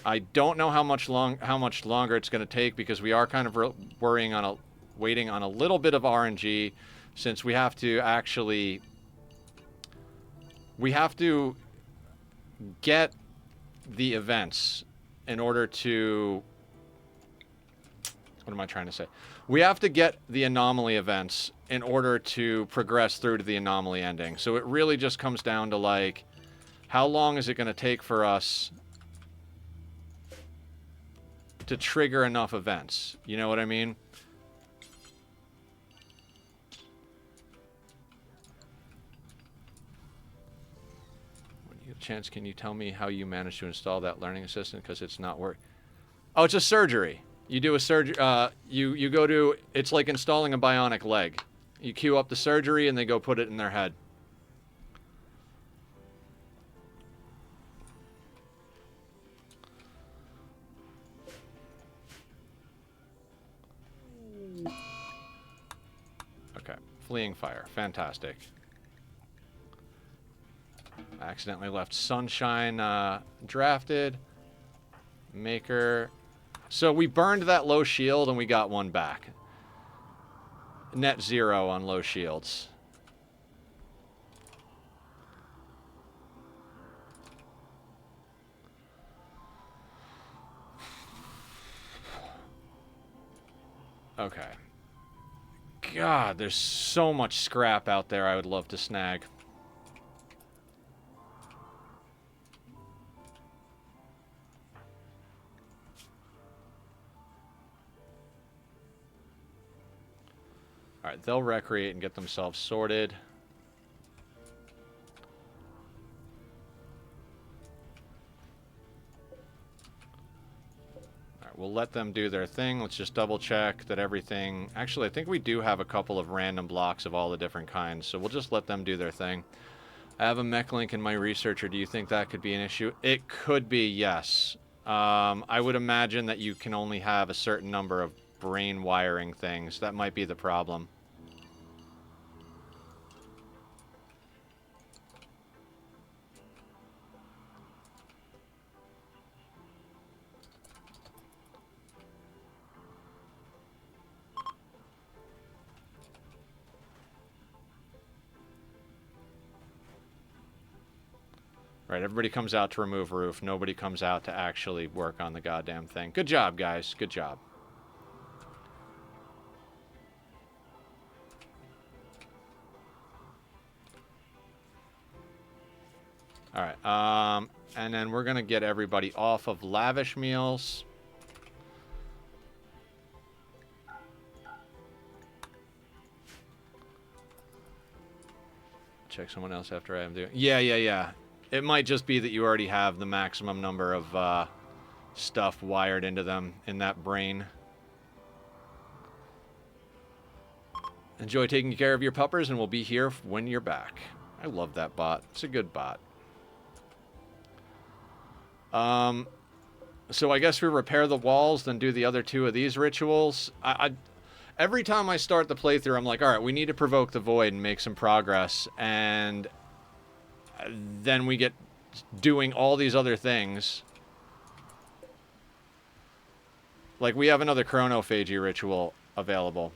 I don't know how much longer it's going to take because we are kind of waiting on a little bit of RNG, since we have to get the events in order to, what am I trying to say? We have to get the anomaly events in order to progress through to the anomaly ending. So it really just comes down to, like, how long is it going to take for us to trigger enough events? You know what I mean? When you get a chance, can you tell me how you managed to install that learning assistant? Because it's not working. Oh, it's a surgery. You do a surgery. You go to. It's like installing a bionic leg. You queue up the surgery and they go put it in their head. Okay, fleeing fire, fantastic. I accidentally left Sunshine drafted. Maker. So we burned that low shield and we got one back. Net 0 on low shields. Okay. God, there's so much scrap out there I would love to snag. Alright, they'll recreate and get themselves sorted. Alright, we'll let them do their thing. Let's just double check that everything... Actually, I think we do have a couple of random blocks of all the different kinds, so we'll just let them do their thing. I have a mech link in my researcher. Do you think that could be an issue? It could be, yes. I would imagine that you can only have a certain number of brain wiring things. That might be the problem. Right, everybody comes out to remove roof. Nobody comes out to actually work on the goddamn thing. Good job, guys. Good job. Alright, and then we're going to get everybody off of lavish meals. Check someone else after I am doing... Yeah. It might just be that you already have the maximum number of stuff wired into them in that brain. Enjoy taking care of your puppers, and we'll be here when you're back. I love that bot. It's a good bot. So I guess we repair the walls, then do the other two of these rituals. Every time I start the playthrough, I'm like, all right, we need to provoke the void and make some progress, and then we get doing all these other things. Like, we have another chronophagy ritual available.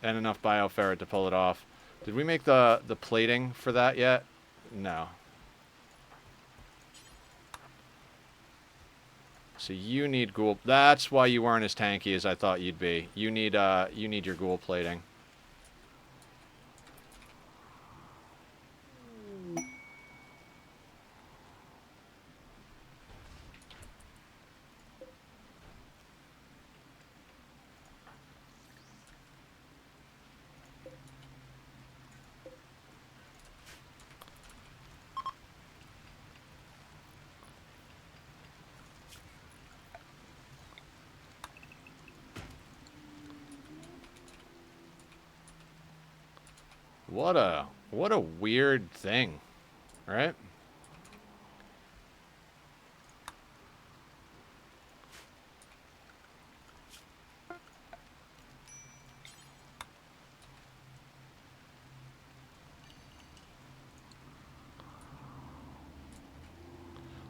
And enough bioferret to pull it off. Did we make the plating for that yet? No. So you need ghoul... That's why you weren't as tanky as I thought you'd be. You need your ghoul plating. What a weird thing, right?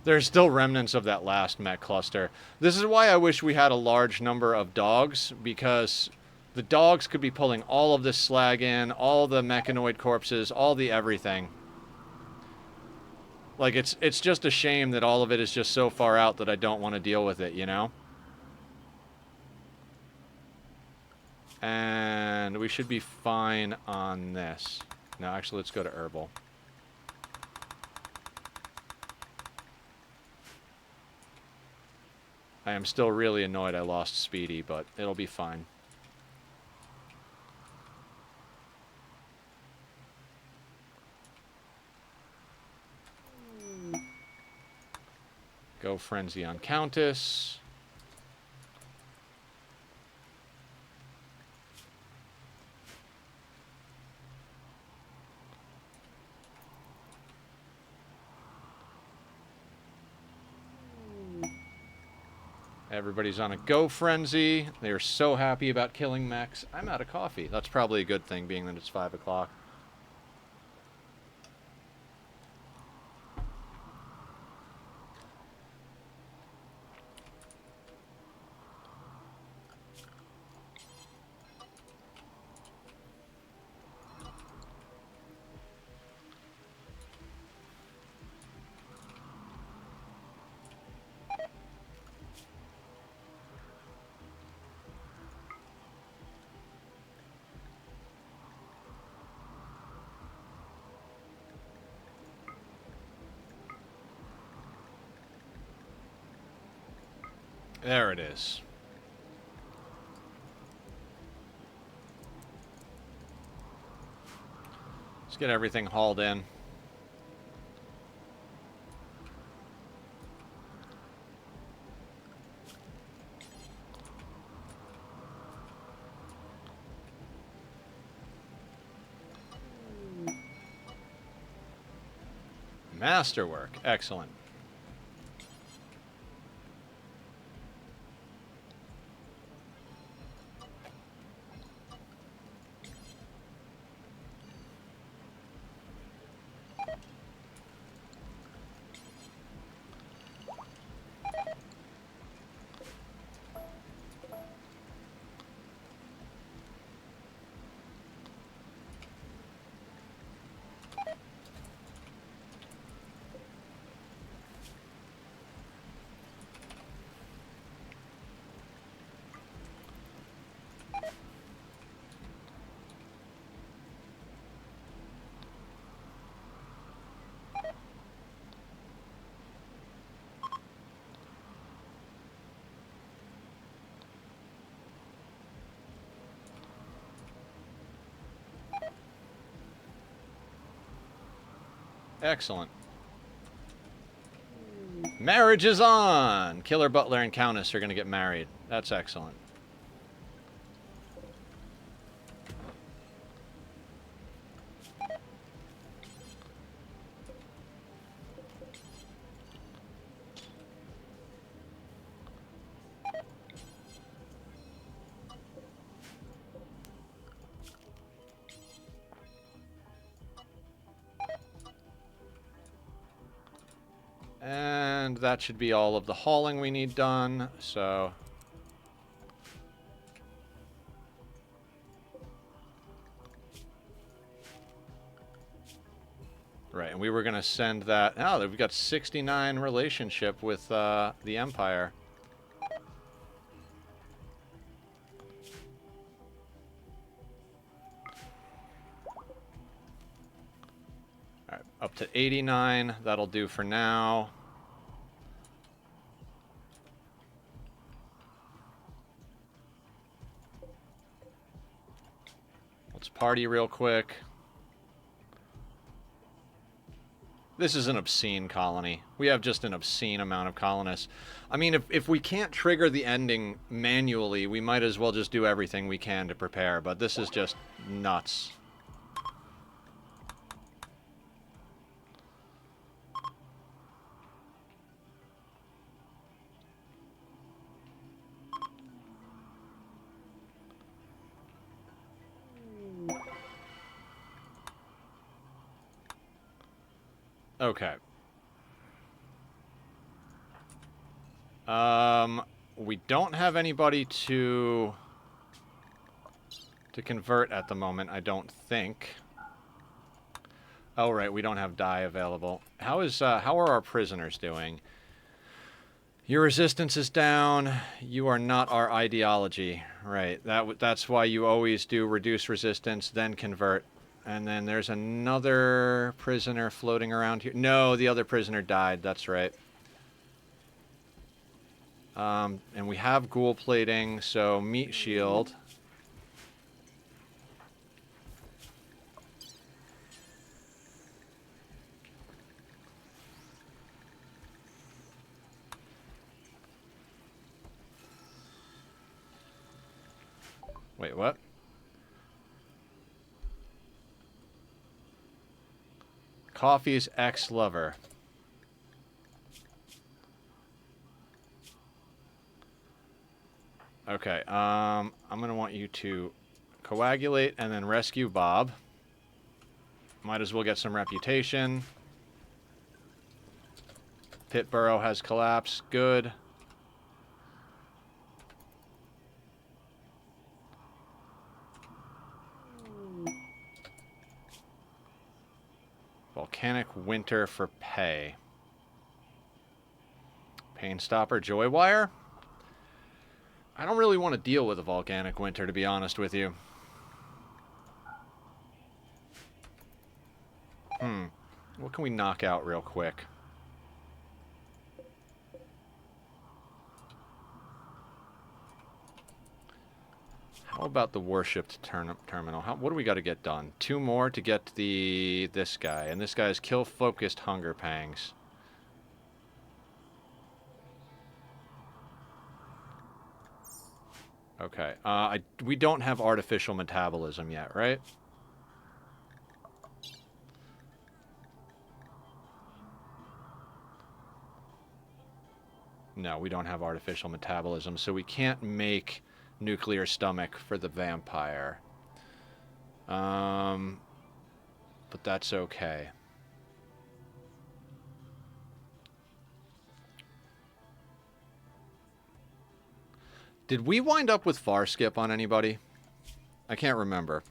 There's still remnants of that last mech cluster. This is why I wish we had a large number of dogs, because the dogs could be pulling all of this slag in, all the mechanoid corpses, all the everything. Like, it's just a shame that all of it is just so far out that I don't want to deal with it, you know? And we should be fine on this. No, actually, let's go to herbal. I am still really annoyed I lost Speedy, but it'll be fine. Go Frenzy on Countess. Everybody's on a go frenzy. They are so happy about killing mechs. I'm out of coffee. That's probably a good thing, being that it's 5 o'clock. There it is. Let's get everything hauled in. Masterwork. Excellent. Excellent. Marriage is on! Killer, Butler, and Countess are going to get married. That's excellent. And that should be all of the hauling we need done, so... Right, and we were going to send that... Oh, we've got 69 relationship with the Empire. Alright, up to 89. That'll do for now. Let's party real quick. This is an obscene colony. We have just an obscene amount of colonists. I mean, if we can't trigger the ending manually, we might as well just do everything we can to prepare, but this is just nuts. Okay. We don't have anybody to convert at the moment, I don't think. Oh, right, we don't have dye available. How are our prisoners doing? Your resistance is down. You are not our ideology. Right, that's why you always do reduce resistance, then convert. And then there's another prisoner floating around here. No, the other prisoner died, that's right. And we have ghoul plating, so meat shield. Wait, what? Coffee's ex-lover. Okay, I'm gonna want you to coagulate and then rescue Bob. Might as well get some reputation. Pit burrow has collapsed. Good. Volcanic winter for pay. Pain stopper joy wire? I don't really want to deal with a volcanic winter, to be honest with you. What can we knock out real quick? How about the worshipped terminal? What do we got to get done? 2 more to get this guy. And this guy's kill focused hunger pangs. Okay. We don't have artificial metabolism yet, right? No, we don't have artificial metabolism, so we can't make nuclear stomach for the vampire. But that's okay. Did we wind up with far skip on anybody? I can't remember.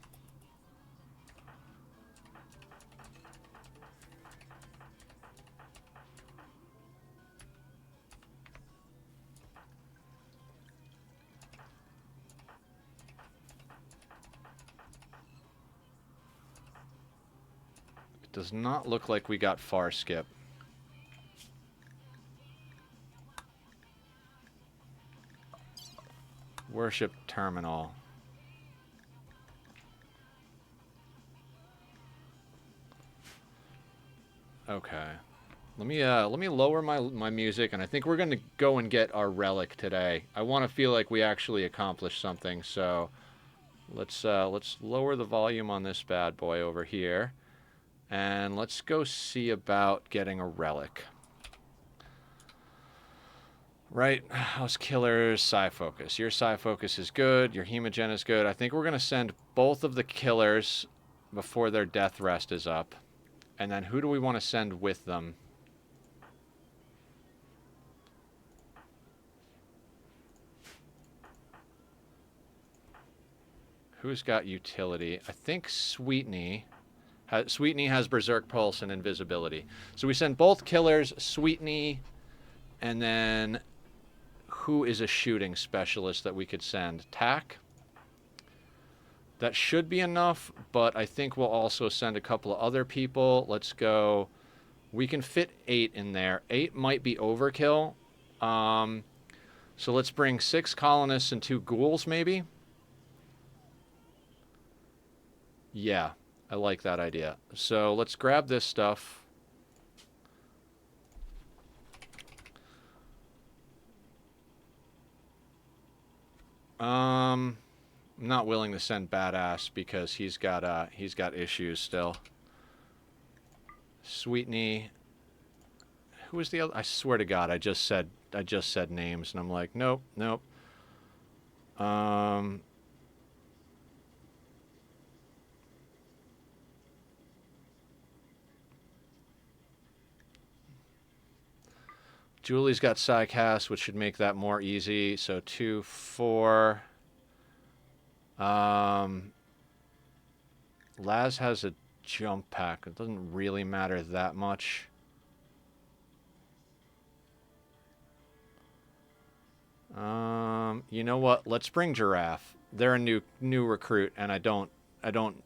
It does not look like we got far skip. Worship terminal. Okay. Let me lower my music, and I think we're gonna go and get our relic today. I want to feel like we actually accomplished something, so let's lower the volume on this bad boy over here, and let's go see about getting a relic. Right, how's Killer's Psi Focus? Your Psi Focus is good, your Hemogen is good. I think we're gonna send both of the killers before their death rest is up. And then who do we want to send with them? Who's got utility? I think Sweetney. Sweetney has Berserk Pulse and Invisibility. So we send both killers, Sweetney, and then who is a shooting specialist that we could send? Tack? That should be enough, but I think we'll also send a couple of other people. Let's go. We can fit 8 in there. 8 might be overkill. So let's bring 6 colonists and 2 ghouls, maybe? Yeah, I like that idea. So let's grab this stuff. I'm not willing to send Badass because he's got issues still. Sweetney. Who was the other? I swear to God, I just said names, and I'm like, nope, nope. Julie's got Psycast, which should make that more easy. So 2, 4. Laz has a jump pack. It doesn't really matter that much. You know what? Let's bring Giraffe. They're a new recruit, and I don't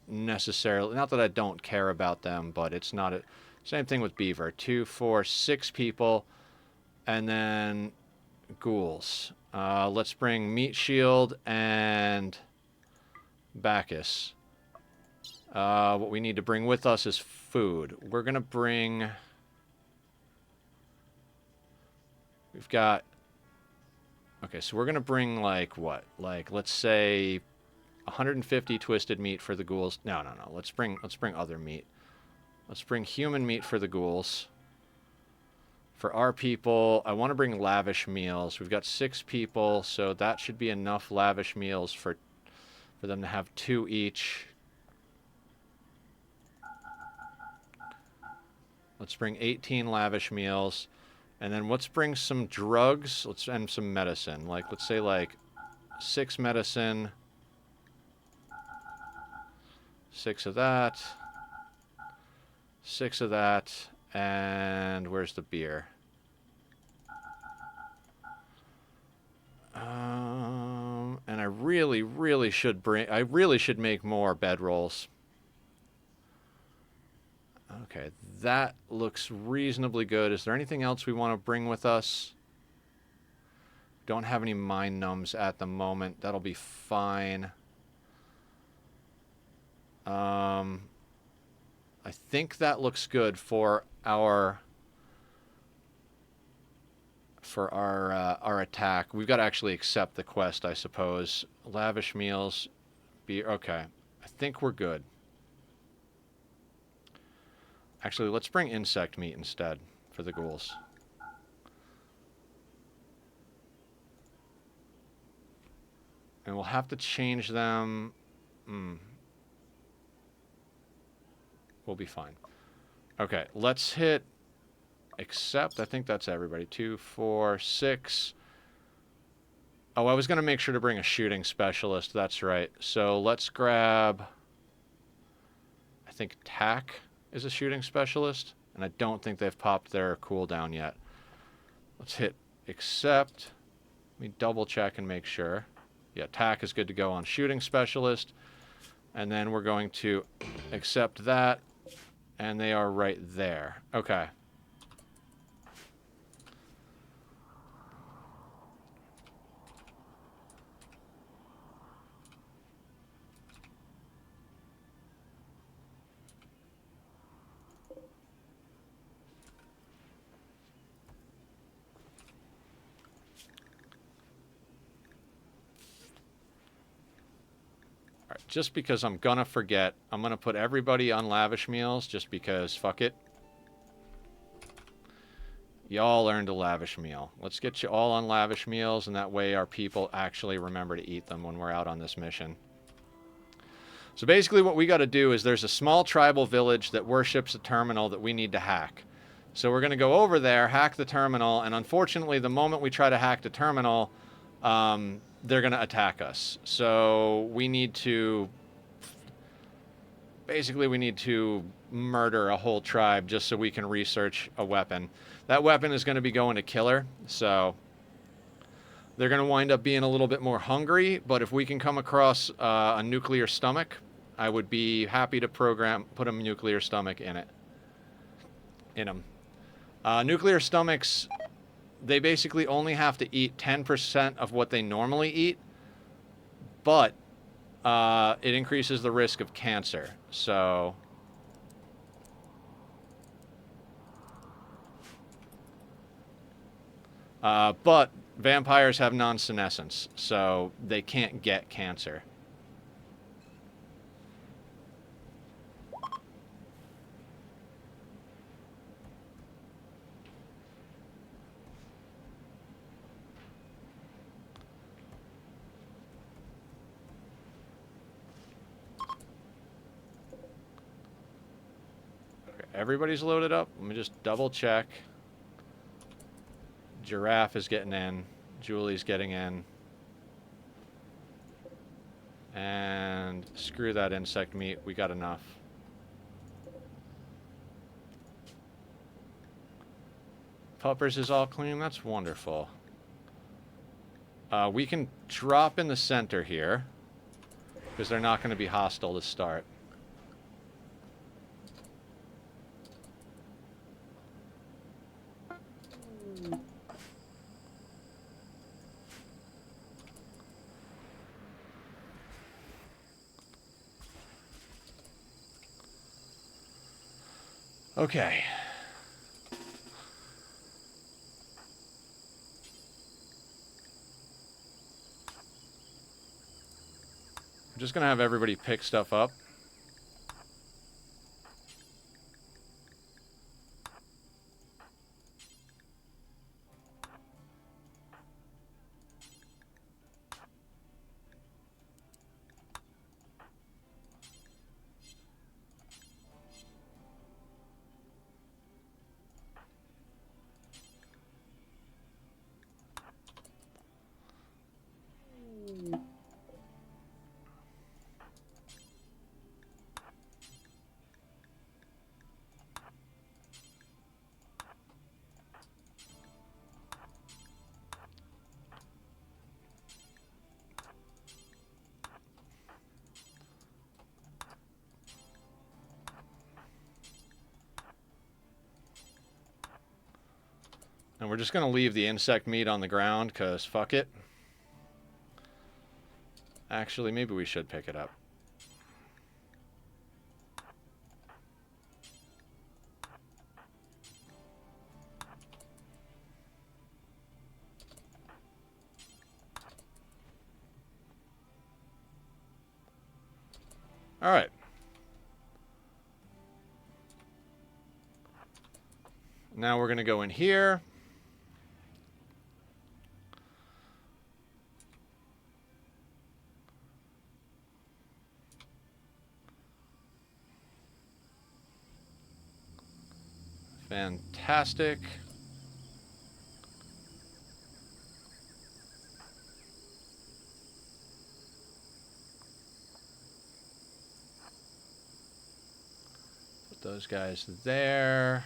necessarily, not that I don't care about them, but it's not a same thing with Beaver. 2, 4, 6 people, and then ghouls. Let's bring Meat Shield and Bacchus. What we need to bring with us is food. We're gonna bring. We've got. Okay, so we're gonna bring like what? Like let's say 150 twisted meat for the ghouls. No. Let's bring other meat. Let's bring human meat for the ghouls. For our people, I want to bring lavish meals. We've got 6 people, so that should be enough lavish meals for them to have 2 each. Let's bring 18 lavish meals. And then let's bring some drugs. And some medicine. Like, let's say like 6 medicine. 6 of that. 6 of that. And where's the beer? And I really should make more bedrolls. Okay, that looks reasonably good. Is there anything else we want to bring with us? Don't have any mind numbs at the moment. That'll be fine. I think that looks good for our attack. We've got to actually accept the quest, I suppose. Lavish meals. Okay. I think we're good. Actually, let's bring insect meat instead for the ghouls. And we'll have to change them. We'll be fine. Okay, let's hit accept. I think that's everybody. 2, 4, 6. Oh, I was going to make sure to bring a shooting specialist. That's right. So let's grab, I think Tack is a shooting specialist, and I don't think they've popped their cooldown yet. Let's hit accept. Let me double check and make sure. Yeah, Tack is good to go on shooting specialist. And then we're going to accept that, and they are right there. Okay. Just because I'm gonna forget, I'm gonna put everybody on lavish meals just because fuck it. Y'all earned a lavish meal. Let's get you all on lavish meals, and that way our people actually remember to eat them when we're out on this mission. So basically what we got to do is there's a small tribal village that worships a terminal that we need to hack. So we're going to go over there, hack the terminal, and unfortunately the moment we try to hack the terminal, they're going to attack us. So we need to... Basically, we need to murder a whole tribe just so we can research a weapon. That weapon is going to be going to Killer, so... They're going to wind up being a little bit more hungry, but if we can come across a nuclear stomach, I would be happy to put a nuclear stomach in them. Nuclear stomachs, they basically only have to eat 10% of what they normally eat, but it increases the risk of cancer, so... but vampires have non-senescence, so they can't get cancer. Okay, everybody's loaded up. Let me just double check. giraffe is getting in. Julie's getting in. And screw that insect meat. We got enough. Puppers is all clean. That's wonderful. We can drop in the center here, because they're not going to be hostile to start. Okay. I'm just going to have everybody pick stuff up. And we're just going to leave the insect meat on the ground, because fuck it. Actually, maybe we should pick it up. All right. Now we're going to go in here. Fantastic. Put those guys there.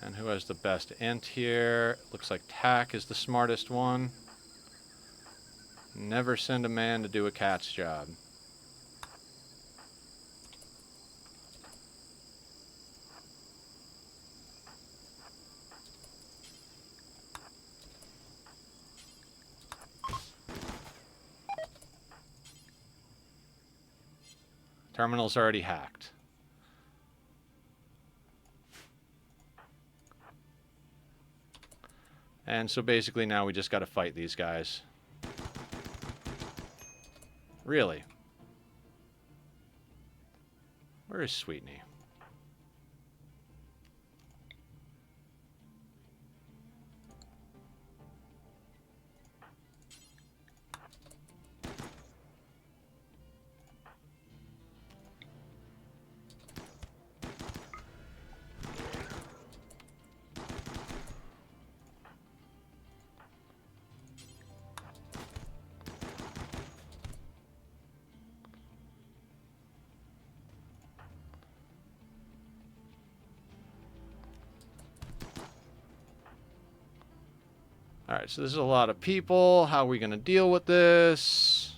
And who has the best int here? Looks like Tack is the smartest one. Never send a man to do a cat's job. Terminal's already hacked. And so basically now we just got to fight these guys. Really? Where is Sweetney? Alright, so this is a lot of people. How are we going to deal with this?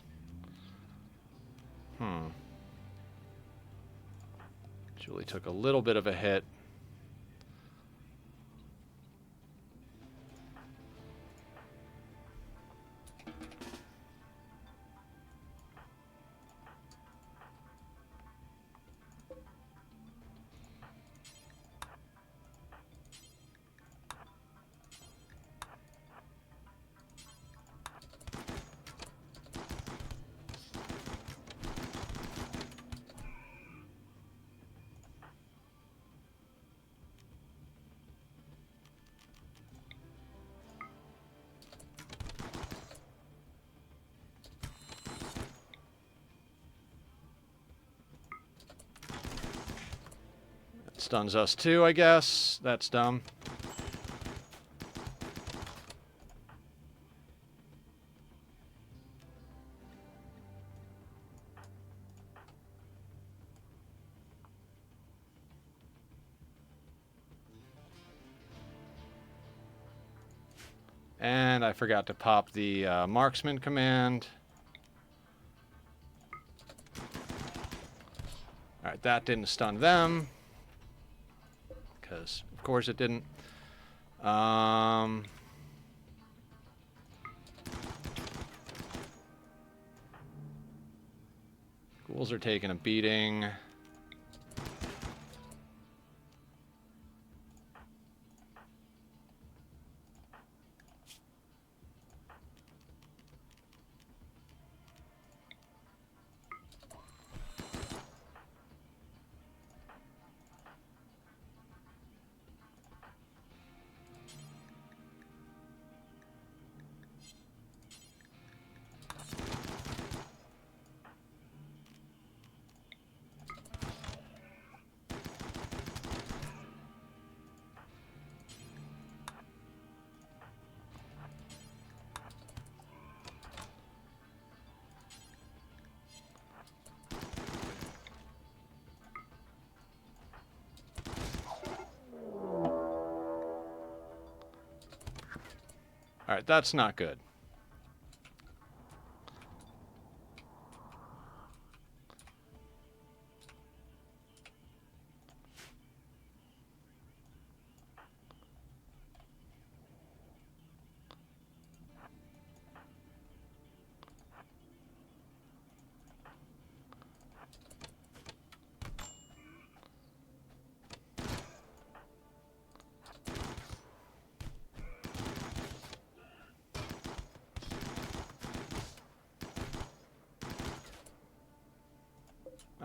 Julie took a little bit of a hit. stuns us too, I guess. That's dumb. And I forgot to pop the marksman command. Alright, that didn't stun them. Because, of course, it didn't. Ghouls are taking a beating. Alright, that's not good.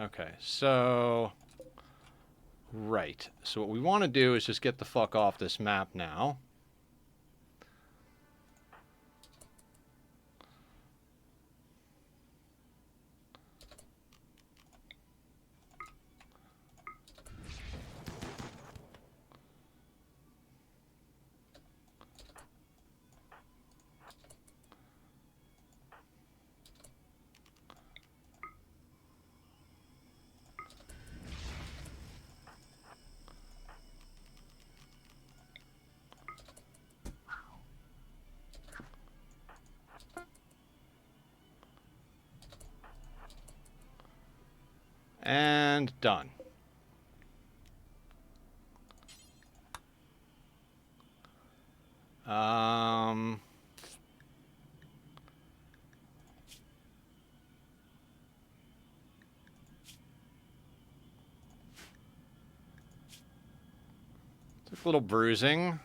Okay, so... Right. So what we want to do is just get the fuck off this map now. And done. Took a little bruising.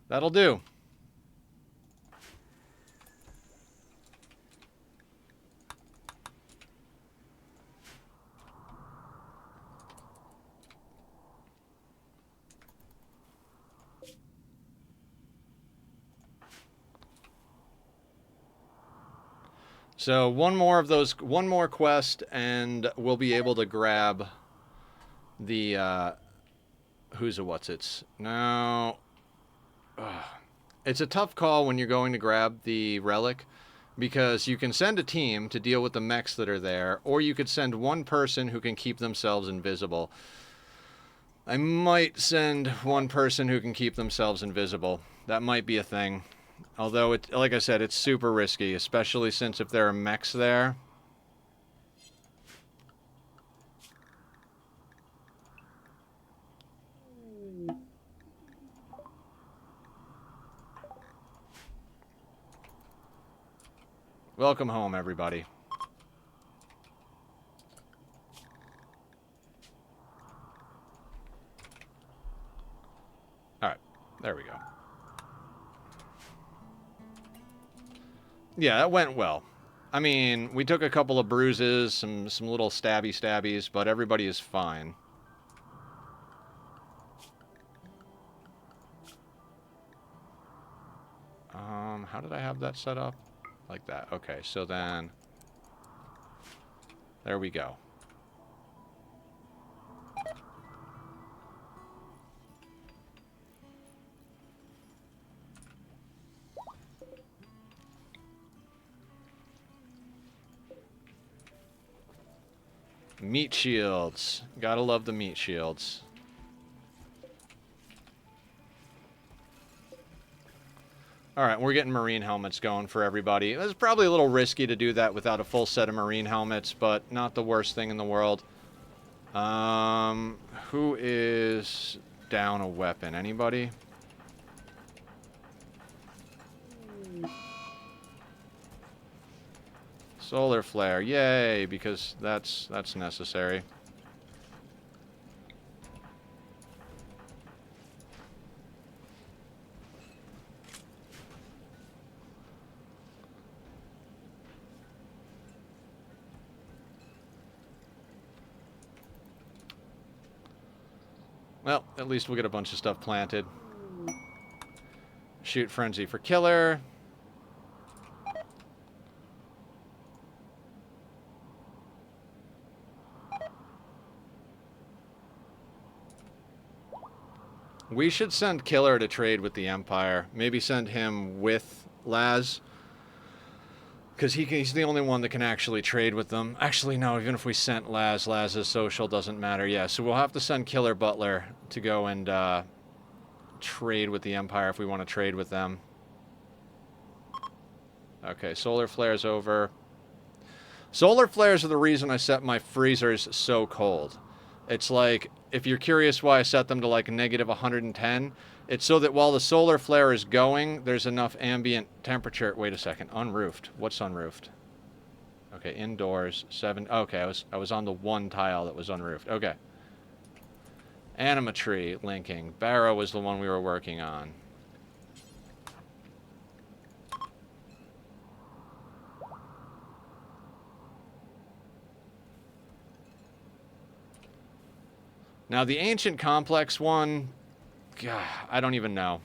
That'll do. So one more quest, and we'll be able to grab the who's a what's it's. No, it's a tough call when you're going to grab the relic, because you can send a team to deal with the mechs that are there, or you could send one person who can keep themselves invisible. I might send one person who can keep themselves invisible. That might be a thing. Although, like I said, it's super risky, especially since if there are mechs there. Welcome home, everybody. Alright, there we go. Yeah, that went well. I mean, we took a couple of bruises, some little stabbies, but everybody is fine. How did I have that set up? Like that. Okay, so then... There we go. Meat shields. Gotta love the meat shields. Alright, we're getting marine helmets going for everybody. It's probably a little risky to do that without a full set of marine helmets, but not the worst thing in the world. Who is down a weapon? Anybody? Solar flare. Yay, because that's necessary. Well, at least we'll get a bunch of stuff planted. Shoot frenzy for killer. We should send Killer to trade with the Empire. Maybe send him with Laz. Because he's the only one that can actually trade with them. Actually, no, even if we sent Laz, Laz's social doesn't matter. Yeah, so we'll have to send Killer Butler to go and trade with the Empire if we want to trade with them. Okay, solar flare's over. Solar flares are the reason I set my freezers so cold. It's like, if you're curious why I set them to like negative 110, it's so that while the solar flare is going, there's enough ambient temperature. Wait a second, unroofed. What's unroofed? Okay, indoors, 7. Okay, I was on the one tile that was unroofed. Okay. Animatree linking. Barrow was the one we were working on. Now, the Ancient Complex one, God, I don't even know.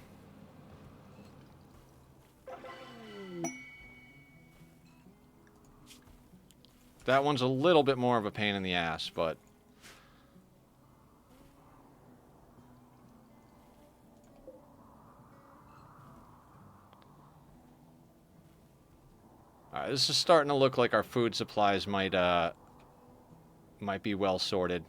That one's a little bit more of a pain in the ass, but... Alright, this is starting to look like our food supplies might be well sorted.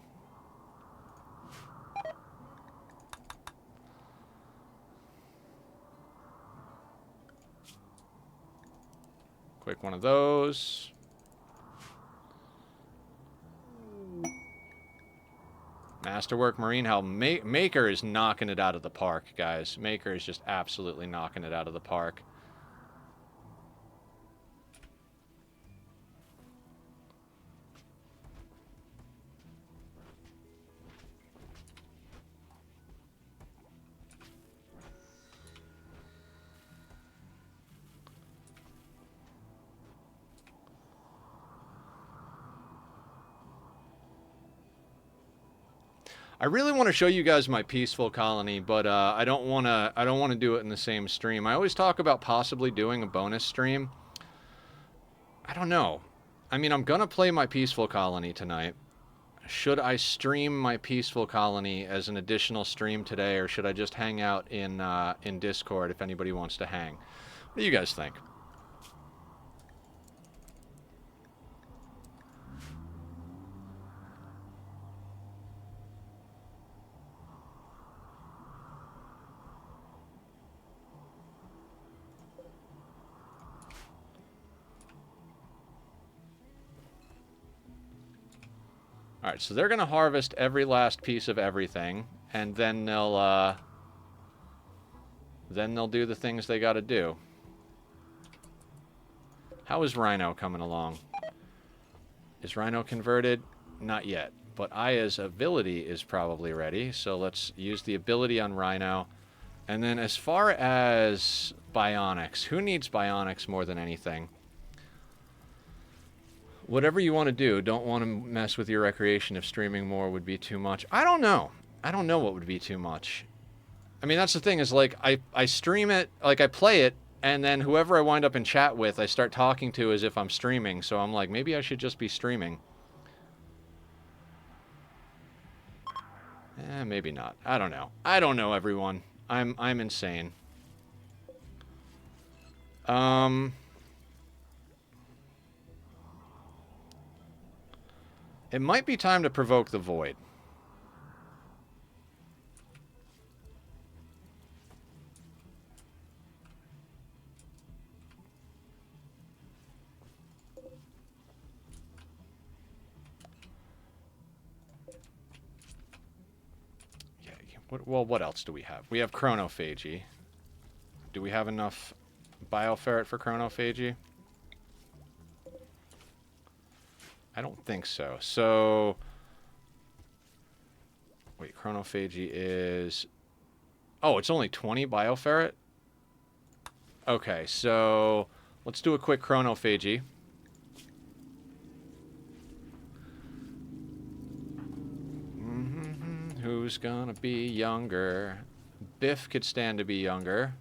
Quick one of those. Masterwork Marine Helm. Maker is knocking it out of the park, guys. Maker is just absolutely knocking it out of the park. I really want to show you guys my peaceful colony, but I don't want to do it in the same stream. I always talk about possibly doing a bonus stream. I don't know. I mean, I'm going to play my peaceful colony tonight. Should I stream my peaceful colony as an additional stream today, or should I just hang out in Discord if anybody wants to hang? What do you guys think? Alright, so they're going to harvest every last piece of everything, and then they'll do the things they got to do. How is Rhino coming along? Is Rhino converted? Not yet, but Aya's ability is probably ready, so let's use the ability on Rhino. And then as far as bionics, who needs bionics more than anything? Whatever you want to do, don't want to mess with your recreation if streaming more would be too much. I don't know. I don't know what would be too much. I mean, that's the thing is, like, I stream it, like, I play it And then whoever I wind up in chat with, I start talking to as if I'm streaming. So I'm like, maybe I should just be streaming. Maybe not. I don't know. I don't know, everyone. I'm insane. It might be time to provoke the void. Yeah. Well, what else do we have? We have chronophagy. Do we have enough bioferret for chronophagy? I don't think so. So, wait, chronophagy is... Oh, it's only 20 bioferret? Okay, so let's do a quick chronophagy. Who's gonna be younger? Biff could stand to be younger.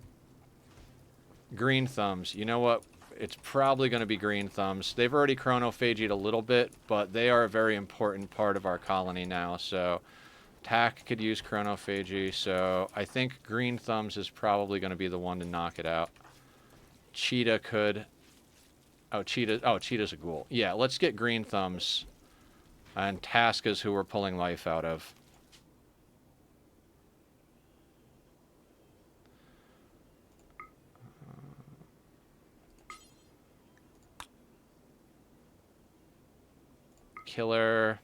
Green thumbs. You know what? It's probably going to be green thumbs. They've already chronophagied a little bit, but they are a very important part of our colony now. So Tack could use chronophagy. So I think green thumbs is probably going to be the one to knock it out. Cheetah could. Oh, Cheetah's a ghoul. Yeah, let's get green thumbs. And Taskas, who we're pulling life out of. Killer.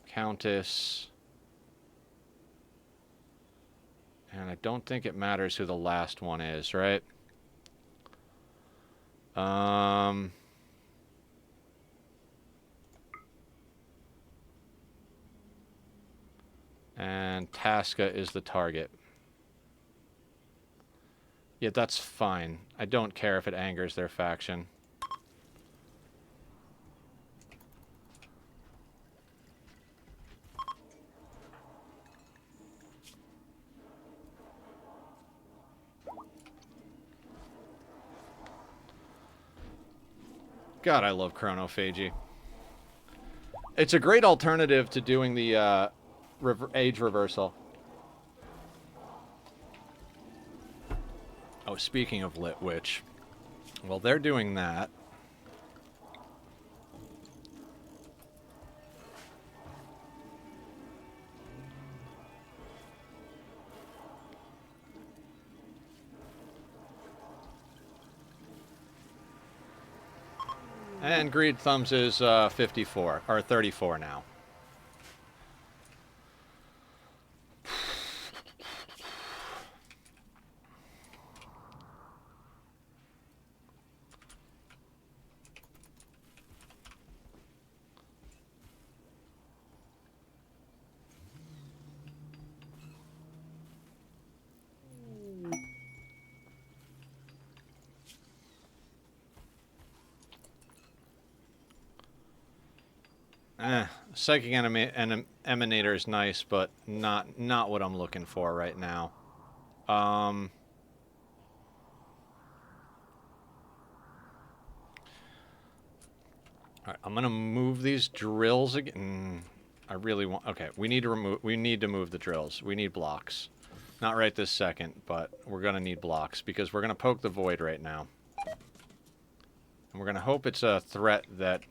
Countess. And I don't think it matters who the last one is, right? And Tasca is the target. Yeah, that's fine. I don't care if it angers their faction. God, I love chronophagy. It's a great alternative to doing the age reversal. Oh, speaking of Lit Witch. Well, they're doing that. And Greed Thumbs is 54, or 34 now. Psychic Emanator is nice, but not what I'm looking for right now. Alright, I'm gonna move these drills again. I really want... Okay, we need to move the drills. We need blocks. Not right this second, but we're gonna need blocks, because we're gonna poke the void right now. And we're gonna hope it's a threat that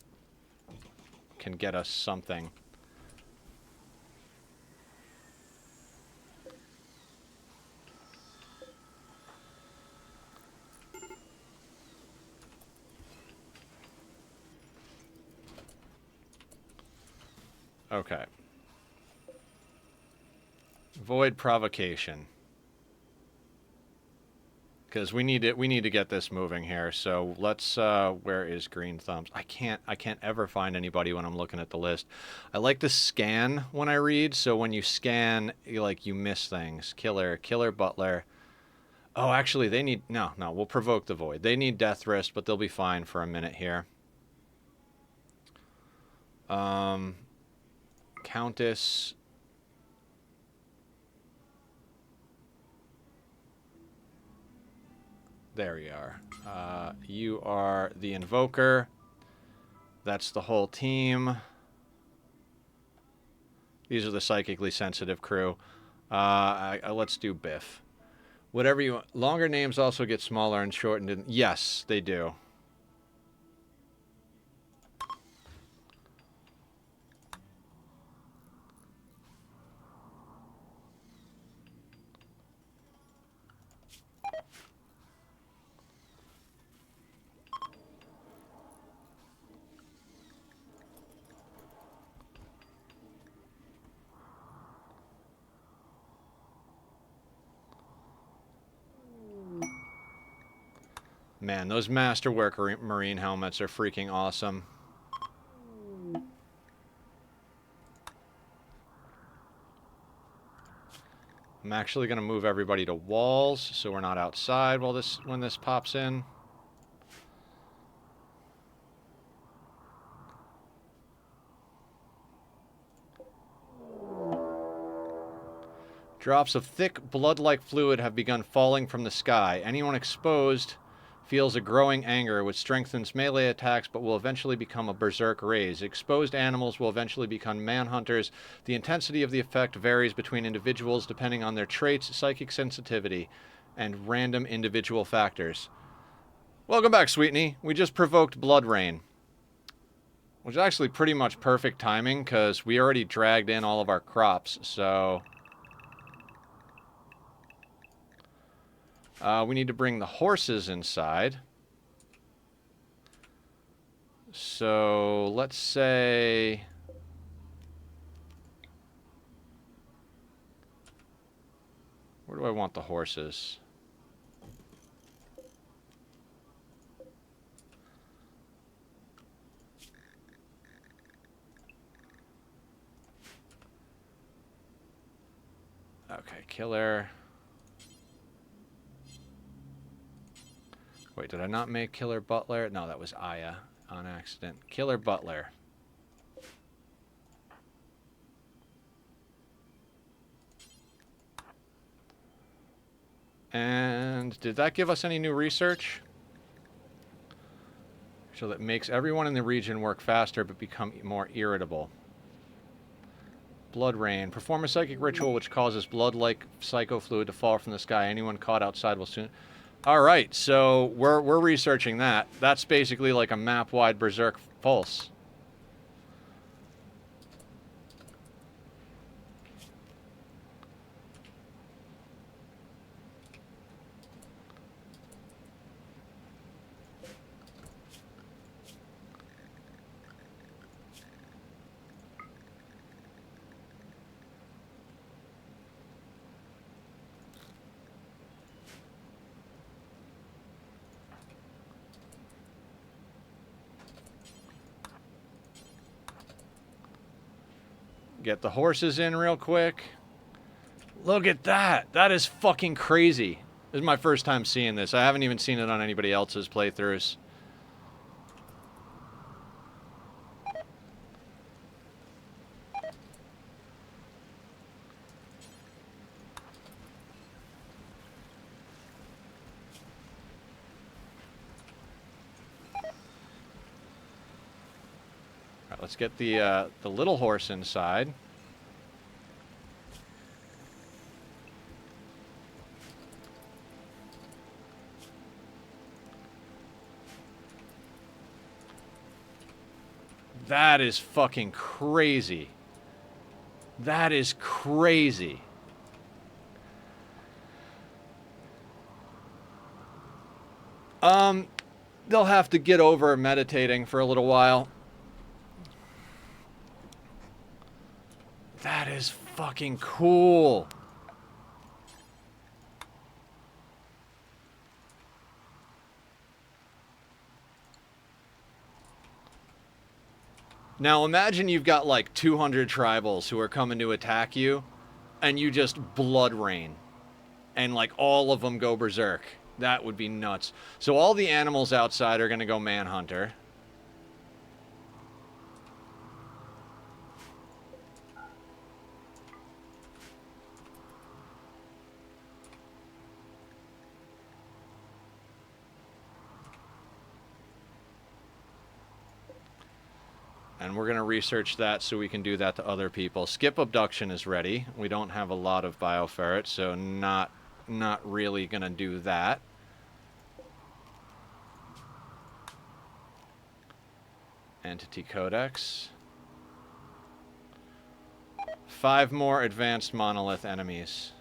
can get us something. Okay. Void provocation. Because we need to get this moving here. So let's where is Green Thumbs? I can't ever find anybody when I'm looking at the list. I like to scan when I read, so when you scan, you miss things. Killer, Butler. Oh, actually they need no, we'll provoke the void. They need death wrist, but they'll be fine for a minute here. Countess. There you are. You are the Invoker. That's the whole team. These are the psychically sensitive crew. Let's do Biff. Whatever you want. Longer names also get smaller and shortened. Yes, they do. Man, those Masterwork Marine helmets are freaking awesome. I'm actually going to move everybody to walls so we're not outside while when this pops in. Drops of thick, blood-like fluid have begun falling from the sky. Anyone exposed feels a growing anger, which strengthens melee attacks but will eventually become a berserk rage. Exposed animals will eventually become manhunters. The intensity of the effect varies between individuals depending on their traits, psychic sensitivity, and random individual factors. Welcome back, Sweetney. We just provoked Blood Rain, which is actually pretty much perfect timing because we already dragged in all of our crops, so... we need to bring the horses inside. So, let's say... Where do I want the horses? Okay, Killer... Wait, did I not make Killer Butler? No, that was Aya on accident. Killer Butler. And did that give us any new research? So that makes everyone in the region work faster but become more irritable. Blood Rain. Perform a psychic ritual which causes blood-like psycho fluid to fall from the sky. Anyone caught outside will soon... Alright, so we're researching that. That's basically like a map-wide Berserk Pulse. Get the horses in real quick. Look at that. That is fucking crazy. This is my first time seeing this. I haven't even seen it on anybody else's playthroughs. Alright, let's get the little horse inside. That is fucking crazy. That is crazy. They'll have to get over meditating for a little while. That is fucking cool. Now imagine you've got like 200 tribals who are coming to attack you, and you just blood rain. And like all of them go berserk. That would be nuts. So all the animals outside are going to go manhunter. And we're going to research that so we can do that to other people. Skip abduction is ready. We don't have a lot of bioferrets, so not really going to do that. Entity Codex. 5 more advanced monolith enemies.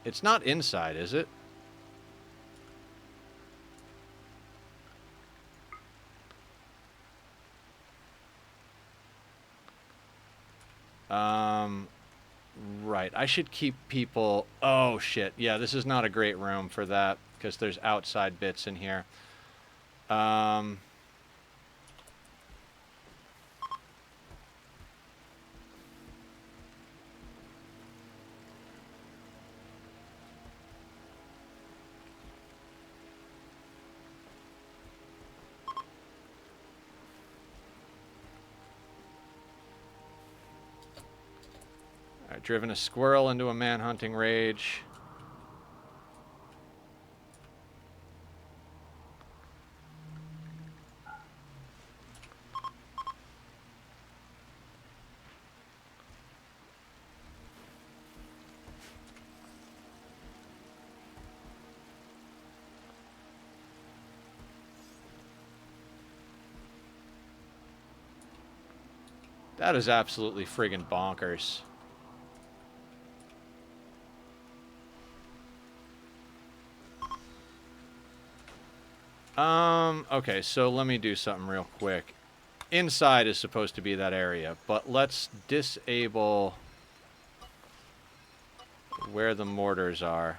It's not inside, is it? Right. I should keep people... Oh, shit. Yeah, this is not a great room for that, because there's outside bits in here. Alright, driven a squirrel into a man-hunting rage. That is absolutely friggin' bonkers. Okay, so let me do something real quick. Inside is supposed to be that area, but let's disable where the mortars are.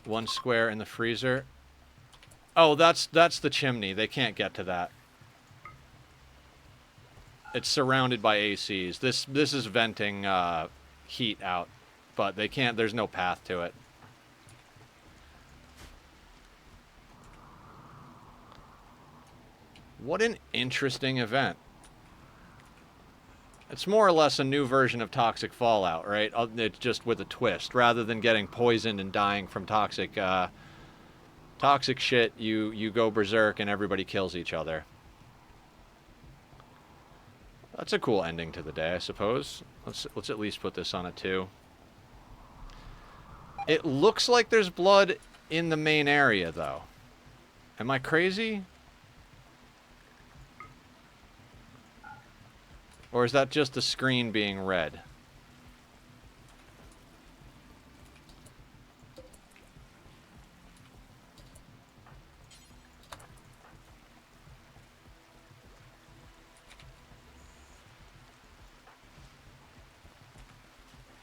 One square in the freezer. Oh, that's the chimney. They can't get to that. It's surrounded by ACs. This is venting heat out, but they can't. There's no path to it. What an interesting event. It's more or less a new version of Toxic Fallout, right? It's just with a twist. Rather than getting poisoned and dying from toxic shit, you go berserk and everybody kills each other. That's a cool ending to the day, I suppose. Let's at least put this on a 2. It looks like there's blood in the main area, though. Am I crazy? Or is that just the screen being red?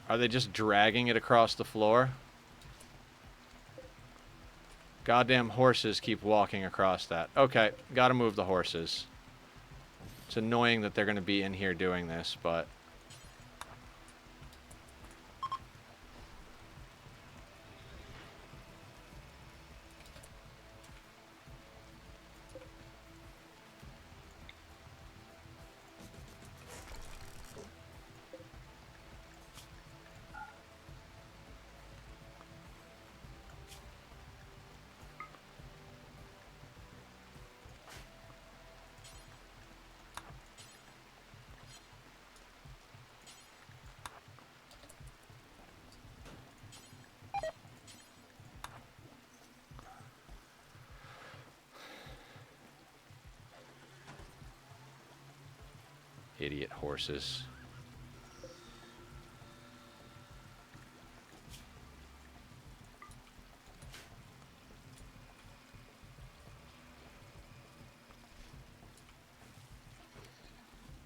Are they just dragging it across the floor? Goddamn horses keep walking across that. Okay, gotta move the horses. It's annoying that they're gonna be in here doing this, but... Idiot horses.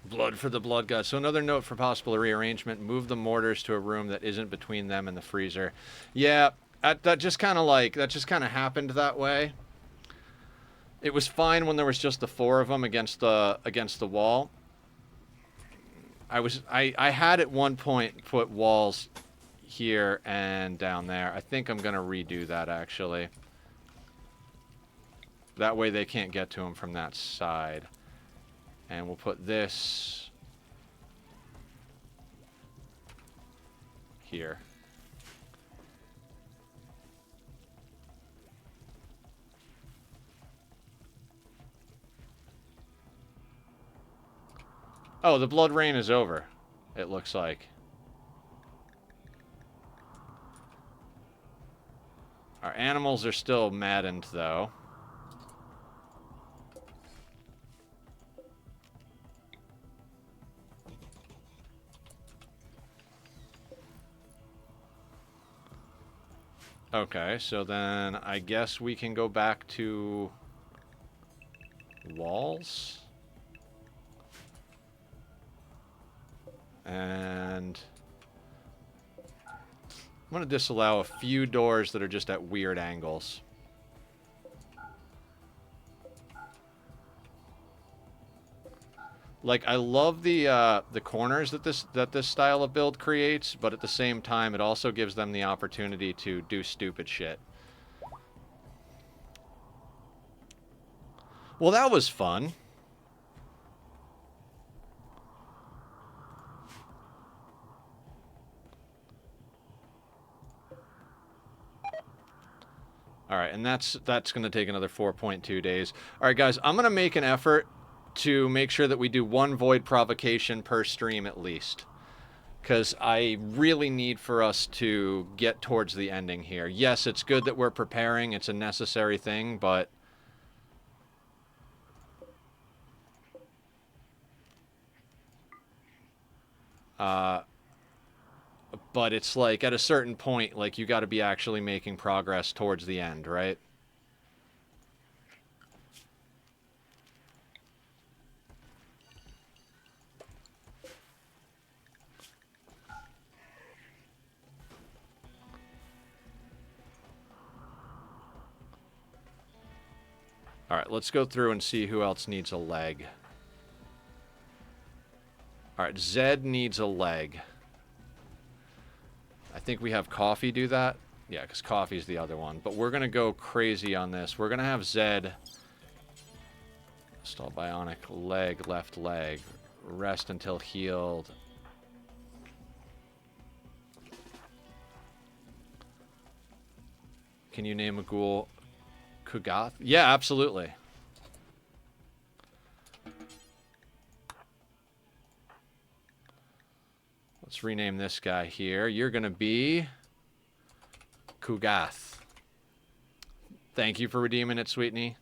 Blood for the blood god. So another note for possible rearrangement. Move the mortars to a room that isn't between them and the freezer. Yeah, that just kind of happened that way. It was fine when there was just the 4 of them against the wall. I had at one point put walls, here and down there. I think I'm going to redo that, actually. That way they can't get to him from that side. And we'll put this here. Oh, the blood rain is over, it looks like. Our animals are still maddened, though. Okay, so then I guess we can go back to walls. And I'm going to disallow a few doors that are just at weird angles. Like, I love the corners that this style of build creates, but at the same time, it also gives them the opportunity to do stupid shit. Well, that was fun. All right, and that's going to take another 4.2 days. All right, guys, I'm going to make an effort to make sure that we do one void provocation per stream at least. Because I really need for us to get towards the ending here. Yes, it's good that we're preparing. It's a necessary thing, but... but it's like, at a certain point, like, you got to be actually making progress towards the end, right? Alright, let's go through and see who else needs a leg. Alright, Zed needs a leg. I think we have Coffee do that. Yeah, because Coffee's the other one. But we're going to go crazy on this. We're going to have Zed... Install bionic leg, left leg. Rest until healed. Can you name a ghoul? Kugath? Yeah, absolutely. Let's rename this guy here. You're going to be... Kugath. Thank you for redeeming it, Sweetney.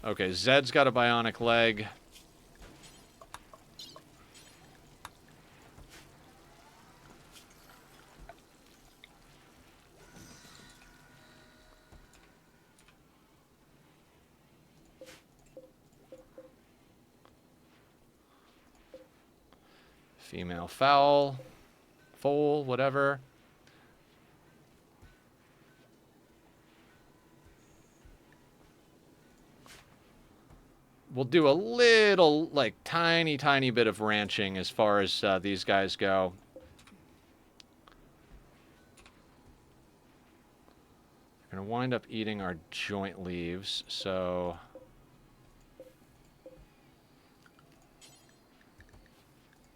Okay, Zed's got a bionic leg. Female fowl. Foal, whatever. We'll do a little, like, tiny bit of ranching as far as these guys go. We're going to wind up eating our joint leaves, so...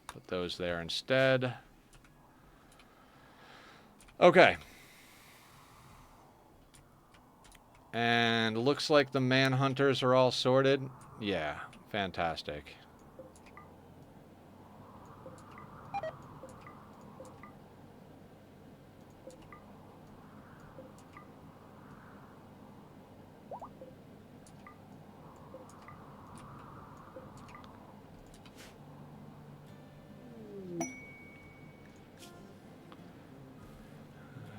Put those there instead. Okay. And looks like the manhunters are all sorted. Yeah, fantastic.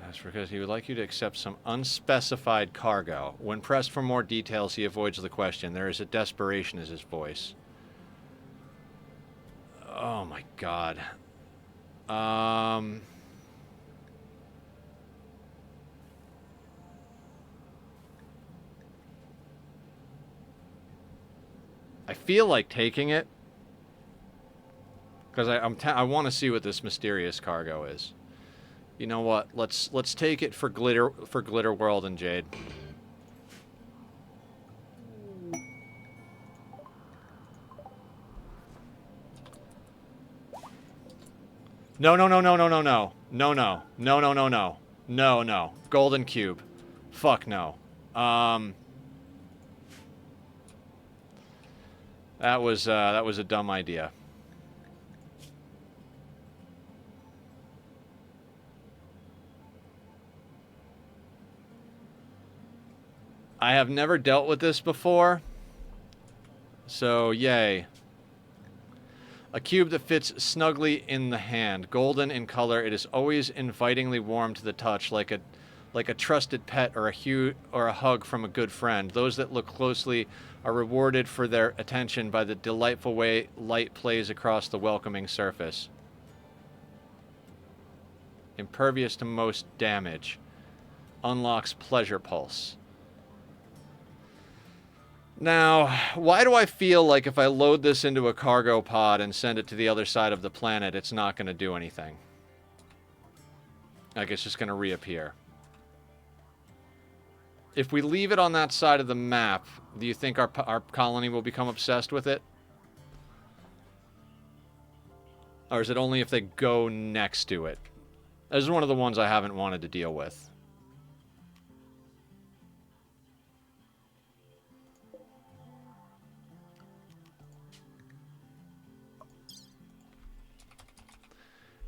That's because he would like you to accept some unspecified cargo. When pressed for more details, he avoids the question. There is a desperation in his voice. Oh my god. I feel like taking it. Because I want to see what this mysterious cargo is. You know what? Let's take it for Glitter World and Jade. No, no, no, no, no, no, no. No, no. No, no, no, no. No, no. Golden cube. Fuck no. That was a dumb idea. I have never dealt with this before. So, yay. A cube that fits snugly in the hand. Golden in color, it is always invitingly warm to the touch, like a trusted pet or a hug from a good friend. Those that look closely are rewarded for their attention by the delightful way light plays across the welcoming surface. Impervious to most damage. Unlocks pleasure pulse. Now, why do I feel like if I load this into a cargo pod and send it to the other side of the planet, it's not going to do anything? Like, it's just going to reappear. If we leave it on that side of the map, do you think our colony will become obsessed with it? Or is it only if they go next to it? This is one of the ones I haven't wanted to deal with.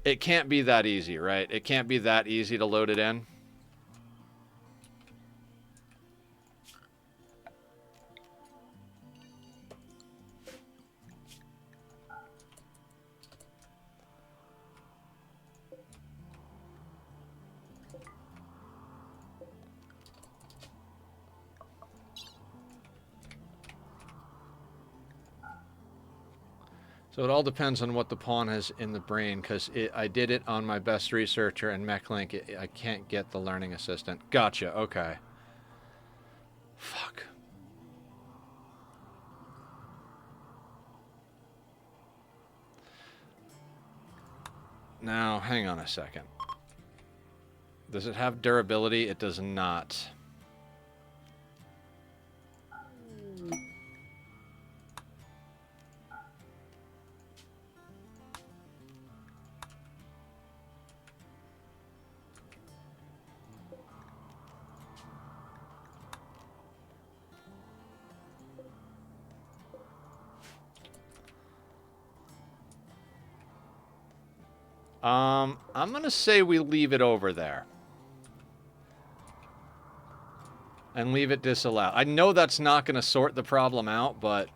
It can't be that easy, right? It can't be that easy to load it in. So it all depends on what the pawn has in the brain, because I did it on my best researcher and MechLink. I can't get the learning assistant. Gotcha, okay. Fuck. Now, hang on a second. Does it have durability? It does not. I'm gonna say we leave it over there. And leave it disallowed. I know that's not gonna sort the problem out, but...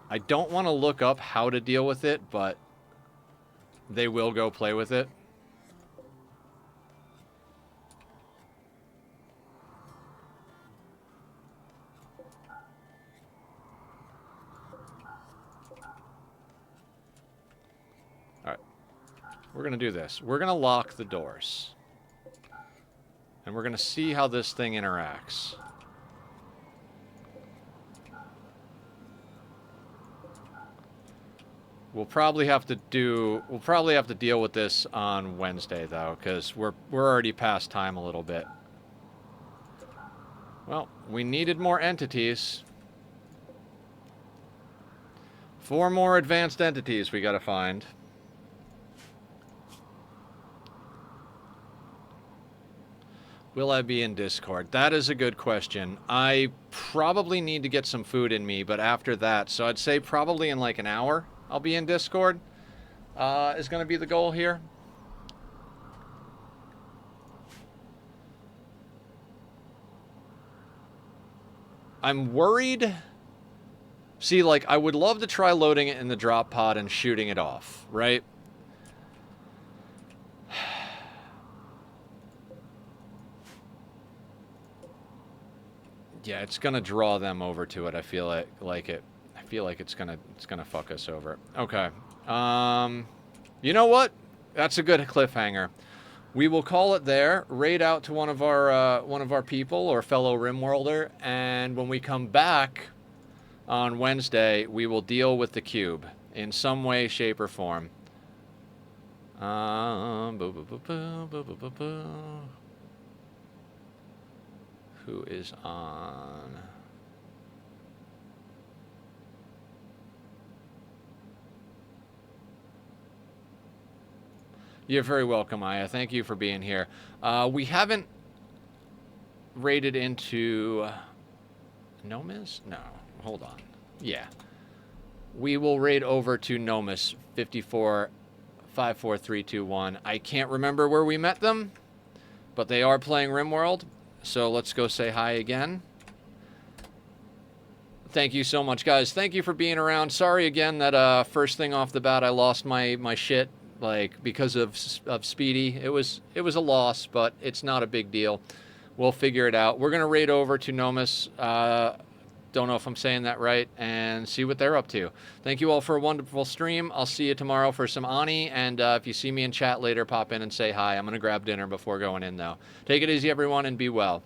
I don't want to look up how to deal with it, but... they will go play with it. We're going to do this. We're going to lock the doors. And we're going to see how this thing interacts. We'll probably have to deal with this on Wednesday though, because we're already past time a little bit. Well, we needed more entities. 4 more advanced entities we got to find. Will I be in Discord? That is a good question. I probably need to get some food in me, but after that, so I'd say probably in like an hour, I'll be in Discord. Is going to be the goal here. I'm worried. See, like, I would love to try loading it in the drop pod and shooting it off, right? Yeah, it's gonna draw them over to it. I feel like it's gonna fuck us over. Okay. You know what? That's a good cliffhanger. we will call it there. Raid out to one of our people or fellow Rimworlder, and when we come back on Wednesday, we will deal with the cube in some way, shape, or form. Who is on? You're very welcome, Aya. Thank you for being here. We haven't raided into Nomis? No, hold on. Yeah. We will raid over to Nomis 54-54321. I can't remember where we met them, but they are playing Rimworld, so let's go say hi again. Thank you so much, guys. Thank you for being around. Sorry again that first thing off the bat I lost my shit, like, because of Speedy. It was a loss, but it's not a big deal. We'll figure it out. We're gonna raid over to Nomis. Don't know if I'm saying that right, and see what they're up to. Thank you all for a wonderful stream. I'll see you tomorrow for some Ani, and if you see me in chat later, pop in and say hi. I'm gonna grab dinner before going in, though. Take it easy, everyone, and be well.